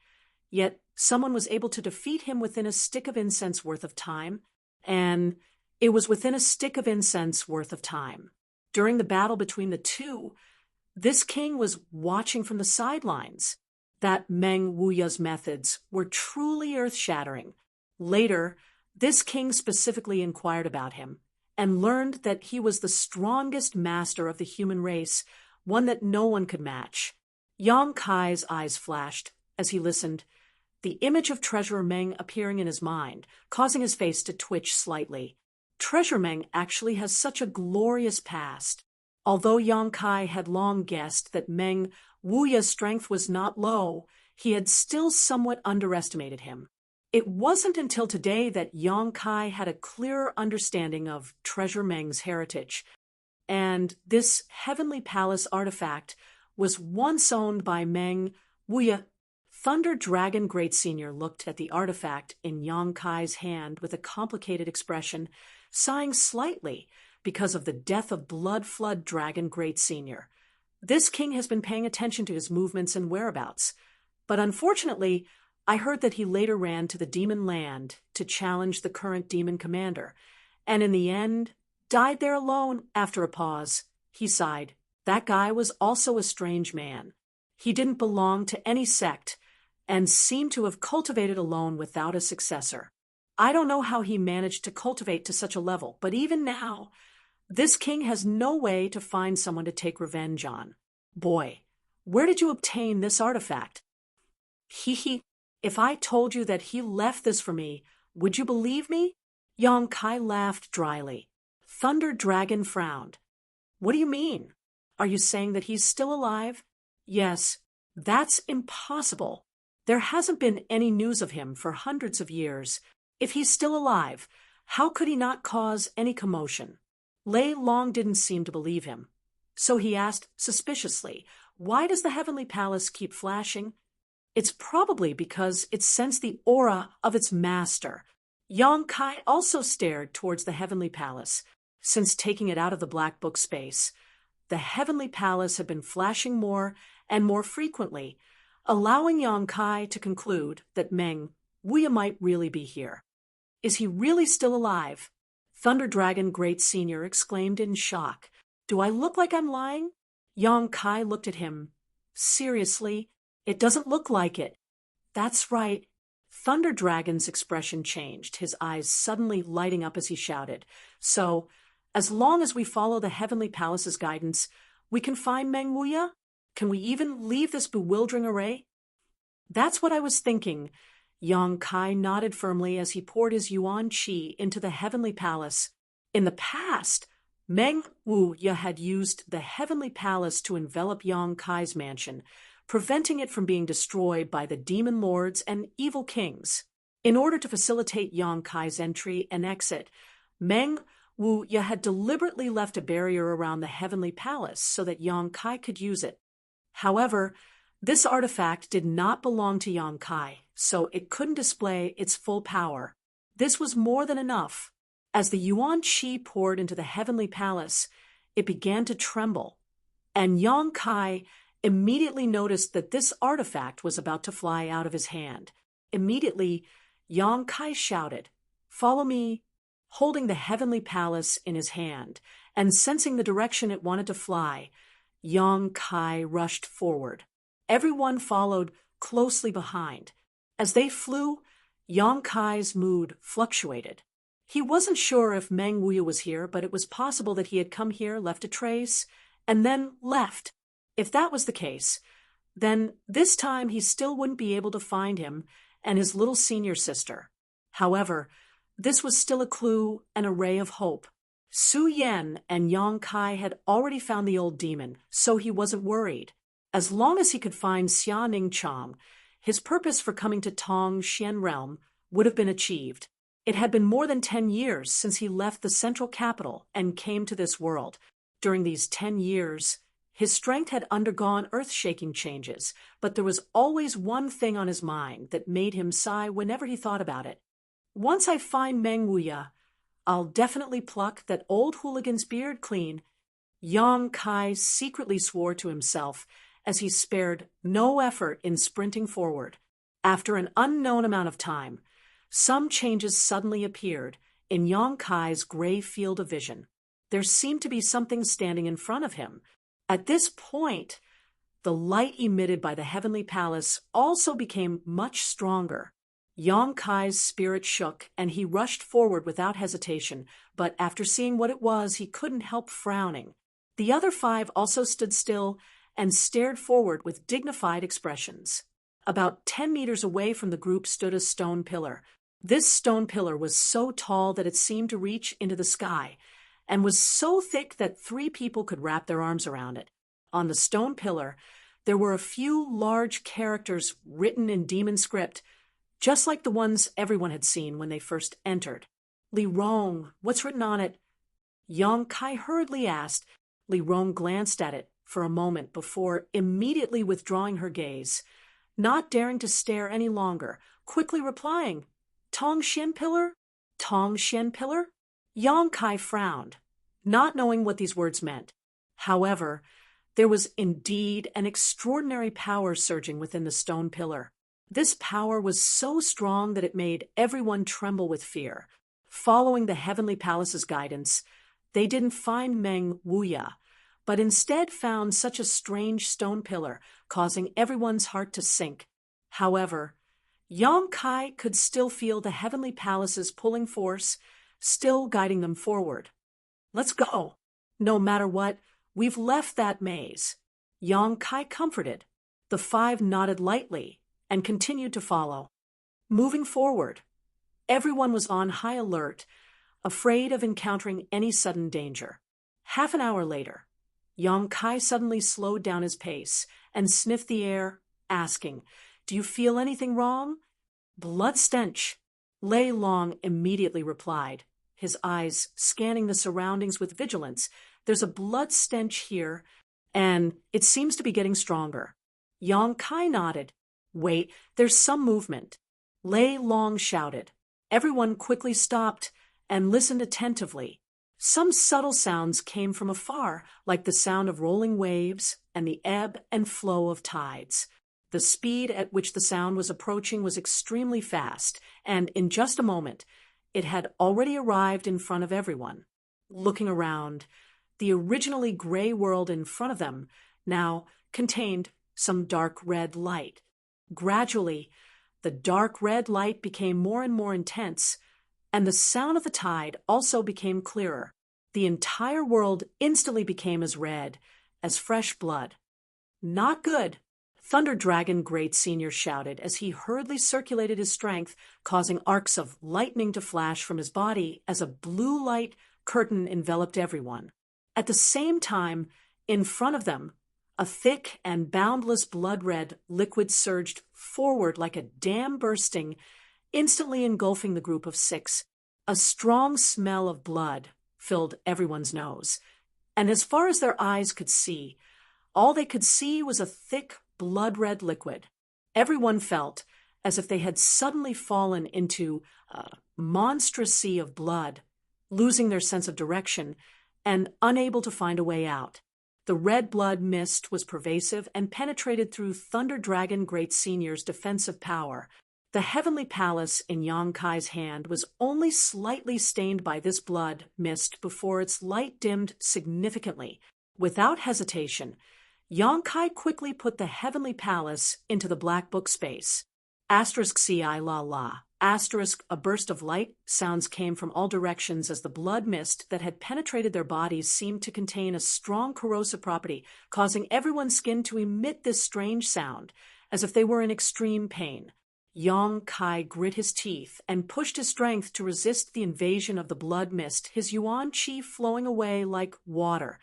Yet someone was able to defeat him within a stick of incense worth of time, and it was within a stick of incense worth of time. During the battle between the two, this king was watching from the sidelines. That Meng Wuya's methods were truly earth-shattering. Later, this king specifically inquired about him and learned that he was the strongest master of the human race, one that no one could match. Yang Kai's eyes flashed as he listened, the image of Treasurer Meng appearing in his mind, causing his face to twitch slightly. Treasurer Meng actually has such a glorious past. Although Yang Kai had long guessed that Meng Wuya's strength was not low, he had still somewhat underestimated him. It wasn't until today that Yang Kai had a clearer understanding of Treasurer Meng's heritage, and this Heavenly Palace artifact was once owned by Meng Wuya. Thunder Dragon Great Senior looked at the artifact in Yang Kai's hand with a complicated expression, sighing slightly because of the death of Blood Flood Dragon Great Senior. This king has been paying attention to his movements and whereabouts, but unfortunately, I heard that he later ran to the demon land to challenge the current demon commander, and in the end, died there alone. After a pause, he sighed. That guy was also a strange man. He didn't belong to any sect, and seemed to have cultivated alone without a successor. I don't know how he managed to cultivate to such a level, but even now, this king has no way to find someone to take revenge on. Boy, where did you obtain this artifact? He. If I told you that he left this for me, would you believe me? Yang Kai laughed dryly. Thunder Dragon frowned. What do you mean? Are you saying that he's still alive? Yes, that's impossible. There hasn't been any news of him for hundreds of years. If he's still alive, how could he not cause any commotion? Lei Long didn't seem to believe him. So he asked suspiciously, why does the Heavenly Palace keep flashing? It's probably because it sensed the aura of its master. Yang Kai also stared towards the Heavenly Palace. Since taking it out of the Black Book space, the Heavenly Palace had been flashing more and more frequently, allowing Yang Kai to conclude that Meng Wuya might really be here. Is he really still alive? Thunder Dragon Great Senior exclaimed in shock. Do I look like I'm lying? Yang Kai looked at him. Seriously? It doesn't look like it. That's right. Thunder Dragon's expression changed, his eyes suddenly lighting up as he shouted. So, as long as we follow the Heavenly Palace's guidance, we can find Meng Wuya? Can we even leave this bewildering array? That's what I was thinking. Yang Kai nodded firmly as he poured his yuan qi into the Heavenly Palace. In the past, Meng Wuya had used the Heavenly Palace to envelop Yang Kai's mansion, preventing it from being destroyed by the demon lords and evil kings. In order to facilitate Yang Kai's entry and exit, Meng Wuya had deliberately left a barrier around the Heavenly Palace so that Yang Kai could use it. However, this artifact did not belong to Yang Kai, so it couldn't display its full power. This was more than enough. As the yuan qi poured into the Heavenly Palace, it began to tremble, and Yang Kai immediately noticed that this artifact was about to fly out of his hand. Immediately, Yang Kai shouted, "Follow me!" Holding the Heavenly Palace in his hand and sensing the direction it wanted to fly, Yang Kai rushed forward. Everyone followed closely behind. As they flew, Yang Kai's mood fluctuated. He wasn't sure if Meng Wuya was here, but it was possible that he had come here, left a trace, and then left. If that was the case, then this time he still wouldn't be able to find him and his little senior sister. However, this was still a clue and a ray of hope. Su Yan and Yang Kai had already found the old demon, so he wasn't worried. As long as he could find Xia Ning Chang, his purpose for coming to Tong Xian Realm would have been achieved. It had been more than 10 years since he left the central capital and came to this world. During these 10 years, his strength had undergone earth-shaking changes, but there was always one thing on his mind that made him sigh whenever he thought about it. Once I find Meng Wuya, I'll definitely pluck that old hooligan's beard clean. Yang Kai secretly swore to himself as he spared no effort in sprinting forward. After an unknown amount of time, some changes suddenly appeared in Yang Kai's gray field of vision. There seemed to be something standing in front of him. At this point, the light emitted by the heavenly palace also became much stronger. Yang Kai's spirit shook, and he rushed forward without hesitation, but after seeing what it was, he couldn't help frowning. The other 5 also stood still and stared forward with dignified expressions. About 10 meters away from the group stood a stone pillar. This stone pillar was so tall that it seemed to reach into the sky, and was so thick that 3 people could wrap their arms around it. On the stone pillar, there were a few large characters written in demon script, just like the ones everyone had seen when they first entered. "Li Rong, what's written on it?" Yang Kai hurriedly asked. Li Rong glanced at it for a moment before immediately withdrawing her gaze, not daring to stare any longer, quickly replying, "Tong Shen Pillar? Tong Shen Pillar?" Yang Kai frowned, not knowing what these words meant. However, there was indeed an extraordinary power surging within the stone pillar. This power was so strong that it made everyone tremble with fear. Following the heavenly palace's guidance, they didn't find Meng Wuya, but instead found such a strange stone pillar, causing everyone's heart to sink. However, Yang Kai could still feel the heavenly palace's pulling force, still guiding them forward. "Let's go. No matter what, we've left that maze." Yang Kai comforted. The 5 nodded lightly and continued to follow. Moving forward, everyone was on high alert, afraid of encountering any sudden danger. Half an hour later, Yang Kai suddenly slowed down his pace and sniffed the air, asking, "Do you feel anything wrong?" "Blood stench," Lei Long immediately replied, his eyes scanning the surroundings with vigilance. "There's a blood stench here, and it seems to be getting stronger." Yang Kai nodded. "Wait, there's some movement," Lei Long shouted. Everyone quickly stopped and listened attentively. Some subtle sounds came from afar, like the sound of rolling waves and the ebb and flow of tides. The speed at which the sound was approaching was extremely fast, and in just a moment, it had already arrived in front of everyone. Looking around, the originally gray world in front of them now contained some dark red light. Gradually, the dark red light became more and more intense, and the sound of the tide also became clearer. The entire world instantly became as red as fresh blood. "Not good," Thunder Dragon Great Senior shouted as he hurriedly circulated his strength, causing arcs of lightning to flash from his body as a blue light curtain enveloped everyone. At the same time, in front of them, a thick and boundless blood-red liquid surged forward like a dam bursting, instantly engulfing the group of 6. A strong smell of blood filled everyone's nose, and as far as their eyes could see, all they could see was a thick blood-red liquid. Everyone felt as if they had suddenly fallen into a monstrous sea of blood, losing their sense of direction and unable to find a way out. The red blood mist was pervasive and penetrated through Thunder Dragon Great Senior's defensive power. The heavenly palace in Yang Kai's hand was only slightly stained by this blood mist before its light dimmed significantly. Without hesitation, Yang Kai quickly put the heavenly palace into the black book space. *ci la la. A burst of light sounds came from all directions as the blood mist that had penetrated their bodies seemed to contain a strong corrosive property, causing everyone's skin to emit this strange sound, as if they were in extreme pain. Yang Kai grit his teeth and pushed his strength to resist the invasion of the blood mist, his yuan qi flowing away like water.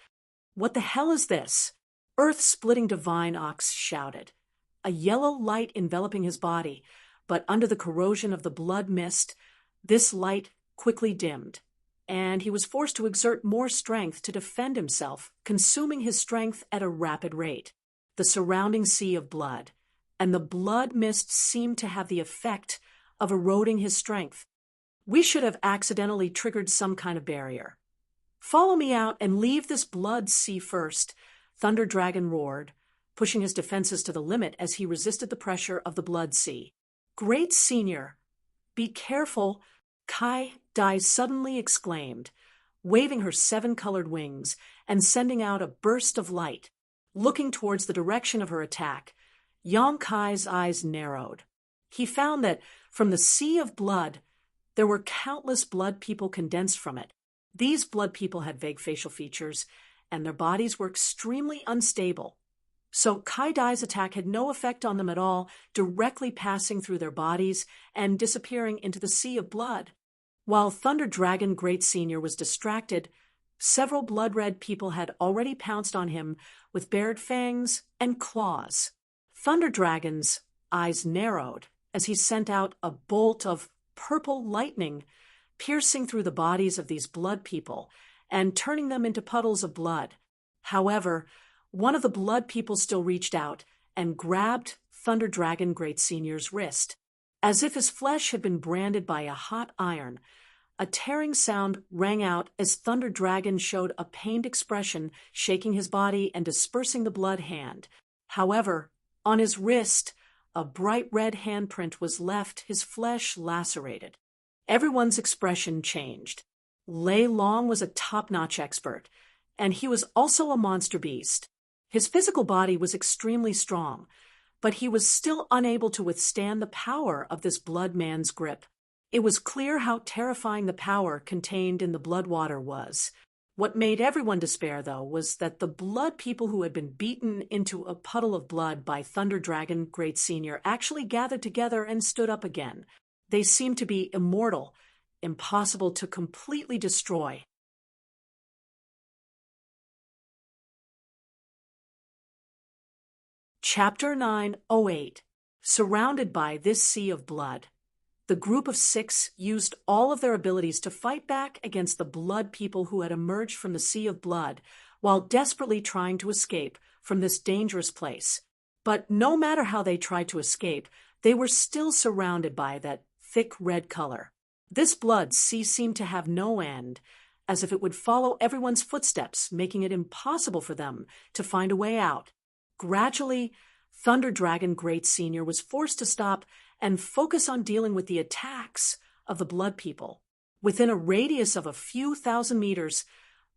"What the hell is this?" Earth-splitting Divine Ox shouted. A yellow light enveloping his body, but under the corrosion of the blood mist, This light quickly dimmed, and he was forced to exert more strength to defend himself, consuming his strength at a rapid rate. The surrounding sea of blood, and the blood mist seemed to have the effect of eroding his strength. We should have accidentally triggered some kind of barrier. Follow me out and leave this blood sea first, Thunder Dragon roared, pushing his defenses to the limit as he resisted the pressure of the blood sea. Great Senior, be careful, Kai Dai suddenly exclaimed, waving her 7-colored wings and sending out a burst of light. Looking towards the direction of her attack, Yang Kai's eyes narrowed. He found that from the sea of blood, there were countless blood people condensed from it. These blood people had vague facial features, and their bodies were extremely unstable. So Kai Dai's attack had no effect on them at all, directly passing through their bodies and disappearing into the sea of blood. While Thunder Dragon Great Senior was distracted, several blood-red people had already pounced on him with bared fangs and claws. Thunder Dragon's eyes narrowed as he sent out a bolt of purple lightning, piercing through the bodies of these blood people and turning them into puddles of blood. However, one of the blood people still reached out and grabbed Thunder Dragon Great Senior's wrist. As if his flesh had been branded by a hot iron, a tearing sound rang out as Thunder Dragon showed a pained expression, shaking his body and dispersing the blood hand. However, on his wrist, a bright red handprint was left, his flesh lacerated. Everyone's expression changed. Lei Long was a top-notch expert, and he was also a monster beast. His physical body was extremely strong, but he was still unable to withstand the power of this blood man's grip. It was clear how terrifying the power contained in the blood water was. What made everyone despair, though, was that the blood people who had been beaten into a puddle of blood by Thunder Dragon Great Senior actually gathered together and stood up again. They seemed to be immortal, impossible to completely destroy. Chapter 908. Surrounded by this sea of blood. The group of 6 used all of their abilities to fight back against the blood people who had emerged from the sea of blood while desperately trying to escape from this dangerous place. But no matter how they tried to escape, they were still surrounded by that thick red color. This blood sea seemed to have no end, as if it would follow everyone's footsteps, making it impossible for them to find a way out. Gradually, Thunder Dragon Great Senior was forced to stop and focus on dealing with the attacks of the blood people. Within a radius of a few thousand meters,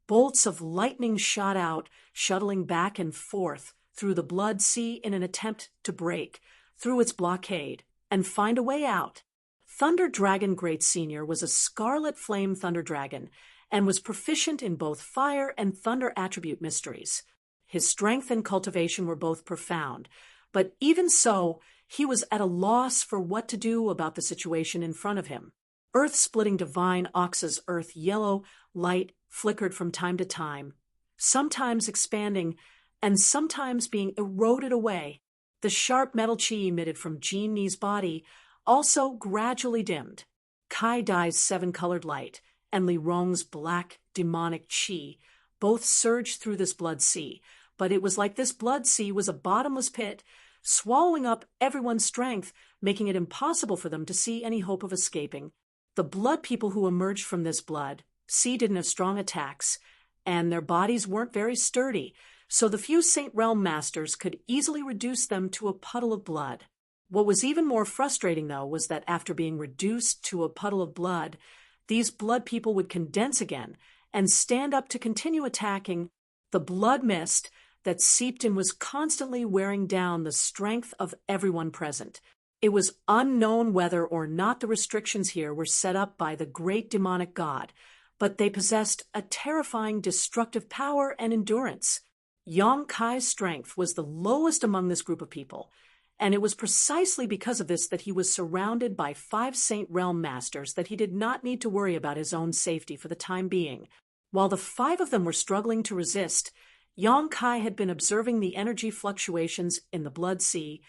bolts of lightning shot out, shuttling back and forth through the blood sea in an attempt to break through its blockade and find a way out. Thunder Dragon Great Senior was a Scarlet Flame Thunder Dragon and was proficient in both fire and thunder attribute mysteries. His strength and cultivation were both profound, but even so, he was at a loss for what to do about the situation in front of him. Earth-splitting divine Oxa's earth yellow light flickered from time to time, sometimes expanding and sometimes being eroded away. The sharp metal chi emitted from Jean Ni's body also gradually dimmed. Kai Dai's 7-colored light and Li Rong's black demonic chi both surged through this blood sea, but it was like this blood sea was a bottomless pit, swallowing up everyone's strength, making it impossible for them to see any hope of escaping. The blood people who emerged from this blood sea didn't have strong attacks, and their bodies weren't very sturdy, so the few Saint Realm Masters could easily reduce them to a puddle of blood. What was even more frustrating, though, was that after being reduced to a puddle of blood, these blood people would condense again and stand up to continue attacking. The blood mist that seeped in was constantly wearing down the strength of everyone present. It was unknown whether or not the restrictions here were set up by the great demonic god, but they possessed a terrifying destructive power and endurance. Yang Kai's strength was the lowest among this group of people, and it was precisely because of this that he was surrounded by 5 Saint Realm Masters that he did not need to worry about his own safety for the time being. While the 5 of them were struggling to resist, Yang Kai had been observing the energy fluctuations in the blood sea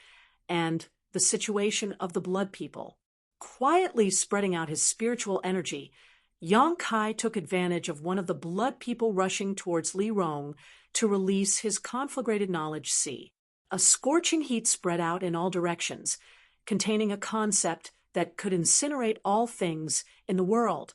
and the situation of the blood people. Quietly spreading out his spiritual energy, Yang Kai took advantage of one of the blood people rushing towards Li Rong to release his conflagrated knowledge sea. A scorching heat spread out in all directions, containing a concept that could incinerate all things in the world.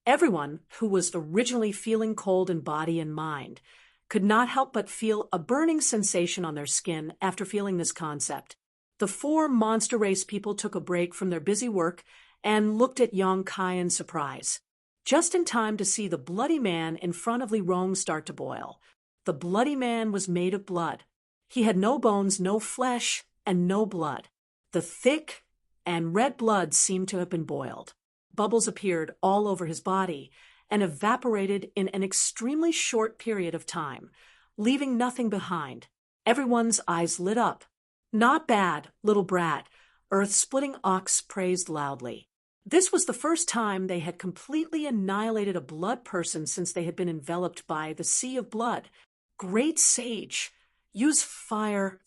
Everyone who was originally feeling cold in body and mind could not help but feel a burning sensation on their skin after feeling this concept. The four monster race people took a break from their busy work and looked at Yang Kai in surprise, just in time to see the bloody man in front of Li Rong start to boil. The bloody man was made of blood. He had no bones, no flesh, and no blood. The thick and red blood seemed to have been boiled. Bubbles appeared all over his body and evaporated in an extremely short period of time, leaving nothing behind. Everyone's eyes lit up. "Not bad, little brat," Earth-splitting Ox praised loudly. This was the first time they had completely annihilated a blood person since they had been enveloped by the sea of blood. "Great sage. Use fire."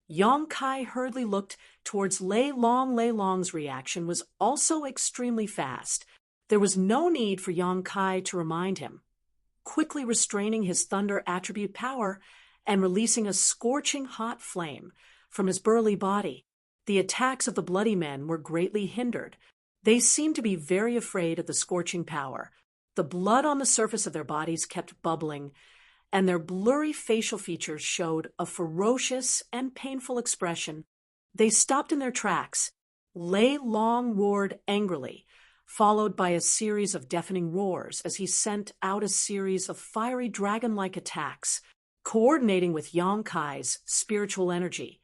Yang Kai hurriedly looked towards Lei Long. Lei Long's reaction was also extremely fast. There was no need for Yang Kai to remind him. Quickly restraining his thunder attribute power and releasing a scorching hot flame from his burly body, the attacks of the bloody men were greatly hindered. They seemed to be very afraid of the scorching power. The blood on the surface of their bodies kept bubbling, and their blurry facial features showed a ferocious and painful expression. They stopped in their tracks. Lei Long roared angrily, followed by a series of deafening roars as he sent out a series of fiery dragon-like attacks, coordinating with Yang Kai's spiritual energy.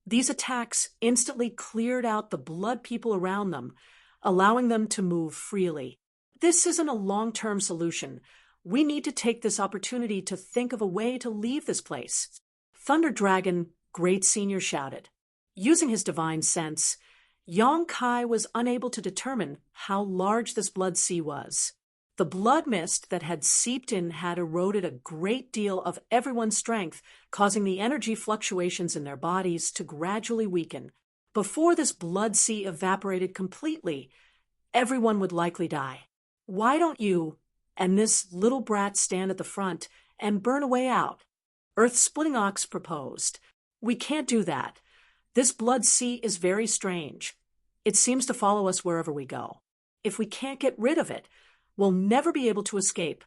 These attacks instantly cleared out the blood people around them, allowing them to move freely. "This isn't a long-term solution. We need to take this opportunity to think of a way to leave this place," Thunder Dragon Great Senior shouted. Using his divine sense, Yang Kai was unable to determine how large this blood sea was. The blood mist that had seeped in had eroded a great deal of everyone's strength, causing the energy fluctuations in their bodies to gradually weaken. Before this blood sea evaporated completely, everyone would likely die. "Why don't you and this little brat stand at the front and burn a way out?" Earth-splitting Ox proposed. "We can't do that. This blood sea is very strange. It seems to follow us wherever we go. If we can't get rid of it, we'll never be able to escape."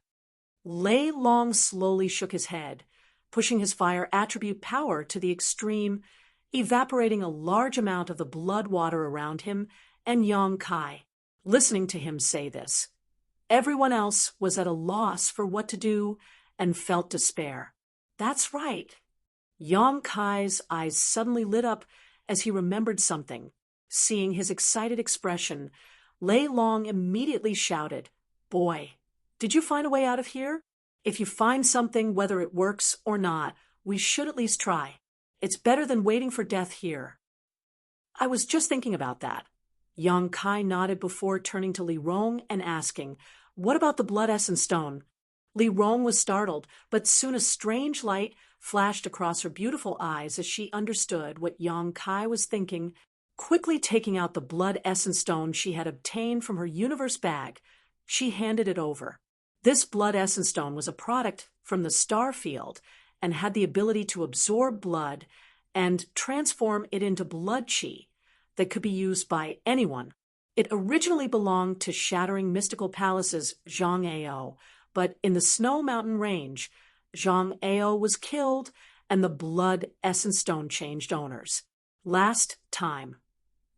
Lei Long slowly shook his head, pushing his fire attribute power to the extreme, evaporating a large amount of the blood water around him and Yang Kai. Listening to him say this, everyone else was at a loss for what to do and felt despair. "That's right." Yang Kai's eyes suddenly lit up as he remembered something. Seeing his excited expression, Lei Long immediately shouted, "Boy, did you find a way out of here? If you find something, whether it works or not, we should at least try. It's better than waiting for death here." "I was just thinking about that." Yang Kai nodded before turning to Li Rong and asking, "What about the blood essence stone?" Li Rong was startled, but soon a strange light flashed across her beautiful eyes as she understood what Yang Kai was thinking. Quickly taking out the blood essence stone she had obtained from her universe bag, she handed it over. This blood essence stone was a product from the star field and had the ability to absorb blood and transform it into blood chi that could be used by anyone. It originally belonged to Shattering Mystical Palace's Zhang Ao, but in the Snow Mountain Range, Zhang Ao was killed and the blood essence stone changed owners. Last time,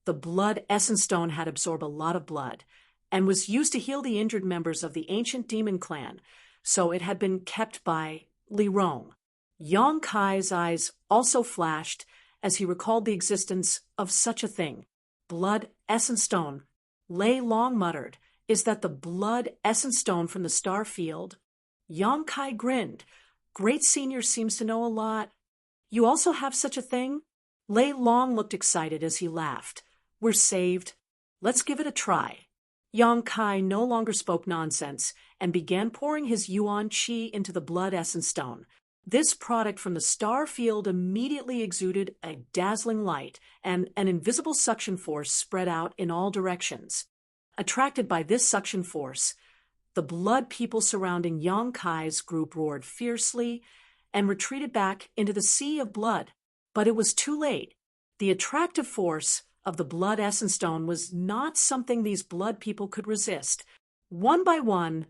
the blood essence stone had absorbed a lot of blood and was used to heal the injured members of the ancient demon clan, so it had been kept by Li Rong. Yang Kai's eyes also flashed as he recalled the existence of such a thing. "Blood essence stone," Lei Long muttered. "Is that the blood essence stone from the star field?" Yang Kai grinned. "Great Senior seems to know a lot. You also have such a thing?" Lei Long looked excited as he laughed. "We're saved. Let's give it a try." Yang Kai no longer spoke nonsense and began pouring his yuan qi into the blood essence stone. This product from the star field immediately exuded a dazzling light, and an invisible suction force spread out in all directions. Attracted by this suction force, the blood people surrounding Yang Kai's group roared fiercely and retreated back into the sea of blood. But it was too late. The attractive force of the blood essence stone was not something these blood people could resist. One by one,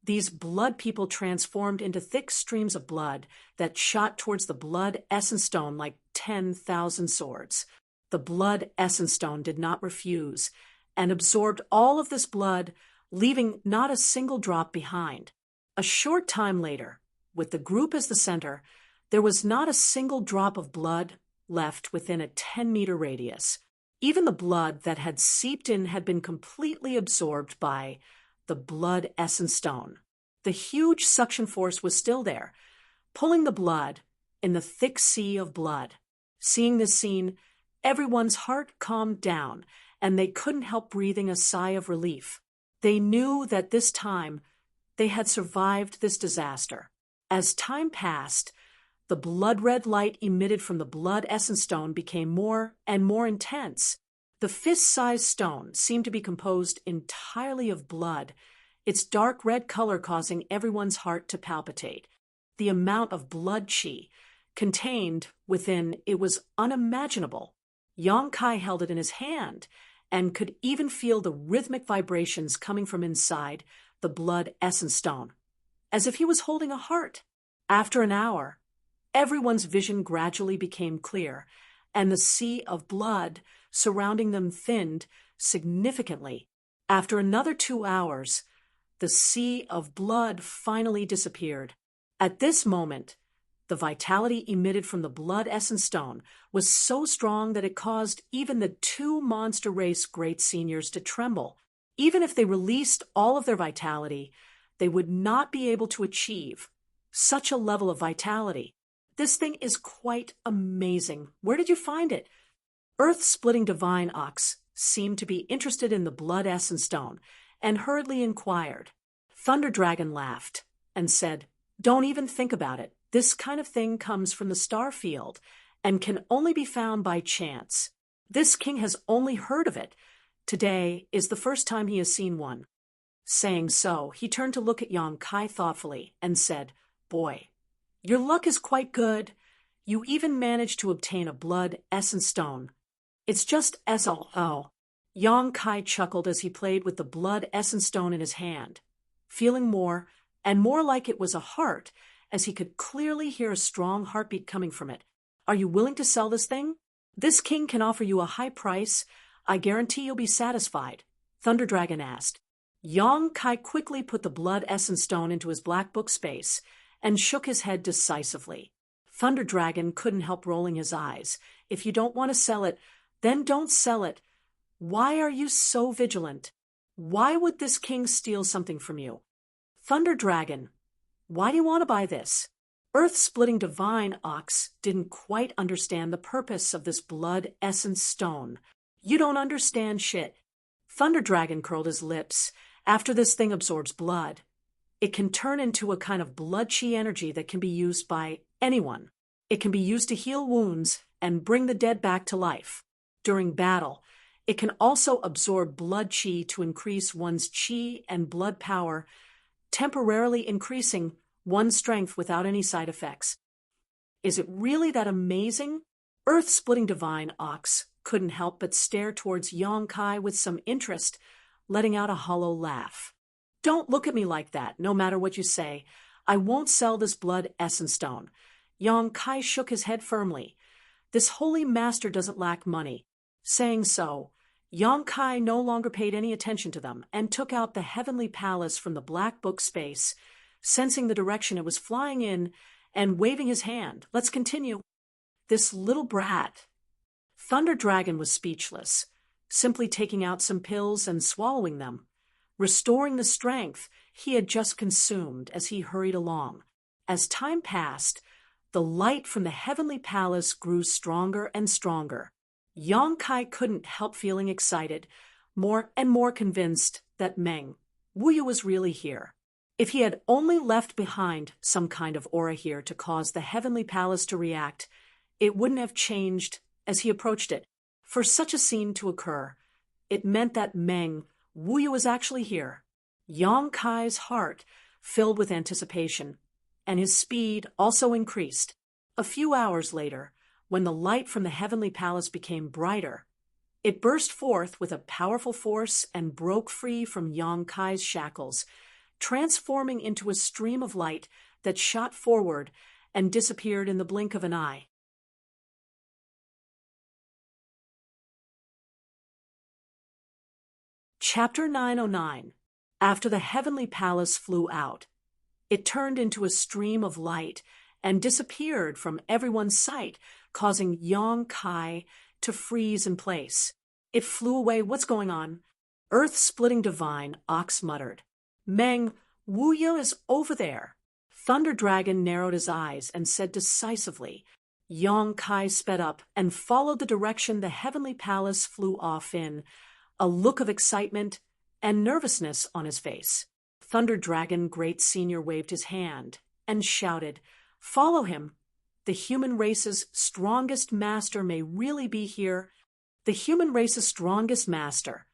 these blood people transformed into thick streams of blood that shot towards the blood essence stone like 10,000 swords. The blood essence stone did not refuse and absorbed all of this blood, leaving not a single drop behind. A short time later, with the group as the center, there was not a single drop of blood left within a 10-meter radius. Even the blood that had seeped in had been completely absorbed by the blood essence stone. The huge suction force was still there, pulling the blood in the thick sea of blood. Seeing this scene, everyone's heart calmed down, and they couldn't help breathing a sigh of relief. They knew that this time they had survived this disaster. As time passed, the blood-red light emitted from the blood essence stone became more and more intense. The fist-sized stone seemed to be composed entirely of blood, its dark red color causing everyone's heart to palpitate. The amount of blood chi contained within it was unimaginable. Yang Kai held it in his hand and could even feel the rhythmic vibrations coming from inside the blood essence stone, as if he was holding a heart. After an hour, everyone's vision gradually became clear, and the sea of blood surrounding them thinned significantly. After another 2 hours, the sea of blood finally disappeared. At this moment, the vitality emitted from the blood essence stone was so strong that it caused even the 2 monster race great seniors to tremble. Even if they released all of their vitality, they would not be able to achieve such a level of vitality. This thing is quite amazing. Where did you find it? Earth-splitting divine ox seemed to be interested in the blood essence stone and hurriedly inquired. Thunder Dragon laughed and said, "Don't even think about it. This kind of thing comes from the star field and can only be found by chance. This king has only heard of it. Today is the first time he has seen one." Saying so, he turned to look at Yang Kai thoughtfully and said, "Boy, your luck is quite good. You even managed to obtain a blood essence stone. It's just SLO." Yang Kai chuckled as he played with the blood essence stone in his hand, feeling more and more like it was a heart, as he could clearly hear a strong heartbeat coming from it. "Are you willing to sell this thing? This king can offer you a high price. I guarantee you'll be satisfied," Thunder Dragon asked. Yang Kai quickly put the blood essence stone into his black book space and shook his head decisively. Thunder Dragon couldn't help rolling his eyes. "If you don't want to sell it, then don't sell it. Why are you so vigilant? Why would this king steal something from you?" "Thunder Dragon, why do you want to buy this?" Earth-splitting divine ox didn't quite understand the purpose of this blood essence stone. "You don't understand shit." Thunder Dragon curled his lips. "After this thing absorbs blood, it can turn into a kind of blood chi energy that can be used by anyone. It can be used to heal wounds and bring the dead back to life. During battle, it can also absorb blood chi to increase one's chi and blood power, temporarily increasing one's strength without any side effects." "Is it really that amazing?" Earth-splitting divine ox couldn't help but stare towards Yang Kai with some interest, letting out a hollow laugh. "Don't look at me like that, no matter what you say. I won't sell this blood essence stone." Yang Kai shook his head firmly. "This holy master doesn't lack money." Saying so, Yang Kai no longer paid any attention to them and took out the heavenly palace from the black book space, sensing the direction it was flying in and waving his hand. "Let's continue." This little brat. Thunder Dragon was speechless, simply taking out some pills and swallowing them, restoring the strength he had just consumed as he hurried along. As time passed, the light from the heavenly palace grew stronger and stronger. Yang Kai couldn't help feeling excited, more and more convinced that Meng Wuyu was really here. If he had only left behind some kind of aura here to cause the heavenly palace to react, it wouldn't have changed as he approached it. For such a scene to occur, it meant that Meng Wuya was actually here. Yang Kai's heart filled with anticipation, and his speed also increased. A few hours later, when the light from the heavenly palace became brighter, it burst forth with a powerful force and broke free from Yang Kai's shackles, transforming into a stream of light that shot forward and disappeared in the blink of an eye. Chapter 909. After the heavenly palace flew out, it turned into a stream of light and disappeared from everyone's sight, causing Yang Kai to freeze in place. It flew away. What's going on? Earth-splitting divine, Ox muttered. Meng Wuya is over there. Thunder Dragon narrowed his eyes and said decisively. Yang Kai sped up and followed the direction the heavenly palace flew off in, a look of excitement and nervousness on his face. Thunder Dragon Great Senior waved his hand and shouted, "Follow him. The human race's strongest master may really be here. The human race's strongest master.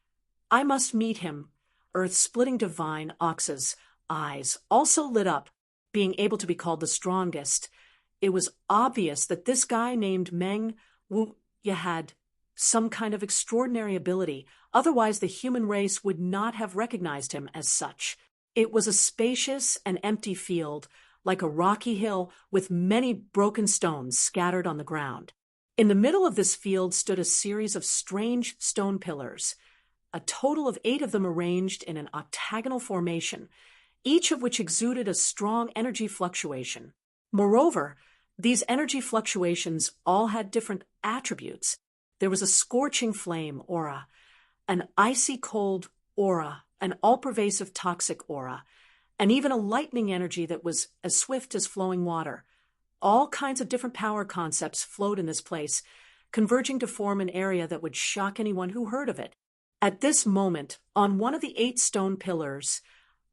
I must meet him." Earth-splitting divine Ox's eyes also lit up, being able to be called the strongest. It was obvious that this guy named Meng Wuya had some kind of extraordinary ability, otherwise the human race would not have recognized him as such. It was a spacious and empty field, like a rocky hill with many broken stones scattered on the ground. In the middle of this field stood a series of strange stone pillars, a total of 8 of them arranged in an octagonal formation, each of which exuded a strong energy fluctuation. Moreover, these energy fluctuations all had different attributes. There was a scorching flame aura, an icy cold aura, an all-pervasive toxic aura, and even a lightning energy that was as swift as flowing water. All kinds of different power concepts flowed in this place, converging to form an area that would shock anyone who heard of it. At this moment, on one of the 8 stone pillars,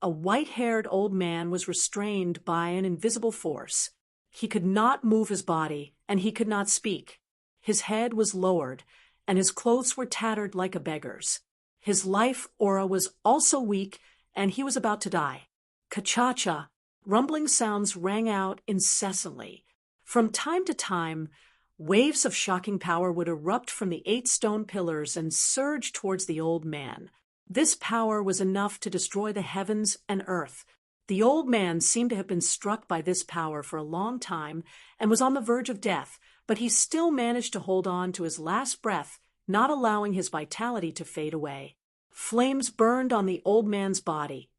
a white-haired old man was restrained by an invisible force. He could not move his body, and he could not speak. His head was lowered, and his clothes were tattered like a beggar's. His life aura was also weak, and he was about to die. Ka-cha-cha, rumbling sounds rang out incessantly. From time to time, waves of shocking power would erupt from the 8 stone pillars and surge towards the old man. This power was enough to destroy the heavens and earth. The old man seemed to have been struck by this power for a long time and was on the verge of death, but he still managed to hold on to his last breath, not allowing his vitality to fade away. Flames burned on the old man's body,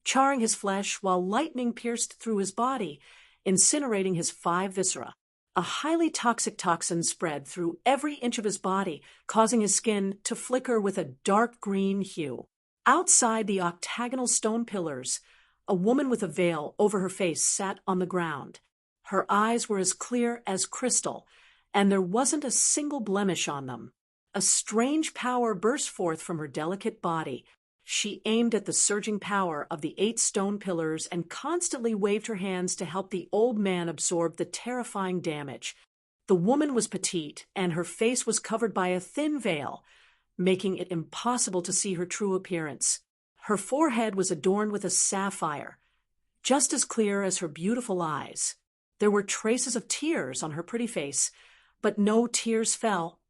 charring his flesh while lightning pierced through his body, incinerating his 5 viscera. A highly toxic toxin spread through every inch of his body, causing his skin to flicker with a dark green hue. Outside the octagonal stone pillars, a woman with a veil over her face sat on the ground. Her eyes were as clear as crystal, and there wasn't a single blemish on them. A strange power burst forth from her delicate body. She aimed at the surging power of the 8 stone pillars and constantly waved her hands to help the old man absorb the terrifying damage. The woman was petite, and her face was covered by a thin veil, making it impossible to see her true appearance. Her forehead was adorned with a sapphire, just as clear as her beautiful eyes. There were traces of tears on her pretty face, but no tears fell,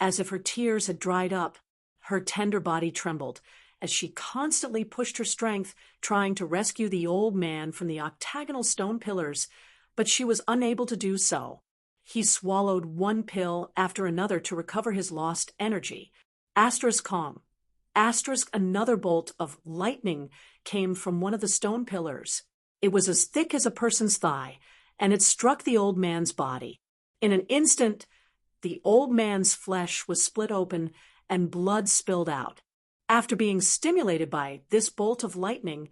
as if her tears had dried up. Her tender body trembled as she constantly pushed her strength, trying to rescue the old man from the octagonal stone pillars, but she was unable to do so. He swallowed one pill after another to recover his lost energy. Calm. Another bolt of lightning came from one of the stone pillars. It was as thick as a person's thigh, and it struck the old man's body. In an instant, the old man's flesh was split open and blood spilled out. After being stimulated by this bolt of lightning,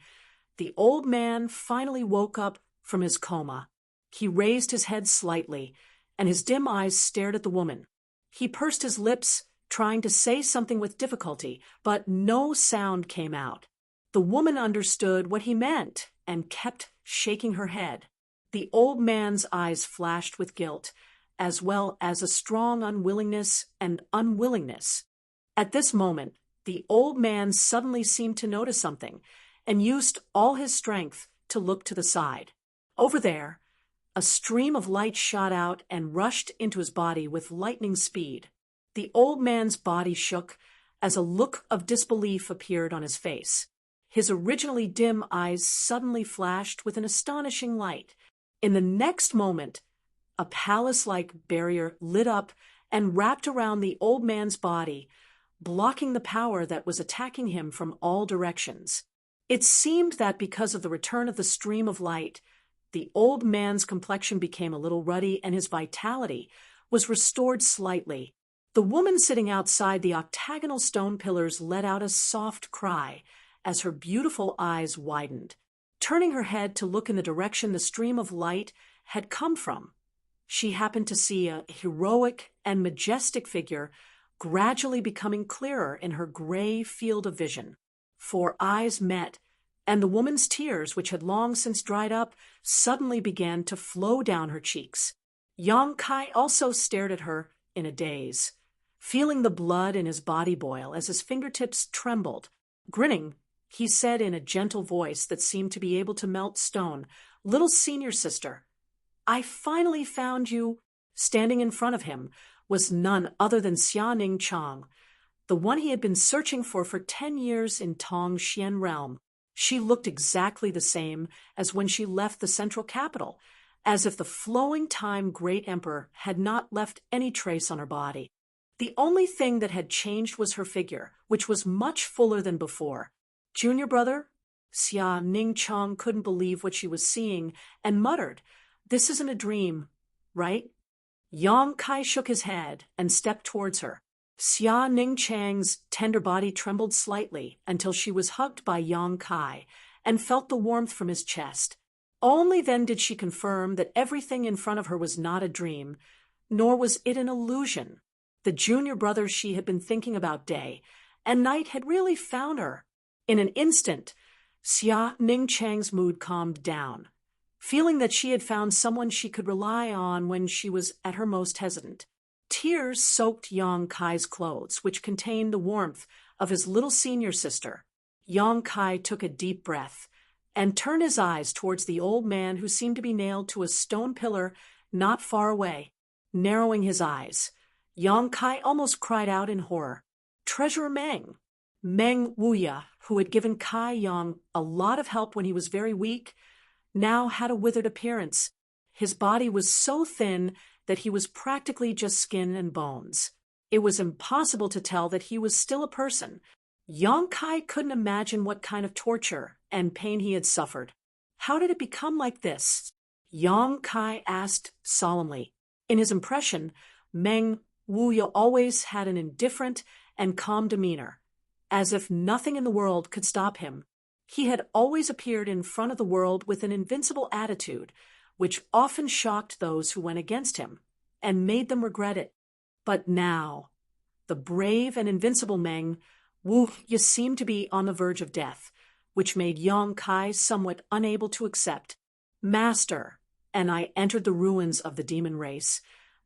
the old man finally woke up from his coma. He raised his head slightly, and his dim eyes stared at the woman. He pursed his lips, trying to say something with difficulty, but no sound came out. The woman understood what he meant and kept shaking her head. The old man's eyes flashed with guilt, as well as a strong unwillingness and unwillingness. At this moment, the old man suddenly seemed to notice something and used all his strength to look to the side. Over there, a stream of light shot out and rushed into his body with lightning speed. The old man's body shook as a look of disbelief appeared on his face. His originally dim eyes suddenly flashed with an astonishing light. In the next moment, a palace-like barrier lit up and wrapped around the old man's body, blocking the power that was attacking him from all directions. It seemed that because of the return of the stream of light, the old man's complexion became a little ruddy and his vitality was restored slightly. The woman sitting outside the octagonal stone pillars let out a soft cry as her beautiful eyes widened. Turning her head to look in the direction the stream of light had come from, she happened to see a heroic and majestic figure gradually becoming clearer in her gray field of vision. 4 eyes met, and the woman's tears, which had long since dried up, suddenly began to flow down her cheeks. Yang Kai also stared at her in a daze, feeling the blood in his body boil as his fingertips trembled. Grinning, he said in a gentle voice that seemed to be able to melt stone, "Little senior sister, I finally found you." Standing in front of him was none other than Xia Ning Chang, the one he had been searching for 10 years in Tong Xian realm. She looked exactly the same as when she left the central capital, as if the flowing time great emperor had not left any trace on her body. The only thing that had changed was her figure, which was much fuller than before. "Junior brother?" Xia Ning Chang couldn't believe what she was seeing and muttered, "This isn't a dream, right?" Yang Kai shook his head and stepped towards her. Xia Ning Chang's tender body trembled slightly until she was hugged by Yang Kai and felt the warmth from his chest. Only then did she confirm that everything in front of her was not a dream, nor was it an illusion. The junior brother she had been thinking about day and night had really found her. In an instant, Xia Ning Chang's mood calmed down, feeling that she had found someone she could rely on when she was at her most hesitant. Tears soaked Yang Kai's clothes, which contained the warmth of his little senior sister. Yang Kai took a deep breath and turned his eyes towards the old man who seemed to be nailed to a stone pillar not far away. Narrowing his eyes, Yang Kai almost cried out in horror. Treasurer Meng Wuya, who had given Kai Yang a lot of help when he was very weak, now had a withered appearance. His body was so thin that he was practically just skin and bones. It was impossible to tell that he was still a person. Yang Kai couldn't imagine what kind of torture and pain he had suffered. How did it become like this? Yang Kai asked solemnly. In his impression, Meng Wuya always had an indifferent and calm demeanor, as if nothing in the world could stop him. He had always appeared in front of the world with an invincible attitude, which often shocked those who went against him and made them regret it. But now, the brave and invincible Meng Wuya seemed to be on the verge of death, which made Yang Kai somewhat unable to accept. "Master," and I entered the ruins of the demon race,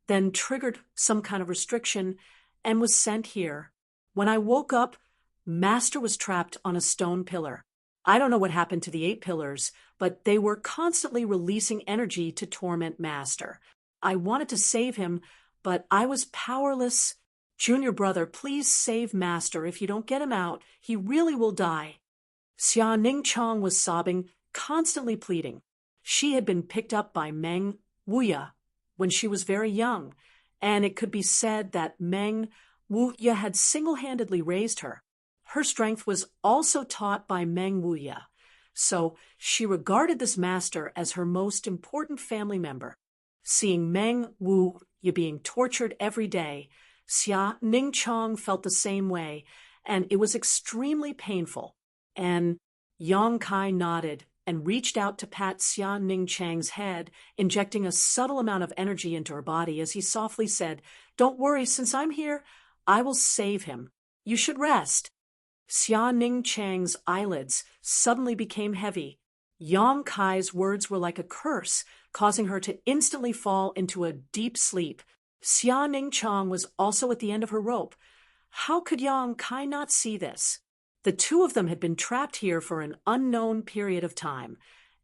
then triggered some kind of restriction and was sent here. When I woke up, Master was trapped on a stone pillar. I don't know what happened to the 8 pillars, but they were constantly releasing energy to torment Master. I wanted to save him, but I was powerless. Junior brother, please save Master. If you don't get him out, he really will die." Xia Ning Chang was sobbing, constantly pleading. She had been picked up by Meng Wuya when she was very young, and it could be said that Meng Wuya had single-handedly raised her. Her strength was also taught by Meng Wuya, so she regarded this master as her most important family member. Seeing Meng Wuya being tortured every day, Xia Ning Chang felt the same way, and it was extremely painful. And Yang Kai nodded and reached out to pat Xia Ning Chang's head, injecting a subtle amount of energy into her body as he softly said, "Don't worry, since I'm here, I will save him. You should rest." Xia Ning Chang's eyelids suddenly became heavy. Yang Kai's words were like a curse, causing her to instantly fall into a deep sleep. Xia Ning Chang was also at the end of her rope. How could Yang Kai not see this? The two of them had been trapped here for an unknown period of time,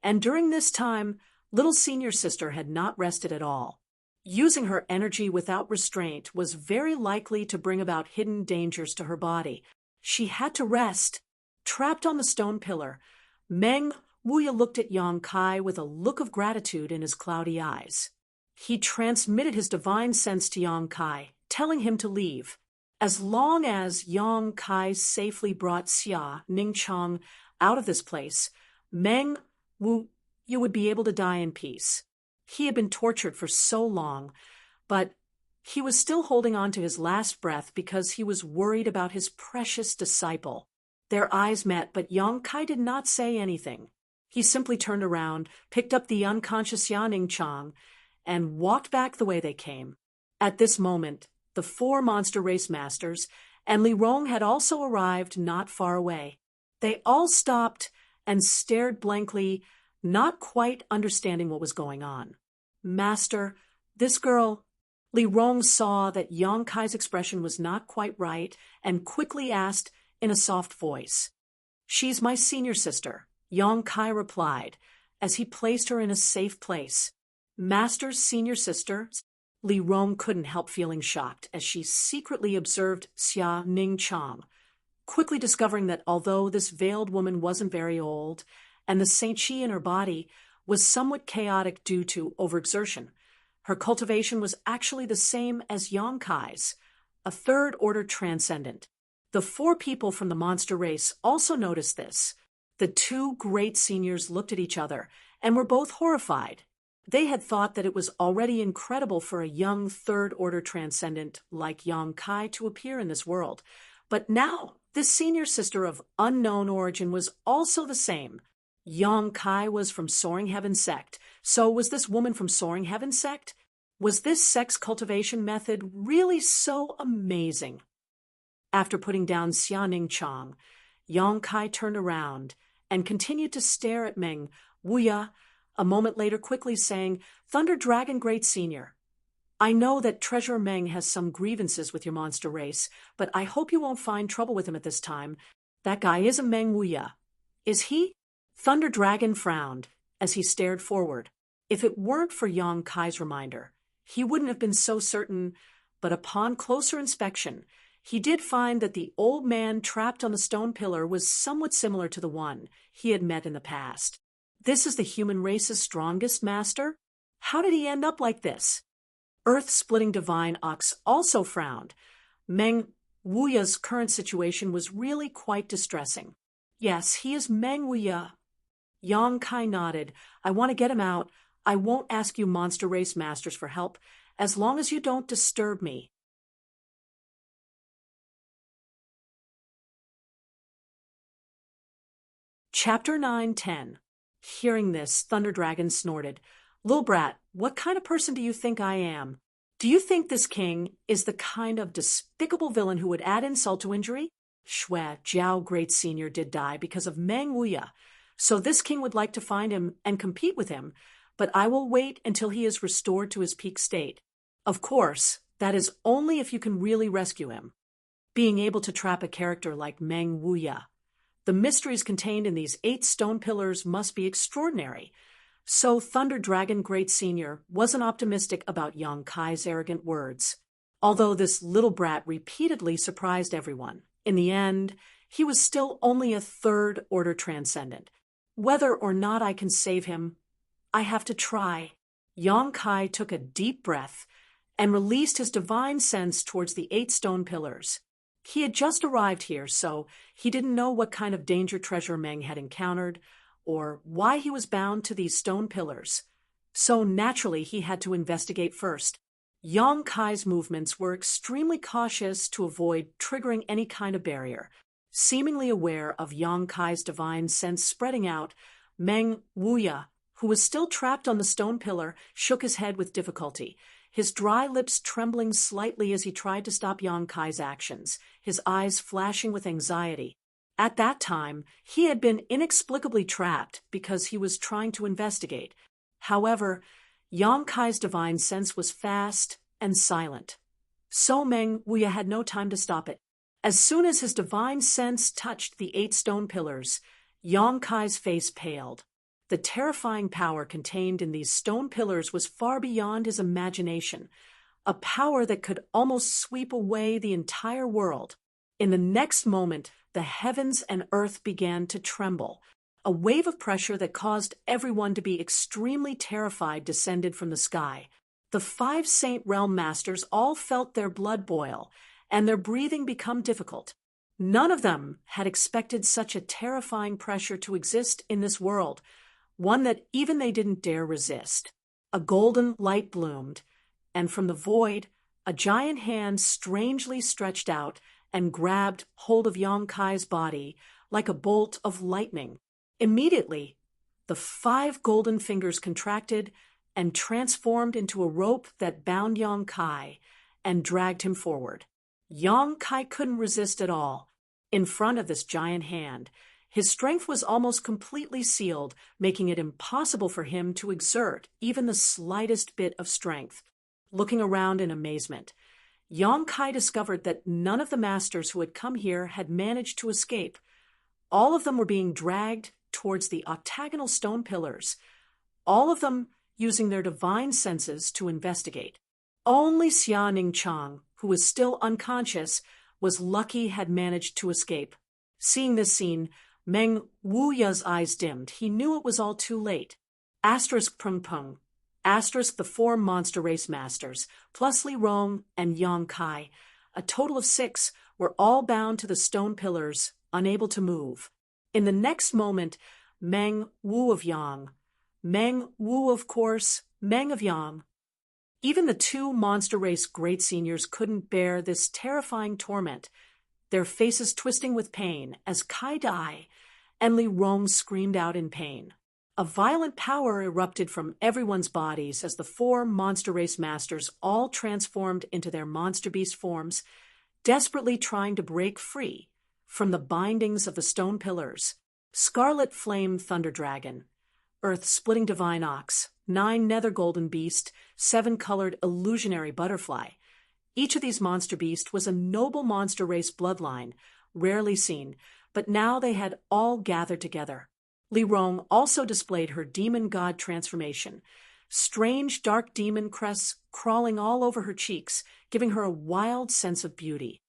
and during this time, little senior sister had not rested at all. Using her energy without restraint was very likely to bring about hidden dangers to her body. She had to rest. Trapped on the stone pillar, Meng Wuya looked at Yang Kai with a look of gratitude in his cloudy eyes. He transmitted his divine sense to Yang Kai, telling him to leave. As long as Yang Kai safely brought Xia Ningchang out of this place, Meng Wuya would be able to die in peace. He had been tortured for so long, but he was still holding on to his last breath because he was worried about his precious disciple. Their eyes met, but Yang Kai did not say anything. He simply turned around, picked up the unconscious Yaning Chang, and walked back the way they came. At this moment, the 4 monster race masters and Li Rong had also arrived not far away. They all stopped and stared blankly, not quite understanding what was going on. Master, this girl... Li Rong saw that Yang Kai's expression was not quite right and quickly asked in a soft voice. "She's my senior sister," Yang Kai replied, as he placed her in a safe place. Master's senior sister? Li Rong couldn't help feeling shocked as she secretly observed Xia Ning Chang, quickly discovering that although this veiled woman wasn't very old, and the Saint Chi in her body was somewhat chaotic due to overexertion, her cultivation was actually the same as Yang Kai's, a third-order transcendent. The 4 people from the monster race also noticed this. The 2 great seniors looked at each other and were both horrified. They had thought that it was already incredible for a young third-order transcendent like Yang Kai to appear in this world. But now, this senior sister of unknown origin was also the same. Yang Kai was from Soaring Heaven Sect, so was this woman from Soaring Heaven Sect? Was this sex cultivation method really so amazing? After putting down Xianing Chang, Yang Kai turned around and continued to stare at Meng Wuya, a moment later quickly saying, "Thunder Dragon Great Senior, I know that Treasurer Meng has some grievances with your monster race, but I hope you won't find trouble with him at this time. That guy isn't Meng Wuya, is he?" Thunder Dragon frowned as he stared forward. If it weren't for Yang Kai's reminder, he wouldn't have been so certain, but upon closer inspection, he did find that the old man trapped on the stone pillar was somewhat similar to the one he had met in the past. This is the human race's strongest master? How did he end up like this? Earth-splitting divine Ox also frowned. Meng Wuya's current situation was really quite distressing. Yes, he is Meng Wuya. Yang Kai nodded. "I want to get him out. I won't ask you monster race masters for help, as long as you don't disturb me." Chapter 9:10. Hearing this, Thunder Dragon snorted. "Lil Brat, what kind of person do you think I am? Do you think this king is the kind of despicable villain who would add insult to injury? Shui, Jiao Great Senior did die because of Meng Wuya, so this king would like to find him and compete with him, but I will wait until he is restored to his peak state. Of course, that is only if you can really rescue him. Being able to trap a character like Meng Wuya. The mysteries contained in these 8 stone pillars must be extraordinary." So Thunder Dragon Great Senior wasn't optimistic about Yang Kai's arrogant words. Although this little brat repeatedly surprised everyone, in the end, he was still only a third-order transcendent. Whether or not I can save him, I have to try. Yang Kai took a deep breath and released his divine sense towards the 8 stone pillars. He had just arrived here, so he didn't know what kind of danger Treasurer Meng had encountered, or why he was bound to these stone pillars. So naturally he had to investigate first. Yang Kai's movements were extremely cautious to avoid triggering any kind of barrier. Seemingly aware of Yang Kai's divine sense spreading out, Meng Wuya, who was still trapped on the stone pillar, shook his head with difficulty, his dry lips trembling slightly as he tried to stop Yang Kai's actions, his eyes flashing with anxiety. At that time, he had been inexplicably trapped because he was trying to investigate. However, Yang Kai's divine sense was fast and silent. So Meng Wuya had no time to stop it. As soon as his divine sense touched the 8 stone pillars, Yang Kai's face paled. The terrifying power contained in these stone pillars was far beyond his imagination, a power that could almost sweep away the entire world. In the next moment, the heavens and earth began to tremble. A wave of pressure that caused everyone to be extremely terrified descended from the sky. The 5 Saint Realm Masters all felt their blood boil and their breathing become difficult. None of them had expected such a terrifying pressure to exist in this world, one that even they didn't dare resist. A golden light bloomed, and from the void, a giant hand strangely stretched out and grabbed hold of Yang Kai's body like a bolt of lightning. Immediately, the 5 golden fingers contracted and transformed into a rope that bound Yang Kai and dragged him forward. Yang Kai couldn't resist at all. In front of this giant hand, his strength was almost completely sealed, making it impossible for him to exert even the slightest bit of strength. Looking around in amazement, Yang Kai discovered that none of the masters who had come here had managed to escape. All of them were being dragged towards the octagonal stone pillars, all of them using their divine senses to investigate. Only Xia Ningchang, who was still unconscious, was lucky had managed to escape. Seeing this scene, Meng Wuya's eyes dimmed. He knew it was all too late. Peng Peng. The 4 monster race masters, plus Li Rong and Yang Kai, a total of 6, were all bound to the stone pillars, unable to move. In the next moment, Meng Wu of Yang, Meng Wu of course, Meng of Yang. Even the 2 monster race great seniors couldn't bear this terrifying torment, their faces twisting with pain as Kai Dai and Li Rong screamed out in pain. A violent power erupted from everyone's bodies as the 4 monster race masters all transformed into their monster beast forms, desperately trying to break free from the bindings of the stone pillars. Scarlet Flame Thunder Dragon, Earth-splitting Divine Ox, 9 Nether Golden Beast, 7-colored Illusionary Butterfly. Each of these monster beasts was a noble monster race bloodline, rarely seen, but now they had all gathered together. Li Rong also displayed her demon god transformation, strange dark demon crests crawling all over her cheeks, giving her a wild sense of beauty.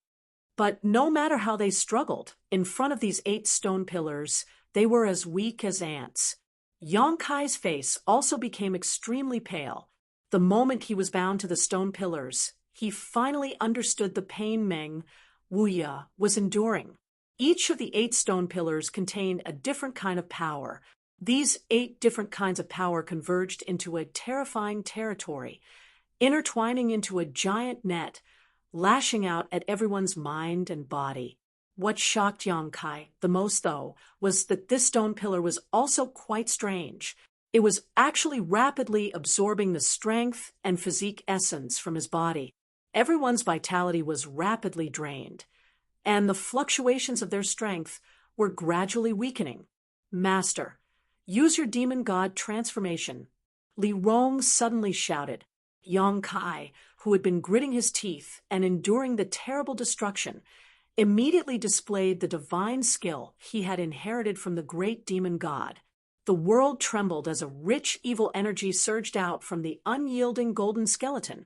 But no matter how they struggled, in front of these 8 stone pillars, they were as weak as ants. Yang Kai's face also became extremely pale. The moment he was bound to the stone pillars, he finally understood the pain Meng Wuya was enduring. Each of the 8 stone pillars contained a different kind of power. These 8 different kinds of power converged into a terrifying territory, intertwining into a giant net, lashing out at everyone's mind and body. What shocked Yang Kai the most, though, was that this stone pillar was also quite strange. It was actually rapidly absorbing the strength and physique essence from his body. Everyone's vitality was rapidly drained, and the fluctuations of their strength were gradually weakening. Master, use your demon god transformation. Li Rong suddenly shouted. Yang Kai, who had been gritting his teeth and enduring the terrible destruction, immediately displayed the divine skill he had inherited from the great demon god. The world trembled as a rich evil energy surged out from the unyielding golden skeleton,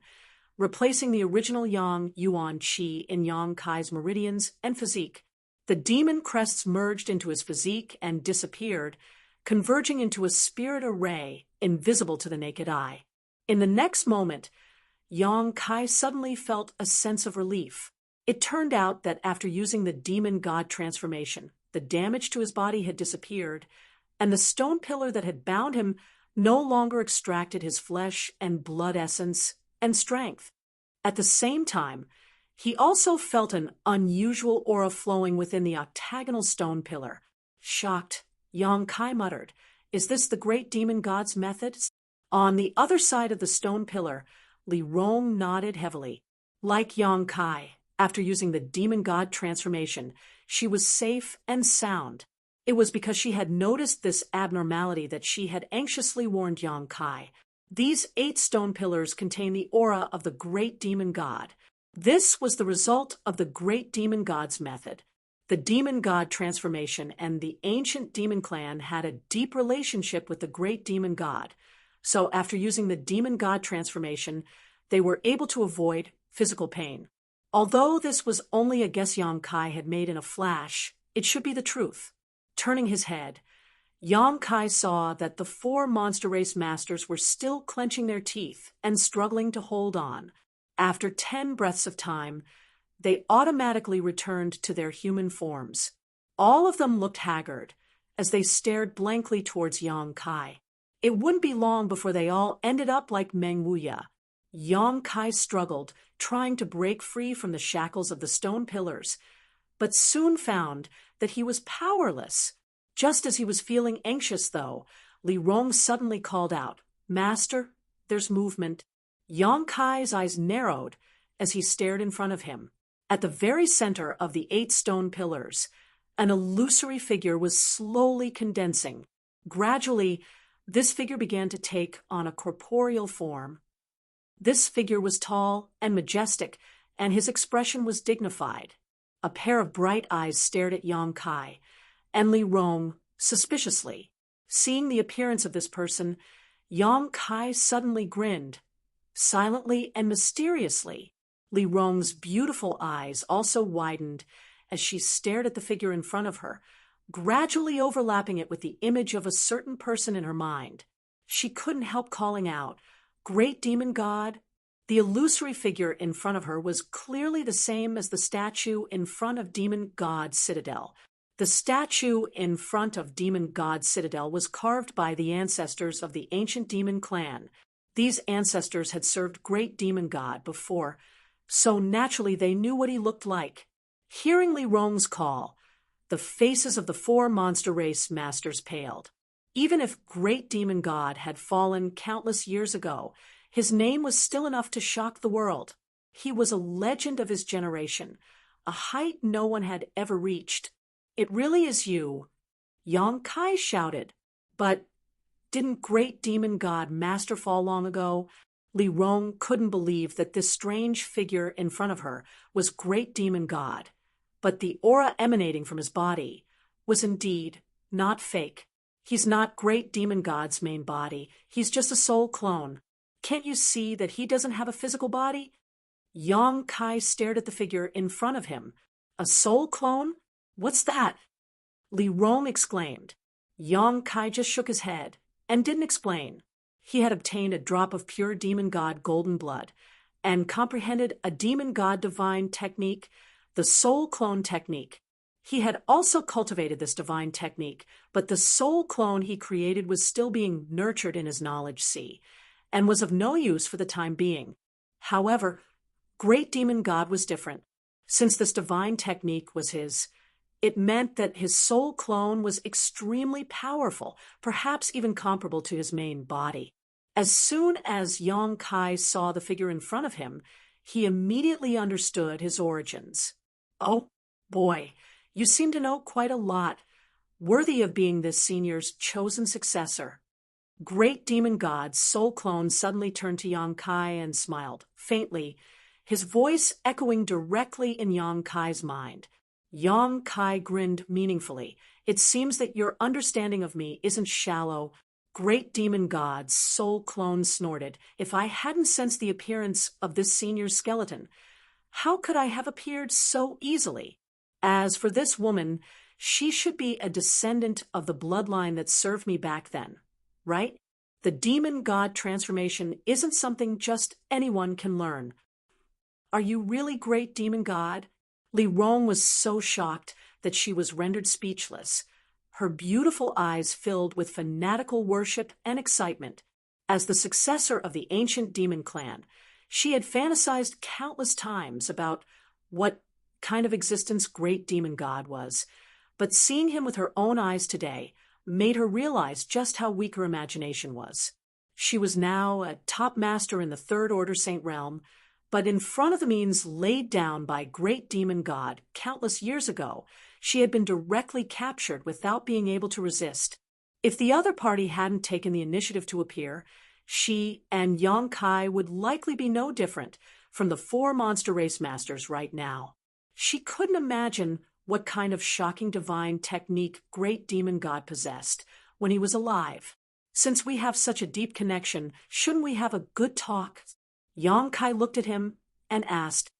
replacing the original Yang Yuan Qi in Yang Kai's meridians and physique. The demon crests merged into his physique and disappeared, converging into a spirit array invisible to the naked eye. In the next moment, Yang Kai suddenly felt a sense of relief. It turned out that after using the demon god transformation, the damage to his body had disappeared, and the stone pillar that had bound him no longer extracted his flesh and blood essence and strength. At the same time, he also felt an unusual aura flowing within the octagonal stone pillar. Shocked, Yang Kai muttered, "Is this the great demon god's method?" On the other side of the stone pillar, Li Rong nodded heavily. Like Yang Kai, After using the demon god transformation, she was safe and sound. It was because she had noticed this abnormality that she had anxiously warned Yang Kai. These 8 stone pillars contain the aura of the great demon god. This was the result of the great demon god's method. The demon god transformation and the ancient demon clan had a deep relationship with the great demon god. So after using the demon god transformation, they were able to avoid physical pain. Although this was only a guess Yang Kai had made in a flash, it should be the truth. Turning his head, Yang Kai saw that the 4 monster race masters were still clenching their teeth and struggling to hold on. After 10 breaths of time, they automatically returned to their human forms. All of them looked haggard as they stared blankly towards Yang Kai. It wouldn't be long before they all ended up like Meng Wuya. Yang Kai struggled, trying to break free from the shackles of the stone pillars, but soon found that he was powerless. Just as he was feeling anxious, though, Li Rong suddenly called out, "Master, there's movement." Yang Kai's eyes narrowed as he stared in front of him. At the very center of the 8 stone pillars, an illusory figure was slowly condensing. Gradually, this figure began to take on a corporeal form. This figure was tall and majestic, and his expression was dignified. A pair of bright eyes stared at Yang Kai, and Li Rong suspiciously. Seeing the appearance of this person, Yang Kai suddenly grinned, silently and mysteriously. Li Rong's beautiful eyes also widened as she stared at the figure in front of her, gradually overlapping it with the image of a certain person in her mind. She couldn't help calling out, "Great demon god!" The illusory figure in front of her was clearly the same as the statue in front of Demon God Citadel. The statue in front of Demon God Citadel was carved by the ancestors of the ancient demon clan. These ancestors had served Great Demon God before, so naturally they knew what he looked like. Hearing Li Rong's call, the faces of the 4 monster race masters paled. Even if Great Demon God had fallen countless years ago, his name was still enough to shock the world. He was a legend of his generation, a height no one had ever reached. "It really is you," Yang Kai shouted. "But didn't Great Demon God Master fall long ago?" Li Rong couldn't believe that this strange figure in front of her was Great Demon God. But the aura emanating from his body was indeed not fake. He's not Great Demon God's main body. He's just a soul clone. Can't you see that he doesn't have a physical body? Yang Kai stared at the figure in front of him. "A soul clone? What's that?" Li Rong exclaimed. Yang Kai just shook his head and didn't explain. He had obtained a drop of pure demon god golden blood and comprehended a demon god divine technique, the soul clone technique. He had also cultivated this divine technique, but the soul clone he created was still being nurtured in his knowledge sea and was of no use for the time being. However, Great Demon God was different. Since this divine technique was his, it meant that his soul clone was extremely powerful, perhaps even comparable to his main body. As soon as Yang Kai saw the figure in front of him, he immediately understood his origins. "Oh, boy, you seem to know quite a lot, worthy of being this senior's chosen successor." Great Demon God's soul clone suddenly turned to Yang Kai and smiled, faintly, his voice echoing directly in Yang Kai's mind. Yang Kai grinned meaningfully. "It seems that your understanding of me isn't shallow." Great Demon God's soul clone snorted. "If I hadn't sensed the appearance of this senior's skeleton, how could I have appeared so easily? As for this woman, she should be a descendant of the bloodline that served me back then, right? The demon god transformation isn't something just anyone can learn." "Are you really Great Demon God?" Li Rong was so shocked that she was rendered speechless. Her beautiful eyes filled with fanatical worship and excitement. As the successor of the ancient demon clan, she had fantasized countless times about what kind of existence Great Demon God was, but seeing him with her own eyes today made her realize just how weak her imagination was. She was now a top master in the Third Order Saint Realm, But in front of the means laid down by great demon god countless years ago, she had been directly captured without being able to resist. If the other party hadn't taken the initiative to appear, she and Yang Kai would likely be no different from the 4 monster race masters right now. She couldn't imagine what kind of shocking divine technique great demon god possessed when he was alive. Since we have such a deep connection, shouldn't we have a good talk? Yang Kai looked at him and asked,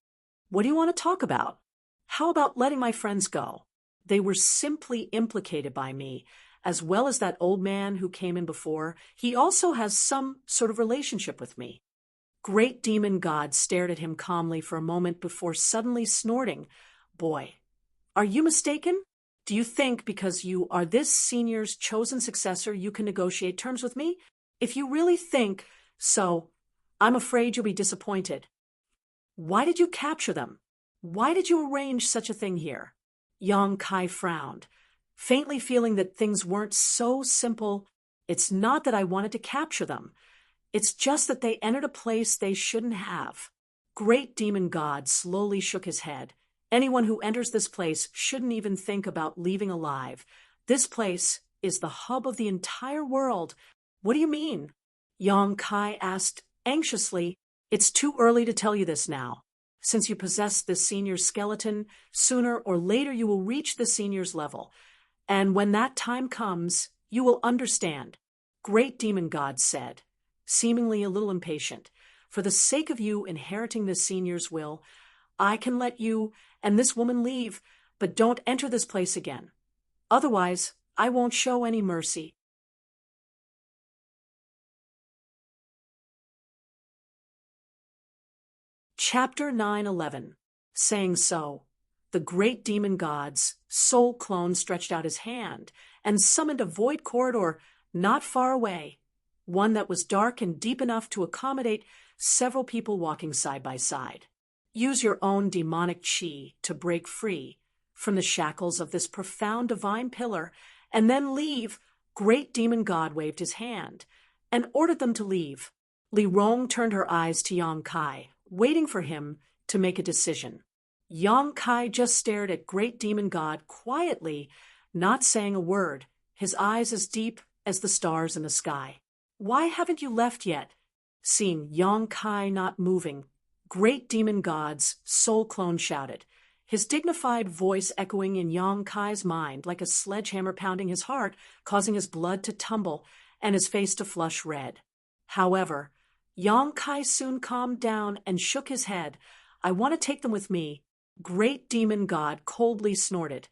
"What do you want to talk about? How about letting my friends go? They were simply implicated by me, as well as that old man who came in before. He also has some sort of relationship with me." Great demon god stared at him calmly for a moment before suddenly snorting, "Boy, are you mistaken? Do you think because you are this senior's chosen successor you can negotiate terms with me? If you really think so, I'm afraid you'll be disappointed. Why did you capture them? Why did you arrange such a thing here?" Yang Kai frowned, faintly feeling that things weren't so simple. "It's not that I wanted to capture them. It's just that they entered a place they shouldn't have." Great demon god slowly shook his head. "Anyone who enters this place shouldn't even think about leaving alive. This place is the hub of the entire world." "What do you mean?" Yang Kai asked anxiously. "It's too early to tell you this now. Since you possess the senior's skeleton, sooner or later you will reach the senior's level. And when that time comes, you will understand," Great Demon God said, seemingly a little impatient. "For the sake of you inheriting the senior's will, I can let you and this woman leave, but don't enter this place again. Otherwise, I won't show any mercy." Chapter 9:11. Saying so, the great demon god's soul clone stretched out his hand and summoned a void corridor not far away, one that was dark and deep enough to accommodate several people walking side by side. "Use your own demonic chi to break free from the shackles of this profound divine pillar, and then leave." Great demon god waved his hand and ordered them to leave. Li Rong turned her eyes to Yang Kai, waiting for him to make a decision. Yang Kai just stared at Great Demon God quietly, not saying a word, his eyes as deep as the stars in the sky. "Why haven't you left yet?" Seeing Yang Kai not moving, Great Demon God's soul clone shouted, his dignified voice echoing in Yang Kai's mind like a sledgehammer pounding his heart, causing his blood to tumble and his face to flush red. However, Yang Kai soon calmed down and shook his head. "I want to take them with me." Great Demon God coldly snorted,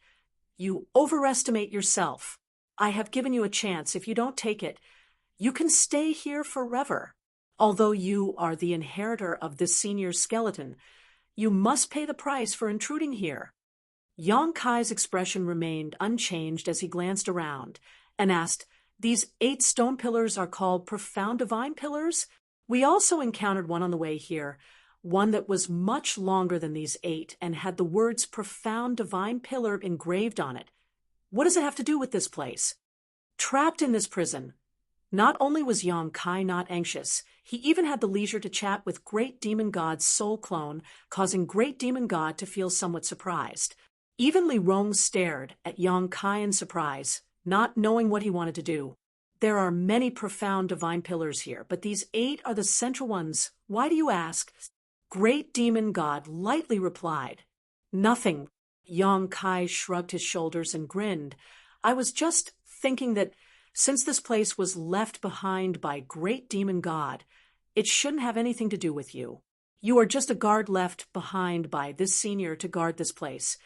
"You overestimate yourself. I have given you a chance. If you don't take it, you can stay here forever. Although you are the inheritor of this senior's skeleton, you must pay the price for intruding here." Yang Kai's expression remained unchanged as he glanced around and asked, "These 8 stone pillars are called profound divine pillars?" "We also encountered one on the way here, one that was much longer than these 8 and had the words profound divine pillar engraved on it." "What does it have to do with this place?" Trapped in this prison, not only was Yang Kai not anxious, he even had the leisure to chat with Great Demon God's soul clone, causing Great Demon God to feel somewhat surprised. Even Li Rong stared at Yang Kai in surprise, not knowing what he wanted to do. "There are many profound divine pillars here, but these 8 are the central ones. Why do you ask?" Great Demon God lightly replied, "Nothing." Yang Kai shrugged his shoulders and grinned. "I was just thinking that since this place was left behind by Great Demon God, it shouldn't have anything to do with you. You are just a guard left behind by this senior to guard this place."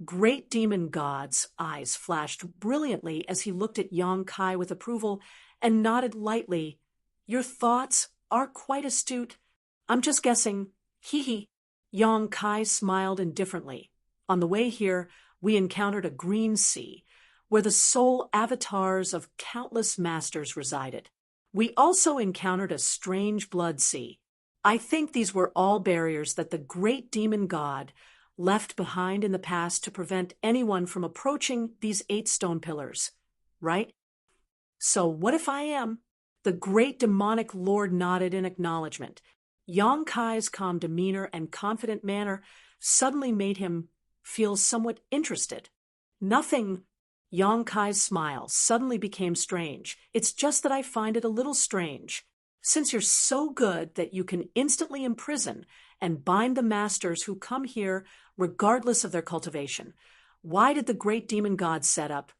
Great Demon God's eyes flashed brilliantly as he looked at Yang Kai with approval and nodded lightly. "Your thoughts are quite astute. I'm just guessing. Hee hee." Yang Kai smiled indifferently. "On the way here, we encountered a green sea, where the soul avatars of countless masters resided. We also encountered a strange blood sea. I think these were all barriers that the Great Demon God left behind in the past to prevent anyone from approaching these 8 stone pillars, right?" "So what if I am?" The great demonic lord nodded in acknowledgement. Yang Kai's calm demeanor and confident manner suddenly made him feel somewhat interested. Nothing. Yang Kai's smile suddenly became strange. It's just that I find it a little strange. Since you're so good that you can instantly imprison and bind the masters who come here regardless of their cultivation, why did the great demon gods set up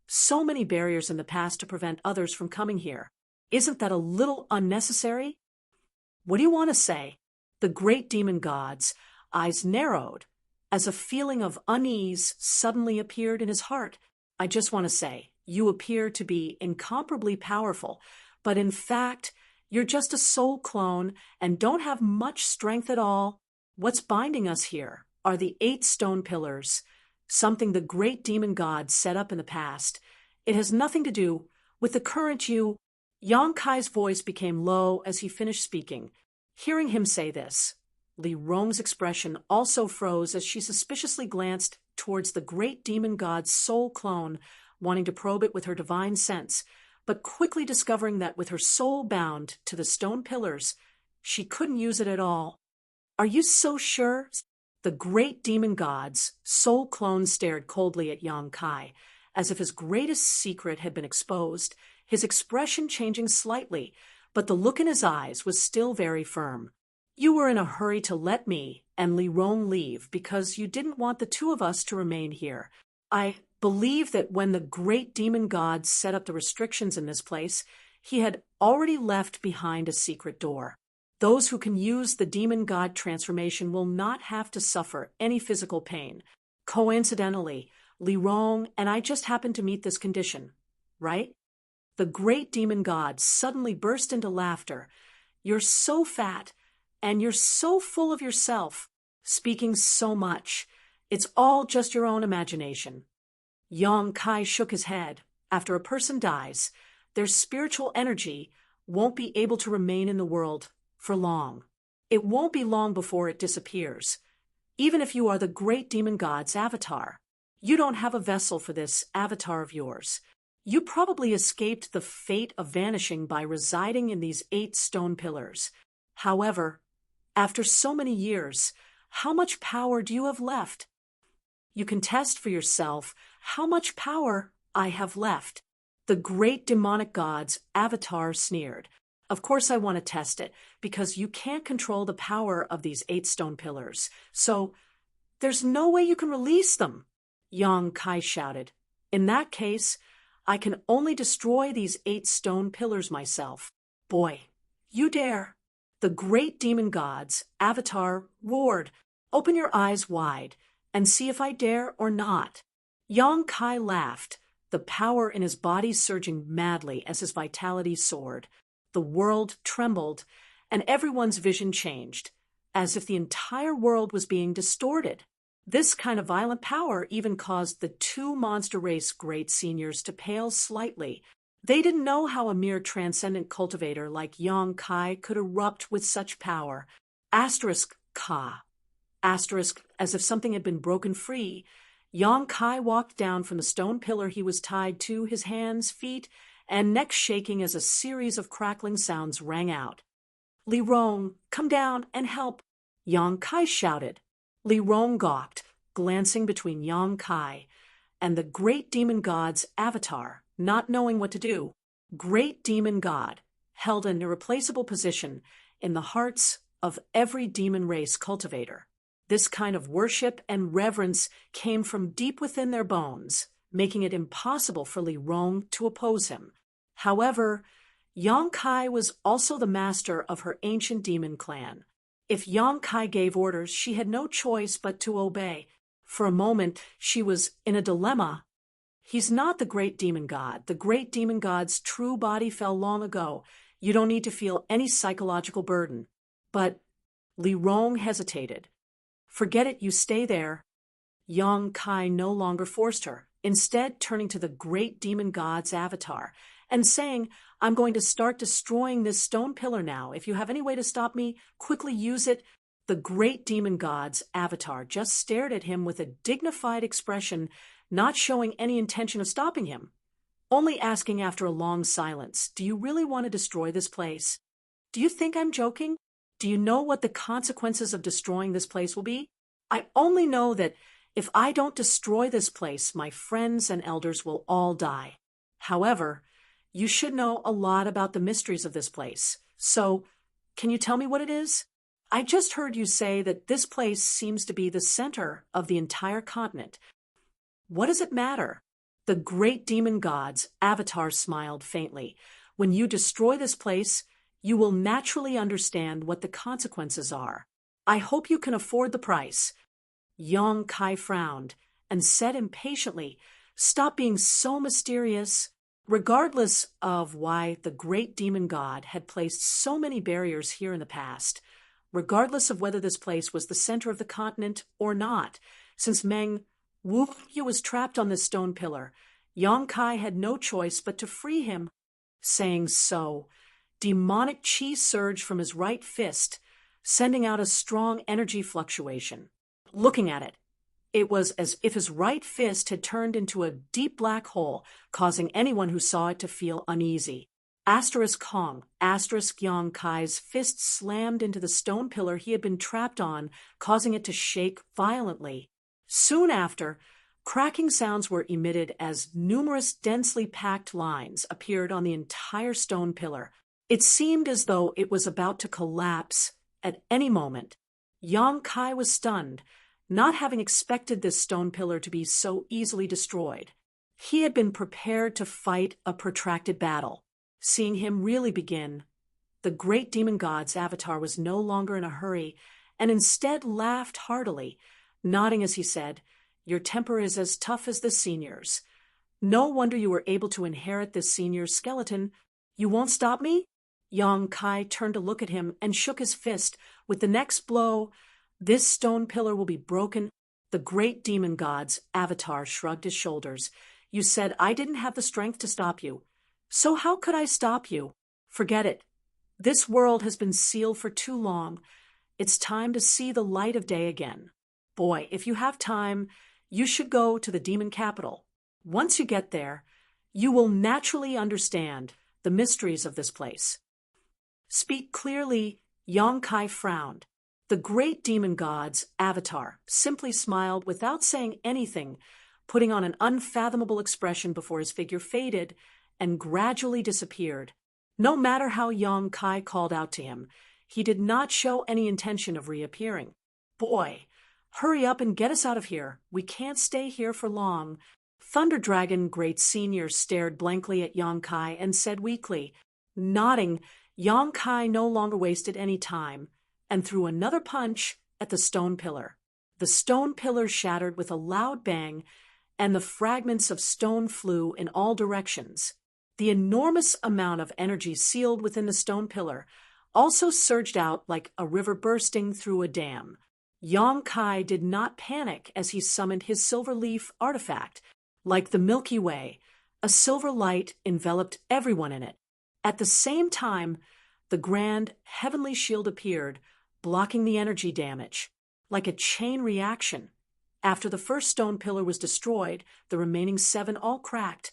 so many barriers in the past to prevent others from coming here? Isn't that a little unnecessary? What do you want to say? The great demon god's eyes narrowed as a feeling of unease suddenly appeared in his heart. I just want to say, you appear to be incomparably powerful, but in fact, you're just a soul clone and don't have much strength at all. What's binding us here are the 8 stone pillars, something the great demon god set up in the past. It has nothing to do with the current you. Yang Kai's voice became low as he finished speaking. Hearing him say this, Li Rong's expression also froze as she suspiciously glanced towards the great demon god's soul clone, wanting to probe it with her divine sense, but quickly discovering that with her soul bound to the stone pillars, she couldn't use it at all. Are you so sure? The great demon god's soul clone stared coldly at Yang Kai, as if his greatest secret had been exposed, his expression changing slightly, but the look in his eyes was still very firm. You were in a hurry to let me and Li Rong leave because you didn't want the two of us to remain here. I believe that when the great demon god set up the restrictions in this place, he had already left behind a secret door. Those who can use the demon god transformation will not have to suffer any physical pain. Coincidentally, Li Rong and I just happened to meet this condition, right? The great demon god suddenly burst into laughter. You're so fat, and you're so full of yourself, speaking so much. It's all just your own imagination. Yang Kai shook his head. After a person dies, their spiritual energy won't be able to remain in the world for long. It won't be long before it disappears. Even if you are the great demon god's avatar, you don't have a vessel for this avatar of yours. You probably escaped the fate of vanishing by residing in these 8 stone pillars. However, after so many years, how much power do you have left? You can test for yourself how much power I have left. The great demonic god's avatar sneered. Of course I want to test it, because you can't control the power of these 8 stone pillars. So, there's no way you can release them, Yang Kai shouted. In that case, I can only destroy these 8 stone pillars myself. Boy, you dare. The great demon god's avatar roared. Open your eyes wide and see if I dare or not. Yang Kai laughed, the power in his body surging madly as his vitality soared. The world trembled, and everyone's vision changed, as if the entire world was being distorted. This kind of violent power even caused the 2 monster race great seniors to pale slightly. They didn't know how a mere transcendent cultivator like Yang Kai could erupt with such power. Asterisk Ka. Asterisk, as if something had been broken free. Yang Kai walked down from the stone pillar he was tied to, his hands, feet, and neck shaking as a series of crackling sounds rang out. Li Rong, come down and help, Yang Kai shouted. Li Rong gawked, glancing between Yang Kai and the great demon god's avatar, not knowing what to do. Great demon god held an irreplaceable position in the hearts of every demon race cultivator. This kind of worship and reverence came from deep within their bones, making it impossible for Li Rong to oppose him. However, Yang Kai was also the master of her ancient demon clan. If Yang Kai gave orders, she had no choice but to obey. For a moment, she was in a dilemma. He's not the great demon god. The great demon god's true body fell long ago. You don't need to feel any psychological burden. But Li Rong hesitated. Forget it, you stay there. Yang Kai no longer forced her, instead turning to the great demon god's avatar and saying, I'm going to start destroying this stone pillar now. If you have any way to stop me, quickly use it. The great demon god's avatar just stared at him with a dignified expression, not showing any intention of stopping him, only asking after a long silence, do you really want to destroy this place? Do you think I'm joking? Do you know what the consequences of destroying this place will be? I only know that if I don't destroy this place, my friends and elders will all die. However, you should know a lot about the mysteries of this place. So, can you tell me what it is? I just heard you say that this place seems to be the center of the entire continent. What does it matter? The great demon god's avatar smiled faintly. When you destroy this place, you will naturally understand what the consequences are. I hope you can afford the price. Yong Kai frowned and said impatiently, "Stop being so mysterious." Regardless of why the great demon god had placed so many barriers here in the past, regardless of whether this place was the center of the continent or not, since Meng Wu was trapped on this stone pillar, Yong Kai had no choice but to free him. Saying so, demonic chi surged from his right fist, sending out a strong energy fluctuation. Looking at it, it was as if his right fist had turned into a deep black hole, causing anyone who saw it to feel uneasy. Kong, Yong Kai's fist slammed into the stone pillar he had been trapped on, causing it to shake violently. Soon after, cracking sounds were emitted as numerous densely packed lines appeared on the entire stone pillar. It seemed as though it was about to collapse at any moment. Yong Kai was stunned, not having expected this stone pillar to be so easily destroyed. He had been prepared to fight a protracted battle. Seeing him really begin, the great demon god's avatar was no longer in a hurry and instead laughed heartily, nodding as he said, "Your temper is as tough as the senior's. No wonder you were able to inherit this senior's skeleton. You won't stop me?" Yong Kai turned to look at him and shook his fist. With the next blow, "This stone pillar will be broken." The great demon god's avatar shrugged his shoulders. "You said I didn't have the strength to stop you. So how could I stop you? Forget it. This world has been sealed for too long. It's time to see the light of day again. Boy, if you have time, you should go to the demon capital. Once you get there, you will naturally understand the mysteries of this place." Speak clearly, Yong Kai frowned. The great demon god's avatar simply smiled without saying anything, putting on an unfathomable expression before his figure faded and gradually disappeared. No matter how Yong Kai called out to him, he did not show any intention of reappearing. "Boy, hurry up and get us out of here. We can't stay here for long." Thunder Dragon Great Senior stared blankly at Yong Kai and said weakly. Nodding, Yong Kai no longer wasted any time and threw another punch at the stone pillar. The stone pillar shattered with a loud bang, and the fragments of stone flew in all directions. The enormous amount of energy sealed within the stone pillar also surged out like a river bursting through a dam. Yong Kai did not panic as he summoned his silver leaf artifact. Like the Milky Way, a silver light enveloped everyone in it. At the same time, the grand heavenly shield appeared, blocking the energy damage. Like a chain reaction, after the first stone pillar was destroyed, the remaining 7 all cracked,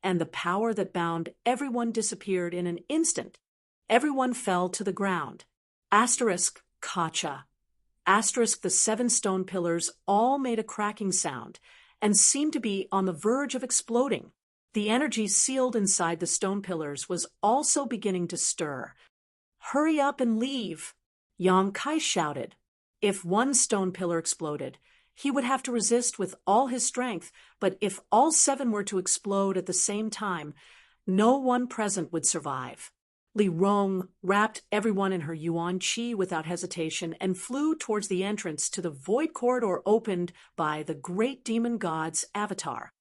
and the power that bound everyone disappeared in an instant. Everyone fell to the ground. Kacha. The 7 stone pillars all made a cracking sound and seemed to be on the verge of exploding. The energy sealed inside the stone pillars was also beginning to stir. "Hurry up and leave," Yong Kai shouted. If one stone pillar exploded, he would have to resist with all his strength, but if all 7 were to explode at the same time, no one present would survive. Li Rong wrapped everyone in her yuan qi without hesitation and flew towards the entrance to the void corridor opened by the great demon god's avatar.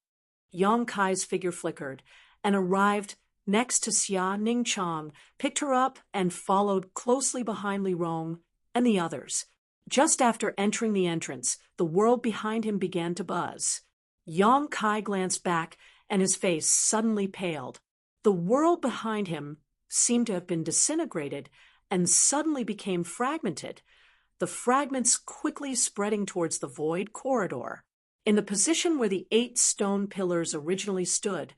Yong Kai's figure flickered and arrived next to Xia Ningchang, picked her up, and followed closely behind Li Rong and the others. Just after entering the entrance, the world behind him began to buzz. Yong Kai glanced back, and his face suddenly paled. The world behind him seemed to have been disintegrated and suddenly became fragmented, the fragments quickly spreading towards the void corridor. In the position where the 8 stone pillars originally stood,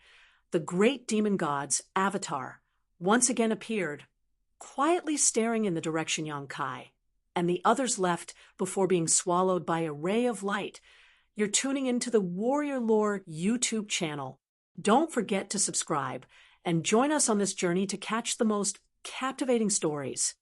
the great demon god's avatar once again appeared, quietly staring in the direction Yongkai, and the others left before being swallowed by a ray of light. You're tuning into the Warrior Lore YouTube channel. Don't forget to subscribe and join us on this journey to catch the most captivating stories.